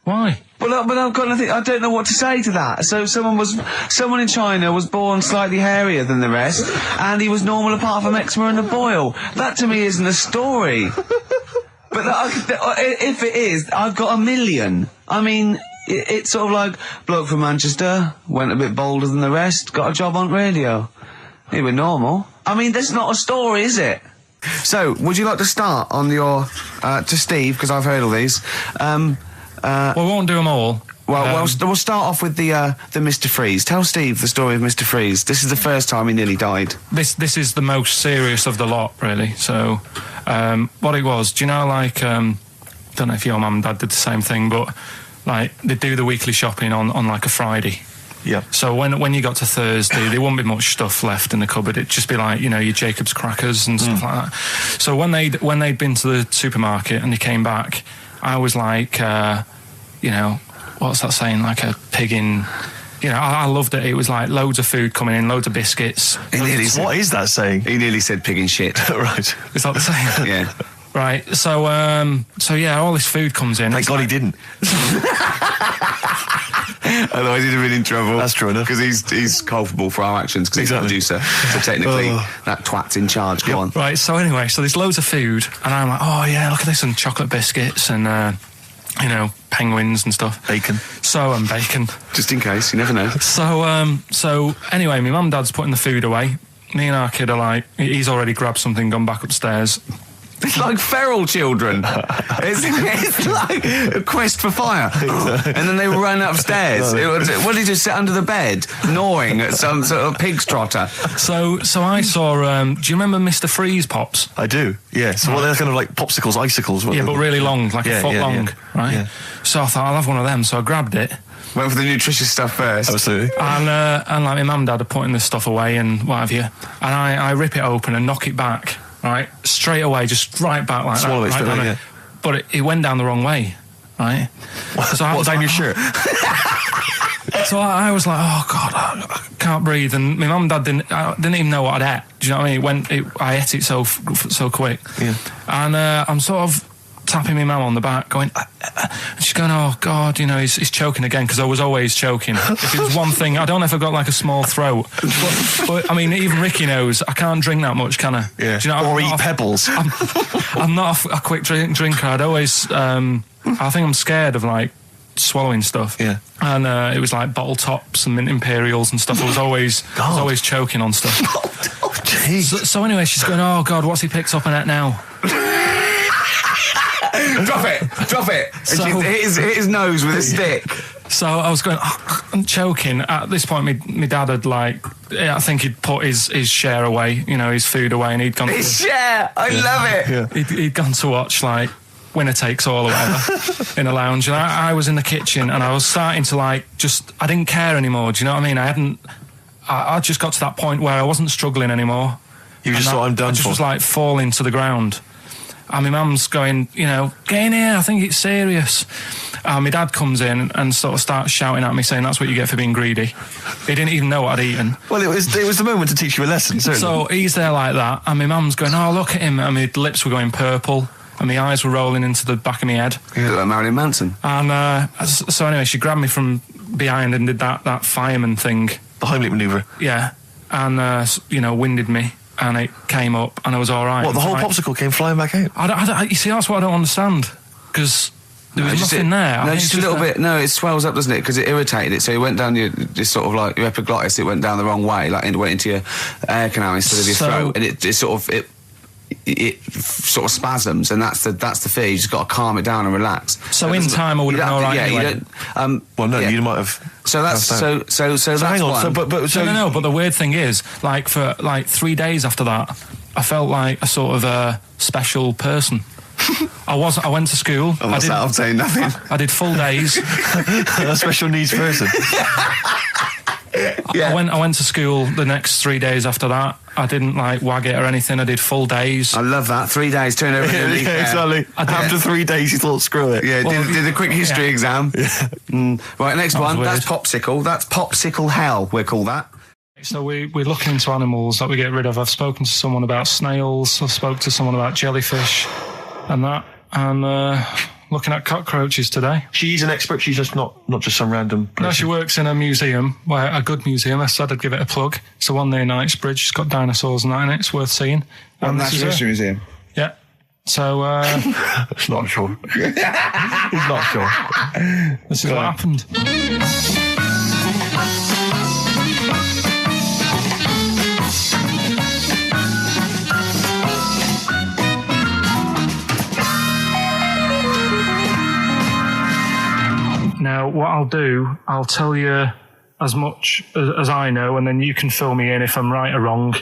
Why? But I've got nothing. I don't know what to say to that. So someone in China was born slightly hairier than the rest, and he was normal apart from eczema and a boil. That to me isn't a story. But if it is, I've got a million. I mean, it's sort of like bloke from Manchester went a bit bolder than the rest, got a job on radio. He was normal. I mean, that's not a story, is it? So, would you like to start on your to Steve, because I've heard all these. We won't do them all. Well, we'll start off with the Mr. Freeze. Tell Steve the story of Mr. Freeze. This is the first time he nearly died. This is the most serious of the lot, really. So, what it was, do you know, like, don't know if your mum and dad did the same thing, but like they do the weekly shopping on like a Friday. Yeah. So when you got to Thursday, there wouldn't be much stuff left in the cupboard. It'd just be like, you know, your Jacob's crackers and stuff like that. So when they'd been to the supermarket and they came back, I was like, you know, what's that saying? Like a pig in. You know, I loved it. It was like loads of food coming in, loads of biscuits. What is that saying? He nearly said pig in shit. Right. Is that the saying? Yeah. Right. So yeah, all this food comes in. Thank God he didn't. Otherwise he'd have been in trouble. That's true enough. Because he's culpable for our actions because he's the producer. So technically, that twat's in charge. Go on. Right, so anyway, there's loads of food, and I'm like, oh yeah, look at this, and chocolate biscuits, and, you know, penguins and stuff. Bacon. And bacon. Just in case, you never know. So anyway, my mum and dad's putting the food away. Me and our kid are like, he's already grabbed something, gone back upstairs. It's like feral children. It's like a quest for fire. And then they run upstairs. What did he just sit under the bed, gnawing at some sort of pig's trotter? So I saw, do you remember Mr. Freeze Pops? I do, yeah. So they're kind of like popsicles, icicles. Yeah, but really long, like a foot long, right? Yeah. So I thought, I'll have one of them. So I grabbed it. Went for the nutritious stuff first. Absolutely. And like my mum and dad are putting this stuff away and what have you. And I rip it open and knock it back. Right, straight away, just right back like Swallow that. Swallow it straight away, yeah. But it went down the wrong way, right? So what, down your shirt? So I was like, oh God, I can't breathe. And my mum and dad didn't even know what I'd ate. Do you know what I mean? I ate it so quick. Yeah. And I'm sort of tapping my mum on the back, going, and she's going, oh God, you know, he's choking again, because I was always choking. If it was one thing, I don't know if I've got like a small throat, but I mean, even Ricky knows I can't drink that much, can I? Yeah. Do you know, or eat pebbles. I'm not a quick drinker. I'd always, I think I'm scared of like swallowing stuff. Yeah. And it was like bottle tops and mint imperials and stuff. I was always choking on stuff. Oh, jeez. So anyway, she's going, oh God, what's he picked up on it now? Drop it. So, and hit his nose with a stick. So I was going, I'm choking. At this point, my dad had I think he'd put his share away, you know, his food away, and he'd gone. His share, I love it. He'd gone to watch like Winner Takes All or whatever in a lounge, and I was in the kitchen, and I was starting to I didn't care anymore. Do you know what I mean? I just got to that point where I wasn't struggling anymore. You just thought, I'm done. I just was like falling to the ground. And my mum's going, you know, get in here, I think it's serious. And my dad comes in and sort of starts shouting at me, saying that's what you get for being greedy. He didn't even know what I'd eaten. Well, it was the moment to teach you a lesson, certainly. So he's there like that, and my mum's going, oh, look at him. And my lips were going purple, and my eyes were rolling into the back of my head. You look like Marilyn Manson. And so anyway, she grabbed me from behind and did that fireman thing. The Heimlich manoeuvre. Yeah. And, you know, winded me. And it came up, and I was all right. What, the whole popsicle came flying back out? You see, that's what I don't understand, because there was nothing there. No, just a little bit. No, it swells up, doesn't it? Because it irritated it, so it went down your sort of like your epiglottis. It went down the wrong way, like it went into your air canal instead of your throat, and it sort of spasms, and that's the fear. You just got to calm it down and relax. So in time, I would have been all right. Yeah, anyway. you don't. Well, no, you might have. So that's so that's hang on. one. No. But the weird thing is, like for 3 days after that, I felt like a sort of special person. I went to school. I'm saying nothing. I did full days. A special needs person. Yeah. I went to school the next 3 days after that. I didn't wag it or anything. I did full days. I love that. 3 days, turn over a leaf. Yeah, exactly. After 3 days, you thought, screw it. Yeah, did a quick history exam. Yeah. Right, next one. Weird. That's popsicle. That's popsicle hell, we'll call that. So we're looking into animals that we get rid of. I've spoken to someone about snails. I've spoken to someone about jellyfish and that. And looking at cockroaches today. She's an expert. She's just not just some random person. No, she works in a museum, a good museum. I said I'd give it a plug. It's the one near Knightsbridge. It's got dinosaurs and that in it. It's worth seeing. Natural History Museum. Yeah. So, It's not sure. He's not sure. This is what happened. Now, what I'll tell you as much as I know, and then you can fill me in if I'm right or wrong.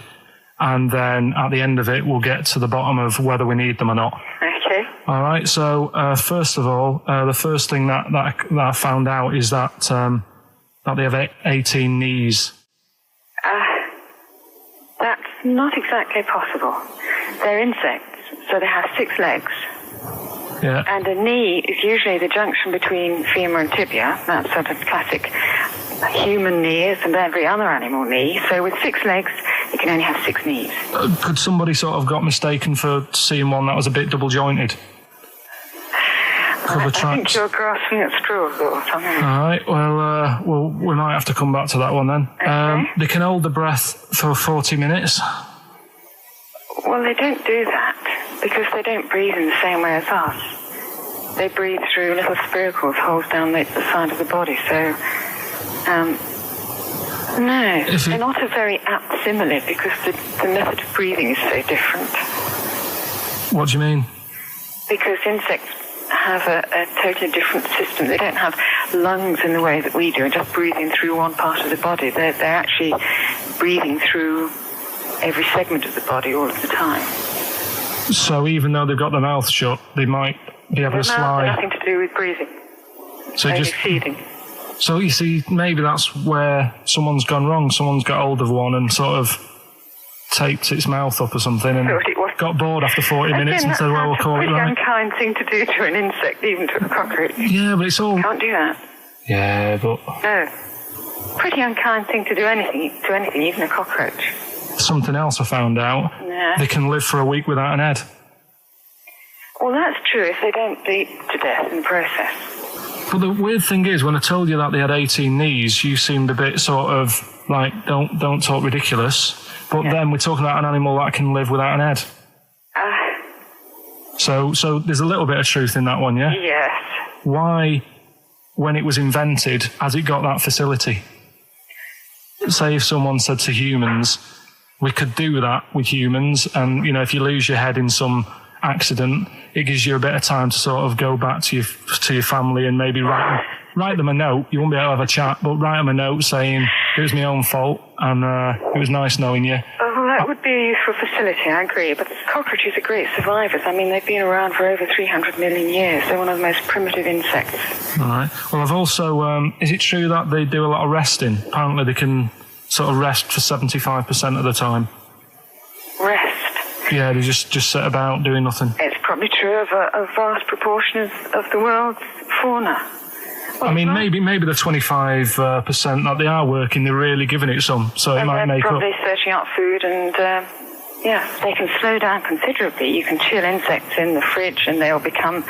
And then at the end of it, we'll get to the bottom of whether we need them or not. Okay. All right. So first of all, the first thing that I found out is that they have 18 knees. That's not exactly possible. They're insects, so they have 6 legs. Yeah. And a knee is usually the junction between femur and tibia. That's sort of classic human knees and every other animal knee. So with 6 legs, you can only have 6 knees. Could somebody sort of got mistaken for seeing one that was a bit double jointed? I think you're grasping at straws or something. All right. Well, we might have to come back to that one then. Okay. They can hold the breath for 40 minutes. Well, they don't do that because they don't breathe in the same way as us. They breathe through little spiracles, holes down the side of the body. So, no, they're not a very apt simile because the method of breathing is so different. What do you mean? Because insects have a totally different system. They don't have lungs in the way that we do and just breathing through one part of the body. They're actually breathing through every segment of the body all of the time. So even though they've got their mouth shut, they might be able to slide. Nothing to do with breathing. So only just feeding. So you see, maybe that's where someone's gone wrong. Someone's got hold of one and sort of taped its mouth up or something and got bored after 40 minutes and said, well, we'll call it right. It's a pretty unkind thing to do to an insect, even to a cockroach. Yeah, but it's all... You can't do that. Yeah, but... No. Pretty unkind thing to do to anything, even a cockroach. Something else I found out. Yeah. They can live for a week without an head. Well, that's true if they don't bleed to death in the process. But the weird thing is, when I told you that they had 18 knees, you seemed a bit sort of like, don't talk ridiculous. But then we're talking about an animal that can live without an head. So there's a little bit of truth in that one, yeah? Yes. Why, when it was invented, has it got that facility? Say if someone said to humans, we could do that with humans, and, you know, if you lose your head in some accident, it gives you a bit of time to sort of go back to your family and maybe write them a note. You won't be able to have a chat, but write them a note saying it was my own fault and it was nice knowing you. Well, that would be a useful facility, I agree. But cockroaches are great survivors. I mean, they've been around for over 300 million years. They're one of the most primitive insects. All right. Well, I've also... is it true that they do a lot of resting? Apparently they can sort of rest for 75% of the time. Rest? Yeah, they just sit about doing nothing. It's probably true of a vast proportion of the world's fauna. I mean, maybe the 25% that they are working, they're really giving it some, so it might make up. They're probably searching out food and, they can slow down considerably. You can chill insects in the fridge and they'll become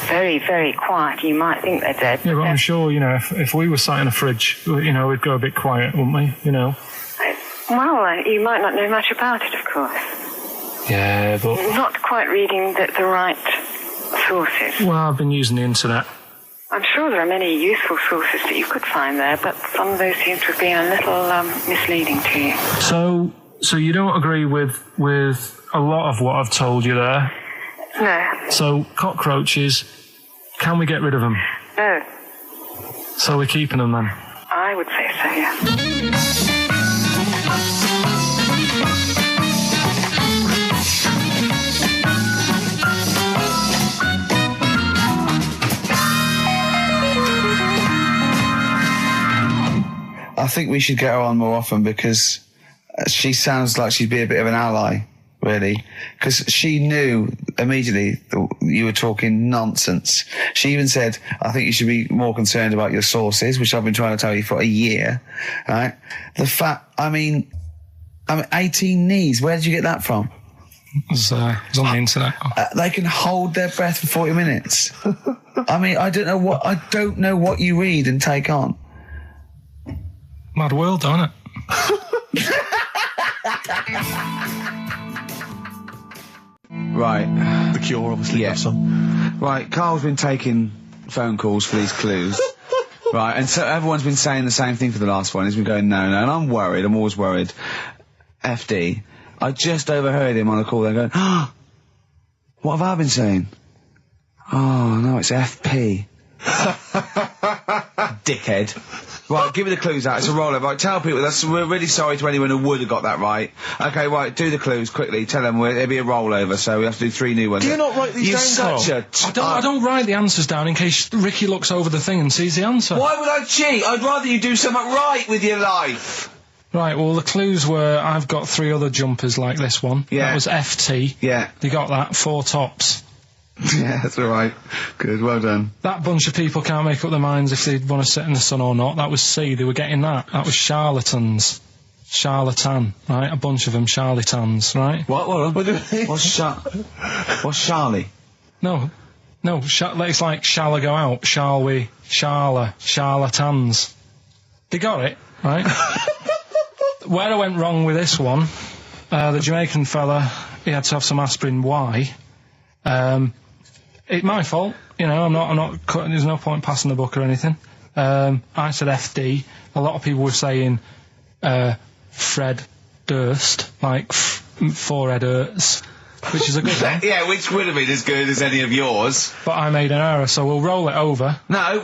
very, very quiet. You might think they're dead. Yeah, but I'm sure, you know, if we were sat in a fridge, you know, we'd go a bit quiet, wouldn't we, you know? Well, you might not know much about it, of course. Yeah, but... You're not quite reading the right sources. Well, I've been using the internet. I'm sure there are many useful sources that you could find there, but some of those seem to have been a little misleading to you. So you don't agree with a lot of what I've told you there? No. So cockroaches, can we get rid of them? No. So we're keeping them then? I would say so, yeah. I think we should get her on more often because she sounds like she'd be a bit of an ally, really. Because she knew immediately that you were talking nonsense. She even said, I think you should be more concerned about your sources, which I've been trying to tell you for a year. Right? The fact, I mean 18 knees, where did you get that from? It was on the internet. They can hold their breath for 40 minutes. I mean, I don't know what you read and take on. Mad world, don't it? Right. The Cure, obviously. Yeah. That song. Right, Carl's been taking phone calls for these clues. Right, and so everyone's been saying the same thing for the last one. He's been going, no, and I'm worried. I'm always worried. FD. I just overheard him on a call there going, what have I been saying? Oh, no, it's FP. Dickhead. Right, give me the clues out. It's a rollover. Right, tell people. We're really sorry to anyone who would have got that right. Okay, right, do the clues quickly. Tell them it'll be a rollover, so we have to do 3 new ones. Do you not write these down, Carl? I don't write the answers down in case Ricky looks over the thing and sees the answer. Why would I cheat? I'd rather you do something right with your life. Right, well, the clues were I've got 3 other jumpers like this one. Yeah. That was FT. Yeah. You got that. 4 tops. Yeah, that's all right. Good, well done. That bunch of people can't make up their minds if they want to sit in the sun or not. That was C. They were getting that. That was charlatans. Charlatan, right? A bunch of them charlatans, right? What's Charlie? No, it's like shall I go out? Shall we? Charlatans. They got it, right? Where I went wrong with this one, the Jamaican fella, he had to have some aspirin. Why? It's my fault, you know, I'm not cutting, there's no point passing the book or anything. I said FD. A lot of people were saying, Fred Durst, like forehead hurts, which is a good one. Yeah, which would have been as good as any of yours. But I made an error, so we'll roll it over. No.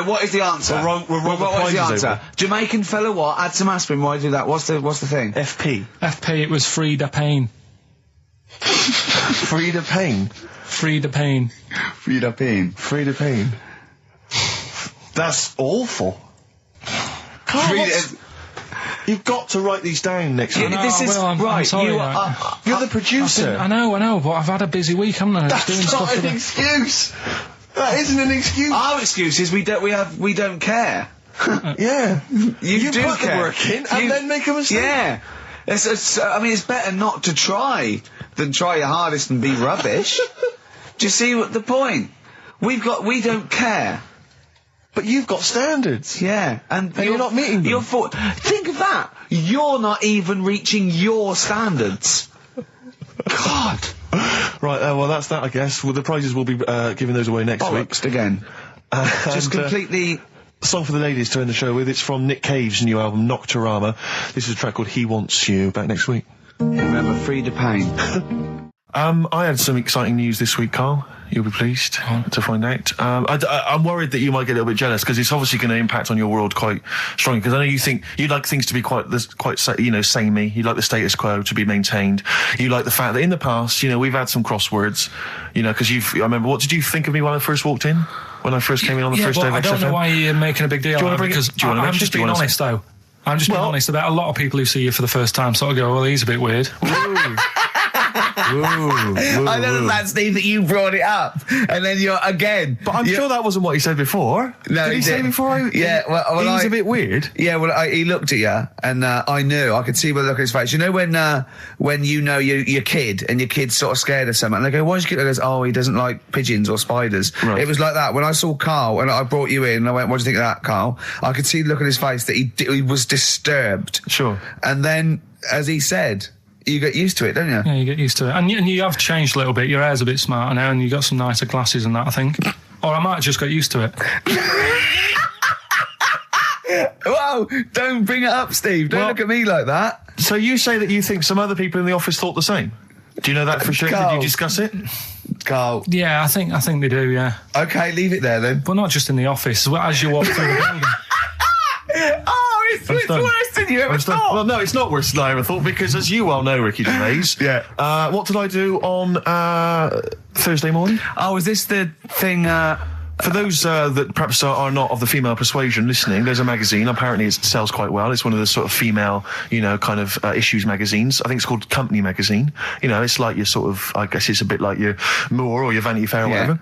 What is the answer? We'll roll what is the answer? over. Jamaican fella what? Add some aspirin, why do that? What's the thing? FP, it was Frida Payne. Frida Payne? Frida Payne. Frida Payne. Frida Payne. That's awful. You've got to write these down next week. This is I'm right. sorry, You're the producer. I know, but I've had a busy week, haven't I? That's not an excuse. That isn't an excuse. Our excuse is we don't care. Yeah. You do put care. the work in and then make a mistake. Yeah. It's better not to try than try your hardest and be rubbish. Do you see what the point? We don't care. But you've got standards. Yeah, and you're not meeting them. Think of that. You're not even reaching your standards. God. Right, well, that's that, I guess. Well, the prizes will be giving those away next week. Again. Just completely... Song for the ladies to end the show with. It's from Nick Cave's new album, Nocturama. This is a track called He Wants You. Back next week. Remember, Frida Payne. I had some exciting news this week, Carl. You'll be pleased to find out. I'm worried that you might get a little bit jealous because it's obviously going to impact on your world quite strongly. Because I know you think you'd like things to be quite samey. You like the status quo to be maintained. You like the fact that in the past, we've had some crosswords. Because I remember, what did you think of me when I first walked in? When I first came in on the first day of XFM? I don't know why you're making a big deal out of it, because I'm just being honest, though. I'm just being honest about a lot of people who see you for the first time sort of go, well, he's a bit weird. I know that, Steve, that you brought it up, and then you're again. But I'm sure that wasn't what he said before. No, did he say before? Well, he's a bit weird. Yeah, well, he looked at you, and I knew. I could see by the look on his face. You know when you know your kid, and your kid's sort of scared of something, and they go, "Why's your kid?" He goes, "Oh, he doesn't like pigeons or spiders." Right. It was like that when I saw Carl, and I brought you in, and I went, "What do you think of that, Carl?" I could see the look on his face that he was disturbed. Sure. And then, as he said, you get used to it, don't you? Yeah, you get used to it. And you have changed a little bit. Your hair's a bit smarter now, and you got some nicer glasses and that, I think. Or I might have just got used to it. Whoa, don't bring it up, Steve. Don't look at me like that. So you say that you think some other people in the office thought the same? Do you know that for sure? Carl. Did you discuss it? Carl. Yeah, I think they do, yeah. Okay, leave it there then. But not just in the office, as you walk through the building. Oh, it's worse than you ever thought. Well, no, it's not worse than I ever thought, because as you well know, Ricky Gervais, what did I do on Thursday morning? Oh, is this the thing... For those that perhaps are not of the female persuasion listening, there's a magazine. Apparently it sells quite well. It's one of the sort of female, kind of issues magazines. I think it's called Company Magazine. It's like your sort of, I guess it's a bit like your Moore or your Vanity Fair or whatever.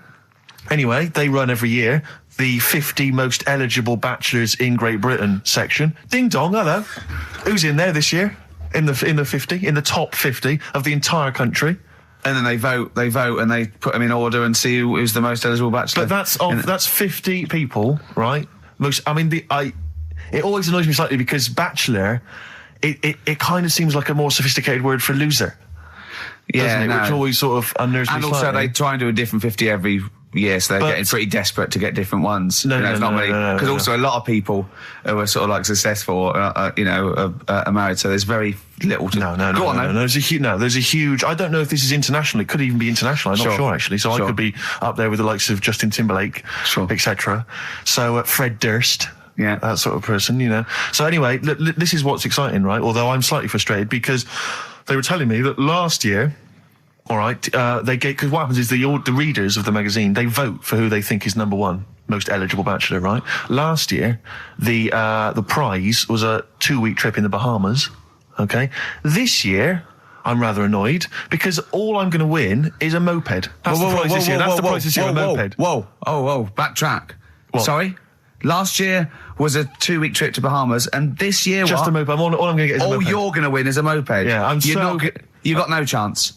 Anyway, they run every year the 50 most eligible bachelors in Great Britain section. Ding dong, hello. Who's in there this year? In the 50, in the top 50 of the entire country. And then they vote, and they put them in order and see who's the most eligible bachelor. But that's 50 people, right? It always annoys me slightly because bachelor, it kind of seems like a more sophisticated word for loser. Yeah, doesn't it? Which always sort of unnerves me slightly. And also they try and do a different 50 every Yes, they're getting pretty desperate to get different ones. No, it's not many. Because no. also a lot of people who are sort of like successful, are married. So there's very little to. No. There's a huge. I don't know if this is international. It could even be international. I'm not sure actually. So I could be up there with the likes of Justin Timberlake, etc. So Fred Durst. Yeah, that sort of person, So anyway, this is what's exciting, right? Although I'm slightly frustrated because they were telling me that last year, all right, because what happens is the readers of the magazine, they vote for who they think is number one most eligible bachelor, right? Last year, the prize was a 2-week trip in the Bahamas. Okay, this year. I'm rather annoyed because all I'm going to win is a moped. That's the prize this year. That's the prize this year, a moped. Whoa, backtrack. What? Sorry? Last year was a 2-week trip to Bahamas, and this year just a moped. All I'm going to get is a moped. All you're going to win is a moped. Yeah, you've got no chance.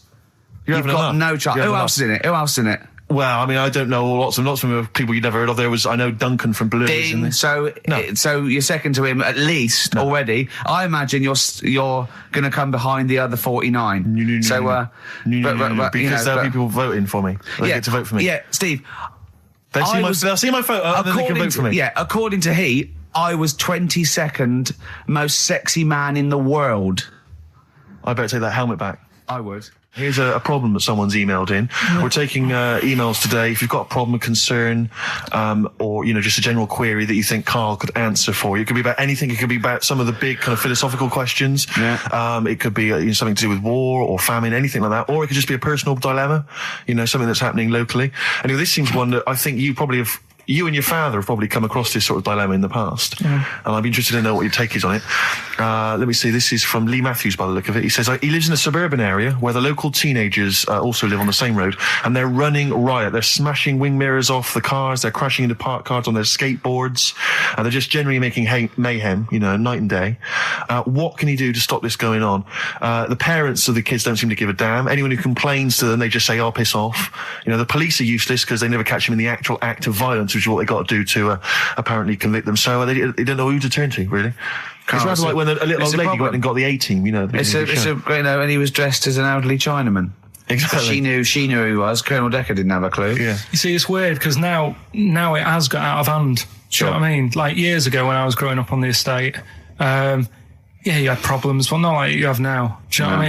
You've got no chance. Who else is in it? Well, I mean, I don't know lots of people you'd never heard of. I know Duncan from Blue. So you're second to him at least already. I imagine you're going to come behind the other 49. No. Because there'll be people voting for me. They get to vote for me. Yeah, Steve. They'll see my photo and then they can vote for me. Yeah, according to Heat, I was 22nd most sexy man in the world. I better take that helmet back. I would. Here's a problem that someone's emailed in. We're taking emails today. If you've got a problem, a concern, or just a general query that you think Karl could answer for you, it could be about anything. It could be about some of the big kind of philosophical questions. Yeah. It could be something to do with war or famine, anything like that, or it could just be a personal dilemma. Something that's happening locally. Anyway, this seems one that I think you probably have. You and your father have probably come across this sort of dilemma in the past. And I'd be interested to know what your take is on it. Let me see. This is from Lee Matthews by the look of it. He says, he lives in a suburban area where the local teenagers also live on the same road, and they're running riot. They're smashing wing mirrors off the cars. They're crashing into parked cars on their skateboards. And they're just generally making mayhem, night and day. What can he do to stop this going on? The parents of the kids don't seem to give a damn. Anyone who complains to them, they just say, piss off. The police are useless because they never catch them in the actual act of violence, which is what they got to do to apparently convict them. So they don't know who to turn to, really. It's rather like when a little old lady went and got the A-team, and he was dressed as an elderly Chinaman. Exactly. She knew who he was. Colonel Decker didn't have a clue. Yeah. You see, it's weird because now it has got out of hand. Do you know what I mean? Like years ago when I was growing up on the estate, you had problems, but not like you have now. Do you know what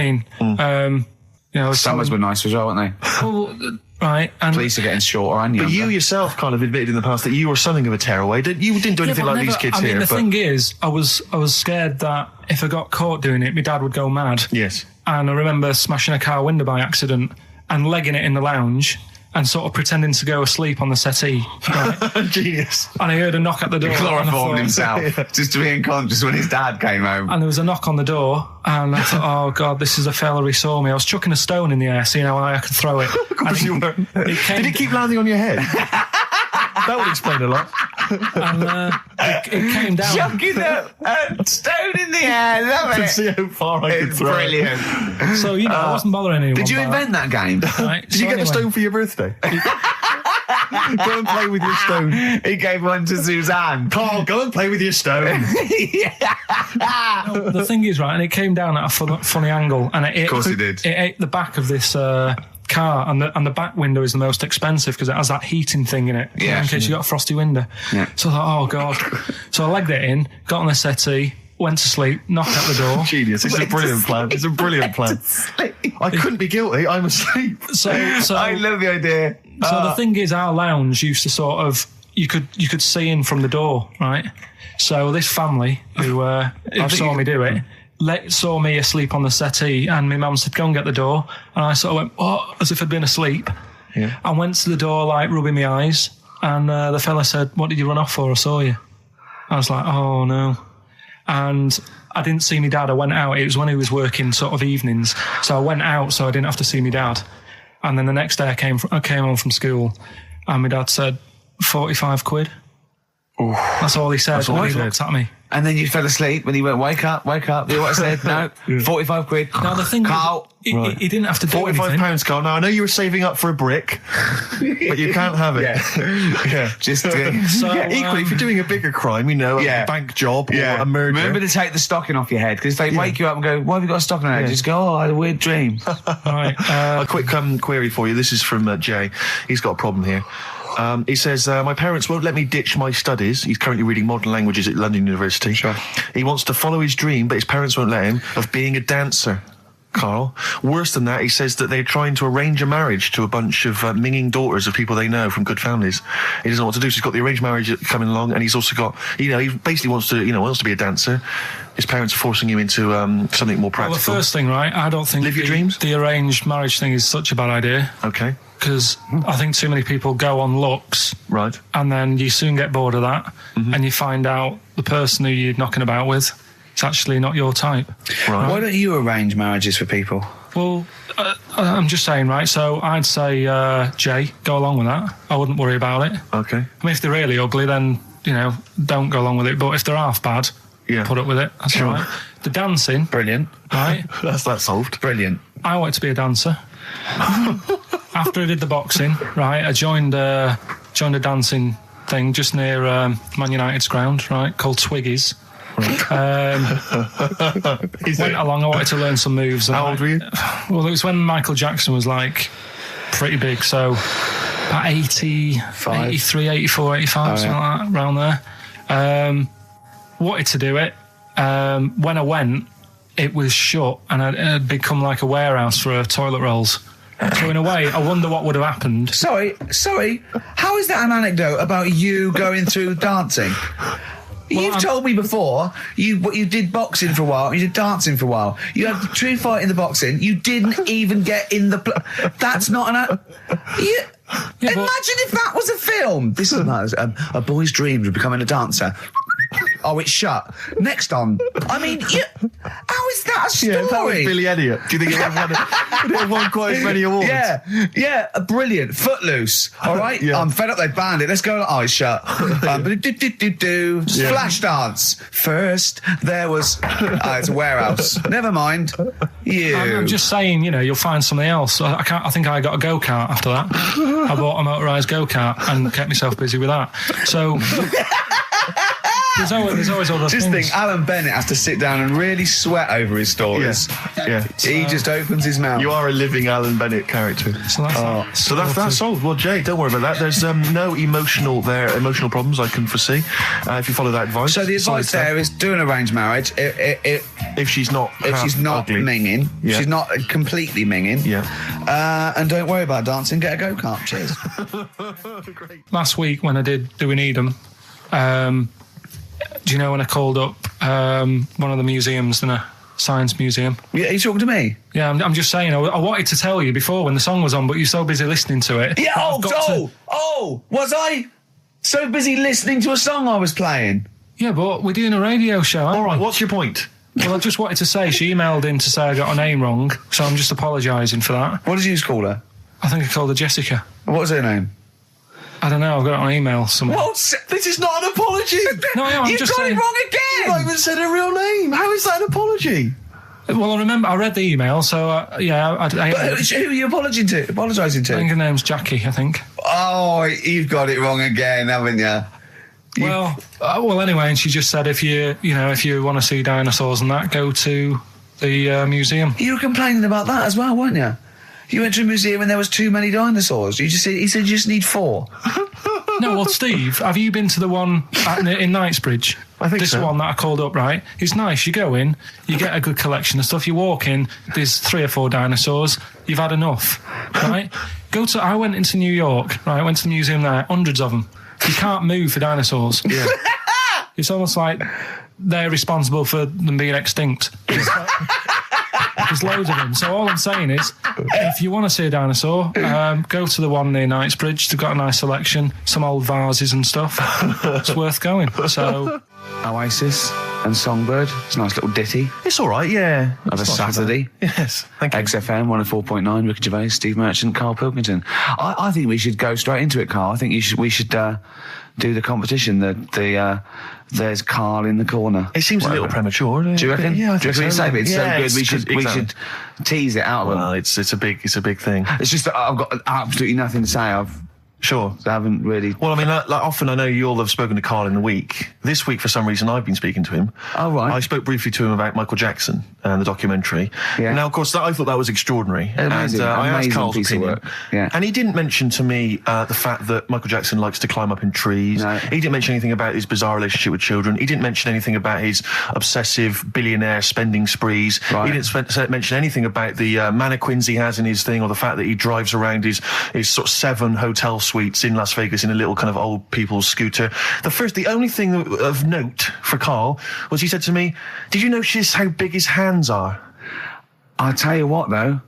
I mean? Summers were nice as well, weren't they? Well, right. And police are getting shorter and younger. But you yourself kind of admitted in the past that you were something of a tearaway. You didn't do anything like these kids here. The thing is, I was scared that if I got caught doing it, my dad would go mad. Yes. And I remember smashing a car window by accident and legging it in the lounge and sort of pretending to go asleep on the settee. Right? Genius. And I heard a knock at the door. He chloroformed himself just to be unconscious when his dad came home. And there was a knock on the door, and I thought, oh God, this is a fella who saw me. I was chucking a stone in the air, seeing how high I could throw it. Of course you were. Did it keep landing on your head? That would explain a lot. And it came down. Chucking a stone in the air, love it. To see how far I could throw brilliant. it. So, I wasn't bothering anyone. Did you invent that game? Right, Did you get a stone for your birthday? Go and play with your stone. He gave one to Suzanne. Karl, go and play with your stone. The thing is, right, and it came down at a funny angle. And of course it did. It ate the back of this car, and the back window is the most expensive because it has that heating thing in it, in case you got a frosty window. Yeah. So I thought, oh God. So I legged it in, got on the settee, went to sleep, knocked at the door. Genius. It's a brilliant plan. It's a brilliant plan. I couldn't be guilty. I'm asleep. So I love the idea. So the thing is, our lounge used to sort of, you could see in from the door, right? So this family who saw me do it, saw me asleep on the settee, and my mum said, go and get the door. And I sort of went, what? As if I'd been asleep. Yeah. I went to the door, like, rubbing my eyes, and the fella said, what did you run off for? I saw you. I was like, oh, no. And I didn't see my dad. I went out. It was when he was working sort of evenings. So I went out so I didn't have to see my dad. And then the next day I came home from school, and my dad said, 45 quid. Ooh. That's all he said when he looked at me. And then you fell asleep when he went, wake up. You know what I said? No, 45 quid. Now the thing Karl. He didn't have to do anything. £45, Karl. Now, I know you were saving up for a brick, but you can't have it. Yeah. Just equally, if you're doing a bigger crime, a bank job or a murder. Remember to take the stocking off your head, because they wake you up and go, why have you got a stocking on your head? Just go, oh, I had a weird dream. Right. A quick query for you. This is from Jay. He's got a problem here. He says, my parents won't let me ditch my studies. He's currently reading modern languages at London University. Sure. He wants to follow his dream, but his parents won't let him, of being a dancer. Carl. Worse than that, he says that they're trying to arrange a marriage to a bunch of minging daughters of people they know from good families. He doesn't know what to do, so he's got the arranged marriage coming along, and he's also got, he basically wants to be a dancer. His parents are forcing him into something more practical. Well, the first thing, right, I don't think Live your dreams? The arranged marriage thing is such a bad idea. Okay. Because I think too many people go on looks. Right. And then you soon get bored of that, and you find out the person who you're knocking about with, it's actually not your type. Right. Why don't you arrange marriages for people? Well, I'm just saying, right, so I'd say, Jay, go along with that. I wouldn't worry about it. Okay. I mean, if they're really ugly, then, don't go along with it. But if they're half bad, put up with it. That's Sure. all right. The dancing. Brilliant. Right. That's that solved. Brilliant. I wanted to be a dancer. After I did the boxing, right, I joined a dancing thing just near Man United's ground, right, called Twiggy's. Went along, I wanted to learn some moves. How old were you? Well, it was when Michael Jackson was like pretty big, so about 83, 84, 85, something like that, around there. Wanted to do it. When I went, it was shut, and it had become like a warehouse for toilet rolls. So in a way, I wonder what would have happened. Sorry. How is that an anecdote about you going through dancing? You've told me before you did boxing for a while, you did dancing for a while. You had a true fight in the boxing. You didn't even get in the. That's not an. Imagine if that was a film. This is like a boy's dreams of becoming a dancer. Oh, it's shut. Next on. I mean, how is that a story? Yeah, that was Billy Elliot. Do you think it won quite as many awards? Yeah, brilliant. Footloose. All right, Yeah. I'm fed up. They banned it. Let's go. Oh, it's shut. Flash dance. First, there was. It's a warehouse. Never mind. I'm just saying, you'll find something else. I think I got a go-kart after that. I bought a motorised go-kart and kept myself busy with that. So. There's always other just things. Think, Alan Bennett has to sit down and really sweat over his stories. Yeah. He just opens his mouth. You are a living Alan Bennett character. So that's solved. Well, Jay, don't worry about that. There's no emotional problems I can foresee if you follow that advice. So the advice there is do an arranged marriage. If she's not ugly. minging, she's not completely minging. Yeah. And don't worry about dancing. Get a go-kart. Cheers. Great. Last week when I did Do We Need 'Em, do you know when I called up one of the museums, a science museum? Yeah, are you talking to me? Yeah, I'm just saying, I wanted to tell you before when the song was on, but you're so busy listening to it. Yeah, was I so busy listening to a song I was playing? Yeah, but we're doing a radio show, aren't All right, we? what's your point? Well, I just wanted to say, she emailed in to say I got her name wrong, so I'm just apologising for that. What did you call her? I think I called her Jessica. What was her name? I don't know, I've got it on email somewhere. What? This is not an apology. No, I'm You've just got saying. it wrong again! You've not even said her real name. How is that an apology? Well, I remember, I read the email, so, But who are you apologising to? I think her name's Jackie, I think. Oh, you've got it wrong again, haven't you? Well, anyway, and she just said if you want to see dinosaurs and that, go to the museum. You were complaining about that as well, weren't you? You went to a museum and there was too many dinosaurs. He said you just need 4. No, well, Steve, have you been to the one in Knightsbridge? I think this so. one that I called up, right? It's nice. You go in, you get a good collection of stuff. You walk in, there's 3 or 4 dinosaurs. You've had enough, right? I went into New York, right? I went to the museum there, hundreds of them. You can't move for dinosaurs. Yeah. It's almost like they're responsible for them being extinct. There's loads of them. So all I'm saying is, if you want to see a dinosaur, go to the one near Knightsbridge. They've got a nice selection, some old vases and stuff. It's worth going. So Oasis and Songbird. It's a nice little ditty. It's all right, yeah. Of a Saturday. Yes, thank you. XFM 104.9. Ricky Gervais, Steve Merchant, Karl Pilkington. I think we should go straight into it, Karl. I think we should do the competition. There's Karl in the corner. It seems a little premature. Do you reckon? Yeah, I do you think reckon so. It's so good. Exactly. We should tease it out of them. Well, it's a big thing. It's just that I've got absolutely nothing to say. Sure. So I haven't really... Well, I mean, like often I know you all have spoken to Karl in the week. This week, for some reason, I've been speaking to him. Oh, right. I spoke briefly to him about Michael Jackson and the documentary. Yeah. Now, of course, I thought that was extraordinary. Amazing, I asked amazing Karl's piece of opinion. work. Yeah. And he didn't mention to me the fact that Michael Jackson likes to climb up in trees. No. He didn't mention anything about his bizarre relationship with children. He didn't mention anything about his obsessive billionaire spending sprees. Right. He didn't mention anything about the mannequins he has in his thing, or the fact that he drives around his sort of 7 hotel suites in Las Vegas in a little kind of old people's scooter. The only thing of note for Karl was he said to me, "Did you notice how big his hands are?" I'll tell you what, though,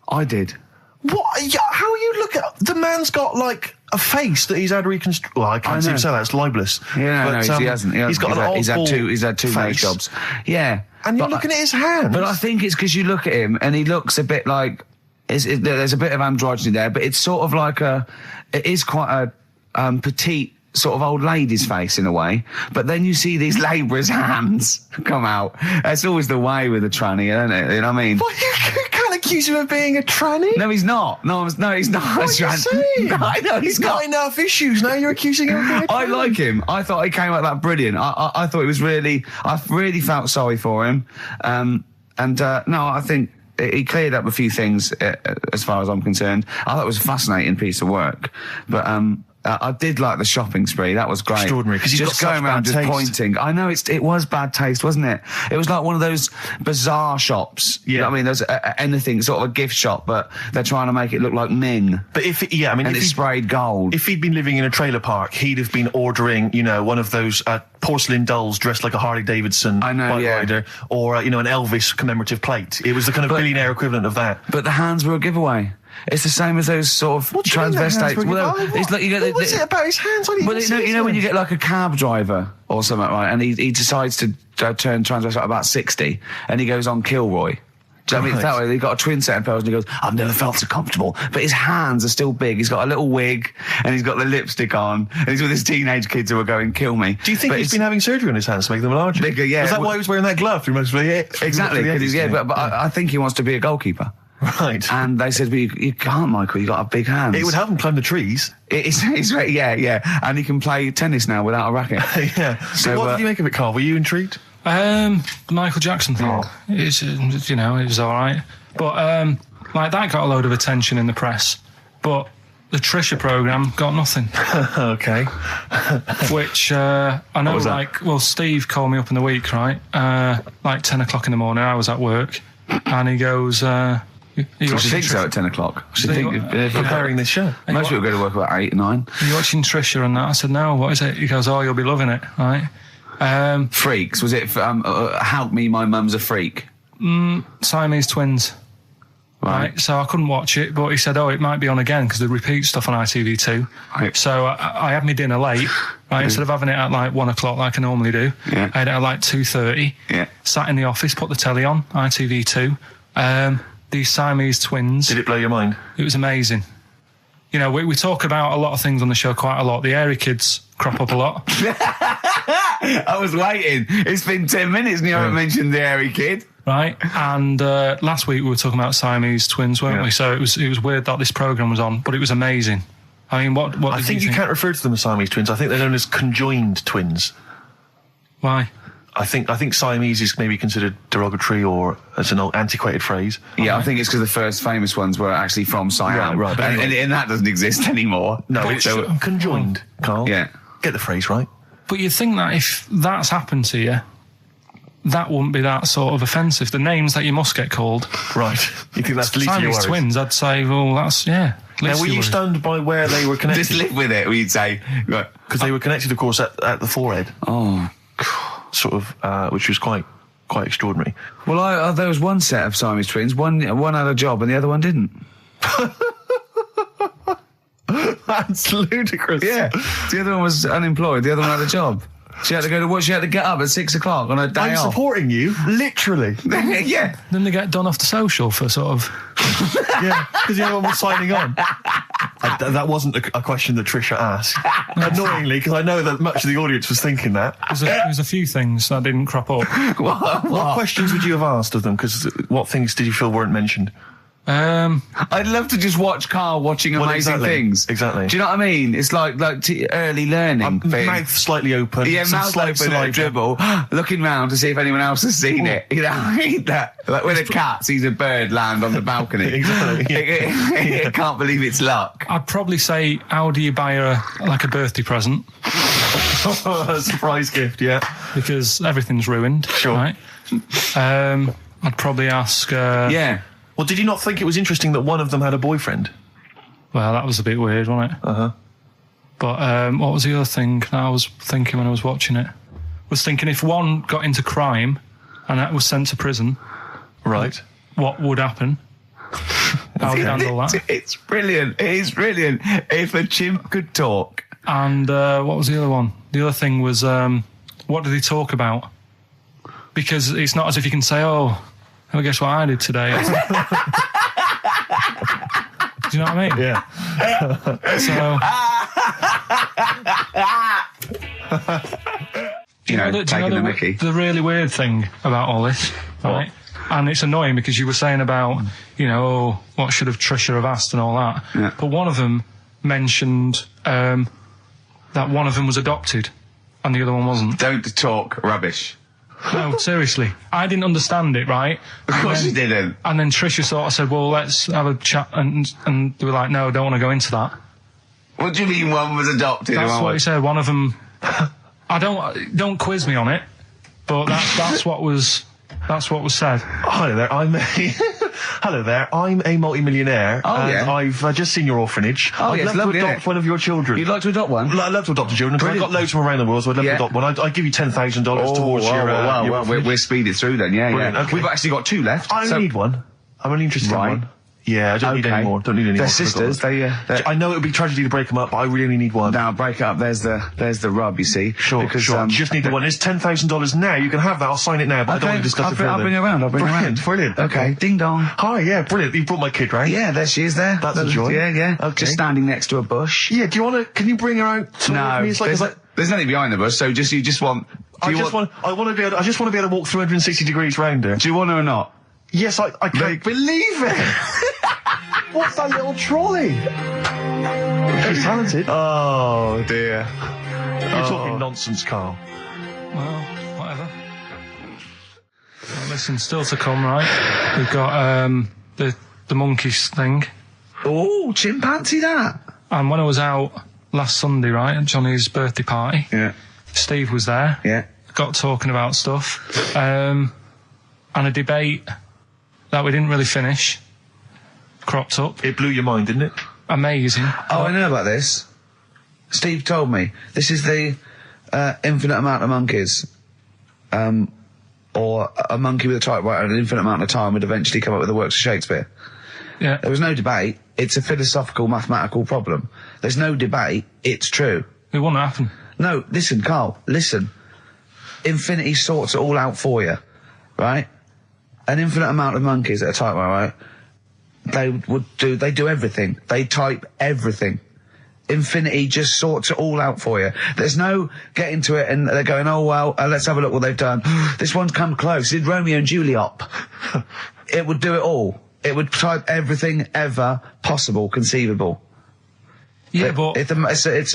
I did. What? Yeah, how you look at the man's got like a face that he's had reconstructed. Well, I can't seem to say that. It's libelous. Yeah, but, no, he hasn't. He's got an old he's had two nose face. jobs. Yeah, And you're looking at his hands. But I think it's because you look at him and he looks a bit like there's a bit of androgyny there, but it's sort of like it is quite a petite sort of old lady's face in a way. But then you see these labourers' hands come out. That's always the way with a tranny, isn't it? You know what I mean? Well, you can't accuse him of being a tranny. No, he's not. No, he's not. What are you saying? No, I know he's got enough issues. Now you're accusing him of being a tranny. I like him. I thought he came out that brilliant. I thought it was really... I really felt sorry for him. No, I think he cleared up a few things as far as I'm concerned. I thought it was a fascinating piece of work. But... I did like the shopping spree. That was great. Extraordinary, because he's just got going such around bad just taste. pointing. I know it was bad taste, wasn't it? It was like one of those bizarre shops. Yeah. You know what I mean? There's anything, sort of a gift shop, but they're trying to make it look like Ming. But if it's sprayed gold. If he'd been living in a trailer park, he'd have been ordering, one of those porcelain dolls dressed like a Harley Davidson bike rider, or an Elvis commemorative plate. It was the kind of billionaire equivalent of that. But the hands were a giveaway. It's the same as those sort of transvestites. It's like you get. What was it about his hands? You know when you get like a cab driver or something, right? And he decides to turn transvestite about 60, and he goes on Kilroy. Do you know what I mean? That way, he got a twin set of pearls, and he goes, "I've never felt so comfortable." But his hands are still big. He's got a little wig, and he's got the lipstick on, and he's with his teenage kids who are going, "Kill me." Do you think he's been having surgery on his hands to make them larger? Bigger, yeah. Is that why he was wearing that glove through most of the Exactly. But I think he wants to be a goalkeeper. Right. And they said, well, you can't, Michael, you've got a big hands. It would help him climb the trees. Yeah. And he can play tennis now without a racket. Yeah. So what did you make of it, Karl? Were you intrigued? The Michael Jackson thing, it was all right. But, that got a load of attention in the press. But the Trisha programme got nothing. Okay. Which, I know, Steve called me up in the week, right? 10 o'clock in the morning, I was at work. And he goes, I think so at 10 o'clock. Preparing this show. Most people go to work about 8 or 9. Are you watching Trisha and that? I said, no, what is it? He goes, oh, you'll be loving it, right? Freaks. Was it, Help Me, My Mum's a Freak? Siamese twins. Right. So I couldn't watch it, but he said, it might be on again because they repeat stuff on ITV2. Right. So I had my dinner late, right? Instead of having it at 1 o'clock like I normally do, I had it at 2:30. Yeah. Sat in the office, put the telly on, ITV2. These Siamese twins. Did it blow your mind? It was amazing. We talk about a lot of things on the show quite a lot. The Airy kids crop up a lot. I was waiting. It's been 10 minutes and you haven't mentioned the Airy kid. Right, and last week we were talking about Siamese twins, weren't we? So it was weird that this programme was on, but it was amazing. I mean, what I think you can't refer to them as Siamese twins. I think they're known as conjoined twins. Why? I think Siamese is maybe considered derogatory or as an old antiquated phrase. Yeah, I think it's because the first famous ones were actually from Siam. Right. But and that doesn't exist anymore. No, it's conjoined, Karl. Yeah. Get the phrase right. But you'd think that if that's happened to you, that wouldn't be that sort of offensive. The names that you must get called. Right. You think that's the least of your worries? Siamese twins, I'd say, well, that's, yeah. Now, were you stunned by where they were connected? Just live with it, we'd say. Because they were connected, of course, at the forehead. Oh. Sort of, which was quite extraordinary. Well, there was one set of Siamese twins. One had a job and the other one didn't. That's ludicrous. Yeah. The other one was unemployed. The other one had a job. She had to go to work. She had to get up at 6 o'clock on her day off. I'm supporting you, literally. Yeah. Then they get done off the social for sort of... Yeah, because the other one was signing on. That wasn't a question that Trisha asked. Annoyingly, because I know that much of the audience was thinking that. There was a few things that didn't crop up. What questions would you have asked of them? Because what things did you feel weren't mentioned? I'd love to just watch Carl watching amazing things. Exactly. Do you know what I mean? It's like early learning thing. Mouth slightly open. Yeah, mouth open at a dribble, looking round to see if anyone else has seen it. You know, I hate that. Like when a cat sees a bird land on the balcony. Exactly. It can't believe it's luck. I'd probably say, how do you buy her like a birthday present? A surprise gift, yeah. Because everything's ruined. Sure. Right? I'd probably ask... yeah. Well, did you not think it was interesting that one of them had a boyfriend? Well, that was a bit weird, wasn't it? Uh-huh. But what was the other thing that I was thinking when I was watching it? I was thinking if one got into crime and that was sent to prison... Right. What would happen? How would you handle that? It's brilliant. It is brilliant. If a chimp could talk. And what was the other one? The other thing was, what did he talk about? Because it's not as if you can say, oh, well, guess what I did today? Do you know what I mean? Yeah. Taking the mickey. The really weird thing about all this, right? And it's annoying because you were saying about, what should have Trisha have asked and all that. Yeah. But one of them mentioned that one of them was adopted and the other one wasn't. Don't talk rubbish. No, seriously. I didn't understand it, right? Of course you didn't. And then Trisha sort of said, well, let's have a chat. And they were like, no, don't want to go into that. What do you mean one was adopted? That's what he said. One of them... don't quiz me on it, but that's what was said. Hello there, I'm a multi-millionaire. And I've just seen your orphanage. I'd love to adopt one of your children. You'd like to adopt one? I'd love to adopt a children, because I've got loads from around the world, so I'd love to adopt one. I'd give you $10,000 towards your orphanage. We're speeding through then, yeah. Okay. We've actually got 2 left. I only need one. I'm only interested in one. Yeah, I don't need any more. Don't need any more. They're sisters. I know it would be tragedy to break them up, but I really only need one. Now, break it up. There's the rub, you see. Sure. You just need the one. It's $10,000 now. You can have that. I'll sign it now, but I don't want to discuss it further. I'll bring her around. Brilliant. Okay. Ding dong. Hi, yeah, brilliant. You brought my kid round. Yeah, there she is there. That's a joy. Yeah. Okay. Just standing next to a bush. Yeah, can you bring her out to No, me? there's nothing behind the bush, so you just want... I just want to be able to walk 360 degrees round her. Do you want her or not? Yes, I can't believe it. What's that little trolley? She's talented. Oh, dear. You're talking nonsense, Carl. Well, whatever. Well, listen, still to come, right? We've got the monkeys thing. Oh, chimpanzee that. And when I was out last Sunday, right, at Johnny's birthday party, Steve was there. Yeah. Got talking about stuff. And a debate that we didn't really finish cropped up. It blew your mind, didn't it? Amazing. Oh, I know about this. Steve told me. This is the infinite amount of monkeys. Or a monkey with a typewriter and an infinite amount of time would eventually come up with the works of Shakespeare. Yeah. There was no debate. It's a philosophical, mathematical problem. There's no debate. It's true. It won't happen. No, listen, Carl, listen. Infinity sorts it all out for you, right? An infinite amount of monkeys at a typewriter, right? They do everything. They type everything. Infinity just sorts it all out for you. There's no getting to it and they're going, oh, well, let's have a look what they've done. This one's come close. Did Romeo and Juliet. It would do it all. It would type everything ever possible, conceivable. Yeah, but... It's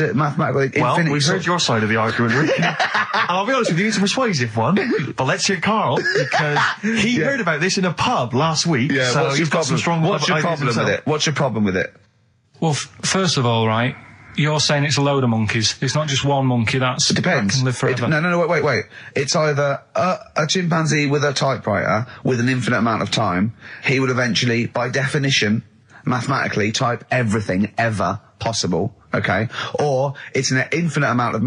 a mathematical... Well, we've heard your side of the argument, Rick. And I'll be honest with you, it's a persuasive one. But let's hear Carl, because he heard about this in a pub last week. Yeah, so he's got some strong What's your problem himself. with it? What's your problem with it? Well, first of all, right, you're saying it's a load of monkeys. It's not just one monkey that depends. can live forever. No, wait. It's either a chimpanzee with a typewriter with an infinite amount of time. He would eventually, by definition, mathematically, type everything ever possible, okay? Or it's an infinite amount of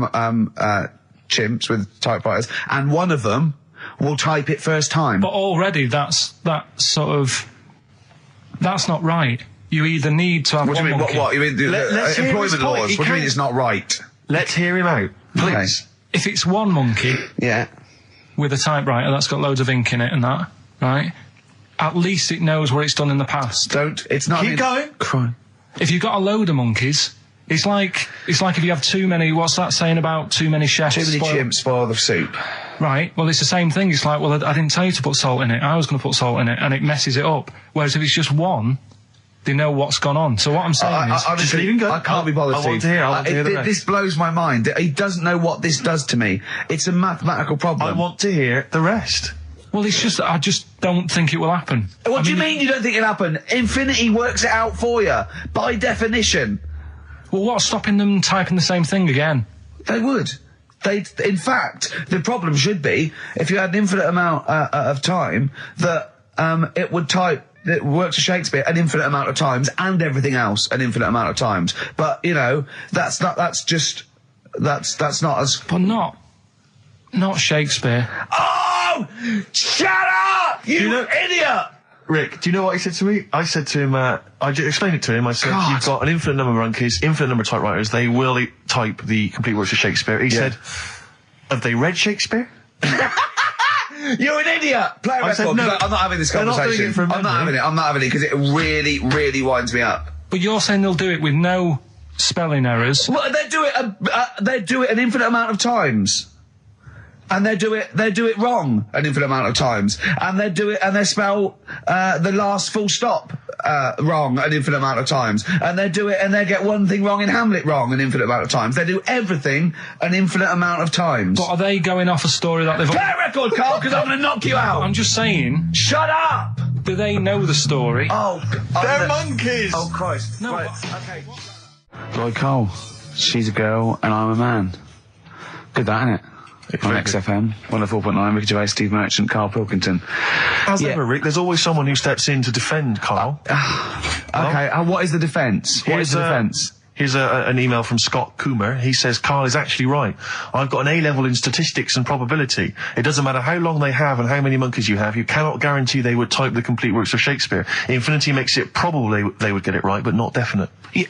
chimps with typewriters, and one of them will type it first time. But already that's not right. You either need to have what do you mean? monkey. What? You mean employment laws? What do you mean it's not right? Let's hear him out, please. Okay. If it's one monkey, with a typewriter that's got loads of ink in it and that, right? At least it knows where it's done in the past. It's not. Keep going. Crime. If you've got a load of monkeys, it's like if you have too many. What's that saying about too many chefs? Too many chimps spoil the soup. Right, well, it's the same thing. It's like, well, I didn't tell you to put salt in it. I was going to put salt in it, and it messes it up. Whereas if it's just one, they know what's gone on. So what I'm saying is... just leave him go. I can't be bothered. I want to hear the rest. This blows my mind. He doesn't know what this does to me. It's a mathematical problem. I want to hear the rest. Well, it's just I just don't think it will happen. What do you mean you don't think it'll happen? Infinity works it out for you, by definition. Well, what's stopping them typing the same thing again? They would. In fact, the problem should be if you had an infinite amount of time that it would type. It works for Shakespeare an infinite amount of times and everything else an infinite amount of times. But that's not as. But not Shakespeare. Oh, shut up, you idiot! Rick, do you know what he said to me? I said to him, I explained it to him. I said, you've got an infinite number of monkeys, infinite number of typewriters. They will type the complete works of Shakespeare. He said, have they read Shakespeare? You're an idiot! Play a record. Said, no, I'm not having this conversation. Not doing it from I'm not having it because it really, really winds me up. But you're saying they'll do it with no spelling errors. Well, they do it an infinite amount of times. And they do it wrong an infinite amount of times. And they spell the last full stop wrong an infinite amount of times. And they get one thing wrong in Hamlet wrong an infinite amount of times. They do everything an infinite amount of times. But are they going off a story that they've... Play a record, Carl, because I'm going to knock you out. I'm just saying... Shut up! Do they know the story? Oh, they're monkeys! Oh, Christ. No, right. okay. Lloyd Cole, she's a girl and I'm a man. Good that, innit? On XFM, 104.9, Ricky Gervais, Steve Merchant, Karl Pilkington. As ever, Rick, there's always someone who steps in to defend Karl. Okay, what is the defence? Here's an email from Scott Coomer. He says, Karl is actually right. I've got an A-level in statistics and probability. It doesn't matter how long they have and how many monkeys you have. You cannot guarantee they would type the complete works of Shakespeare. Infinity makes it probable they would get it right, but not definite. Yeah.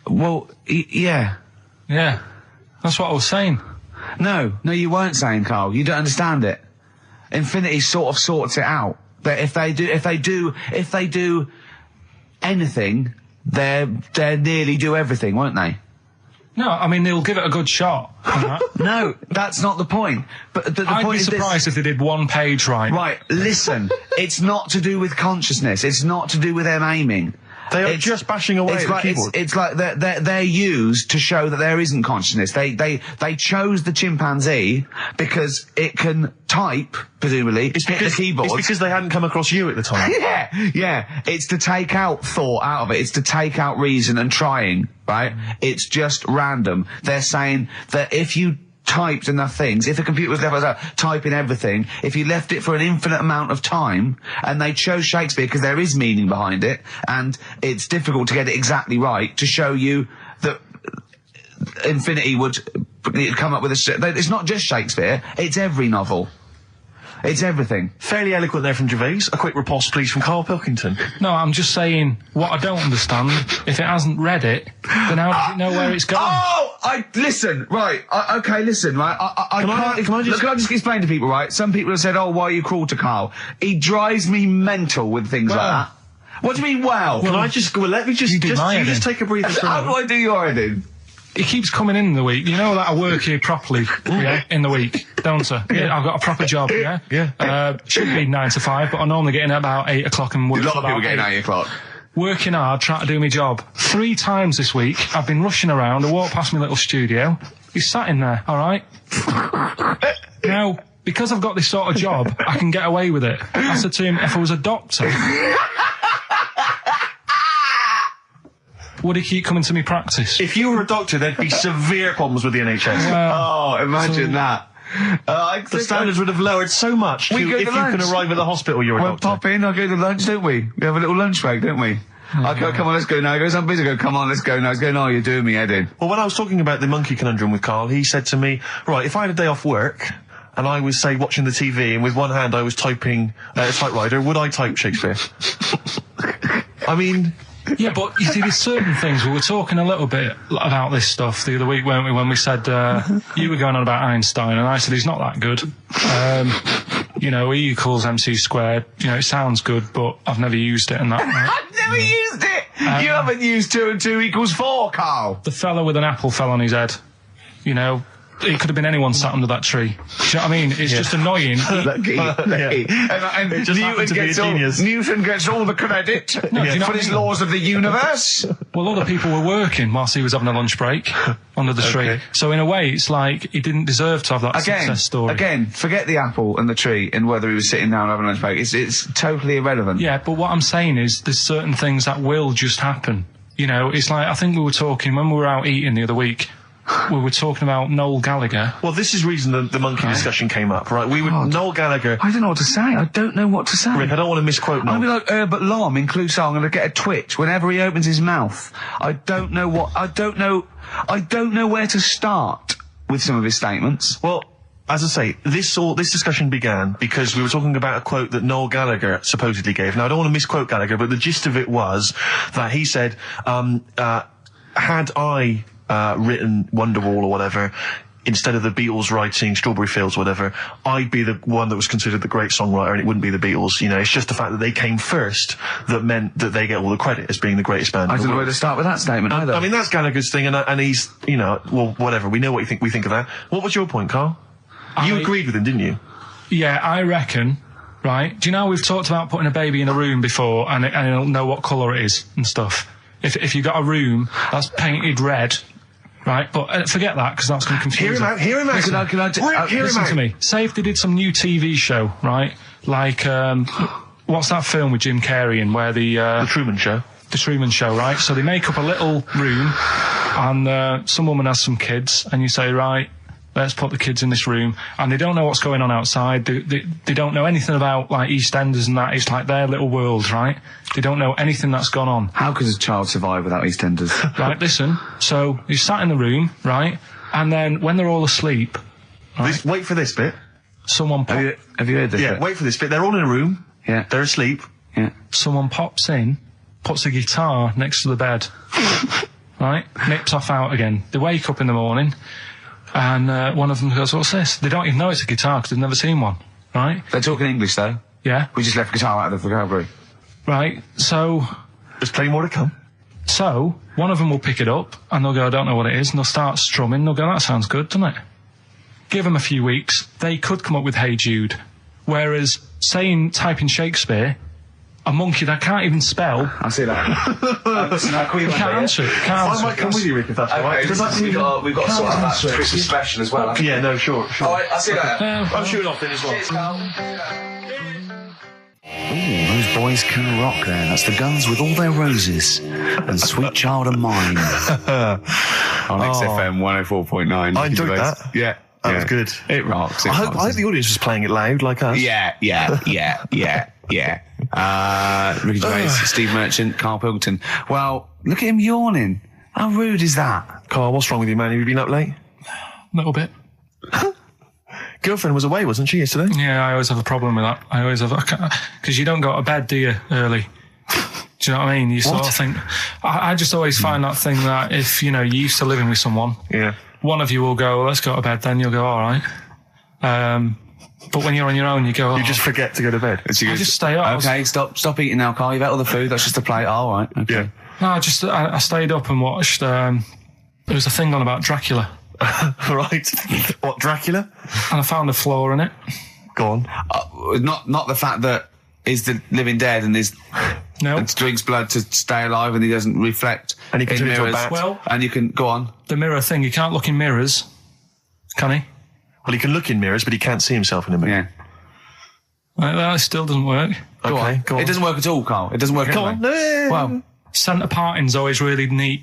Well, yeah. Yeah. That's what I was saying. No, you weren't saying, Karl. You don't understand it. Infinity sort of sorts it out. But if they do anything, they nearly do everything, won't they? No, I mean they'll give it a good shot. No, that's not the point. But the I'd point be is surprised if they did one page right. Right, listen. It's not to do with consciousness. It's not to do with them aiming. They are just bashing away at the keyboard. It's like they're used to show that there isn't consciousness. They chose the chimpanzee because it can type, presumably, hit the keyboard. It's because they hadn't come across you at the time. Yeah. It's to take out thought out of it. It's to take out reason and trying, right? It's just random. They're saying that if you typed enough things, if the computer was left typing everything, if you left it for an infinite amount of time, and they chose Shakespeare because there is meaning behind it, and it's difficult to get it exactly right, to show you that Infinity would come up with it's not just Shakespeare, it's every novel. It's everything. Fairly eloquent there from Gervais. A quick riposte, please, from Karl Pilkington. No, I'm just saying, what I don't understand, if it hasn't read it, then how does it know where it's going? Listen, right, listen, right, Can I just explain to people, right? Some people have said, why are you cruel to Karl? He drives me mental with things like that. What do you mean, well, let me just take a breather. How do I do your editing? He keeps coming in the week. You know that I work here properly, in the week, don't I? Yeah, I've got a proper job, Yeah. Should be 9 to 5, but I normally get in at about 8 o'clock and work. A lot of people get in at 8 o'clock. Working hard, trying to do my job. 3 times this week, I've been rushing around. I walked past my little studio. He's sat in there, all right? Now, because I've got this sort of job, I can get away with it. I said to him, if I was a doctor... would he keep coming to me practice? If you were a doctor, there'd be severe problems with the NHS. Well, imagine that. The standards would have lowered so much if you can arrive at the hospital you're a doctor. We'll pop in, I'll go to lunch, don't we? We have a little lunch break, don't we? I go, come on, let's go now. He goes, I'm busy. I go, come on, let's go now. He's going, no, you're doing me head in. Well, when I was talking about the monkey conundrum with Karl, he said to me, right, if I had a day off work, and I was, say, watching the TV, and with one hand I was typing a typewriter, would I type Shakespeare? I mean... Yeah, but you see, there's certain things. We were talking a little bit about this stuff the other week, weren't we, when we said you were going on about Einstein, and I said he's not that good. E equals MC squared. It sounds good, but I've never used it and that. Right? I've never used it! You haven't used 2 and 2 equals 4, Karl! The fella with an apple fell on his head. it could have been anyone sat under that tree. Do you know what I mean? It's just annoying. Lucky. And It just happened to be a genius. Newton gets all the credit do you know for what his I mean? laws of the universe. Well, other people were working whilst he was having a lunch break under the tree. So in a way, it's like he didn't deserve to have that success story. Again, forget the apple and the tree and whether he was sitting down having a lunch break. It's totally irrelevant. Yeah, but what I'm saying is there's certain things that will just happen. You know, it's like, I think we were talking, when we were out eating the other week, we were talking about Noel Gallagher. Well, this is the reason the monkey discussion came up, right? Noel Gallagher. I don't know what to say. I don't know what to say. Rick, I don't want to misquote Noel. I'll be like Herbert Lom in Clouseau. I'm going to get a twitch whenever he opens his mouth. I don't know where to start with some of his statements. Well, as I say, this discussion began because we were talking about a quote that Noel Gallagher supposedly gave. Now, I don't want to misquote Gallagher, but the gist of it was that he said, had I written Wonderwall or whatever, instead of the Beatles writing Strawberry Fields or whatever, I'd be the one that was considered the great songwriter and it wouldn't be the Beatles. You know, it's just the fact that they came first that meant that they get all the credit as being the greatest band. I don't know where to start with that statement either. I mean, that's Gallagher's thing, and he's, you know, well, whatever. We know what we think of that. What was your point, Carl? You agreed with him, didn't you? Yeah, I reckon, right? Do you know we've talked about putting a baby in a room before and it'll know what colour it is and stuff? If you've got a room that's painted red, right? But forget that, because that's going to confuse Hear him out. Listen to me. Say if they did some new TV show, right? Like, what's that film with Jim Carrey in where the Truman Show. The Truman Show, right? So they make up a little room and some woman has some kids and you say, right, let's put the kids in this room, and they don't know what's going on outside. They don't know anything about, like, EastEnders and that. It's like their little world, right? They don't know anything that's gone on. How could a child survive without EastEnders? Right, listen. So you sat in the room, right? And then when they're all asleep, right, wait for this bit. Someone Have you heard this? Yeah, bit? wait for this bit. They're all in a room. Yeah. They're asleep. Yeah. Someone pops in, puts a guitar next to the bed, right? Nips off out again. They wake up in the morning. And one of them goes, what's this? They don't even know it's a guitar because they've never seen one, right? They're talking English, though. Yeah. We just left guitar out of the vocabulary. Right, so... There's plenty more to come. So, one of them will pick it up, and they'll go, I don't know what it is, and they'll start strumming, they'll go, that sounds good, doesn't it? Give them a few weeks, they could come up with Hey Jude. Whereas, type in Shakespeare, a monkey that can't even spell... I see that. Can't answer it. I might come with you, Rick, if that's all right. We've got to sort out that Christmas special as well. Yeah, no, sure. All right, I'll see you later. I'm shooting off then as well. Cheers, Carl. Ooh, those boys can rock there. That's the Guns with All Their Roses and Sweet Child of Mine. On XFM 104.9. I enjoyed that. Yeah. That was good. It rocks. I hope the audience was playing it loud like us. Yeah. Ricky Gervais, Steve Merchant, Karl Pilkington. Well, look at him yawning. How rude is that? Carl, what's wrong with you, man? Have you been up late? A little bit. Girlfriend was away, wasn't she, yesterday? Yeah, I always have a problem with that. I always have... Because you don't go to bed, do you, early? Do you know what I mean? You sort of think... I just always find that thing that if, you know, you're used to living with someone... Yeah. One of you will go, let's go to bed, then you'll go, all right. But when you're on your own, you go... You just forget to go to bed. I just stay up. Okay, stop eating now, Carl. You've ate all the food. That's just a plate. All right. Okay. Yeah. No, I stayed up and watched... there was a thing on about Dracula. Right. What, Dracula? And I found a flaw in it. Go on. Not the fact that he's the living dead and and drinks blood to stay alive and he doesn't reflect and he can in turn into a mirrors. bat. Well, and you can go on. The mirror thing, you can't look in mirrors, can he? Well, he can look in mirrors, but he can't see himself in a mirror. Yeah. That still doesn't work. Go on. It doesn't work at all, Carl. It doesn't work Go anyway. on. Well, centre parting's always really neat.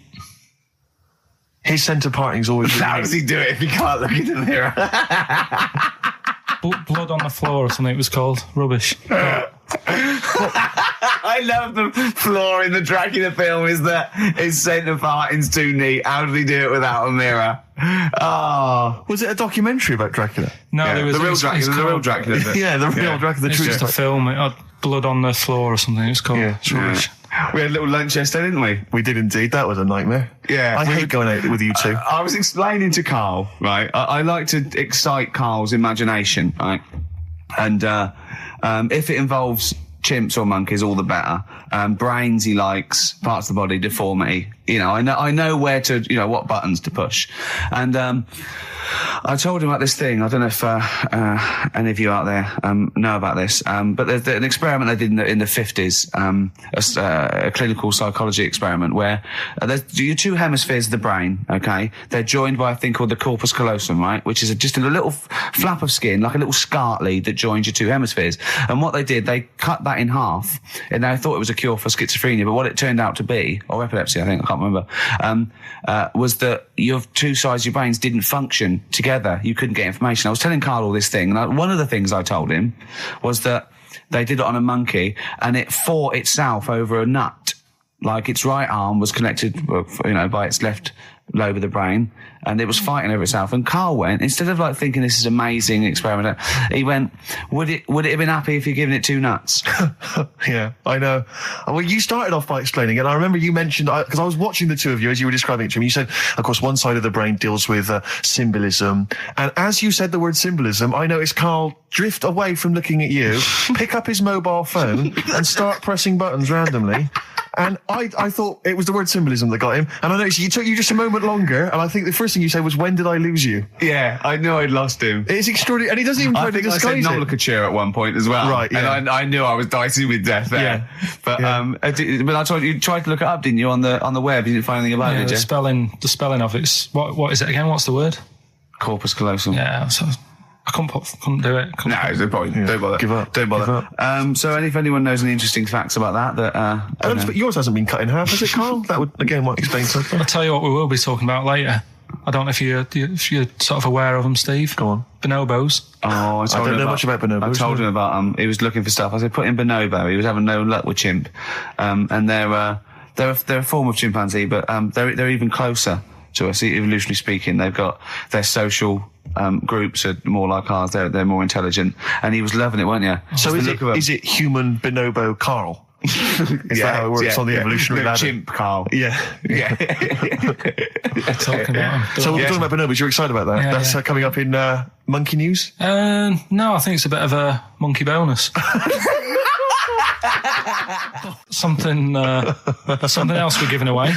His centre parting's always really how does he do it if he can't look in the mirror? Blood on the floor or something it was called. Rubbish. I love the flaw in the Dracula film is that his centre parting's too neat. How did he do it without a mirror? Oh. Was it a documentary about Dracula? No, Yeah, there was the real Dracula. The real Dracula. Yeah, the real Dracula. The It's true just a film. It had blood on the floor or something. It's called. Yeah. It's rubbish. We had a little lunch yesterday, didn't we? We did indeed. That was a nightmare. Yeah. I hate going out with you two. I was explaining to Carl, right? I like to excite Carl's imagination, right? And if it involves chimps or monkeys, all the better. Brains he likes, parts of the body, deformity. You know, I know where to, what buttons to push. And I told him about this thing. I don't know if any of you out there know about this, but there's an experiment they did in the 50s, a clinical psychology experiment where there's your two hemispheres of the brain, okay? They're joined by a thing called the corpus callosum, right? Which is just a little flap of skin, like a little scarlet lead that joins your two hemispheres. And what they did, they cut that in half, and they thought it was a cure for schizophrenia, but what it turned out to be, or epilepsy, I think, I can't remember, was that your two sides of your brains didn't function together. You couldn't get information. I was telling Karl all this thing, and one of the things I told him was that they did it on a monkey, and it fought itself over a nut. Like its right arm was connected, by its left lobe of the brain, and it was fighting over itself. And Karl went, instead of like thinking this is amazing experiment, he went, would it have been happy if you'd given it two nuts? Yeah, I know. Well, you started off by explaining it, and I remember you mentioned, because I was watching the two of you as you were describing it to me, you said, of course, one side of the brain deals with symbolism, and as you said the word symbolism, I noticed Karl drift away from looking at you, pick up his mobile phone, and start pressing buttons randomly. And I thought it was the word symbolism that got him. And I noticed it took you just a moment longer. And I think the first thing you said was, when did I lose you? Yeah, I knew I'd lost him. It's extraordinary. And he doesn't even try to disguise it. I think I said nomenclature at one point as well. Right, yeah. And I knew I was dicing with death there. Yeah. But I told you tried to look it up, didn't you, on the web? You didn't find anything about it, did you? The spelling of it's what is it again? What's the word? Corpus callosum. Yeah, so I couldn't do it. No, there's no point. Yeah. Don't bother. Give up. Don't bother. So if anyone knows any interesting facts about that, yours hasn't been cut in half, has it, Karl? That would, again, might explain something. I'll tell you what we will be talking about later. I don't know if you're sort of aware of them, Steve. Go on. Bonobos. Oh, I don't know much about bonobos. I told him about he was looking for stuff. I said, put in bonobo. He was having no luck with chimp. And they're a form of chimpanzee, but they're even closer to us, evolutionarily speaking. They've got their social groups are more like ours. They're more intelligent, and he was loving it, weren't you? So is it human bonobo Karl? Is that how it works on the evolutionary ladder? Chimp Karl. Yeah. Talking about him. So we're talking about bonobos. You're excited about that? Yeah, That's coming up in monkey news? No, I think it's a bit of a monkey bonus. Something else we're giving away.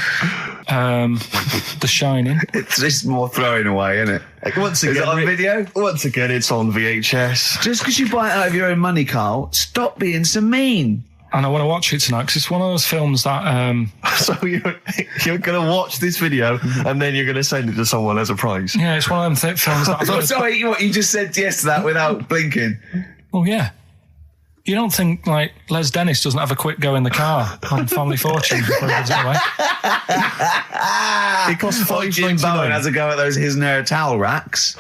The Shining. It's more throwing away, isn't it? Once again, is it on video? Once again, it's on VHS. Just because you buy it out of your own money, Karl, stop being so mean. And I want to watch it tonight because it's one of those films that. So you're going to watch this video and then you're going to send it to someone as a prize. Yeah, it's one of them films that. Sorry, what you just said yes to that without blinking. Oh yeah. You don't think, like, Les Dennis doesn't have a quick go in the car on Family Fortune before he gives it away? It costs $5.99. Jim Bowen has a go at those his and her towel racks.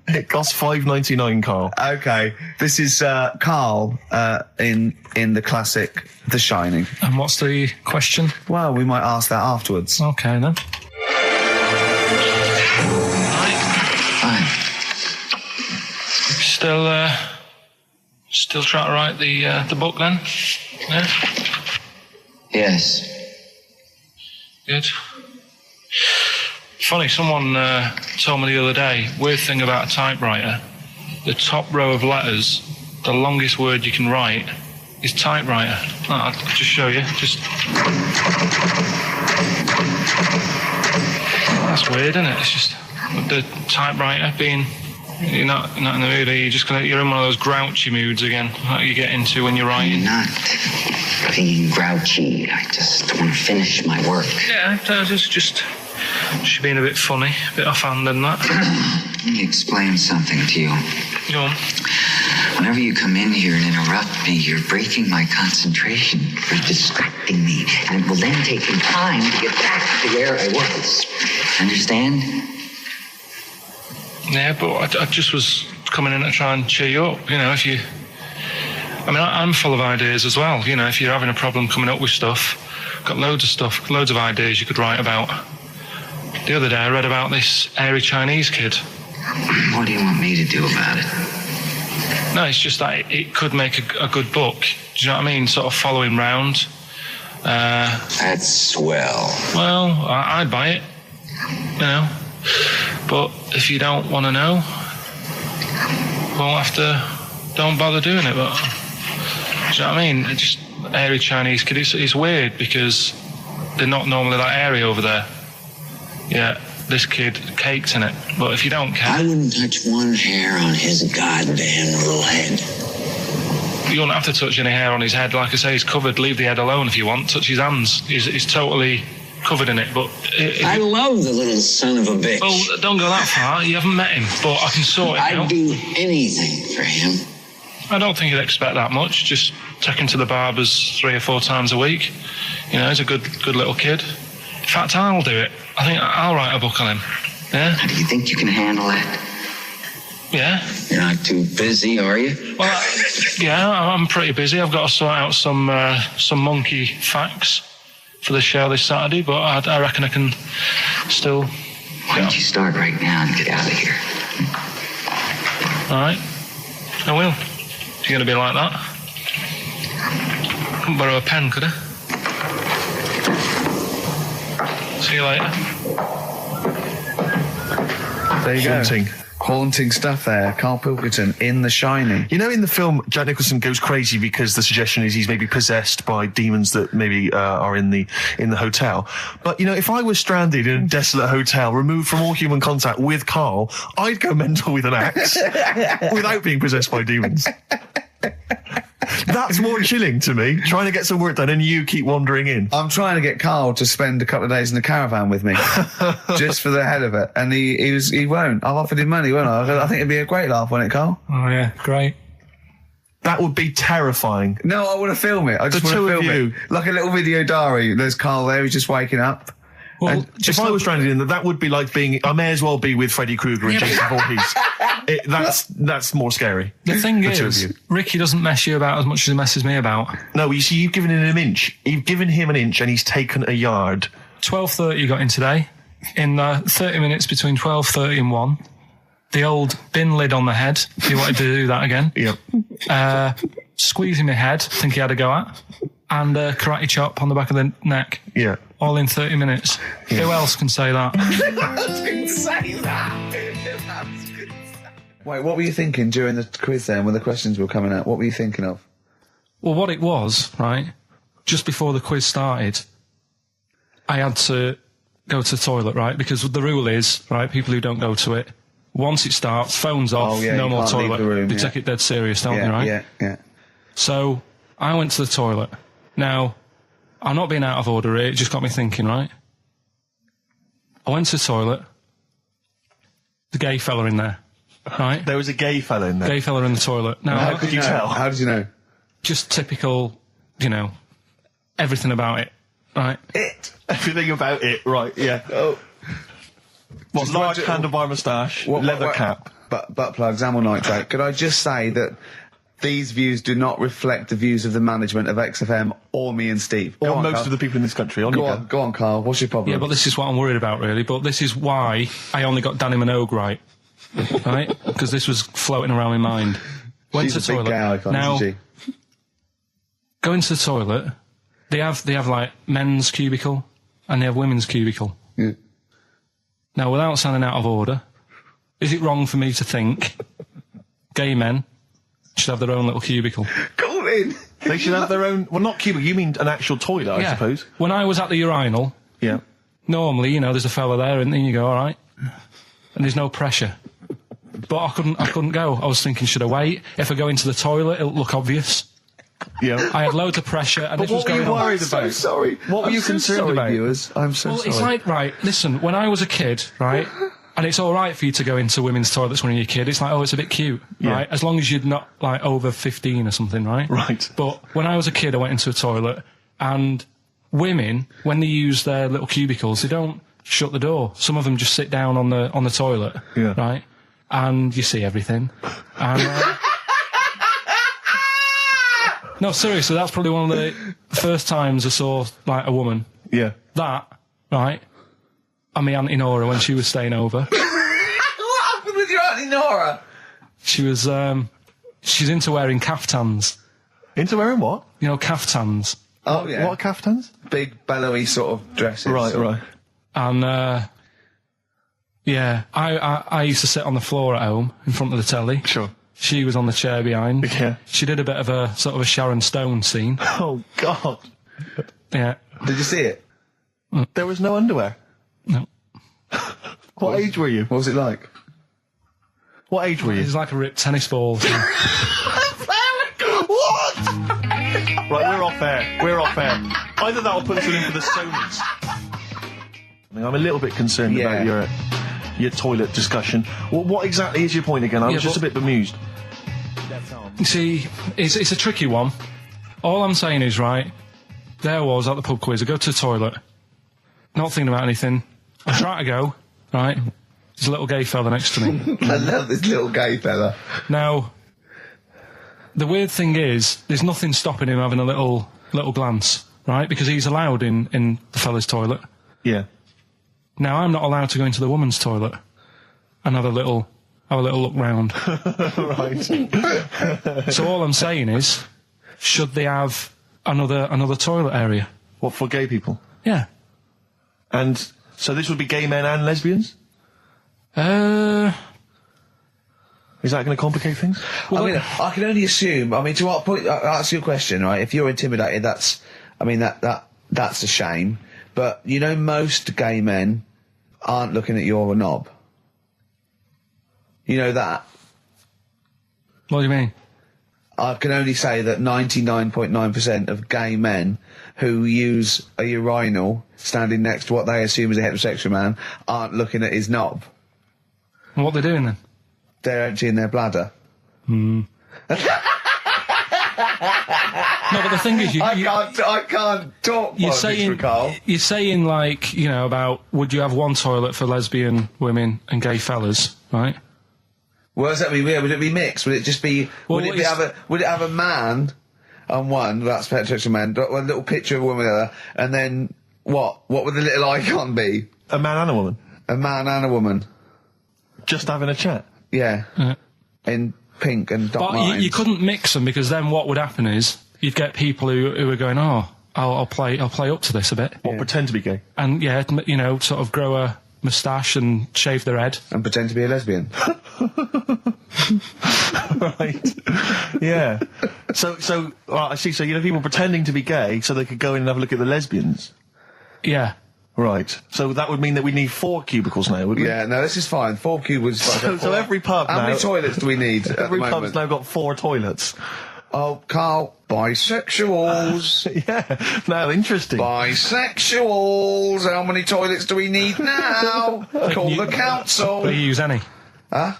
It costs $5.99, Karl. Okay, this is Karl in the classic The Shining. And what's the question? Well, we might ask that afterwards. Okay, then. Fine. Still trying to write the book then? Yeah? Yes. Good. Funny, someone told me the other day, weird thing about a typewriter, the top row of letters, the longest word you can write is typewriter. I'll just show you. That's weird, isn't it? It's just the typewriter being... You're not in the mood, are you? You're in one of those grouchy moods again, like you get into when you're writing. I'm not being grouchy. I just want to finish my work. Yeah, just being a bit funny, a bit offhand and that. Let me explain something to you. Go on. Whenever you come in here and interrupt me, you're breaking my concentration. You're distracting me. And it will then take me time to get back to where I was. Understand? Yeah, but I just was coming in to try and cheer you up. You know, I'm full of ideas as well. You know, if you're having a problem coming up with stuff, got loads of ideas you could write about. The other day I read about this airy Chinese kid. What do you want me to do about it? No, it's just that it could make a good book. Do you know what I mean? Sort of following round. That's swell. Well, I'd buy it. You know. But if you don't want to know, don't bother doing it. But do you know what I mean? It's just airy Chinese kid. It's weird because they're not normally that airy over there. Yeah. this kid caked in it. But if you don't care, I wouldn't touch one hair on his goddamn little head. You won't have to touch any hair on his head. Like I say, he's covered. Leave the head alone if you want. Touch his hands. He's totally covered in it. But I love the little son of a bitch. Well, don't go that far. You haven't met him, but I can sort it out. I'd do anything for him. I don't think he'd expect that much. Just take him to the barber's 3 or 4 times a week. You know, he's a good little kid. In fact, I'll do it. I think I'll write a book on him. Yeah? How do you think you can handle that? Yeah. You're not too busy, are you? Well, yeah, I'm pretty busy. I've got to sort out some monkey facts for the show this Saturday, but I reckon I can still... Why don't you start right now and get out of here? All right. I will. If you're going to be like that. Couldn't borrow a pen, could I? See you later. There you Haunting. go. Haunting stuff there. Karl Pilkington in The Shining. You know, in the film, Jack Nicholson goes crazy because the suggestion is he's maybe possessed by demons that maybe are in the hotel. But, you know, if I was stranded in a desolate hotel, removed from all human contact with Karl, I'd go mental with an axe without being possessed by demons. That's more chilling to me, trying to get some work done and you keep wandering in. I'm trying to get Karl to spend a couple of days in the caravan with me, just for the head of it. And he won't. I've offered him money, won't I? I think it'd be a great laugh, wouldn't it, Karl? Oh, yeah, great. That would be terrifying. No, I want to film it. I just want to film it. Like a little video diary. There's Karl there, he's just waking up. Well, if I was stranded in that would be like being... I may as well be with Freddy Krueger and Jason Voorhees. That's more scary. The thing is, Ricky doesn't mess you about as much as he messes me about. No, you see, you've given him an inch. You've given him an inch and he's taken a yard. 12:30 you got in today. In 30 minutes between 12:30 and 1. The old bin lid on the head. He wanted to do that again. Yep. Squeezing my head, think he had a go at. And karate chop on the back of the neck. Yeah. All in 30 minutes. Yeah. Who else can say that? Wait, what were you thinking during the quiz then, when the questions were coming out? What were you thinking of? Well, what it was, right, just before the quiz started, I had to go to the toilet, right, because the rule is, right, people who don't go to it, once it starts, phone's off, no more toilet. They take it dead serious, don't they, right? Yeah. So, I went to the toilet. Now, I'm not being out of order here, it just got me thinking, right? I went to the toilet, the gay fella in there, right? There was a gay fella in there? Gay fella in the toilet. Now, how could you tell? How did you know? Just typical, you know, everything about it, right? Everything about it, right, yeah. Oh. What, large handlebar moustache, leather cap. Butt plugs, amyl nitrate. Could I just say that these views do not reflect the views of the management of XFM or me and Steve. Or most of the people in this country. Go on, Karl. What's your problem? Yeah, but this is what I'm worried about, really. But this is why I only got Danny Minogue right. Right? Because this was floating around my mind. Went to the toilet. Big gay icon, now, isn't she? Go into the toilet. They have like men's cubicle and they have women's cubicle. Yeah. Now, without sounding out of order, is it wrong for me to think gay men should have their own little cubicle? Go in. They should have their own... Well, not cubicle, you mean an actual toilet, I suppose. When I was at the urinal, normally, you know, there's a fella there and then you go, all right. And there's no pressure. But I couldn't go. I was thinking, should I wait? If I go into the toilet, it'll look obvious. Yeah. I had loads of pressure and this was going on. What were you worried about? I'm so sorry. What were you concerned about? Viewers? I'm so sorry. It's like, right, listen, when I was a kid, right, and it's all right for you to go into women's toilets when you're a kid, it's like, oh, it's a bit cute, right? As long as you're not, like, over 15 or something, right? Right. But when I was a kid, I went into a toilet, and women, when they use their little cubicles, they don't shut the door. Some of them just sit down on the toilet, right? And you see everything. And, no, seriously, that's probably one of the first times I saw, like, a woman. Yeah. That, right, and my Auntie Nora when she was staying over. What happened with your Auntie Nora? She was, she's into wearing caftans. Into wearing what? You know, caftans. Oh, yeah. What caftans? Big, bellowy sort of dresses. Right. And, yeah, I used to sit on the floor at home in front of the telly. Sure. She was on the chair behind. Yeah. She did a bit of a sort of a Sharon Stone scene. Oh, God. Yeah. Did you see it? There was no underwear? No. What age were you? What was it like? What age were you? It was like a ripped tennis ball. What? Right, we're off air. Either that or put us in for the Sonys. I'm a little bit concerned about your toilet discussion. What exactly is your point again? I was just a bit bemused. You see, it's a tricky one. All I'm saying is, right, there I was at the pub quiz. I go to the toilet, not thinking about anything. I try to go, right? There's a little gay fella next to me. I love this little gay fella. Now, the weird thing is, there's nothing stopping him having a little glance, right? Because he's allowed in the fella's toilet. Yeah. Now, I'm not allowed to go into the woman's toilet and have a little look round. Right. So all I'm saying is, should they have another toilet area? What, for gay people? Yeah. And so this would be gay men and lesbians? Is that going to complicate things? Well, I mean, I can only assume. I mean, to what point? I'll ask you a question, right? If you're intimidated, that's a shame. But you know, most gay men aren't looking at your knob. You know that. What do you mean? I can only say that 99.9% of gay men who use a urinal standing next to what they assume is a heterosexual man aren't looking at his knob. And what they're doing then? They're emptying their bladder. No, but the thing is, I can't talk. You're saying like, you know, about would you have one toilet for lesbian women and gay fellas, right? Well, does that mean? Would it be mixed? Would it just be? Would it have a man on one? That's heterosexual man. One little picture of a woman, other, and then what? What would the little icon be? A man and a woman. A man and a woman. Just having a chat. Yeah. In pink and dot lines. But you couldn't mix them, because then what would happen is you'd get people who are going, oh, I'll play up to this a bit. What, pretend to be gay? And yeah, you know, sort of grow a moustache and shave their head. And pretend to be a lesbian. Right. Yeah. So I see. So you know, people pretending to be gay so they could go in and have a look at the lesbians. Yeah. Right. So that would mean that we need 4 cubicles now, would we? Yeah. No, this is fine. 4 cubicles. So every pub now. How many toilets do we need? Every pub's now got 4 toilets. Oh, Carl, bisexuals. Yeah. Now, interesting. Bisexuals. How many toilets do we need now? Call the council. Do you use any? Huh?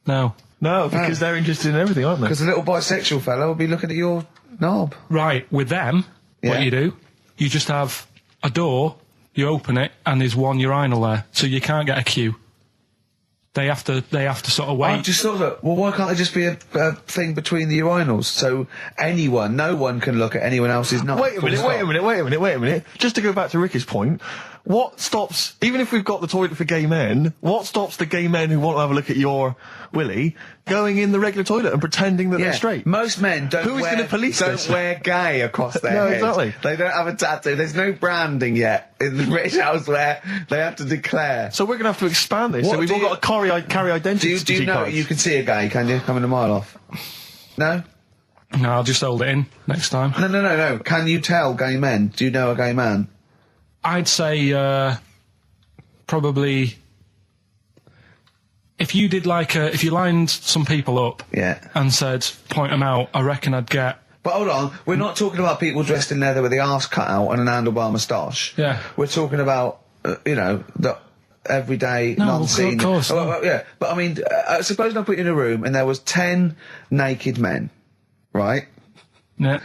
No. No, because they're interested in everything, aren't they? Because the little bisexual fellow will be looking at your knob. Right. With them, what you do, you just have a door, you open it, and there's one urinal there, so you can't get a queue. They have to sort of wait. I just thought that, well, why can't there just be a thing between the urinals, so no one can look at anyone else's knob? Wait a minute. Just to go back to Ricky's point, what stops, even if we've got the toilet for gay men, what stops the gay men who want to have a look at your willy going in the regular toilet and pretending that they're straight? Most men don't wear gay across their head. Exactly. They don't have a tattoo. There's no branding yet in the British house where they have to declare. So we're going to have to expand this. So we've all got to carry identity. Do you know you can see a gay, can you? Coming a mile off. No? No, I'll just hold it in next time. No. Can you tell gay men? Do you know a gay man? I'd say probably if you did if you lined some people up and said point them out, I reckon I'd get. But hold on, we're not talking about people dressed in leather with the arse cut out and an handlebar moustache. Yeah. We're talking about the everyday non-seen. Of course. Yeah, but I mean, suppose I put you in a room and there was 10 naked men, right? Yeah.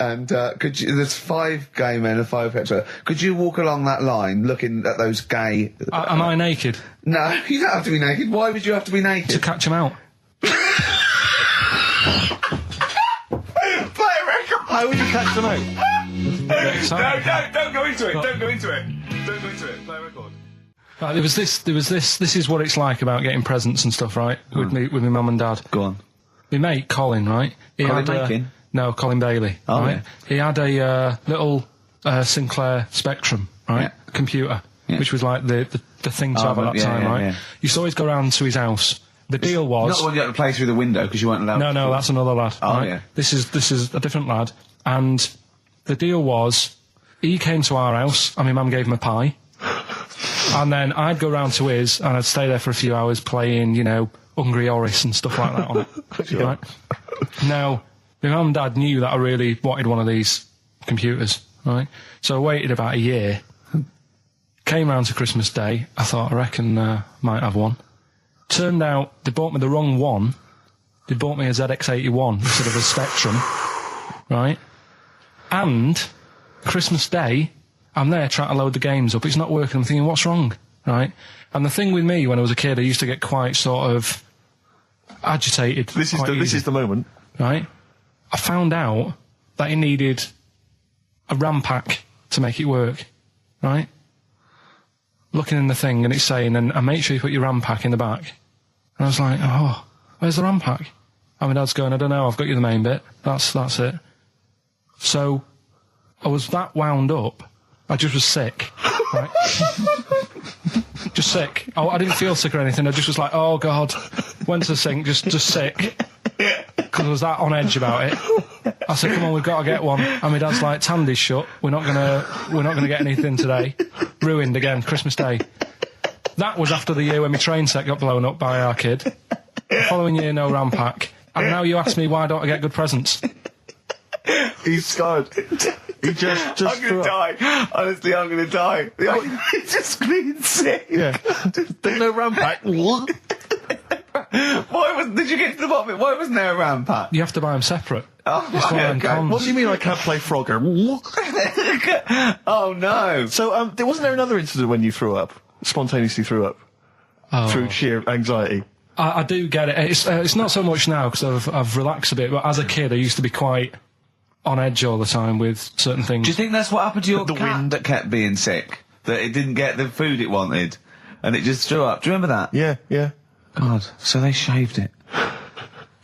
And there's 5 gay men and 5 hetero. Could you walk along that line looking at those gay... Am I naked? No, you don't have to be naked. Why would you have to be naked? To catch them out. Play a record! How would you catch them out? No, don't go into it. Don't go into it. Play a record. Right, there was this. This is what it's like about getting presents and stuff, right? With my mum and dad. Go on. My mate Colin, right? Colin Makin? No, Colin Bailey. Oh, right? yeah. He had a little Sinclair Spectrum, right? Computer, which was like the thing to have at that time, right? Yeah. You used to always go round to his house. The deal was not the one you had to play through the window because you weren't allowed. No, that's another lad. Oh right? yeah. This is a different lad, and the deal was he came to our house and my mum gave him a pie. And then I'd go round to his, and I'd stay there for a few hours playing, you know, Hungry Horace and stuff like that on it. Sure. Right? Now, my mum and dad knew that I really wanted one of these computers, right? So I waited about a year. Came round to Christmas Day. I thought, I reckon might have one. Turned out they bought me the wrong one. They bought me a ZX81 instead of a Spectrum, right? And Christmas Day, I'm there trying to load the games up. It's not working. I'm thinking, what's wrong, right? And the thing with me, when I was a kid, I used to get quite sort of agitated. This is the moment, right? I found out that it needed a RAM pack to make it work, right? Looking in the thing and it's saying, and make sure you put your RAM pack in the back. And I was like, oh, where's the RAM pack? And my dad's going, I don't know, I've got you the main bit. That's it. So I was that wound up, I just was sick, right? Just sick. I didn't feel sick or anything, I just was like, oh God. Went to the sink, just sick. Because I was that on edge about it. I said, come on, we've got to get one. And my dad's like, Tandy's shut. We're not gonna get anything today. Ruined again, Christmas Day. That was after the year when my train set got blown up by our kid. The following year, no RAM pack. And now you ask me why don't I get good presents? He's scarred. He just I'm gonna die. Honestly, I'm gonna die. He's just being sick. Yeah. There's no RAM pack. Did you get to the bottom of it? Why wasn't there a RAM pack? You have to buy them separate. Oh, what do you mean I can't play Frogger? Oh no. So, wasn't there another incident when you threw up? Spontaneously threw up? Through sheer anxiety? I do get it. It's not so much now because I've relaxed a bit, but as a kid I used to be quite on edge all the time with certain things. Do you think that's what happened to your cat that kept being sick? That it didn't get the food it wanted and it just threw up? Do you remember that? Yeah. God, so they shaved it.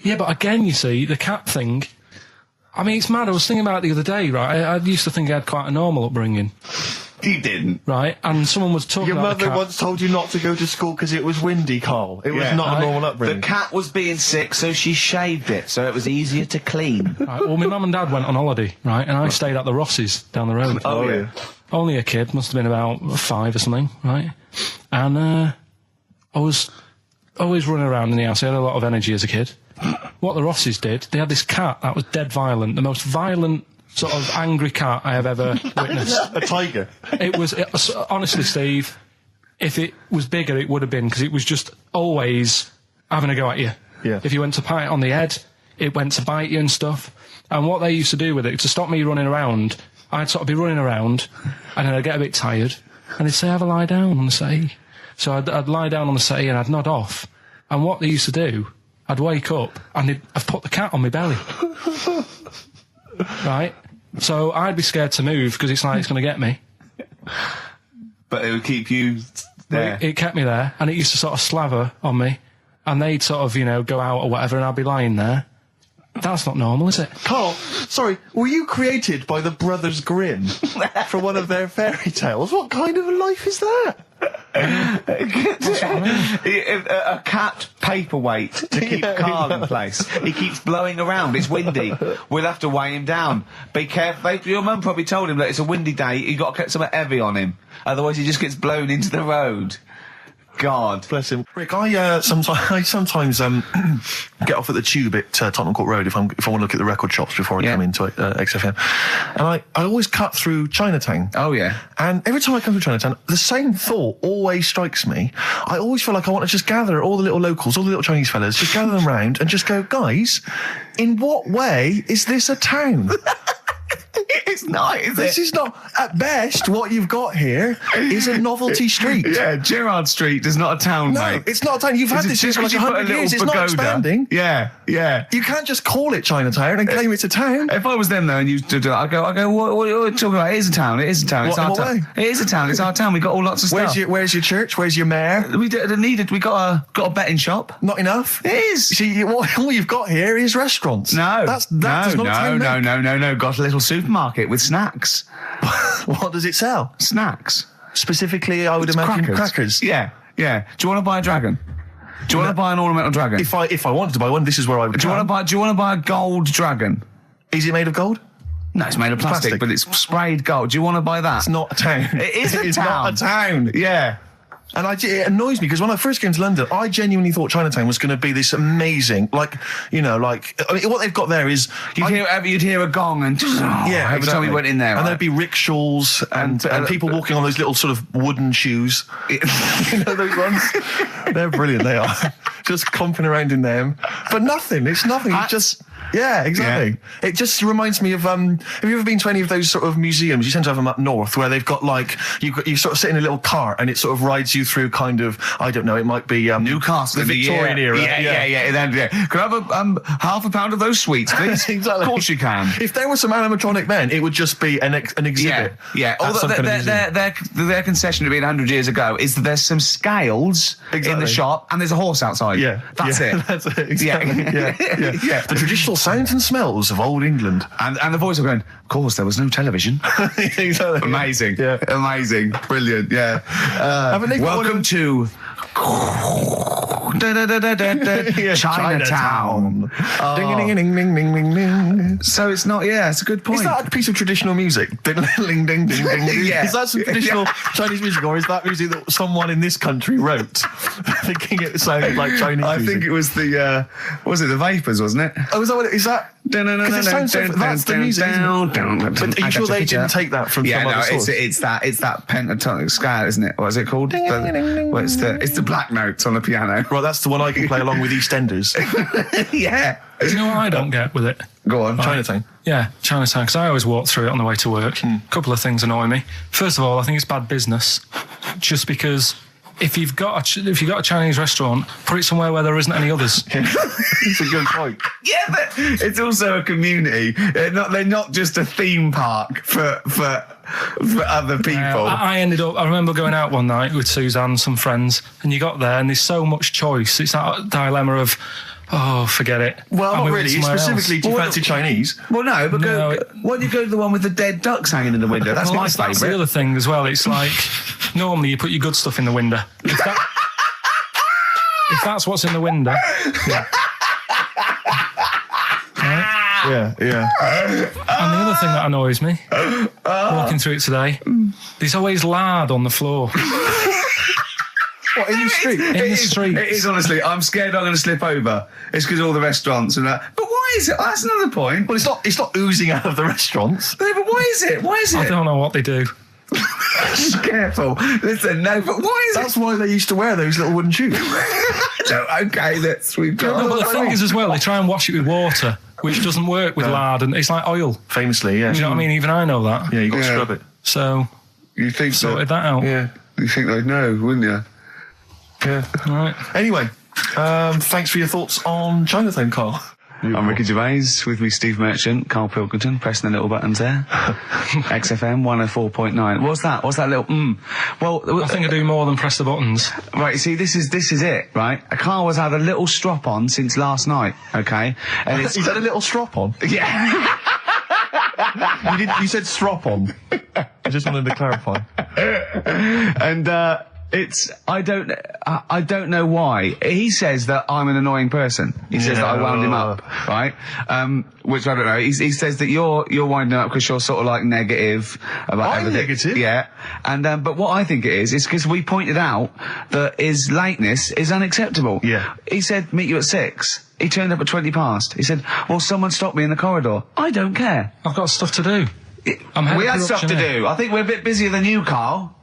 Yeah, but again, you see, the cat thing, I mean, it's mad. I was thinking about it the other day, right? I used to think I had quite a normal upbringing. You didn't. Right? And someone was talking about Your mother once told you not to go to school because it was windy, Carl. It was not a normal upbringing. The cat was being sick, so she shaved it, so it was easier to clean. Right, well, my mum and dad went on holiday, right? And I stayed at the Rosses down the road. Oh, yeah. Only a kid, must have been about 5 or something, right? And I was always running around in the house. I had a lot of energy as a kid. What the Rosses did, they had this cat that was dead violent, the most violent sort of angry cat I have ever witnessed. A tiger? It was honestly, Steve, if it was bigger, it would have been, because it was just always having a go at you. Yeah. If you went to pat it on the head, it went to bite you and stuff. And what they used to do with it, to stop me running around, I'd sort of be running around, and then I'd get a bit tired, and they'd say, have a lie down on the settee. So I'd lie down on the settee and I'd nod off. And what they used to do, I'd wake up and I'd put the cat on my belly. Right? So I'd be scared to move because it's like it's going to get me. But it would keep you there. It kept me there, and it used to sort of slaver on me, and they'd sort of, you know, go out or whatever, and I'd be lying there. That's not normal, is it? Carl, sorry, were you created by the Brothers Grimm for one of their fairy tales? What kind of a life is that? A cat paperweight to keep Carl in place. He keeps blowing around. It's windy. We'll have to weigh him down. Be careful. Your mum probably told him that it's a windy day. You got to get something heavy on him, otherwise he just gets blown into the road. God bless him. Rick, I sometimes get off at the Tube at Tottenham Court Road if I want to look at the record shops before I come into XFM, and I always cut through Chinatown. Oh yeah. And every time I come through Chinatown, the same thought always strikes me. I always feel like I want to just gather all the little locals, all the little Chinese fellas, just gather them round and just go, guys, in what way is this a town? It's not, is it? This is not, at best, what you've got here is a novelty street. Yeah, Gerrard Street is not a town, no, mate. it's not a town. You've had this for like 100 years. It's not expanding. Yeah. You can't just call it Chinatown and claim it's a town. If I was them though and you do that, I go, what are you talking about? It is a town. It is a town. It's our town. It is a town. It's our town. We got all lots of stuff. Where's your church? Where's your mayor? We needed. We got a betting shop. Not enough. It is. See, all you've got here is restaurants. No, No. Got a little supermarket with snacks. What does it sell? Snacks. Specifically, I would imagine crackers. Yeah. Do you want to buy a dragon? Do you want to buy an ornamental dragon? If I wanted to buy one, this is where I would. Do you want to buy a gold dragon? Is it made of gold? No, it's made of plastic, but it's sprayed gold. Do you want to buy that? It's not a town. It is a town. It's not a town. Yeah. And it annoys me because when I first came to London, I genuinely thought Chinatown was going to be this amazing, what they've got there is you'd hear a gong and every time we went in there, and there'd be rickshaws and people walking on those little sort of wooden shoes. You know those ones? They're brilliant. They are just comping around in them, but nothing. It's nothing. It's just. Yeah, exactly. Yeah. It just reminds me of, have you ever been to any of those sort of museums? You tend to have them up north where they've got you sort of sit in a little cart and it sort of rides you through kind of, I don't know, it might be Newcastle, the Victorian era. Yeah. Can I have half a pound of those sweets, please? Exactly. Of course you can. If there were some animatronic men, it would just be an exhibit. Yeah. Although their concession to being 100 years ago is that there's some scales in the shop and there's a horse outside. Yeah. That's it. That's it, exactly. Yeah. The traditional sounds and smells of old England. And the voice of going, of course, there was no television. Exactly. Amazing. Yeah. Amazing. Brilliant. Yeah. Welcome to Chinatown. Ding. So it's not, it's a good point. Is that a piece of traditional music? Ding, ding, ding, ding. Yeah. Is that some traditional Chinese music, or is that music that someone in this country wrote, thinking it sounded like Chinese music? I think it was the Vapors, wasn't it? Oh, is that what it is? That? That's the music, isn't it? But are you sure they didn't take that from some other source? It's that pentatonic scale, isn't it? What is it called? It's the black notes on the piano. Right, that's the one I can play along with EastEnders. Yeah. Do you know what I don't get with it? Go on. Chinatown. Yeah, Chinatown, because I always walk through it on the way to work. A couple of things annoy me. First of all, I think it's bad business, just because if you've got a Chinese restaurant, put it somewhere where there isn't any others. It's a good point. Yeah, but it's also a community. They're not just a theme park for other people. I remember going out one night with Suzanne and some friends, and you got there and there's so much choice. It's that dilemma of, forget it. Well, not really. Specifically, do you fancy Chinese? Well, no, but why don't you go to the one with the dead ducks hanging in the window? That's my favourite. That's the other thing as well. It's like, normally you put your good stuff in the window. If that's what's in the window. Yeah. Right? Yeah. And the other thing that annoys me, walking through it today, there's always lard on the floor. What, in the street? In the street. It is, honestly. I'm scared I'm going to slip over. It's because of all the restaurants and that. But why is it? That's another point. Well, it's not oozing out of the restaurants. No, but why is it? I don't know what they do. Careful. Listen, no, but why is That's why they used to wear those little wooden shoes. No, okay, we've got... No, but the thing is as well, they try and wash it with water, which doesn't work with lard, and it's like oil. Famously, yeah. You know what I mean? Even I know that. Yeah, you've got to scrub it. So, you think sorted that out. Yeah. You think they'd know, wouldn't you? Yeah. All right. Anyway, thanks for your thoughts on Chinatown, Carl. I'm Ricky Gervais, with me Steve Merchant, Karl Pilkington, pressing the little buttons there. XFM 104.9. What's that little Well, I think I do more than press the buttons. Right, you see, this is it, right? Karl has had a little strop on since last night, okay? And He's had a little strop on? Yeah. You said strop on. I just wanted to clarify. And, I don't know why. He says that I'm an annoying person. He says that I wound him up, right? Which I don't know. He says that you're winding up because you're sort of like negative about I'm everything. Negative? Yeah. And, but what I think it is because we pointed out that his lateness is unacceptable. Yeah. He said, meet you at 6. He turned up at 20 past. He said, well, someone stopped me in the corridor. I don't care. I've got stuff to do. We had stuff to do. I think we're a bit busier than you, Karl.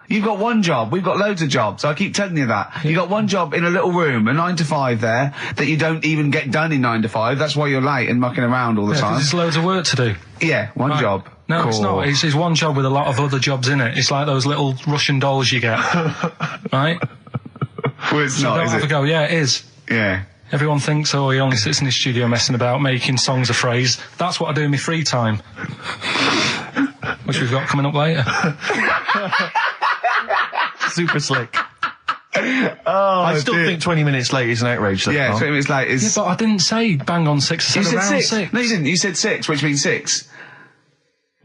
You've got one job. We've got loads of jobs. I keep telling you that. You've got one job in a little room, a 9 to 5 there, that you don't even get done in 9 to 5. That's why you're late and mucking around all the time. There's loads of work to do. Yeah, one job. No, it's not. It's one job with a lot of other jobs in it. It's like those little Russian dolls you get. Right? Well, it's not, is it? Go, yeah, it is. Yeah. Everyone thinks, he only sits in his studio messing about, making songs a phrase. That's what I do in my free time. Which we've got coming up later. Super slick. I still think 20 minutes late is an outrage. Yeah, 20 minutes late is... Yeah, but I didn't say bang on 6. I said around 6. No, you didn't. You said 6, which means 6.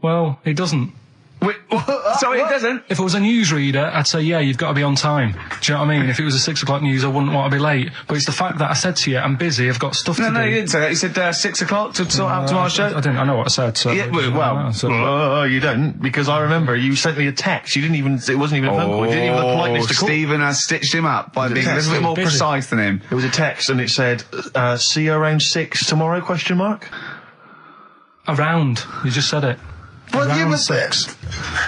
Well, it doesn't. Sorry, it doesn't. If I was a newsreader, I'd say, yeah, you've got to be on time. Do you know what I mean? If it was a 6 o'clock news, I wouldn't want to be late. But it's the fact that I said to you, I'm busy, I've got stuff to do. No, you didn't say that. You said 6 o'clock to sort out tomorrow's show. I didn't. I know what I said. So yeah, well, you don't, because I remember you sent me a text. You didn't even. It wasn't even a phone call. You didn't even have the politeness to call. Stephen has stitched him up by being a little bit more precise than him. It was a text, and it said, "See you around 6 tomorrow?" ? Around. You just said it. Well, around yeah, 6.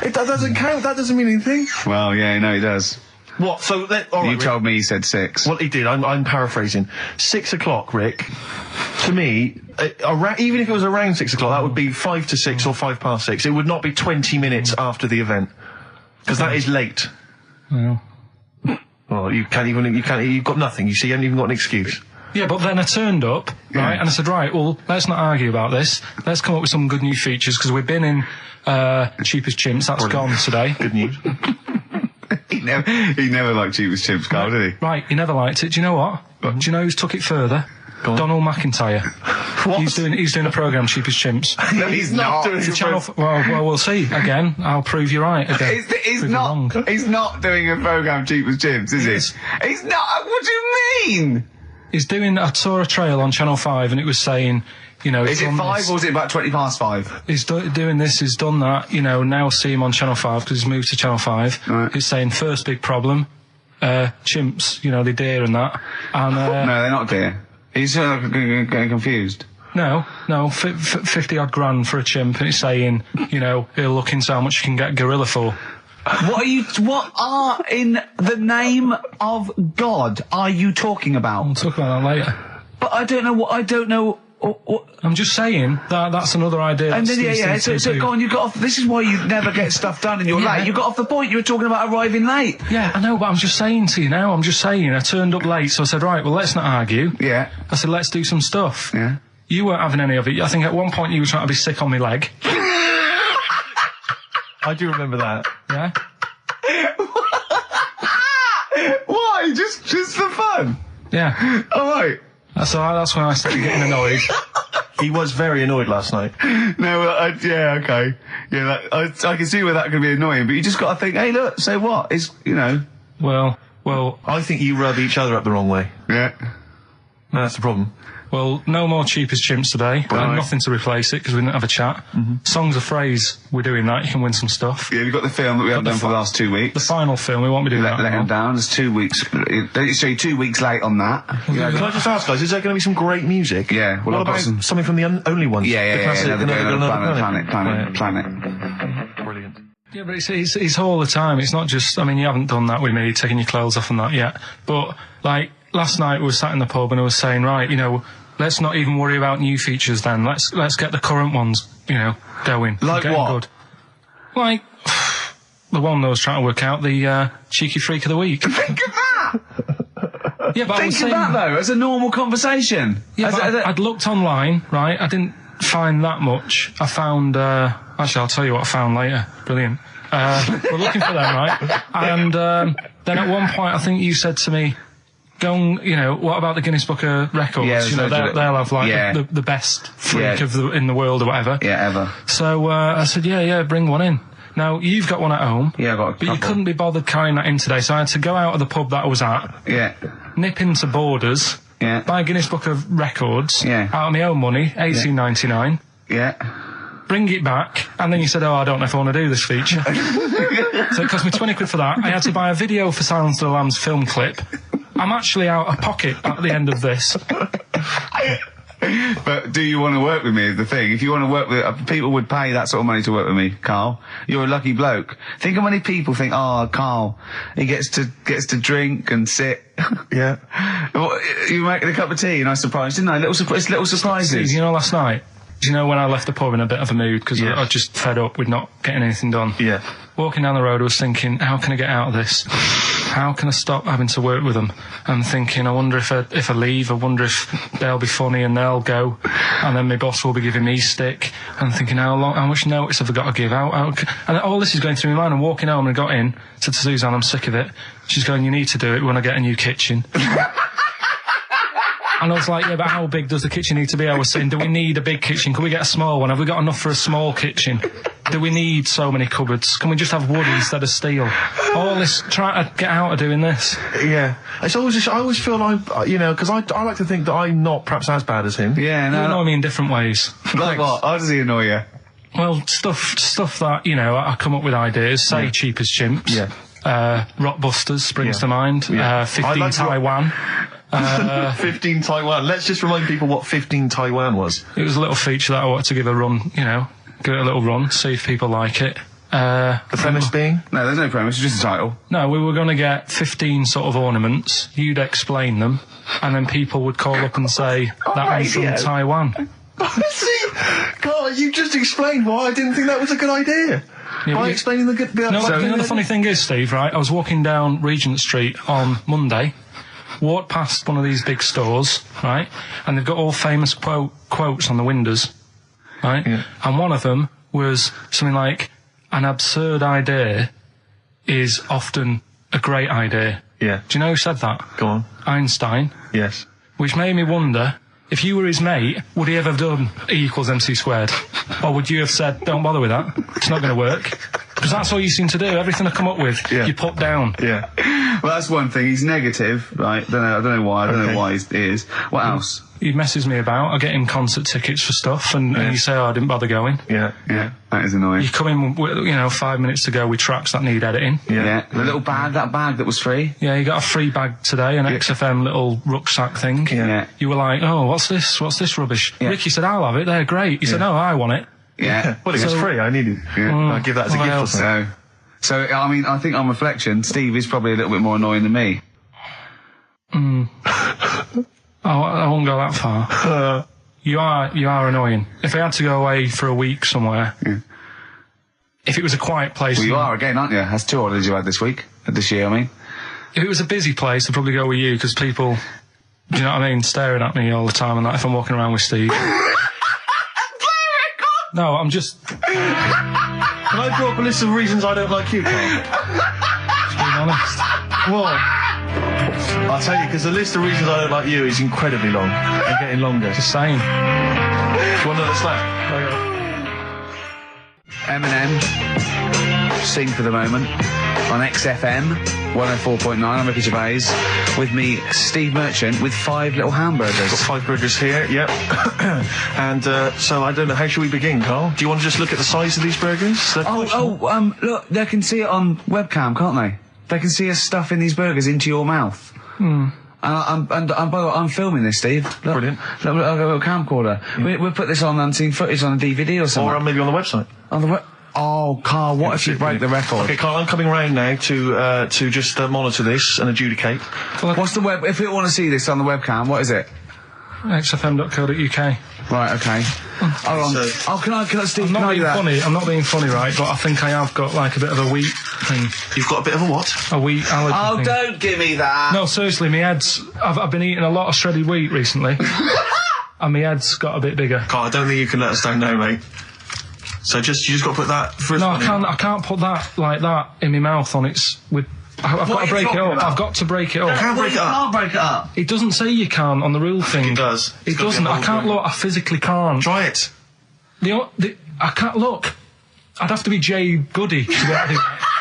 That doesn't count. That doesn't mean anything. Well, yeah, no, he does. What? So all right, you told me he said 6. Well, he did. I'm paraphrasing. 6 o'clock, Rick. To me, even if it was around 6 o'clock, that would be 5 to 6 or 5 past 6. It would not be 20 minutes after the event, because that is late. Well, you can't even. You've got nothing. You see, you haven't even got an excuse. Yeah, but then I turned up, right, and I said, right, well, let's not argue about this. Let's come up with some good new features, because we've been in Cheap as Chimps. That's gone today. Good news. He never liked Cheap as Chimps, Carl, did he? Right, he never liked it. Do you know what? Do you know who's took it further? Donald McIntyre. What? He's doing a programme, Cheap as Chimps. No, he's not doing a channel. Well, we'll see. Again, I'll prove you right. Again, he's not doing a programme, Cheap as Chimps, is he? He's not. What do you mean? He's doing. I saw a trail on Channel 5, and it was saying, you know, is it 5 or is it about 20 past 5? He's doing this. He's done that. You know, now see him on Channel 5 because he's moved to Channel 5. Right. He's saying first big problem, chimps. You know, they deer and that. And no, they're not deer. He's getting confused. No, 50 odd grand for a chimp, and he's saying, you know, he'll look into how much you can get gorilla for. What are in the name of God are you talking about? We'll talk about that later. But I don't know. I'm just saying that that's another idea. And then so go on. You got off. This is why you never get stuff done, and you're late. You got off the point. You were talking about arriving late. Yeah, I know, but I'm just saying to you now. I turned up late, so I said, right, well, let's not argue. Yeah. I said, let's do some stuff. Yeah. You weren't having any of it. I think at one point you were trying to be sick on my leg. I do remember that. Yeah. Why? Just for fun? Yeah. All right. That's when I started getting annoyed. He was very annoyed last night. No, yeah, okay. Yeah, I can see where that could be annoying, but you just got to think, hey, look, so what? It's, you know. Well, I think you rub each other up the wrong way. Yeah. No, that's the problem. Well, no more Cheap as Chimps today. Right. Nothing to replace it because we didn't have a chat. Songs of Phrase, we're doing that. You can win some stuff. Yeah, we've got the film that we haven't done for the last 2 weeks. The final film, we won't be doing that. Let him down. There's 2 weeks. So you're 2 weeks late on that. Can I just ask, guys, is there going to be some great music? Yeah. Well, what about something from the Only Ones? Yeah. Planet. Brilliant. Yeah, but it's all the time. It's not just, I mean, you haven't done that with me, taking your clothes off and that yet. But, like, last night we were sat in the pub and I was saying, right, you know, let's not even worry about new features then. Let's get the current ones, you know, going. Like what? Good. Like, the one that was trying to work out, the Cheeky Freak of the Week. Think of that! Yeah, but Think of that, though, as a normal conversation. Yeah, I'd looked online, right? I didn't find that much. I found, actually, I'll tell you what I found later. Brilliant. We're looking for them, right? And then at one point, I think you said to me, go on, you know, what about the Guinness Book of Records? Yeah, you know, they'll have, like, the best freak in the world or whatever. Yeah, ever. So I said, yeah, bring one in. Now, you've got one at home. Yeah, I've got a couple. But you couldn't be bothered carrying that in today, so I had to go out of the pub that I was at. Yeah. Nip into Borders. Yeah. Buy a Guinness Book of Records. Yeah. Out of my own money, $18.99. Yeah. Bring it back, and then you said, I don't know if I want to do this feature. So it cost me 20 quid for that. I had to buy a video for Silence of the Lambs film clip. I'm actually out of pocket at the end of this. But do you want to work with me is the thing. If you want to work with... people would pay that sort of money to work with me, Carl. You're a lucky bloke. Think how many people think, Carl, he gets to drink and sit. Yeah. You making a cup of tea and I surprised, didn't I? Little surprises. Steve, you know, last night, do you know when I left the pub in a bit of a mood because I was just fed up with not getting anything done? Yeah. Walking down the road, I was thinking, how can I get out of this? How can I stop having to work with them? And thinking, I wonder if I leave, I wonder if they'll be funny and they'll go, and then my boss will be giving me stick. And thinking, how much notice have I got to give out? And all this is going through my mind. I'm walking home and I got in, said to Suzanne, I'm sick of it. She's going, you need to do it when I get a new kitchen. And I was like, yeah, but how big does the kitchen need to be? I was saying, do we need a big kitchen? Can we get a small one? Have we got enough for a small kitchen? Do we need so many cupboards? Can we just have wood instead of steel? All this, trying to get out of doing this. Yeah. It's always just, I always feel like, because I like to think that I'm not perhaps as bad as him. Yeah, You annoy me in different ways. Like what? How does he annoy you? Well, stuff that, I come up with ideas, say Cheap as Chimps. Yeah. Rockbusters springs to mind. Yeah. 15 Taiwan. 15 Taiwan. Let's just remind people what 15 Taiwan was. It was a little feature that I wanted to give a run, give it a little run, see if people like it. The premise being? No, there's no premise, it's just a title. No, we were going to get 15 sort of ornaments, you'd explain them, and then people would call up and say, that one's from Taiwan. See? God, you just explained why I didn't think that was a good idea. By explaining the good... No, the funny thing is, Steve, right, I was walking down Regent Street on Monday, walked past one of these big stores, right, and they've got all famous quotes on the windows, right, and one of them was something like, an absurd idea is often a great idea. Yeah. Do you know who said that? Go on. Einstein. Yes. Which made me wonder, if you were his mate, would he ever have done E equals MC squared? Or would you have said, don't bother with that, it's not going to work? Because that's all you seem to do, everything I come up with, you put down. Yeah. Well, that's one thing, he's negative, right? I don't know why, I don't know why he is. What else? He messes me about, I get him concert tickets for stuff, and you say, I didn't bother going. Yeah. That is annoying. You come in, 5 minutes to go with tracks that need editing. Yeah. The little bag, that bag that was free. Yeah, you got a free bag today, an XFM little rucksack thing. Yeah. You were like, oh, what's this rubbish? Yeah. Ricky said, I'll have it, they're great. He said, no, I want it. Yeah. Well, it was free, I needed it. I'll give that as a gift or something. So, I mean, I think on reflection, Steve is probably a little bit more annoying than me. I won't go that far. You are annoying. If I had to go away for a week somewhere, if it was a quiet place... Well, you are again, aren't you? That's 2 holidays you had this year, I mean. If it was a busy place, I'd probably go with you, because people, do you know what I mean, staring at me all the time and that if I'm walking around with Steve. No, I'm just... Can I draw up a list of reasons I don't like you, Carl? Just being honest. What? I'll tell you, because the list of reasons I don't like you is incredibly long and getting longer. Just saying. Do you want another slap? Eminem, Sing for the Moment, on XFM 104.9. I'm Ricky Gervais. With me, Steve Merchant, with 5 little hamburgers. Got 5 burgers here, yep. And so I don't know, how should we begin, Carl? Do you want to just look at the size of these burgers? Look, they can see it on webcam, can't they? They can see us stuffing these burgers into your mouth. And by the way, I'm filming this, Steve. Look, brilliant. Look, I've got a camcorder. Yeah. We'll put this on unseen footage on a DVD or something. Or maybe on the website. On the Oh, Carl, what if you break the record? Okay, Carl, I'm coming round now to just monitor this and adjudicate. What's the web? If people want to see this on the webcam, what is it? xfm.co.uk. Right, okay. Hold on. Can I, Steve, I'm not being funny, I'm not being funny, right, but I think I have got, like, a bit of a wheat thing. You've got a bit of a what? A wheat allergy thing. Don't give me that! No, seriously, my head's... I've been eating a lot of shredded wheat recently. And my head's got a bit bigger. Carl, I don't think you can let us down now, mate. So you just got to put that... I can't put that, like that, in my mouth on its... I've got to break it up. I've got to break it up. You can't break it up. It doesn't say you can't on the rule thing. It does. It doesn't. I can't look. I physically can't. Try it. I can't look. I'd have to be Jay Goody to be able to do that.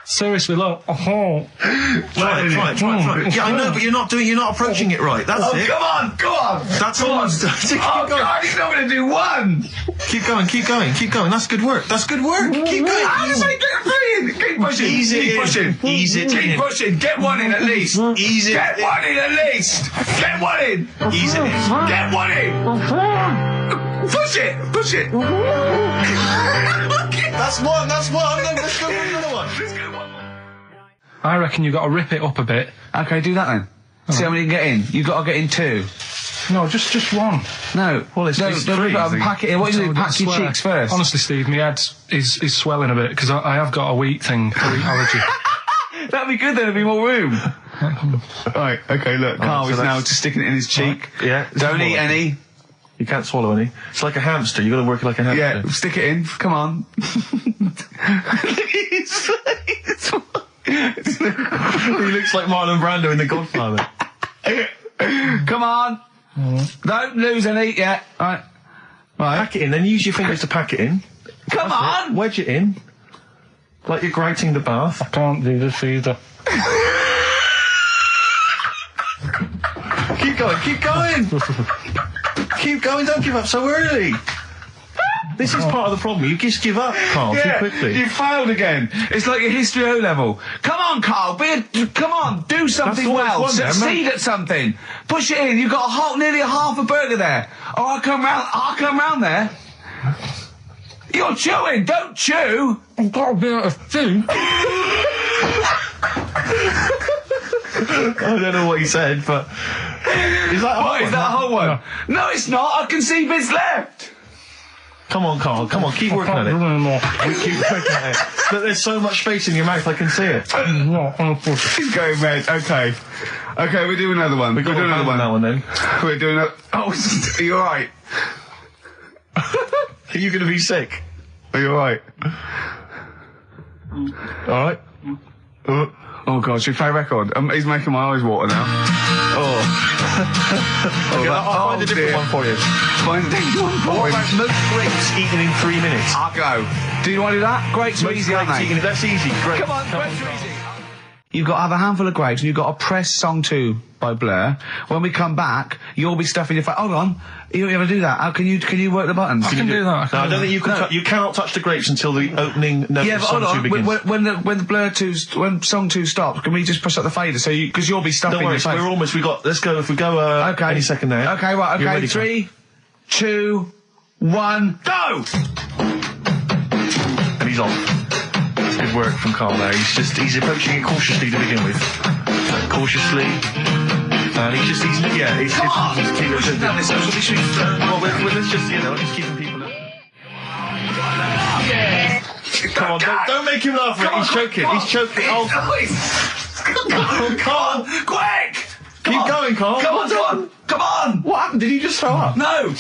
Seriously, look. Try it. Yeah, I know, but you're not approaching it right. That's it. Come on. That's all. Keep going. God, he's not going to do one. Keep going. That's good work. Keep going. How does I get free? Keep pushing. Keep pushing. Get one in at least. Ease it. Get one in at least. Get one in. Ease it in. Get one in. Push it. That's one. Let's go for another one. I reckon you've got to rip it up a bit. Okay, do that then. See how many you can get in. You've got to get in 2. No, just one. No. Well, it's three. Pack it in. What do you do? Pack your cheeks first. Honestly, Steve, my head is swelling a bit because I have got a wheat thing, a wheat allergy. That'd be good. There'd be more room. Right. Okay. Look, Carl is now just sticking it in his cheek. Right. Yeah. Don't eat any. You can't swallow any. It's like a hamster. You got to work it like a hamster. Yeah. Stick it in. Come on. He looks like Marlon Brando in The Godfather. Come on. Don't lose any yet. Right. Pack it in, then use your fingers to pack it in. Come on! Wedge it in. Like you're grating the bath. I can't do this either. Keep going, keep going! Keep going, don't give up so early. This is part of the problem. You just give up, Carl, too quickly. You failed again. It's like your history O level. Come on, Carl. Come on. Do something well. Succeed at something. Push it in. You've got nearly a half a burger there. Oh, I'll come round there. You're chewing. Don't chew. I've got a bit of food. I don't know what he said, but... Is that a whole one? No, it's not. I can see bits left. Come on, Carl. Come on, keep working at it. We keep working at it. Look, there's so much space in your mouth, I can see it. He's going red. Okay. Okay, we'll do another one. We'll do another one. That one then. We're doing a... Oh, are you alright? Are you going to be sick? Are you alright? Alright? Oh God, should we play a record? He's making my eyes water now. Okay, I'll find a different one for you. Find a different one for What about most grapes eaten in 3 minutes? I'll go. Do you want to do that? Grapes are easy, aren't they? That's easy. Great. Come on, grapes are easy. You've got to have a handful of grapes and you've got to press song 2 by Blur. When we come back, you'll be stuffing your face. Hold on. You ever do that? How can you work the buttons? I can do that. No, I don't think you can. You cannot touch the grapes until the opening note of song 2 begins. When the Blur 2's, when song 2 stops, can we just push up the fader so because you'll be stuffing your face? We're almost. Let's go. If we go. Okay. Any second now. Okay. Right. Okay. Ready, 3, 2, 1, go! And he's off. Good work from Carl there. He's approaching it cautiously to begin with. Cautiously. And he's keeping it. Well, let's just, he's keeping people. Come on, don't make him laugh. He's choking. He's choking. Oh, Carl. Quick! Keep going, Carl. Come on! What happened? Did you just throw up? No! Don't make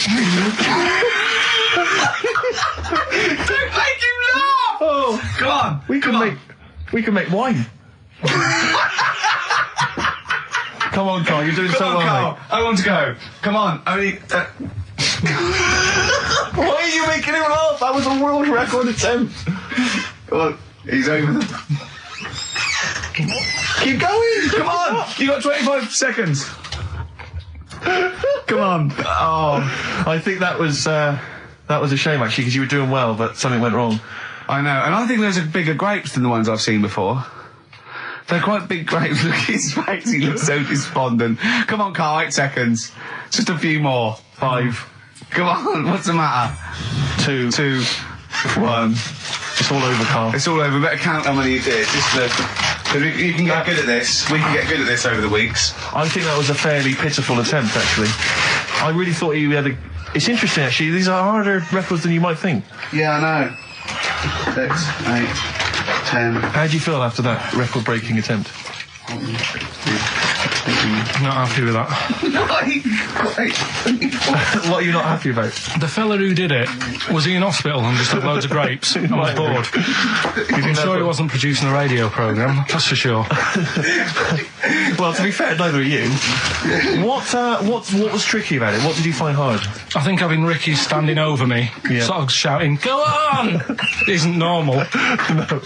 him laugh! Oh, come on! We can make wine. Come on, Carl. You're doing so well, Carl. mate. I want to go. Come on. Only. Why are you making him laugh? That was a world record attempt. Come on. He's over. Keep going. Come on. You got 25 seconds. Come on. Oh, I think that was a shame actually because you were doing well, but something went wrong. I know, and I think those are bigger grapes than the ones I've seen before. They're quite big grapes. Look at his face. He looks so despondent. Come on, Carl. 8 seconds. Just a few more. 5. Come on. What's the matter? 2. 1. It's all over, Carl. It's all over. Better count how many you did. You can get good at this. We can get good at this over the weeks. I think that was a fairly pitiful attempt, actually. I really thought you had a... It's interesting, actually. These are harder records than you might think. Yeah, I know. 6, 8, 10... How do you feel after that record-breaking attempt? Not happy with that. What are you not happy about? The fella who did it, was he in hospital and just had loads of grapes? I was bored. I'm sure he wasn't producing a radio programme, that's for sure. Well, to be fair, neither are you. What was tricky about it? What did you find hard? I think having Ricky standing over me, sort of shouting, "Go on!" isn't normal. No.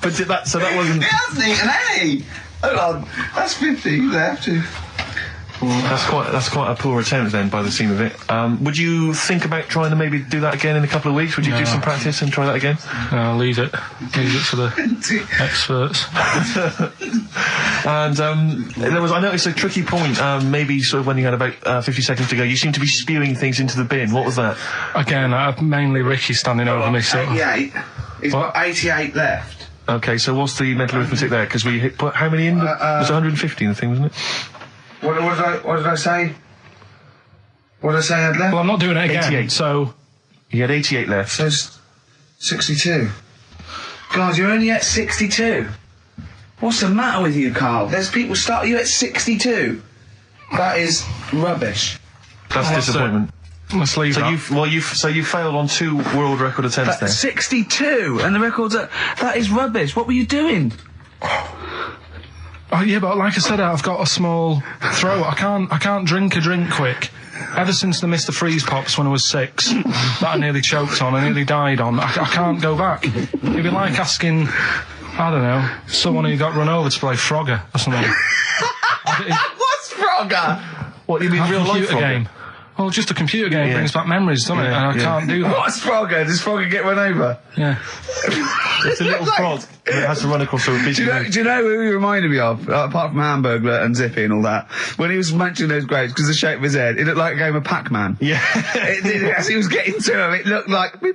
But that wasn't... He hasn't eaten any! Hold on, that's 50, you have to. That's quite a poor attempt then, by the seam of it. Would you think about trying to maybe do that again in a couple of weeks? Would you do some practice and try that again? No, leave it. Leave it for the experts. And I noticed a tricky point, maybe sort of when you had about 50 seconds to go, you seemed to be spewing things into the bin. What was that? Again, mainly Ricky standing over me. 88. He's got 88 left. Okay, so what's the mental arithmetic there? Because we put how many in? It was 150 in the thing, wasn't it? What did I say? What did I say I had left? Well, I'm not doing it again, 88. so... You had 88 left. So it's 62. God, you're only at 62. What's the matter with you, Carl? There's people start you at 62. That is rubbish. That's disappointment. Let's leave that. So you failed on 2 world record attempts there. 62, and the record's that is rubbish. What were you doing? Oh, yeah, but like I said, I've got a small throat. I can't drink a drink quick Ever since the Mr. Freeze Pops when I was 6, that I nearly choked on, I nearly died on, I can't go back. It'd be like asking, I don't know, someone who got run over to play Frogger or something. What's Frogger? What, you mean real life computer game? Well, just a computer game brings back memories, doesn't it? And I can't do that. What's Frogger? Does Frogger get run over? Yeah. It's a little frog that has to run across a busy road. Do you know who he reminded me of? Apart from Hamburglar and Zippy and all that. When he was munching those grapes, because the shape of his head, it looked like a game of Pac-Man. Yeah. It did, as he was getting to him, it looked like... We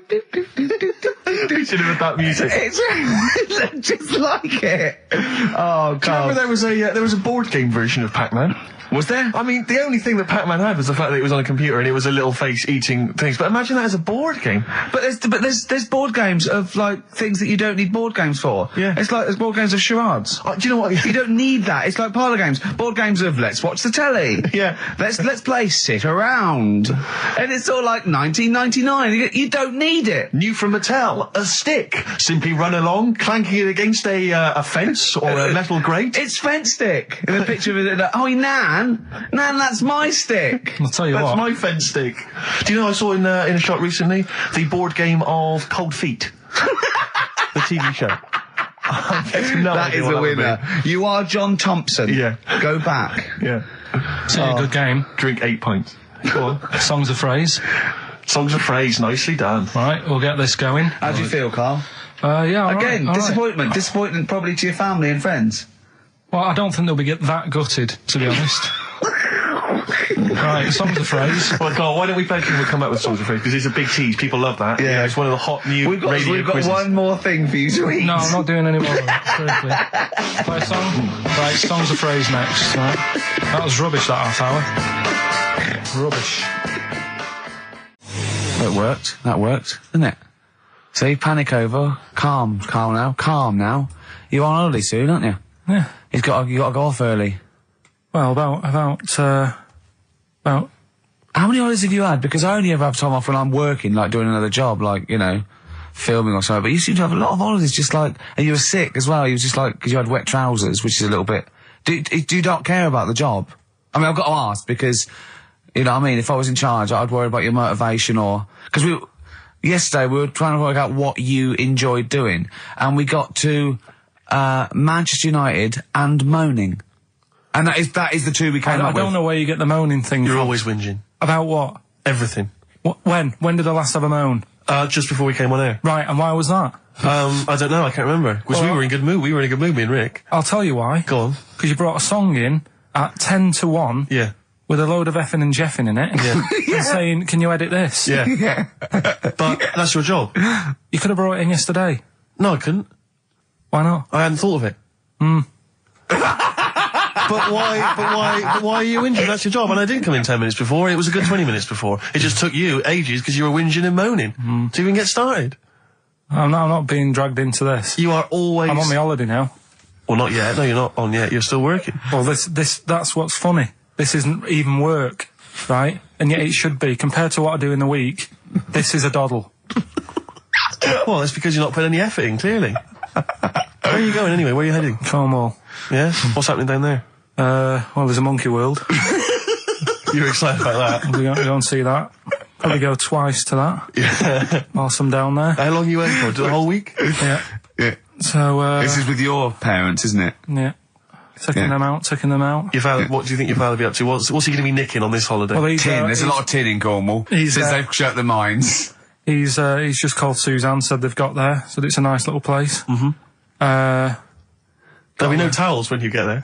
should have had that music. It looked just like it. Oh, God. Do you remember there was a board game version of Pac-Man? Was there? I mean, the only thing that Pac-Man had was the fact that it was on a computer and it was a little face eating things. But imagine that as a board game. But there's board games of, like, things that you don't need board games for. Yeah. It's like there's board games of charades. Do you know what? You don't need that. It's like parlour games. Board games of let's watch the telly. Yeah. Let's play sit around. And it's all like 1999. You don't need it. New from Mattel, a stick. Simply run along, clanking it against a fence or a metal grate. It's fence stick. And a picture of it, like, oh, Nan, that's my stick. I'll tell you That's what. my fence stick. Do you know I saw in a shop recently the board game of Cold Feet, the TV show. That is a winner. You are John Thompson. Yeah. Go back. Yeah. It's a good game. Drink 8 pints. Go on. Songs of phrase. Songs of phrase, nicely done. Right, we'll get this going. How do you feel, Carl? Yeah, all Again, right, all disappointment. right. Disappointment probably to your family and friends. Well, I don't think they'll be that gutted, to be honest. Right, songs of phrase. Well, Carl, why don't we play we'll come back with songs of phrase, because it's a big tease. People love that. Yeah. It's one of the hot new We've got quizzes. one more thing for you to eat. No, I'm not doing any more of that, seriously. Play a song? Right, songs of phrase next, right? That was rubbish, that half hour. Rubbish. That worked, didn't it? See, panic over, calm now. You're on holiday soon, aren't you? Yeah. You got to go off early. Well, about How many holidays have you had? Because I only ever have time off when I'm working, like doing another job, like, you know, filming or something. But you seem to have a lot of holidays, just like, and you were sick as well. You was just like, because you had wet trousers, which is a little bit. Do you not care about the job? I mean, I've got to ask because, you know what I mean? If I was in charge, I'd worry about your motivation or because yesterday we were trying to work out what you enjoyed doing, and we got to Manchester United and moaning. And that is the two we came up with. I don't know where you get the moaning thing You're from. always whinging. About what? Everything. When did I last have a moan? Just before we came on air. Right, and why was that? I don't know, I can't remember. Because we were in good mood. We were in a good mood, me and Rick. I'll tell you why. Go on. Because you brought a song in at 10 to 1. Yeah. With a load of effing and jeffing in it. Yeah. And saying, can you edit this? Yeah. Yeah. But that's your job. You could have brought it in yesterday. No, I couldn't. Why not? I hadn't thought of it. But why are you whinging? That's your job. And I didn't come in 10 minutes before. It was a good 20 minutes before. It just took you ages because you were whinging and moaning to even get started. I'm not being dragged into this. You are always... I'm on my holiday now. Well, not yet. No, you're not on yet. You're still working. Well, that's what's funny. This isn't even work, right? And yet it should be. Compared to what I do in the week, this is a doddle. Well, that's because you're not putting any effort in, clearly. Where are you going anyway? Where are you heading? Cornwall. Yeah? What's happening down there? Well, there's a monkey world. You're excited about that? We're going to go and see that. Probably go twice to that. Yeah. Whilst I'm down there. How long are you in for? The whole week? Yeah. Yeah. So, this is with your parents, isn't it? Yeah. Taking them out. Your father, what do you think your father will be up to? What's he going to be nicking on this holiday? Well, tin. There's a lot of tin in Cornwall. Since they've shut the mines. He's just called Suzanne, said they've got there. Said it's a nice little place. Mm-hmm. There'll be no towels when you get there.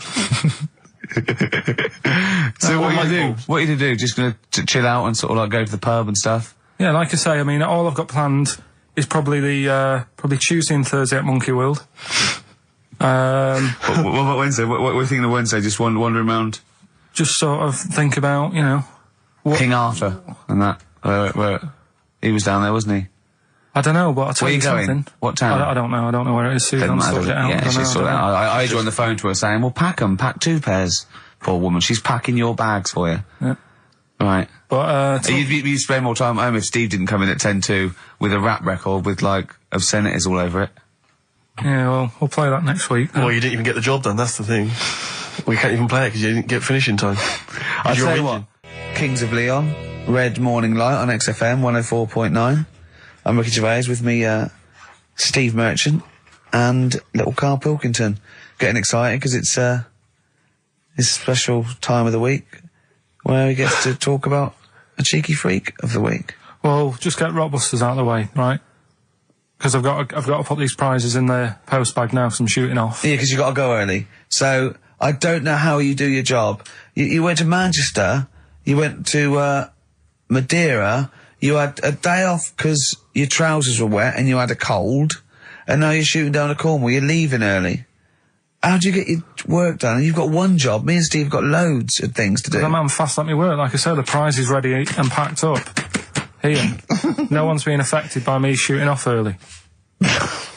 So what are you do? What are you to do? Just going to chill out and sort of like go to the pub and stuff? Yeah, like I say, I mean, all I've got planned is probably probably Tuesday and Thursday at Monkey World. What about Wednesday? What are you thinking of Wednesday? Just wandering around? Just sort of think about, you know... King Arthur and that. Where he was down there, wasn't he? I don't know, but I'll tell you something. Where are you going? What town? I don't know. I don't know where it is. Susan sorted it out. Yeah, she sorted it out. I heard you on the phone to her saying, well, pack 2 pairs. Poor woman. She's packing your bags for you. Yeah. Right. But, you'd spend more time at home if Steve didn't come in at 10-2 with a rap record with, like, obscenities all over it. Yeah, well, we'll play that next week. Well, you didn't even get the job done, that's the thing. We can't even play it because you didn't get finish in time. I'll tell you what. Kings of Leon, Red Morning Light on XFM 104.9. I'm Ricky Gervais, with me, Steve Merchant and little Karl Pilkington. Getting excited because it's his special time of the week where he gets to talk about a cheeky freak of the week. Well, just get Rockbusters out of the way, right? Because I've got to put these prizes in the post bag now, so I'm shooting off. Yeah, because you've got to go early. So, I don't know how you do your job. You went to Manchester, you went to, Madeira, you had a day off because your trousers were wet and you had a cold, and now you're shooting down to Cornwall, you're leaving early. How do you get your work done? You've got one job, me and Steve have got loads of things to do. The man fast let me work, like I said, the prize is ready and packed up. Here. No one's being affected by me shooting off early.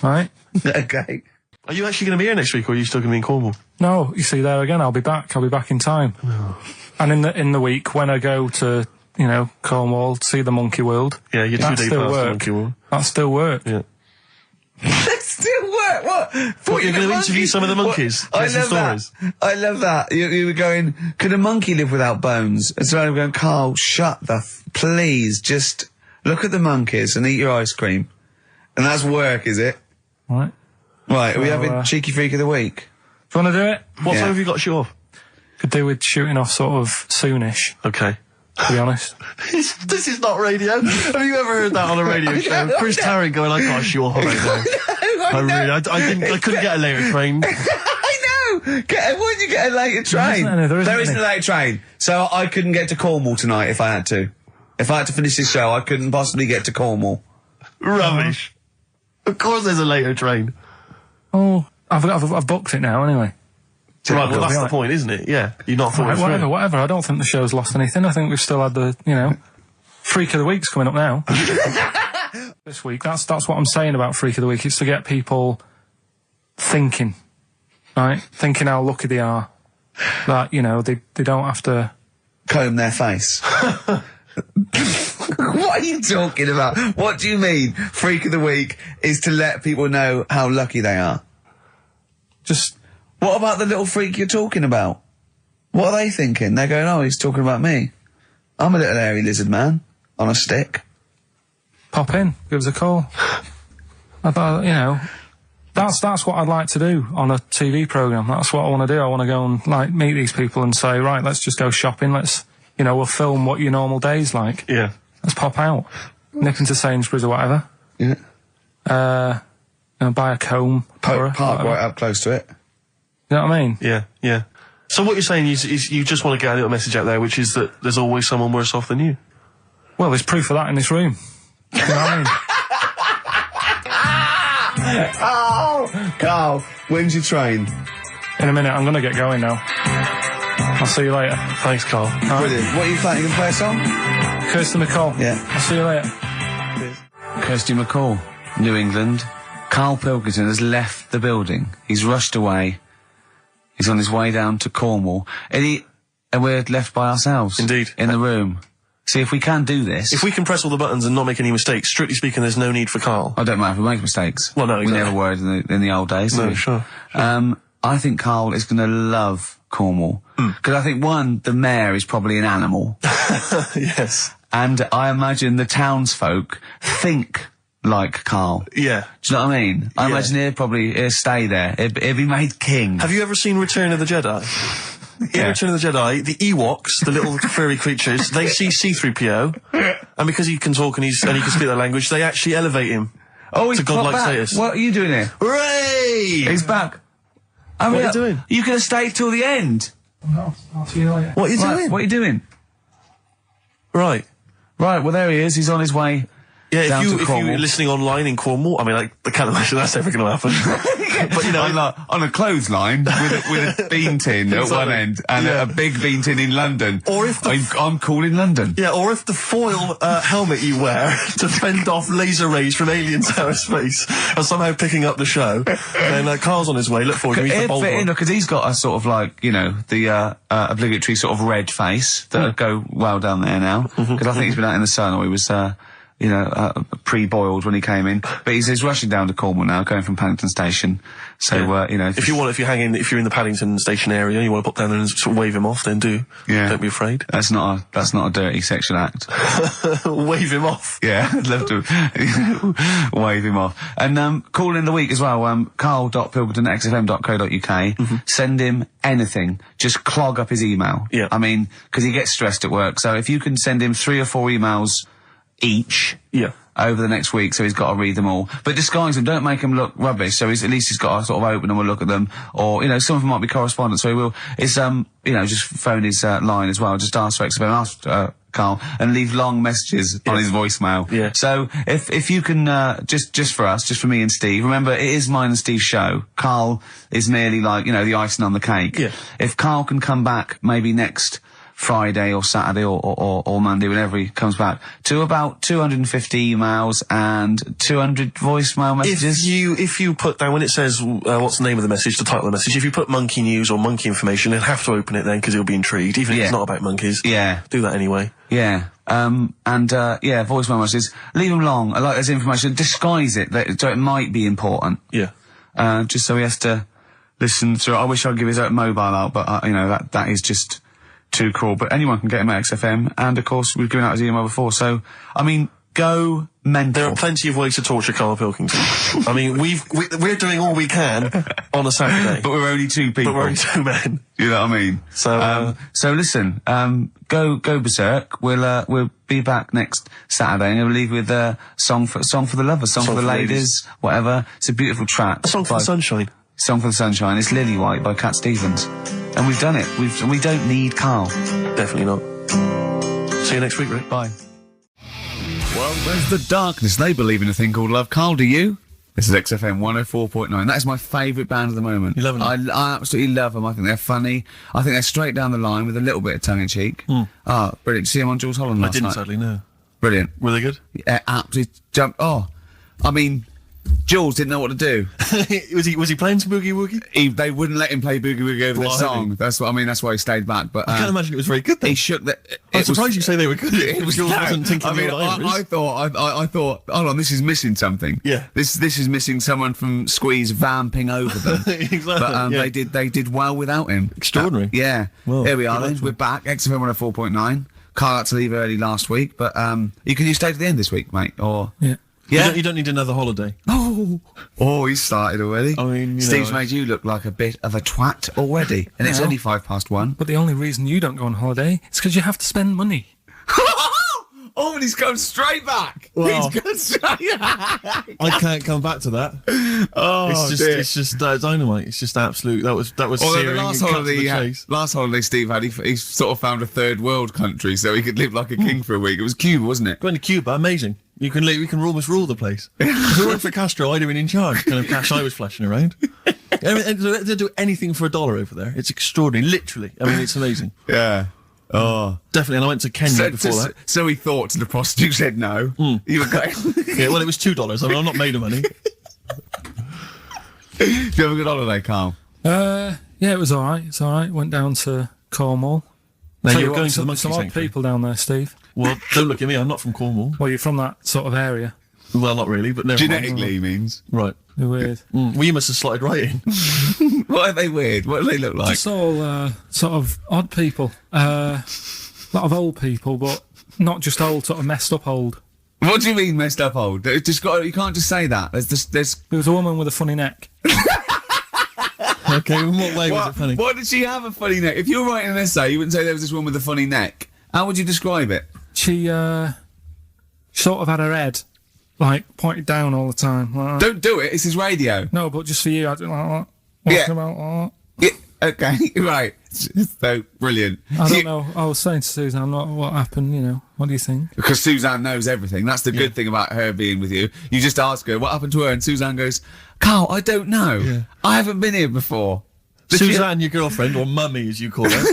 Right? Okay. Are you actually going to be here next week, or are you still going to be in Cornwall? No, you see, there again, I'll be back in time. Oh. And in the week, when I go to, Cornwall, see the Monkey World. Yeah, you're 2 days past the Monkey World. That still work. Yeah. That still work? What? You're going to interview some of the monkeys? I love stories. That. I love that. You were going, could a monkey live without bones? And so I'm going, Karl, please, just look at the monkeys and eat your ice cream. And that's work, is it? Right. Right, are we having Cheeky Freak of the Week? Do you want to do it? What time have you got to shoot off? Could do with shooting off sort of soonish. Okay. To be honest. This is not radio. Have you ever heard that on a radio show? Chris Tarrant going, I can't shoot off right now. I couldn't get a later train. I know! Why did you get a later train? There isn't a later train. So I couldn't get to Cornwall tonight if I had to. If I had to finish this show, I couldn't possibly get to Cornwall. Rubbish. Of course there's a later train. Oh, I've booked it now anyway. Right, well that's the point, isn't it? Yeah. You're not thought whatever. I don't think the show's lost anything. I think we've still had the, Freak of the Week's coming up now. This week. That's what I'm saying about Freak of the Week. It's to get people thinking, right? Thinking how lucky they are. That, they don't have to comb their face. What are you talking about? What do you mean? Freak of the Week is to let people know how lucky they are. What about the little freak you're talking about? What are they thinking? They're going, oh, he's talking about me. I'm a little hairy lizard man on a stick. Pop in, give us a call. I thought, that's what I'd like to do on a TV programme. That's what I want to do. I want to go and, meet these people and say, right, let's just go shopping. Let's, we'll film what your normal day's like. Yeah. Let's pop out. Nip into Sainsbury's or whatever. Yeah. Buy a comb. Park right up close to it. You know what I mean? Yeah, yeah. So what you're saying is you just want to get a little message out there, which is that there's always someone worse off than you. Well, there's proof of that in this room. You know what I mean? Oh, Karl, when's your train? In a minute. I'm going to get going now. I'll see you later. Thanks, Karl. Brilliant. What are you playing? You going to play a song? Kirsty MacColl. Yeah. I'll see you later. Kirsty MacColl, New England. Karl Pilkington has left the building. He's rushed away. He's on his way down to Cornwall. And we're left by ourselves. Indeed. In the room. See, if we can do this... If we can press all the buttons and not make any mistakes, strictly speaking, there's no need for Karl. I don't mind if we make mistakes. Well, no, exactly. We never were in the old days. No, sure. I think Karl is going to love Cornwall. Because I think, one, the mayor is probably an animal. Yes. And I imagine the townsfolk think like Karl. Yeah. Do you know what I mean? I imagine he'll stay there. He'll be made king. Have you ever seen Return of the Jedi? In Return of the Jedi, the Ewoks, the little furry creatures, they see C-3PO, and because he can talk and he can speak their language, they actually elevate him to godlike status. What are you doing here? Hooray! He's back. What are you doing? You could have stayed till the end. I'll see you later. What are you doing? What are you doing? Right, well, there he is. He's on his way. Yeah, if you're listening online in Cornwall, I mean, I can't imagine that's ever going to happen. But, on a clothesline with a bean tin at one end and a big bean tin in London. Or if I'm cool in London. Yeah, or if the foil helmet you wear to fend off laser rays from aliens out of space are somehow picking up the show, then Karl's on his way. Look forward to meet the bold one. Because he's got a sort of the obligatory sort of red face that would go well down there now. Because I think he's been out in the sun, or he was pre-boiled when he came in. But he's rushing down to Cornwall now, going from Paddington Station. So, if you're in the Paddington Station area, you want to pop down there and sort of wave him off, then do. Yeah. Don't be afraid. That's not a dirty sexual act. Wave him off. Yeah, I'd love to wave him off. And, call in the week as well, carl.pilkington@xfm.co.uk. Send him anything. Just clog up his email. Yeah. I mean, because he gets stressed at work. So if you can send him 3 or 4 emails each. Yeah. Over the next week, so he's got to read them all. But disguise them, don't make them look rubbish, so at least he's got to sort of open them and look at them. Or, some of them might be correspondence, so he will. It's, just phone his line as well. Just ask for XFM, ask Carl, and leave long messages on his voicemail. Yeah. So, if you can, just for us, just for me and Steve, remember, it is mine and Steve's show. Carl is merely like, the icing on the cake. Yeah. If Carl can come back, maybe next Friday or Saturday or Monday, whenever he comes back, to about 250 emails and 200 voicemail messages. If you put down, when it says, what's the name of the message, the title of the message, if you put monkey news or monkey information, he'll have to open it then, because he'll be intrigued, even if it's not about monkeys. Yeah. Do that anyway. Yeah. Voicemail messages. Leave them long. I like this information. Disguise it, so it might be important. Yeah. Just so he has to listen through. I wish I'd give his mobile out, but, that is just too cruel. But anyone can get him at XFM, and of course we've given out his email before, so I mean, go mental. There are plenty of ways to torture Karl Pilkington. I mean, we're doing all we can on a Saturday. But we're only 2 people. But we're only 2 men. You know what I mean? So listen, go berserk. We'll be back next Saturday, and we'll leave with song for the lovers, song for the ladies, whatever. It's a beautiful track. A song for the sunshine. Song for the Sunshine. It's Lily White by Cat Stevens. And we've done it. We don't need Carl. Definitely not. See you next week, Rick. Bye. Well, there's the darkness. They believe in a thing called love. Carl, do you? This is XFM 104.9. That is my favourite band at the moment. You love them? I absolutely love them. I think they're funny. I think they're straight down the line with a little bit of tongue-in-cheek. Ah, brilliant. See them on Jules Holland last night? I didn't, sadly, no. Brilliant. Were they good? Yeah, absolutely jumped. Oh, I mean, Jules didn't know what to do. was he playing some Boogie Woogie? They wouldn't let him play Boogie Woogie over their song. That's why he stayed back. But I can't imagine it was very good. Then. He shook that. I'm surprised you say they were good. Jules wasn't thinking. I mean, I thought. Hold on, this is missing something. Yeah. This is missing someone from Squeeze vamping over them. Exactly. But they did well without him. Extraordinary. Yeah. Well, here we are. Then we're back. XFM 104.9. Carl had to leave early last week, but you stay to the end this week, mate. Or yeah. Yeah, you don't need another holiday. Oh, he's started already. I mean, Steve's made you look like a bit of a twat already, and it's only 1:05. But the only reason you don't go on holiday is because you have to spend money. Oh, and he's come straight back. Well, he's gone straight back. I can't come back to that. Oh, it's just dynamite. It's just absolute. That was searing. Last holiday Steve had, he sort of found a third world country so he could live like a king for a week. It was Cuba, wasn't it? Going to Cuba, amazing. You can almost rule the place. If it weren't for Castro, I'd have been in charge. Kind of cash I was flashing around. They do anything for $1 over there. It's extraordinary, literally. I mean, it's amazing. Yeah. Oh, definitely. And I went to Kenya before that. So he thought to the prostitute, said no. You were going. Yeah, well, it was $2. I mean, I'm not made of money. Did you have a good holiday, Carl? Yeah, it was all right. It's all right. Went down to Cornwall. Now you're going to the monkey some odd sanctuary. people down there, Steve. Well, don't look at me. I'm not from Cornwall. Well, you're from that sort of area. Well, not really, but never mind. Genetically means. Right. They're weird. Well, you must have slotted right in. What are they weird? What do they look like? Just all sort of odd people. A lot of old people, but not just old, sort of messed up old. What do you mean messed up old? You can't just say that. There was a woman with a funny neck. Okay, in what way was it funny? Why did she have a funny neck? If you were writing an essay, you wouldn't say there was this woman with a funny neck. How would you describe it? She sort of had her head pointed down all the time. Like Don't do it. This is radio. No, but just for you, I do like that. Walking about like that. Yeah. Okay. Right. So brilliant. I don't know. I was saying to Suzanne, what happened? You know, what do you think? Because Suzanne knows everything. That's the good thing about her being with you. You just ask her what happened to her, and Suzanne goes, "Carl, I don't know. Yeah. I haven't been here before." Suzanne, your girlfriend, or mummy as you call her.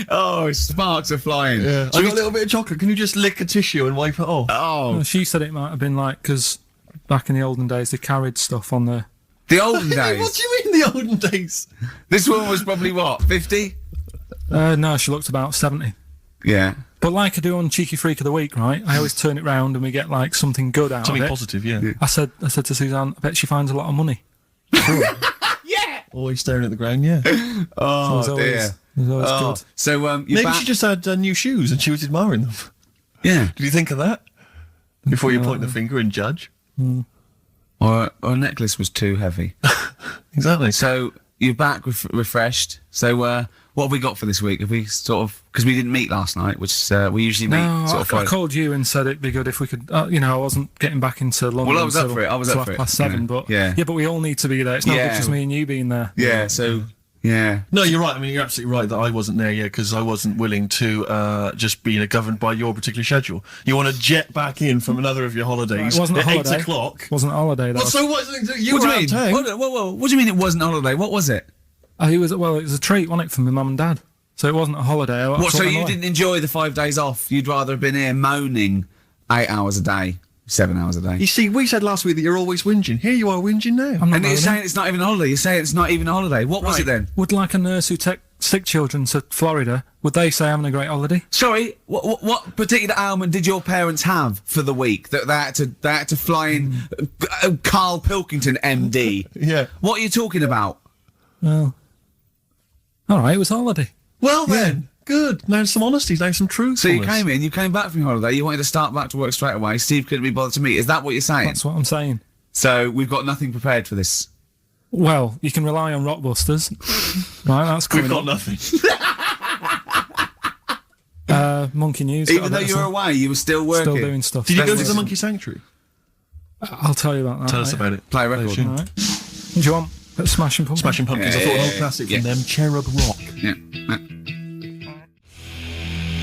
Oh, sparks are flying. Yeah. I got a little bit of chocolate. Can you just lick a tissue and wipe it off? Oh. Well, she said it might have been because back in the olden days they carried stuff on the. The olden days? What do you mean the olden days? This woman was probably what, 50? No, she looked about 70. Yeah. But like I do on Cheeky Freak of the Week, right? I always turn it round and we get like something good out Something of it. positive, yeah. I said to Suzanne, I bet she finds a lot of money. Always staring at the ground, yeah. Oh, So dear. It was always good. So, you're Maybe back. she just had new shoes and she was admiring them. Yeah. Did you think of that? Before you point the finger and judge? Or a necklace was too heavy. Exactly. So, you're back refreshed. So, what have we got for this week? Have we sort of... Because we didn't meet last night, which we usually meet I called you and said it'd be good if we could... I wasn't getting back into London. Well, I was up for it. I was up for it. 7:30, but... Yeah. Yeah, but we all need to be there. It's not just me and you being there. Yeah, so... Yeah. No, you're right. I mean, you're absolutely right that I wasn't there yet because I wasn't willing to just be governed by your particular schedule. You want to jet back in from another of your holidays It wasn't a at holiday. 8 o'clock. It wasn't a holiday, though. Well, so what? You What were do you out mean? of town. What do you mean it wasn't a holiday? What was it? It was a treat, wasn't it, for my mum and dad? So it wasn't a holiday. What, so you didn't enjoy the 5 days off? You'd rather have been here moaning 8 hours a day, 7 hours a day? You see, we said last week that you're always whinging. Here you are whinging now. And you're saying it's not even a holiday. You're saying it's not even a holiday. What was it then? Would like a nurse who take sick children to Florida, would they say having a great holiday? Sorry, what particular ailment did your parents have for the week that they had to fly in? Karl Pilkington, MD. Yeah. What are you talking about? Well, all right, it was holiday. Well then, good. Now some honesty, now some truth. So you came back from your holiday, you wanted to start back to work straight away, Steve couldn't be bothered to meet. Is that what you're saying? That's what I'm saying. So we've got nothing prepared for this. Well, you can rely on Rockbusters. Right, that's coming We've got up. nothing. Monkey News. Even though you were away, you were still working. Still doing stuff. Did you go to the Monkey Sanctuary? I'll tell you about that. Tell us about it. Play a record. All right. Do you want Smashing Pumpkins? Smashing Pumpkins. I thought an old classic from them, Cherub Rock. Yeah.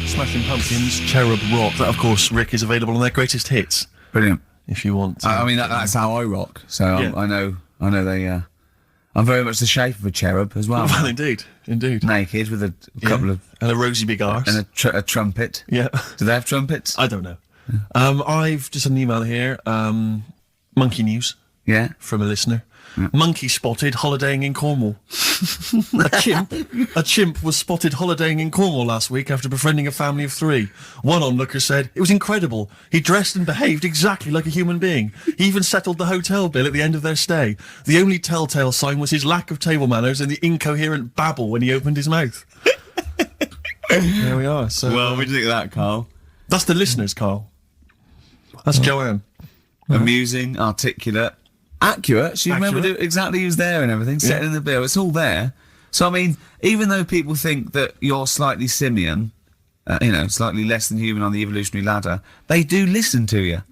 Smashing Pumpkins, Cherub Rock. That, of course, Rick, is available on their greatest hits. Brilliant. If you want. I mean, that's how I rock. So I know they. I'm very much the shape of a cherub as well. Well, indeed. Naked with a couple of and a rosy big arse and a trumpet. Yeah. Do they have trumpets? I don't know. I've just had an email here. Monkey News. Yeah. From a listener. Yeah. Monkey spotted holidaying in Cornwall. A chimp was spotted holidaying in Cornwall last week after befriending a family of 3. One onlooker said, "It was incredible. He dressed and behaved exactly like a human being. He even settled the hotel bill at the end of their stay. The only telltale sign was his lack of table manners and the incoherent babble when he opened his mouth." There we are. So, well, what do you think of that, Carl? That's the listeners, Carl. That's Joanne. Amusing, articulate. Accurate. She remembered exactly who's there and everything, setting in the bill. It's all there. So, I mean, even though people think that you're slightly simian, slightly less than human on the evolutionary ladder, they do listen to you.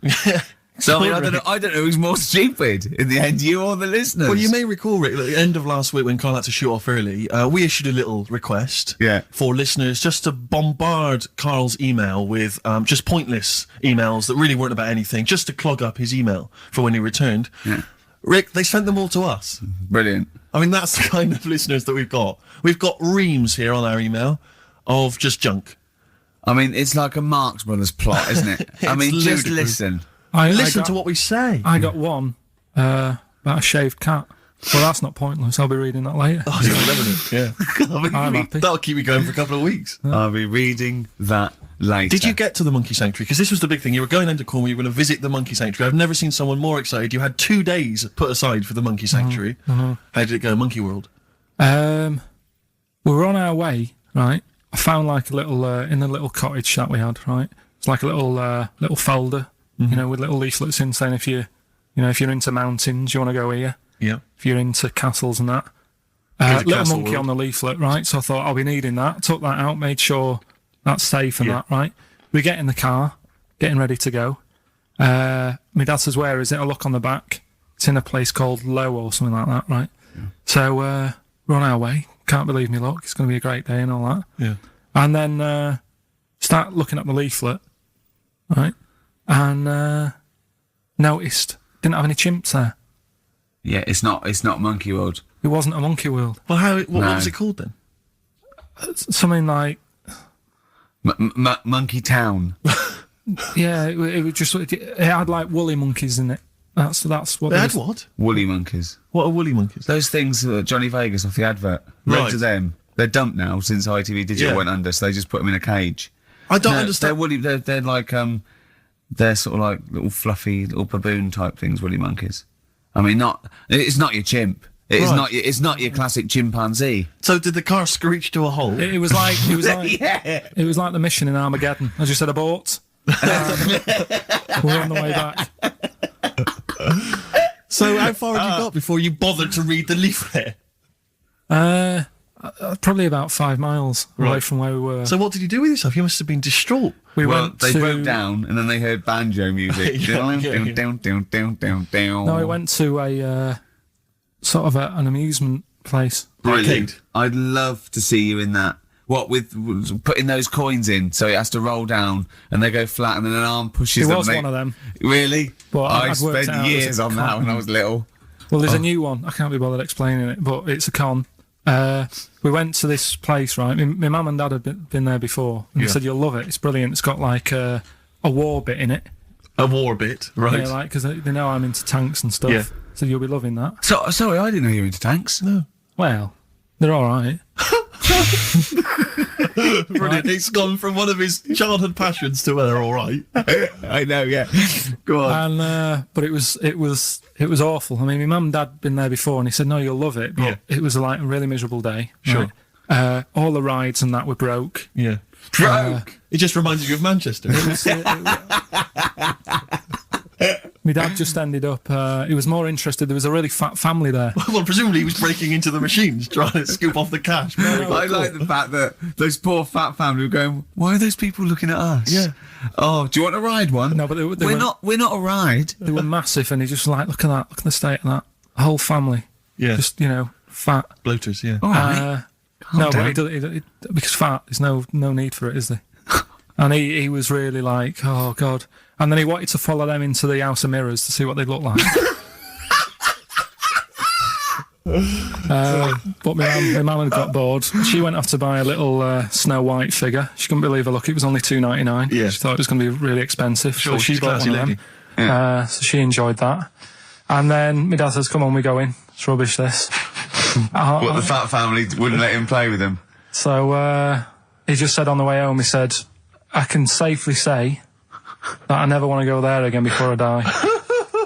So, I mean, I don't know who's more stupid in the end, you or the listeners. Well, you may recall, Rick, at the end of last week when Carl had to shoot off early, we issued a little request for listeners just to bombard Carl's email with just pointless emails that really weren't about anything, just to clog up his email for when he returned. Yeah. Rick, they sent them all to us. Brilliant. I mean, that's the kind of listeners that we've got. We've got reams here on our email of just junk. I mean, it's like a Marx Brothers plot, isn't it? I mean, just listen. Listen to what we say. I got one about a shaved cat. Well, that's not pointless. I'll be reading that later. Oh, you're loving it. Yeah. I'm happy. That'll keep you going for a couple of weeks. I'll be reading that later. Did you get to the Monkey Sanctuary? Because this was the big thing. You were going into Cornwall, you were going to visit the Monkey Sanctuary. I've never seen someone more excited. You had 2 days put aside for the Monkey Sanctuary. How did it go, Monkey World? We were on our way, right? I found like a little, in the little cottage that we had, right? It's like a little folder, with little leaflets in saying if you're into mountains, you want to go here. Yeah. If you're into castles and that. Little monkey on the leaflet, right? So I thought I'll be needing that. Took that out, made sure that's safe and that, right? We get in the car, getting ready to go. My dad says, "Where is it?" I look on the back. It's in a place called Low or something like that, right? Yeah. So we're on our way. Can't believe me luck. It's going to be a great day and all that. Yeah. And then start looking at the leaflet, right? And noticed didn't have any chimps there. Yeah, it's not Monkey World. It wasn't a Monkey World. Well, what was it called then? Something like Monkey Town. Yeah, it was just it had like woolly monkeys in it. That's what they had. What? Woolly monkeys. What are woolly monkeys? Those things Johnny Vegas off the advert. Right. Loads of them. They're dumped now since ITV Digital went under, so they just put them in a cage. I don't understand. They're woolly. They're like they're sort of like little fluffy little baboon type things. Woolly monkeys. I mean, it's not your chimp. It's not your classic chimpanzee. So did the car screech to a halt? It was like yeah. It was like the mission in Armageddon. As you said, abort. We're on the way back. So how far had you got before you bothered to read the leaflet? Probably about 5 miles away from where we were. So what did you do with yourself? You must have been distraught. They broke down and then they heard banjo music. No, we went to a sort of an amusement place. Brilliant. I'd love to see you in that. What with putting those coins in, so it has to roll down and they go flat, and then an arm pushes them. It was one of them. Really? But I spent years on that when I was little. Well, there's a new one. I can't be bothered explaining it, but it's a con. We went to this place, right? My mum and dad had been there before, and they said you'll love it. It's brilliant. It's got like a war bit in it. A war bit, right? Yeah, like because they know I'm into tanks and stuff. Yeah. So you'll be loving that. So sorry, I didn't know you were into tanks. No. Well, they're all right. Brilliant. It's gone from one of his childhood passions to they're all right. I know, yeah. Go on. And but it was awful. I mean, my mum and dad had been there before, and he said, "No, you'll love it." But it was like a really miserable day. Sure. Right? All the rides and that were broke. Yeah. Broke. It just reminds you of Manchester. My dad just ended up, he was more interested, there was a really fat family there. Well, presumably he was breaking into the machines, trying to scoop off the cash. I like the fact that those poor fat family were going, why are those people looking at us? Yeah. Oh, do you want to ride one? No, but we're not a ride. They were massive, and he just like, look at the state of that. The whole family. Yeah. Just, fat. Bloaters, yeah. All right. No, but because fat, there's no need for it, is there? And he was really like, oh, God. And then he wanted to follow them into the House of Mirrors to see what they look like. But my mum had got bored. She went off to buy a little Snow White figure. She couldn't believe her luck. It was only $2.99. Yeah. She thought it was going to be really expensive. Sure, so she bought one of them. Yeah. So she enjoyed that. And then my dad says, come on, we go in. It's rubbish, this. The fat family wouldn't let him play with them. So he just said on the way home, he said, I can safely say that I never want to go there again before I die.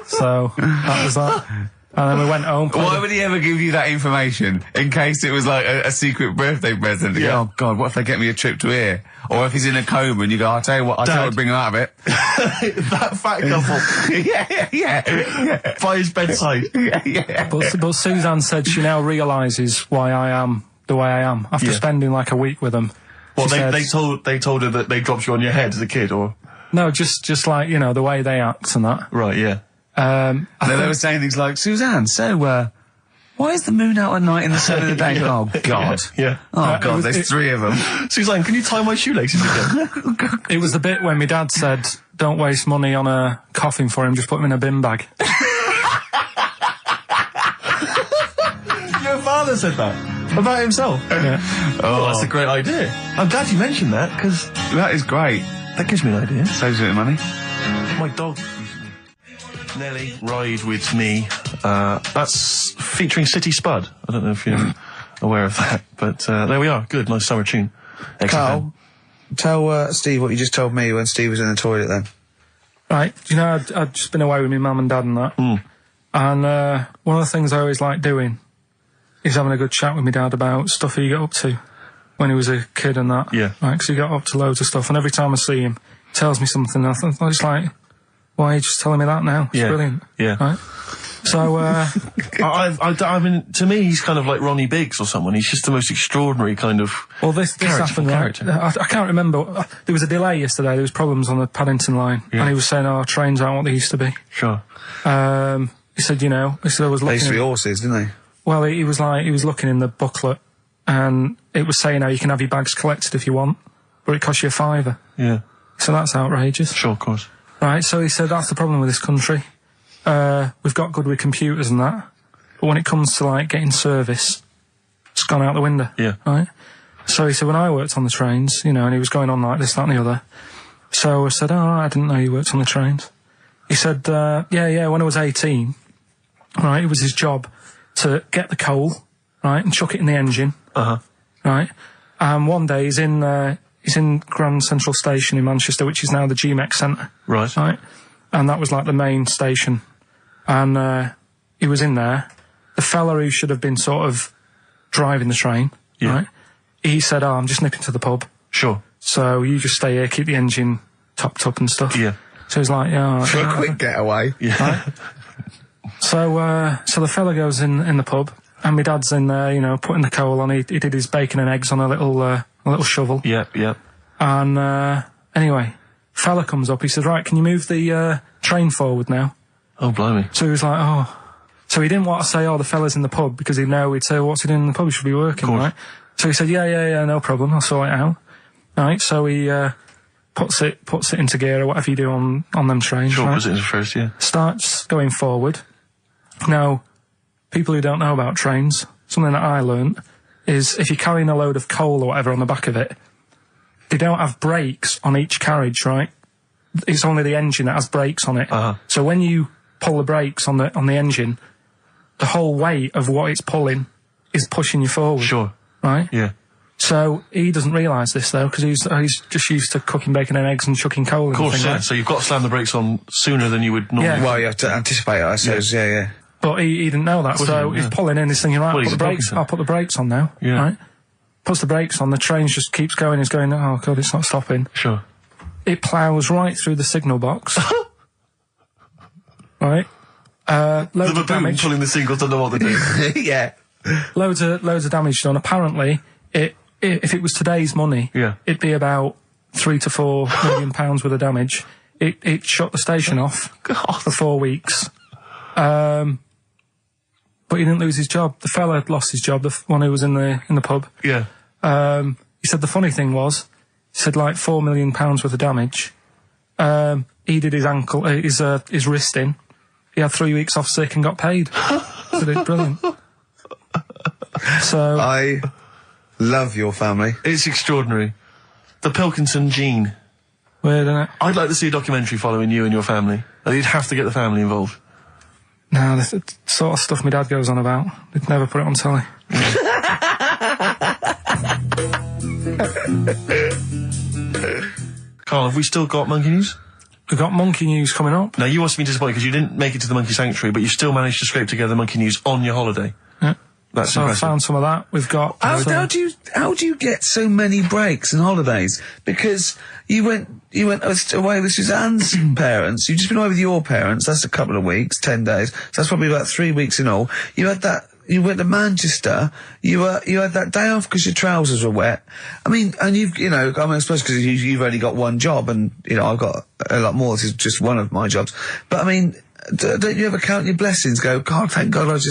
So that was that. And then we went home. Why would he ever give you that information? In case it was like a secret birthday present. Yeah. Oh, God, what if they get me a trip to here? Or if he's in a coma and you go, I'll tell you what, bring him out of it. That fat couple. yeah. By his bedside. Yeah. But Suzanne said she now realises why I am the way I am after spending like a week with them. Well, they told her that they dropped you on your head as a kid, or? No, just like, the way they act and that. Right, yeah. They were saying things like, Suzanne, so, why is the moon out at night and the sun in the day? Oh, God. Yeah. Oh, God, there's 3 of them. Suzanne, can you tie my shoelaces again? It was the bit when my dad said, don't waste money on a coffin for him, just put him in a bin bag. Your father said that? About himself? Yeah. Oh, that's a great idea. I'm glad you mentioned that, because... That is great. That gives me an idea. Saves a bit of money. My dog... Nelly, Ride With Me. That's featuring City Spud. I don't know if you're aware of that, but there we are. Good, nice summer tune. Carl, tell Steve what you just told me when Steve was in the toilet then. Right, I'd just been away with my mum and dad and that. And one of the things I always like doing is having a good chat with my dad about stuff he got up to when he was a kid and that. Yeah. Right, because he got up to loads of stuff, and every time I see him, he tells me something, and I'm just like, why are you just telling me that now? It's brilliant. Yeah. Right? So, I mean, to me, he's kind of like Ronnie Biggs or someone. He's just the most extraordinary kind of. Well, this happened. Right? I can't remember. There was a delay yesterday. There was problems on the Paddington line, and he was saying, "Oh, trains aren't what they used to be." Sure. He said, I was looking. They used to be horses, didn't they? Well, he was looking in the booklet, and it was saying, you can have your bags collected if you want, but it costs you £5. Yeah. So that's outrageous. Sure, of course. Right, so he said, that's the problem with this country. We've got good with computers and that, but when it comes to, like, getting service, it's gone out the window. Yeah. Right? So he said, when I worked on the trains, and he was going on like this, that and the other. So I said, I didn't know you worked on the trains. He said, yeah, when I was 18, right, it was his job to get the coal, right, and chuck it in the engine. Uh-huh. Right? And one day he's in He's in Grand Central Station in Manchester, which is now the GMX Centre. Right. Right. And that was like the main station. And he was in there. The fella who should have been sort of driving the train, right? He said, I'm just nipping to the pub. Sure. So you just stay here, keep the engine topped up and stuff. Yeah. So he's like, yeah. For a quick getaway. Yeah. Right? So the fella goes in the pub, and my dad's in there, you know, putting the coal on. He did his bacon and eggs on a little shovel. Yeah. And anyway, fella comes up. He says, right, can you move the train forward now? Oh, blimey. So he was like, oh. So he didn't want to say, the fella's in the pub, because he'd know, he'd say, what's he doing in the pub? He should be working, right? So he said, yeah, no problem, I'll sort it out. Right, so he puts it into gear, or whatever you do on them trains. Sure, right? puts it into first, yeah. Starts going forward. Now, people who don't know about trains, something that I learnt is if you're carrying a load of coal or whatever on the back of it, they don't have brakes on each carriage, right? It's only the engine that has brakes on it. So when you pull the brakes on the engine, the whole weight of what it's pulling is pushing you forward. Sure. Right? Yeah. So he doesn't realise this, though, because he's just used to cooking bacon and eggs and chucking coal in. Of course, yeah. Right? So you've got to slam the brakes on sooner than you would normally. Yeah. Well, you have to anticipate it, I suppose. Yeah. But he didn't know that, so he's pulling in, he's thinking, right, I'll put the brakes on now. Yeah. Right? Puts the brakes on, the train just keeps going, he's going, oh God, it's not stopping. Sure. It ploughs right through the signal box. Right? Loads of damage. Pulling the signals, don't know what they're doing. Yeah. Loads of damage done. Apparently, if it was today's money, it'd be about £3 to £4 million worth of damage. It shut the station off for 4 weeks. But he didn't lose his job. The fella had lost his job, the one who was in the pub. Yeah. He said the funny thing was, he said like £4 million worth of damage. He did his ankle, his wrist in. He had 3 weeks off sick and got paid. So it's brilliant. So I love your family. It's extraordinary. The Pilkington gene. Weird, isn't it? I'd like to see a documentary following you and your family. You'd have to get the family involved. No, the sort of stuff my dad goes on about. They'd never put it on telly. Carl, have we still got Monkey News? We've got Monkey News coming up. Now, you must be disappointed because you didn't make it to the Monkey Sanctuary, but you still managed to scrape together Monkey News on your holiday. Yeah. That's so impressive. I found some of that. We've got... How do you get so many breaks and holidays? Because you went away with Suzanne's parents. You've just been away with your parents. That's a couple of weeks, 10 days. So that's probably about 3 weeks in all. You had that... You went to Manchester. You had that day off because your trousers were wet. I mean, and I suppose because you've only got one job, and I've got a lot more. This is just one of my jobs. But I mean, don't you ever count your blessings? Go, God, thank God,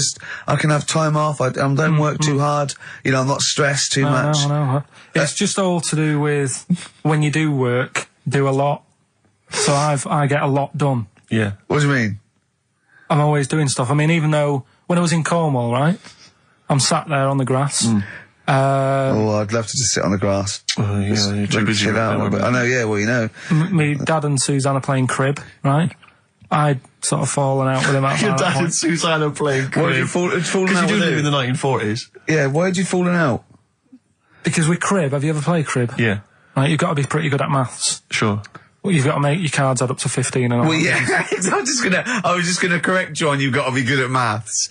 I can have time off. I don't work too hard. I'm not stressed too much. No. It's just all to do with when you do work, do a lot. So I get a lot done. Yeah. What do you mean? I'm always doing stuff. I mean, even though when I was in Cornwall, right, I'm sat there on the grass. I'd love to just sit on the grass. Oh, yeah, you're too busy. I know, yeah, well, Me dad and Suzanne are playing crib, right? I'd sort of fallen out with him at Your that dad point. and Suzanne are playing crib. Why did you fallen out? Because you do live in the 1940s. Yeah, why did you fallen out? Because with crib, have you ever played crib? Yeah. Right, you've got to be pretty good at maths. Sure. Well, you've got to make your cards add up to 15 and all. Well, yeah, I was just gonna correct John, you've got to be good at maths.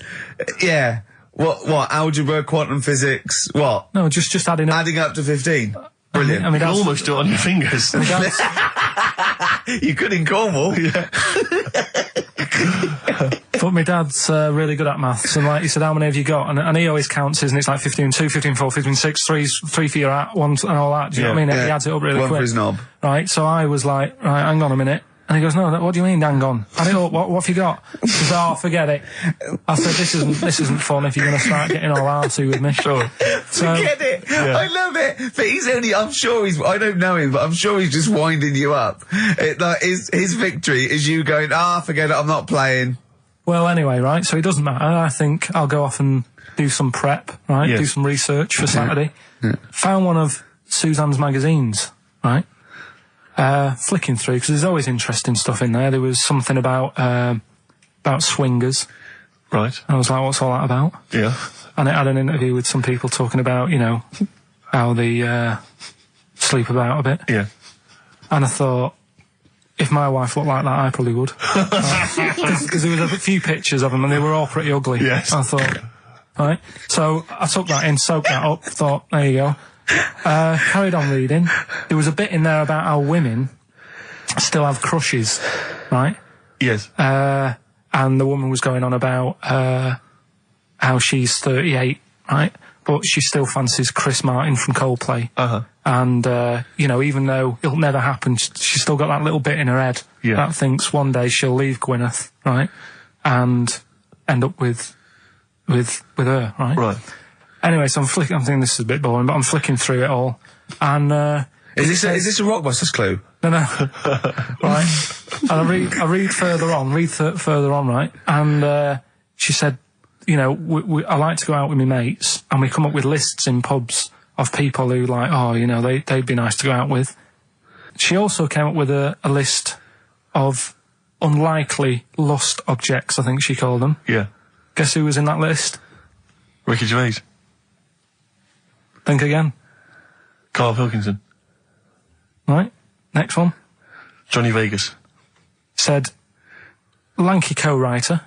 Yeah. What, algebra, quantum physics, what? No, just adding up. Adding up to 15. Brilliant. I mean, you can almost do it on your fingers. You could in Cornwall. Yeah. But my dad's really good at maths, and like he said, how many have you got? And he always counts his, and it's like 15, 2, 15, 4, 15, 6, 3 for your hat, 1 and all that. Do you know what I mean? Yeah. He adds it up really One quick. for his knob. Right, so I was like, right, hang on a minute. And he goes, no, what do you mean, hang on? Add it up, what have you got? He says, oh, forget it. I said, this isn't fun if you're going to start getting all arty with me. Sure. So, Forget it. Yeah. I love it. But I don't know him, but I'm sure he's just winding you up. His victory is you going, forget it, I'm not playing. Well, anyway, right, so it doesn't matter. I think I'll go off and do some prep, right? Yes. Do some research for Saturday. Found one of Suzanne's magazines, right? Flicking through, because there's always interesting stuff in there. There was something about swingers. Right. I was like, what's all that about? Yeah. And it had an interview with some people talking about, how the sleep about a bit. Yeah. And I thought, if my wife looked like that, I probably would. Because there was a few pictures of them and they were all pretty ugly. Yes. I thought, right. So I took that in, soaked that up, thought, there you go. Carried on reading. There was a bit in there about how women still have crushes, right? Yes. And the woman was going on about how she's 38, right? But she still fancies Chris Martin from Coldplay. Uh-huh. And, even though it'll never happen, she's still got that little bit in her head that thinks one day she'll leave Gwyneth, right? And end up with her, right? Right. Anyway, so I'm thinking this is a bit boring, but I'm flicking through it all. And, Is this a Rockbusters clue? No. Right. And I read further on, right? And, she said, I like to go out with my mates, and we come up with lists in pubs of people who they'd be nice to go out with. She also came up with a list of unlikely lost objects, I think she called them. Yeah. Guess who was in that list? Ricky Gervais. Think again. Karl Pilkington. Right. Next one. Johnny Vegas. Said, lanky co-writer.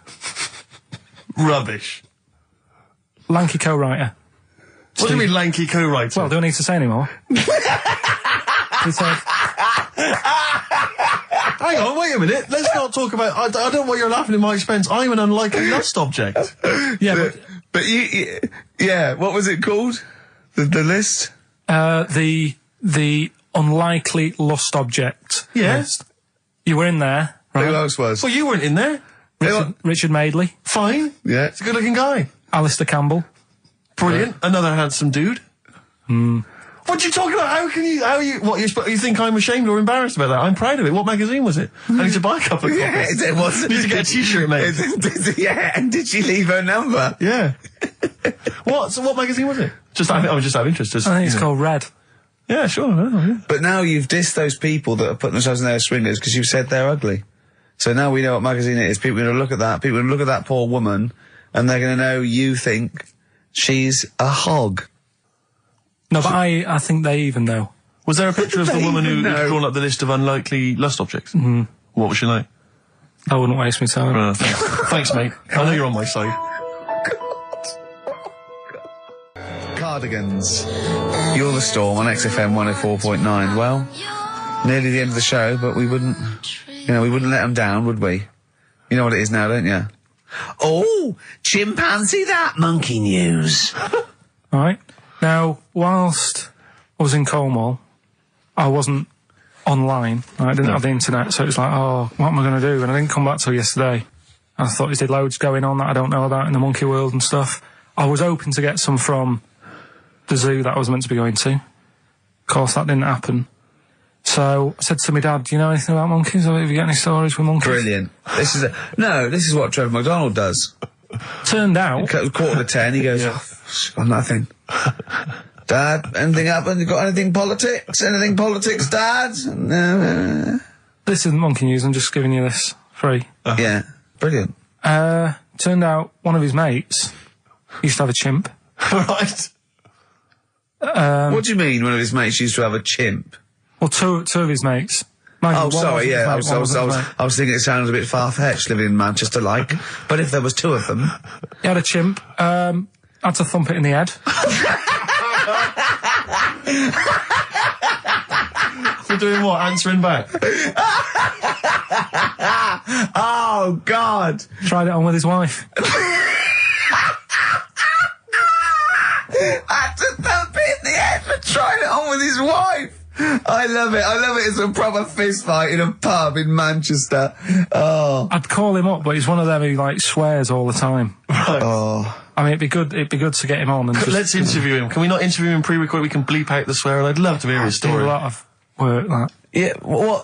Rubbish. Lanky co-writer. What do you mean lanky co-writer? Well, do I need to say any more? He said... Hang on, wait a minute. Let's not talk about... I don't know why you're laughing at my expense. I'm an unlikely lust object. Yeah, but you... Yeah, what was it called? The list? The unlikely lost object Yes. list. You were in there, right? Who else was? Well, you weren't in there. Richard Madeley. Fine. Yeah. He's a good-looking guy. Alistair Campbell. Brilliant. Another handsome dude. Hmm. What are you talking about? You think I'm ashamed or embarrassed about that? I'm proud of it. What magazine was it? I need to buy a couple of copies. Yeah, it was. Need to get a t-shirt made. Yeah, and did she leave her number? Yeah. What magazine was it? I was just out of interest. I think it's called Red. Yeah, sure. Yeah. But now you've dissed those people that are putting themselves in their swingers because you've said they're ugly. So now we know what magazine it is. People are going to look at that. People are going to look at that poor woman, and they're going to know you think she's a hog. No, but I think they even know. Was there a picture of the woman who'd drawn up the list of unlikely lust objects? Mm-hmm. What was she like? I wouldn't waste my time. Thanks, mate. I know you're on my side. Cardigans. You're the Storm on XFM 104.9. Well, nearly the end of the show, but we wouldn't let them down, would we? You know what it is now, don't you? Oh, chimpanzee that monkey news. All right. Now, whilst I was in Cornwall, I wasn't online. I didn't have the internet, so it was like, oh, what am I going to do? And I didn't come back till yesterday. I thought there's loads going on that I don't know about in the monkey world and stuff. I was hoping to get some from the zoo that I was meant to be going to. Of course, that didn't happen. So I said to my dad, do you know anything about monkeys? Or have you got any stories with monkeys? Brilliant. This is what Trevor McDonald does. Turned out... 9:45, he goes, got nothing. Dad, anything happened? You got anything politics? Anything politics, Dad? No. This isn't monkey news, I'm just giving you this free. Yeah, brilliant. Turned out one of his mates used to have a chimp. Right. What do you mean one of his mates used to have a chimp? Well, two of his mates. I was thinking it sounded a bit far-fetched living in Manchester, like. But if there was two of them... He had a chimp, had to thump it in the head. For doing what? Answering back? Oh, God! Tried it on with his wife. Had to thump it in the head for trying it on with his wife! I love it. It's a proper fist fight in a pub in Manchester. Oh. I'd call him up, but he's one of them who, swears all the time. Right. Oh. I mean, it'd be good to get him on and Let's interview him. Can we not interview him pre-record? We can bleep out the swear, and I'd love to hear his story. Do a lot of work, that. Yeah, well,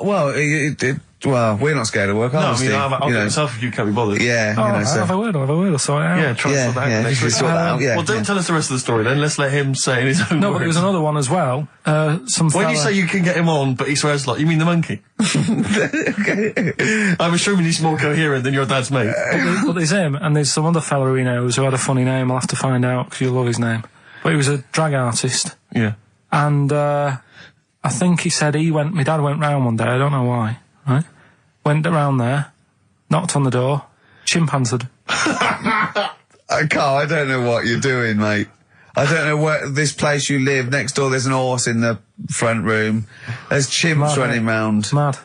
we're not scared of work, are we? I'll get myself if you can't be bothered. Yeah, I'll have a word, I'll sort it out. Yeah, try to sort that out next week. Well, don't tell us the rest of the story then, let's let him say in his own No, words. but there was another one as well. When you say you can get him on, but he swears a lot, you mean the monkey? I'm assuming he's more coherent than your dad's mate. But there's him, and there's some other fella he knows who had a funny name. I'll have to find out, because you'll love his name. But he was a drag artist. Yeah. And, I think he said my dad went round one day, I don't know why, right? Went around there, knocked on the door, chimpanzeed. Carl, I don't know what you're doing, mate. I don't know where this place you live, next door there's an horse in the front room. There's chimps running round. Mad.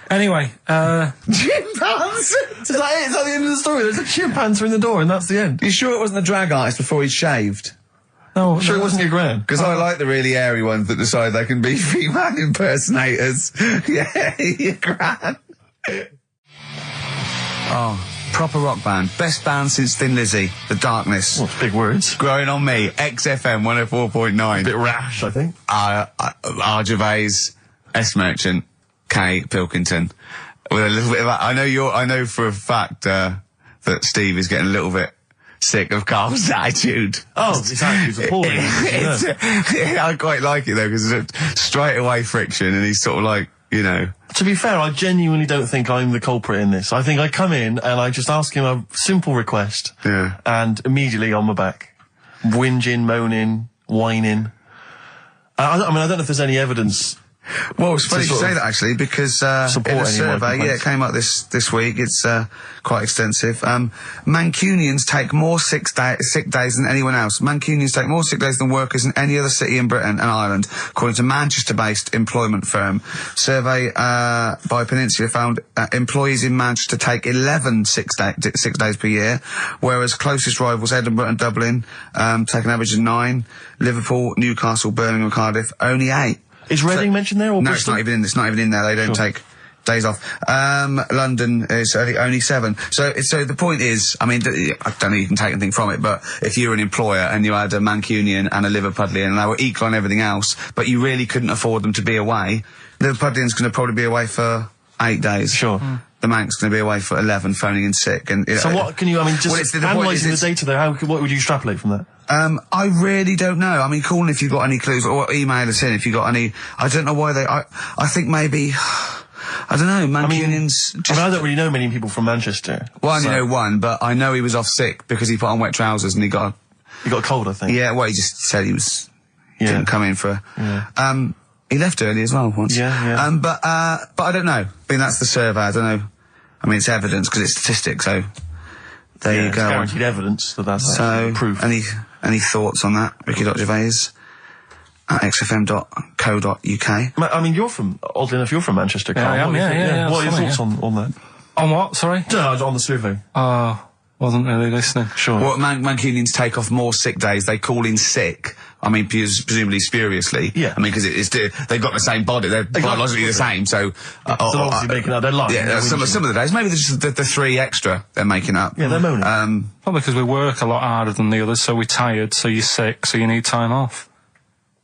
Anyway, chimpanzee! Is that it? Is that the end of the story? There's a chimpanzee in the door and that's the end. You sure it wasn't the drag artist before he shaved? No, sure it wasn't your gran? Because I like the really airy ones that decide they can be female impersonators. Yeah, your gran. Oh, proper rock band. Best band since Thin Lizzy. The Darkness. Well, big words. Growing on Me. XFM 104.9. A bit rash, I think. R. Gervais. S. Merchant. K. Pilkington. With a little bit of... I know for a fact, that Steve is getting a little bit sick of Carl's attitude. Oh, his attitude's appalling. I quite like it though, because it's straight away friction and he's sort of like, you know. To be fair, I genuinely don't think I'm the culprit in this. I think I come in and I just ask him a simple request. Yeah. And immediately on my back. Whinging, moaning, whining. I mean, I don't know if there's any evidence. Well, it's funny you say that actually, because in a survey, it came up this week. It's quite extensive. Mancunians take more sick days than anyone else. Mancunians take more sick days than workers in any other city in Britain and Ireland, according to Manchester-based employment firm. Survey by Peninsula found employees in Manchester take 11 sick days per year, whereas closest rivals Edinburgh and Dublin take an average of 9. Liverpool, Newcastle, Birmingham, Cardiff only 8. Is Reading mentioned there? Or no, Bristol? it's not even in there. They don't take days off. London is only 7. So the point is, I mean, I don't know you can take anything from it, but if you're an employer and you had a Mancunian and a Liverpudlian and they were equal on everything else, but you really couldn't afford them to be away, Liverpudlian's going to probably be away for 8 days. Sure. The Manc's going to be away for 11, phoning in sick. And so what can you? I mean, just analysing the data there. What would you extrapolate from that? I really don't know. I mean, call in if you've got any clues, or email us in if you've got any. I don't know why they. I think maybe. I don't know. Mancunians. I don't really know many people from Manchester. Well, I only know one, but I know he was off sick because he put on wet trousers and he got a cold, I think. Yeah. Well, he just said he was. Didn't come in for. Yeah. He left early as well once. Yeah. But I don't know. I mean, that's the survey. I don't know. I mean, it's evidence because it's statistics. So there you go. It's guaranteed evidence that's proof. Any thoughts on that, Ricky.Gervais at xfm.co.uk? I mean, oddly enough, you're from Manchester, Carl. Yeah, I am, yeah. What are your thoughts on that? On what, sorry? No, on the survey. Wasn't really listening. Sure. Well, Mancunians take off more sick days. They call in sick. I mean, presumably spuriously. Yeah. I mean, because they've got the same body. They're biologically the same, so... they're obviously making up. They're lying. Yeah, some of the days. Maybe just the 3 extra they're making up. Yeah, they're moaning. Probably because we work a lot harder than the others, so we're tired, so you're sick, so you need time off.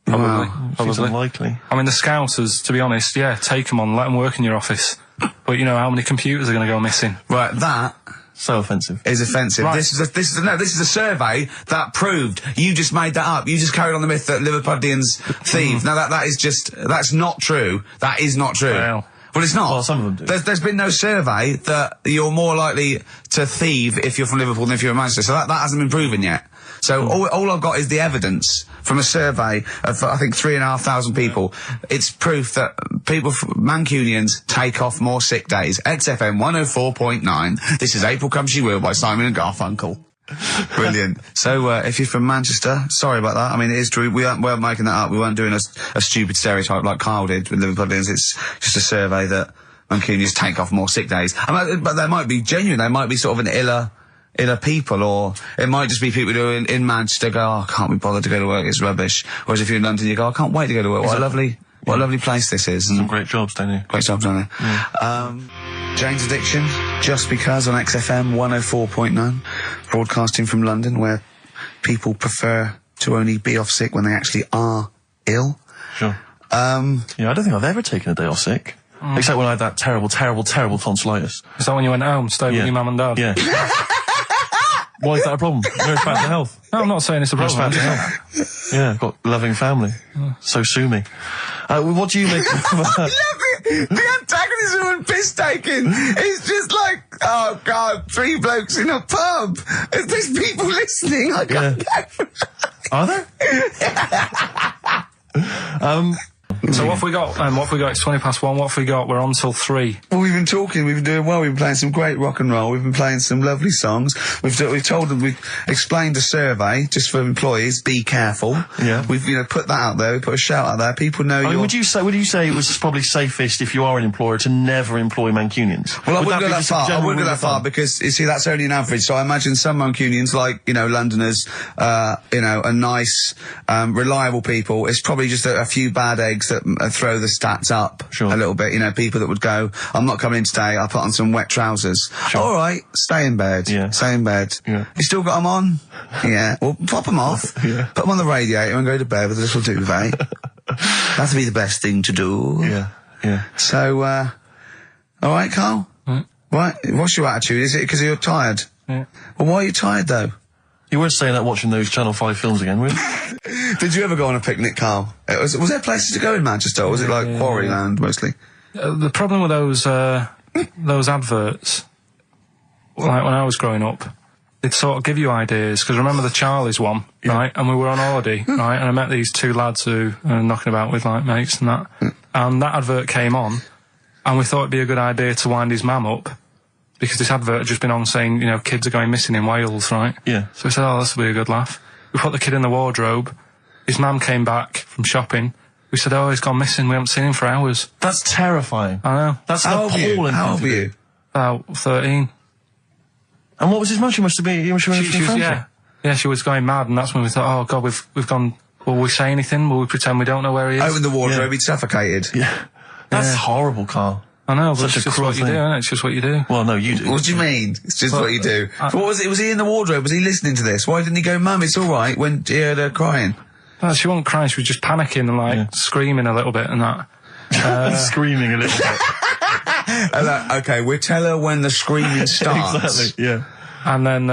Probably. Seems unlikely. I mean, the Scousers, to be honest, take them on, let them work in your office. But you know how many computers are going to go missing? Right, that... So offensive. Is offensive. Right. This is a survey that proved. You just made that up. You just carried on the myth that Liverpudlians thieve. Now that's not true. That is not true. Well, it's not. Well, some of them do. There's been no survey that you're more likely to thieve if you're from Liverpool than if you're in Manchester. So that hasn't been proven yet. So all I've got is the evidence from a survey of, I think, 3,500 people. It's proof that Mancunians take off more sick days. XFM 104.9. This is April Come She Will by Simon and Garfunkel. Brilliant. So, if you're from Manchester, sorry about that. I mean, it is true. We aren't making that up. We weren't doing a stupid stereotype like Kyle did with Liverpudlians. It's just a survey that Mancunians take off more sick days. But they might be genuine. They might be sort of an iller people, or it might just be people who are in Manchester go, I can't be bothered to go to work, it's rubbish. Whereas if you're in London, you go, I can't wait to go to work. What a lovely place this is. And some great jobs, don't you? Great jobs, don't they? Yeah. Jane's Addiction, Just Because on XFM 104.9, broadcasting from London, where people prefer to only be off sick when they actually are ill. Sure. I don't think I've ever taken a day off sick. Except when I had that terrible tonsillitis. Is that when you went home, stayed with your mum and dad? Yeah. Why is that a problem? Nurse back to health. No, I'm not saying it's a problem. Nurse back to health. Yeah, I've got a loving family. So sue me. What do you make of that? The antagonism and piss taking is just like, oh God, 3 blokes in a pub. There's people listening. I can't go. Are there? So what have we got? What have we got? It's 1:20. What have we got? We're on till 3. Well, we've been talking, we've been doing well, we've been playing some great rock and roll, we've been playing some lovely songs, we've told them, we've explained a survey, just for employees, be careful. Yeah. We've, put that out there, we put a shout out there, people know would you say it was probably safest, if you are an employer, to never employ Mancunians? Well, I wouldn't go that far. I wouldn't go that far because, you see, that's only an average. So I imagine some Mancunians, like, Londoners, are nice, reliable people. It's probably just a few bad eggs that throw the stats up a little bit. People that would go, I'm not coming in today, I'll put on some wet trousers. Sure. All right, stay in bed. Yeah. Stay in bed. Yeah. You still got them on? Yeah. Well, pop them off. Yeah. Put them on the radiator and go to bed with a little duvet. That'd be the best thing to do. Yeah. Yeah. So, all right, Carl? Right. What's your attitude? Is it because you're tired? Yeah. Well, why are you tired, though? You weren't staying up watching those Channel 5 films again, were you? Did you ever go on a picnic, Carl? Was there places to go in Manchester, or was it like Quarryland, mostly? The problem with those adverts, like when I was growing up, they'd sort of give you ideas, because remember the Charlie's one, right? And we were on holiday, right? And I met these 2 lads who are knocking about with, like, mates and that. And that advert came on, and we thought it'd be a good idea to wind his mum up, because this advert had just been on saying, kids are going missing in Wales, right? Yeah. So we said, this will be a good laugh. We put the kid in the wardrobe. His mum came back from shopping. We said, he's gone missing. We haven't seen him for hours. That's terrifying. I know. That's appalling. How old were you? About 13. And what was his mum? She must have been... Yeah, she was going mad, and that's when we thought, oh, God, we've gone... Will we say anything? Will we pretend we don't know where he is? Open the wardrobe, he'd suffocated. Yeah. That's horrible, Carl. I know, but Such it's a just cruel what you do, isn't it? It's just what you do. Well, no, you do. What do you mean? It's just what you do. What was it? Was he in the wardrobe? Was he listening to this? Why didn't he go, Mum, it's all right, when he heard her crying? No, she wasn't crying, she was just panicking and, screaming a little bit and that. Screaming a little bit. Okay, we'll tell her when the screaming starts. Exactly, yeah. And then,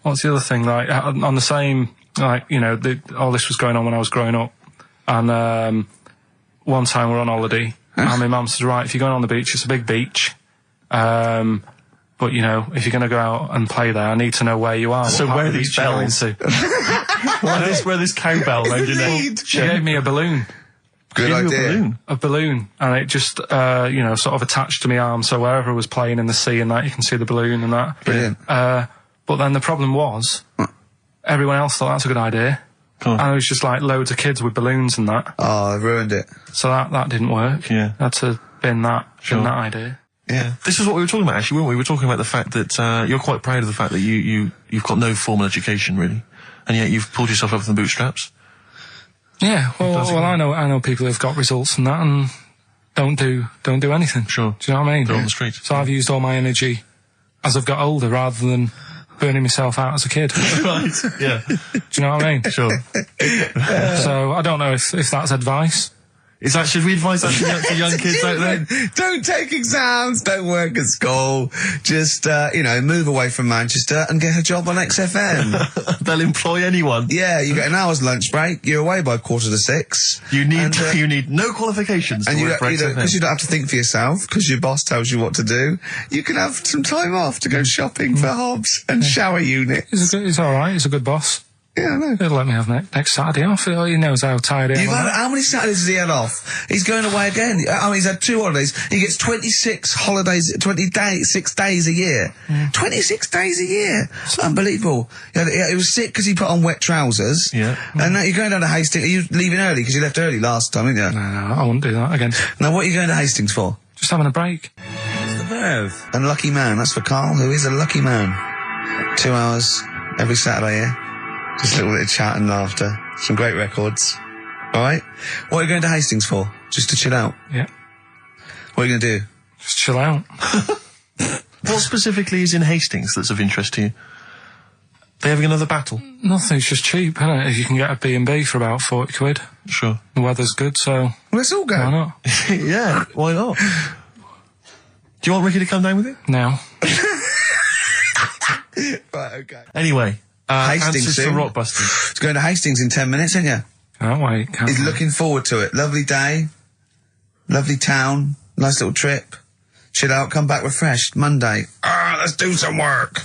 what's the other thing? Like, on the same, all this was going on when I was growing up. And, one time we're on holiday, and my mum says, right, if you're going on the beach, it's a big beach. But, if you're going to go out and play there, I need to know where you are. So where are these bells? Where this cowbell around your neck? She gave me a balloon. Good idea. A balloon. And it just, sort of attached to my arm, so wherever I was playing in the sea and that, you can see the balloon and that. Brilliant. But then the problem was, everyone else thought that's a good idea. And it was just like loads of kids with balloons and that. Oh, I ruined it. So that didn't work. Yeah. Had to bin that idea. Yeah. This is what we were talking about, actually, weren't we? We were talking about the fact that, you're quite proud of the fact that you've got no formal education, really. And yet you've pulled yourself up from the bootstraps. Yeah, well, I know people who've got results and that and don't do anything. Sure. Do you know what I mean? They're on the street. So I've used all my energy as I've got older rather than burning myself out as a kid. Right, yeah. Do you know what I mean? Sure. So I don't know if that's advice. Should we advise that to young kids out there? Don't take exams, don't work at school, just, move away from Manchester and get a job on XFM. They'll employ anyone. Yeah, you get an hour's lunch break, you're away by 5:45. You need no qualifications to work for XFM. Because you don't have to think for yourself, because your boss tells you what to do, you can have some time off to go shopping for hobs and shower units. He's alright, he's a good boss. Yeah, I know. He'll let me have next Saturday off. He knows how tired I am. How many Saturdays has he had off? He's going away again. He's had 2 holidays. He gets 26 holidays, 6 days a year. 26 days a year. It's unbelievable. He was sick because he put on wet trousers. Yeah. And now you're going down to Hastings. Are you leaving early? Because you left early last time, didn't you? No, I wouldn't do that again. Now, what are you going to Hastings for? Just having a break. What's the verve? Unlucky man. That's for Carl, who is a lucky man. 2 hours every Saturday, yeah? Just a little bit of chat and laughter. Some great records. Alright? What are you going to Hastings for? Just to chill out? Yeah. What are you going to do? Just chill out. What specifically is in Hastings that's of interest to you? They having another battle? Nothing, it's just cheap, isn't it? If you can get a B&B for about 40 quid. Sure. The weather's good, so... Well, let's all go. Why not? Yeah, why not? Do you want Ricky to come down with you? No. Right, okay. Anyway... Hastings answers soon. to Rockbusters. It's going to Hastings in 10 minutes, isn't you? Can't wait. He's looking forward to it. Lovely day. Lovely town. Nice little trip. Chill out, come back refreshed. Monday. Let's do some work.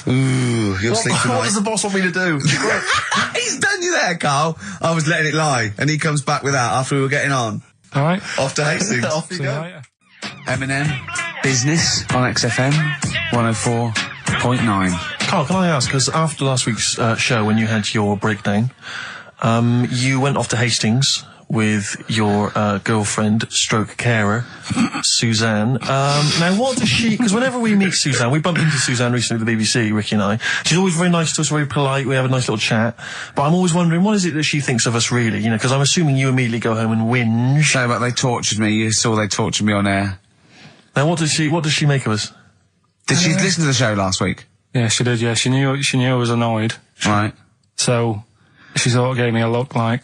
Ooh. you'll sleep tonight. What does the boss want me to do? He's done you there, Carl. I was letting it lie, and he comes back with that after we were getting on. All right. Off to Hastings. Off you go. Eminem, Business on XFM 104.9. Carl, can I ask, because after last week's show, when you had your breakdown, you went off to Hastings with your girlfriend, stroke carer, Suzanne. Now, what does she... Because whenever we meet Suzanne, we bumped into Suzanne recently at the BBC, Ricky and I. She's always very nice to us, very polite. We have a nice little chat. But I'm always wondering, what is it that she thinks of us, really? You know, because I'm assuming you immediately go home and whinge. No, but they tortured me. You saw they tortured me on air. Now, what does she make of us? Did she listen to the show last week? Yeah, she did, yeah. She knew I was annoyed. Right. So, she sort of gave me a look like...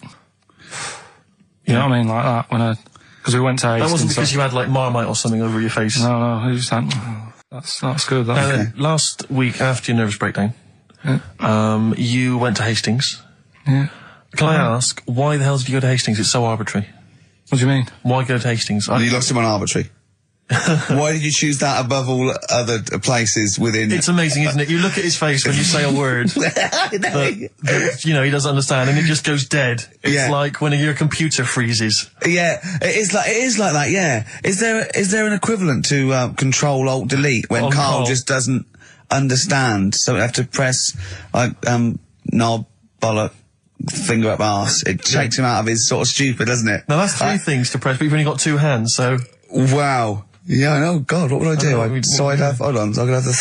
You know what I mean? Like that, because we went to Hastings. That wasn't because you had, like, Marmite or something over your face. No, it was just like, that's good. That's last week, after your nervous breakdown, you went to Hastings. Yeah. Can I ask, why the hell did you go to Hastings? It's so arbitrary. What do you mean? Why go to Hastings? You lost him on arbitrary. Why did you choose that above all other places within... It's amazing, isn't it? You look at his face when you say a word that, you know, he doesn't understand, and it just goes dead. It's like when your computer freezes. Yeah, it is like that, yeah. Is there an equivalent to Control-Alt-Delete when Carl just doesn't understand, so we have to press, like, knob, bollock, finger up arse. It takes him out of his sort of stupid, doesn't it? Now, that's three things to press, but you've only got two hands, so... Wow. Yeah, I know. God, what would I do? I'd have, hold on, so I could have the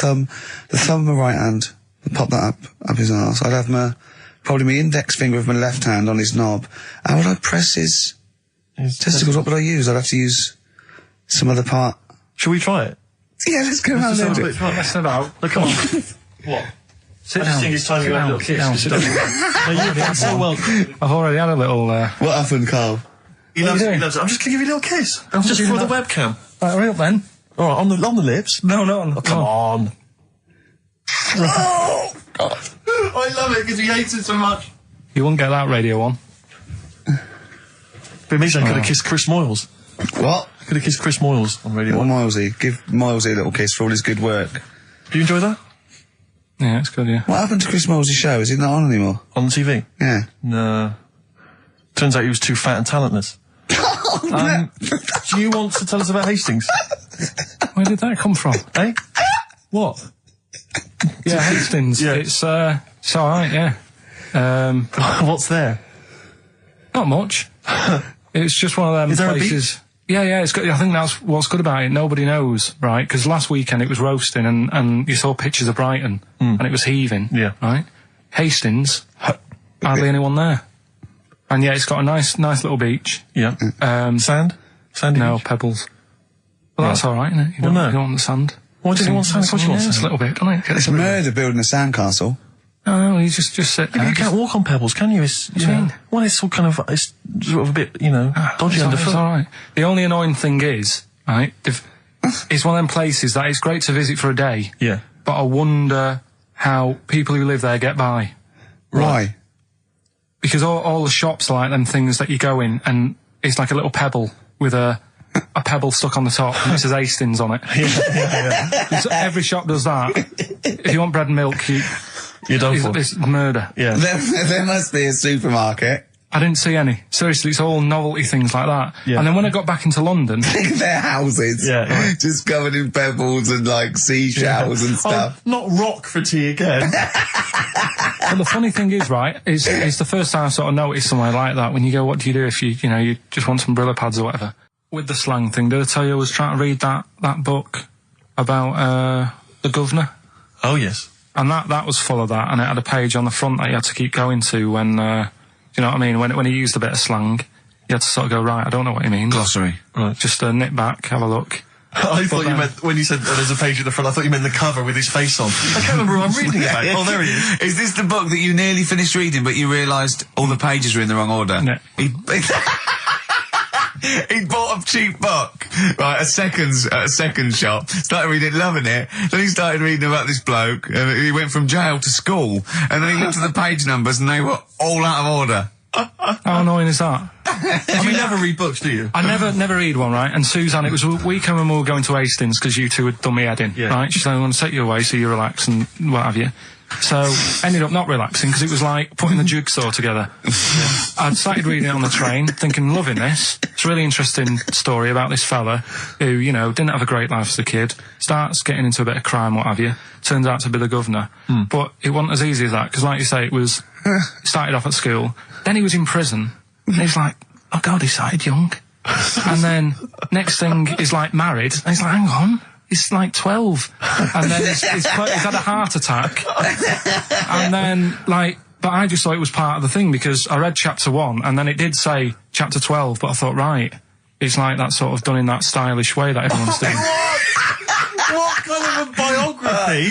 thumb of my right hand, pop that up his arse. I'd have probably my index finger of my left hand on his knob. How would I press his testicles? What would I use? I'd have to use some other part. Shall we try it? Yeah, let's go around and do it. Messing about. Look, come on. What? I just think it's time you had a little kiss. No, you've done so well. I've already had a little... What happened, Carl? He loves it. I'm just going to give you a little kiss. Just for the webcam. Right, hurry up then. All right, on the lips. No. Oh, come on. Oh, God. I love it because he hates it so much. You wouldn't get that radio on. But it means I could have kissed Chris Moyles. What? I could have kissed Chris Moyles on Radio 1. Milesy. Give Milesy a little kiss for all his good work. Do you enjoy that? Yeah, it's good, yeah. What happened to Chris Moyles' show? Is he not on anymore? On TV? Yeah. No. Turns out he was too fat and talentless. Do you want to tell us about Hastings? Where did that come from? Eh? What? Yeah, Hastings. Yeah. It's alright, yeah. What's there? Not much. It's just one of them Is there places... Yeah, it's good. I think that's what's good about it. Nobody knows, right? Because last weekend it was roasting and you saw pictures of Brighton and it was heaving. Yeah. Right? Hastings, hardly anyone there. And yeah, it's got a nice little beach. Yeah. Sand? Sandy No, beach? pebbles. Well, that's alright, isn't it? You don't want the sand. Why do you want sand? Of course you want sand. A little bit, don't it? It's murder building a sandcastle. No, you just sit there. You can't walk on pebbles, can you? It's, well, it's all kind of, it's sort of a bit, dodgy underfoot. It's alright. The only annoying thing is, right, it's one of them places that it's great to visit for a day. Yeah. But I wonder how people who live there get by. Why? Because all the shops are like them things that you go in and it's like a little pebble with a pebble stuck on the top and it says Hastings on it. Yeah. Every shop does that. If you want bread and milk, you're done for. It's murder. Yeah. There must be a supermarket. I didn't see any. Seriously, it's all novelty things like that. Yeah. And then when I got back into London... Their houses. Yeah. Just covered in pebbles and, like, seashells and stuff. Oh, not rock for tea again. But the funny thing is, right, is the first time I sort of noticed somewhere like that, when you go, what do you do if you just want some Brillo pads or whatever? With the slang thing, did I tell you I was trying to read that book about the governor? Oh, yes. And that was full of that, and it had a page on the front that you had to keep going to when, you know what I mean, when he used a bit of slang, you had to sort of go, right, I don't know what he means. Glossary. Right. Just nip back, have a look. I thought you meant, when you said there's a page at the front, I thought you meant the cover with his face on. I can't remember who I'm reading about. Oh, there he is. Is this the book that you nearly finished reading, but you realised all the pages were in the wrong order? No. He bought a cheap book, right, at a second shop, started reading it, loving it, then he started reading about this bloke, and he went from jail to school, and then he looked at the page numbers and they were all out of order. How annoying is that? You never read books, do you? I never read one, right? And Suzanne, it was a weekend when we were going to Hastings because you two had done me head in, right? She said, I'm going to take you away so you relax and what have you. So ended up not relaxing because it was like putting the jigsaw together. I'd started reading it on the train, thinking, loving this. It's a really interesting story about this fella who, you know, didn't have a great life as a kid, starts getting into a bit of crime, what have you, turns out to be the governor. But it wasn't as easy as that, because like you say, it started off at school, then he was in prison, and he's like, oh God, he started young. And then next thing is like married, and he's like, hang on, he's like 12. And then he's had a heart attack. And then, like, but I just thought it was part of the thing, because I read chapter 1, and then it did say chapter 12, but I thought, right, it's like that sort of done in that stylish way that everyone's doing. What kind of a biography?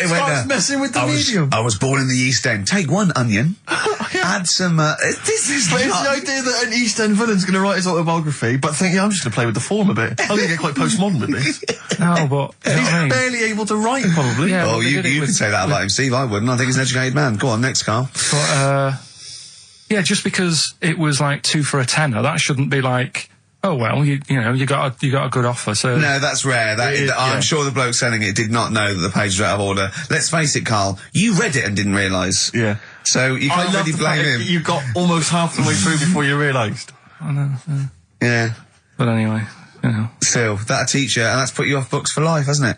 Starts messing with the medium. I was born in the East End. Take one onion, add some. This is. But it's the idea that an East End villain's going to write his autobiography, but think, I'm just going to play with the form a bit. I'm going to get quite postmodern with this. No, but he's barely able to write, probably. Yeah, well, you can say that about him, Steve. I wouldn't. I think he's an educated man. Go on, next, Carl. But yeah, just because it was like 2 for a tenner, that shouldn't be like, oh well, you know, you got a good offer. So no, that's rare. I'm sure the bloke selling it did not know that the page was out of order. Let's face it, Carl, you read it and didn't realise. Yeah. So you can't really blame him. You got almost half the way through before you realised. I know. Yeah. But anyway, you know. Still, that'll teach you, and that's put you off books for life, hasn't it?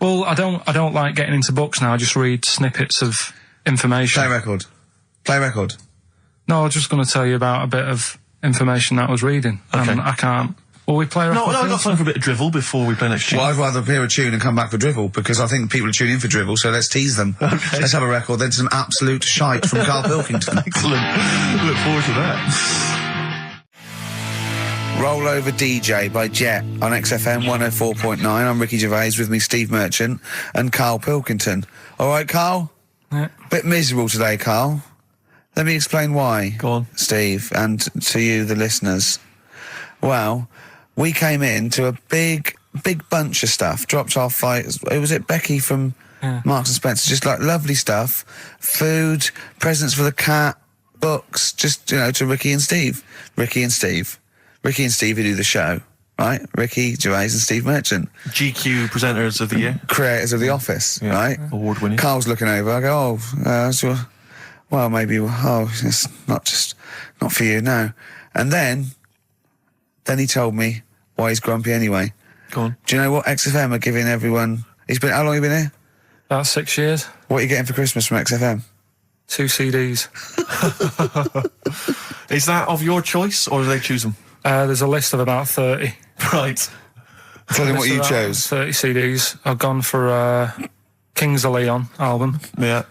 Well, I don't like getting into books now. I just read snippets of information. Play record. No, I was just going to tell you about a bit of information that I was reading. Okay. I can't. Will we play? No, I've got time for a bit of drivel before we play next tune. Well, I'd rather hear a tune and come back for drivel, because I think people are tuning in for drivel, so let's tease them. Okay. Let's have a record, then some absolute shite from Karl Pilkington. Excellent. Look forward to that. Roll Over DJ by Jet on XFM 104.9. I'm Ricky Gervais, with me Steve Merchant and Karl Pilkington. All right, Karl? Yeah. Bit miserable today, Karl. Let me explain why. Go on. Steve, and to you, the listeners. Well, we came in to a big bunch of stuff. Dropped off by, was it Becky from Marks and Spencer? Just like lovely stuff. Food, presents for the cat, books, just, you know, to Ricky and Steve who do the show, right? Ricky Gervais and Steve Merchant. GQ presenters of the year. Creators of The Office, right? Award winning. Carl's looking over, I go, well, maybe, it's not for you, no. And then he told me why he's grumpy anyway. Go on. Do you know what XFM are giving everyone? How long have you been here? About 6 years. What are you getting for Christmas from XFM? 2 CDs. Is that of your choice, or do they choose them? There's a list of about 30. Right. Tell them what you chose. 30 CDs. I've gone for Kings of Leon album. Yeah.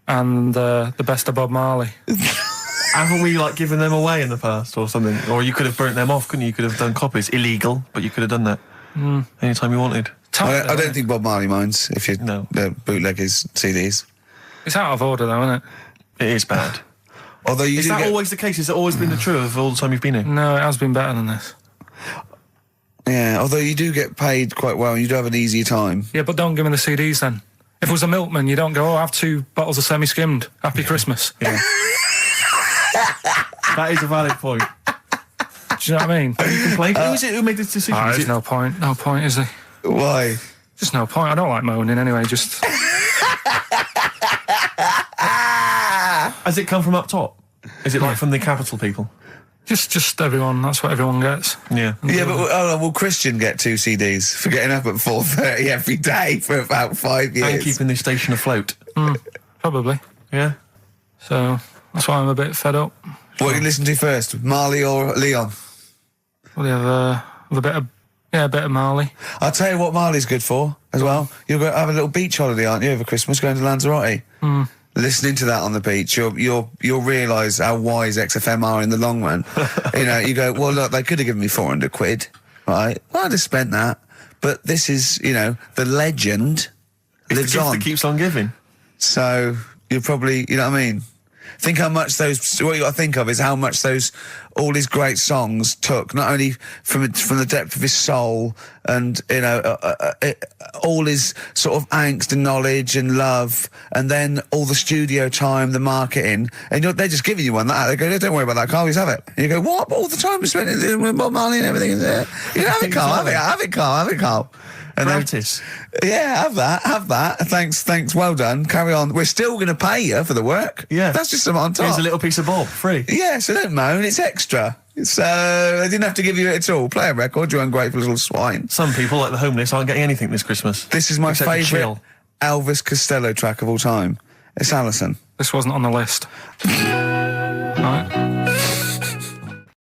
And the best of Bob Marley. Haven't we, like, given them away in the past or something? Or you could have burnt them off, couldn't you? You could have done copies. Illegal, but you could have done that anytime you wanted. I don't think Bob Marley minds if you bootleg his CDs. It's out of order, though, isn't it? It is bad. Although is that always the case? Has it always been the truth of all the time you've been here? No, it has been better than this. Yeah, although you do get paid quite well and you do have an easier time. Yeah, but don't give me the CDs then. If it was a milkman, you don't go, I have 2 bottles of semi-skimmed. Happy Christmas. Yeah. That is a valid point. Do you know what I mean? Have you complained? Who is it who made this decision? There's no point. No point, is there? Why? Just no point. I don't like moaning anyway, just... Has it come from up top? Is it like from the capital people? Just everyone. That's what everyone gets. Yeah. Yeah, but will Christian get 2 CDs for getting up at 4:30 every day for about 5 years? And keeping this station afloat. Probably. Yeah. So that's why I'm a bit fed up. What do you listen to first, Marley or Leon? Well, you have a bit of Marley. I'll tell you what Marley's good for as well. You'll go have a little beach holiday, aren't you, over Christmas, going to Lanzarote? Listening to that on the beach, you'll realise how wise XFM are in the long run. You know, you go, well, look, they could have given me 400 quid, right? Well, I'd have spent that. But this is, you know, the legend lives the gift on. that keeps on giving. So you'll probably, you know what I mean? Think how much what you got to think of is how much all his great songs took, not only from the depth of his soul and, you know, all his sort of angst and knowledge and love, and then all the studio time, the marketing, and they're just giving you one that. They go, don't worry about that, Carl, just have it. And you go, what? All the time we spent with Bob Marley and everything. You can have it, Carl, have it, Carl. And practice. Yeah, have that. Thanks, well done. Carry on. We're still going to pay you for the work. Yeah. That's just some on top. Here's a little piece of bob, free. Yeah, so don't moan, it's extra. So, they didn't have to give you it at all. Play a record, you ungrateful little swine. Some people, like the homeless, aren't getting anything this Christmas. This is my Except to favourite chill. Elvis Costello track of all time. It's Alison. This wasn't on the list. Right.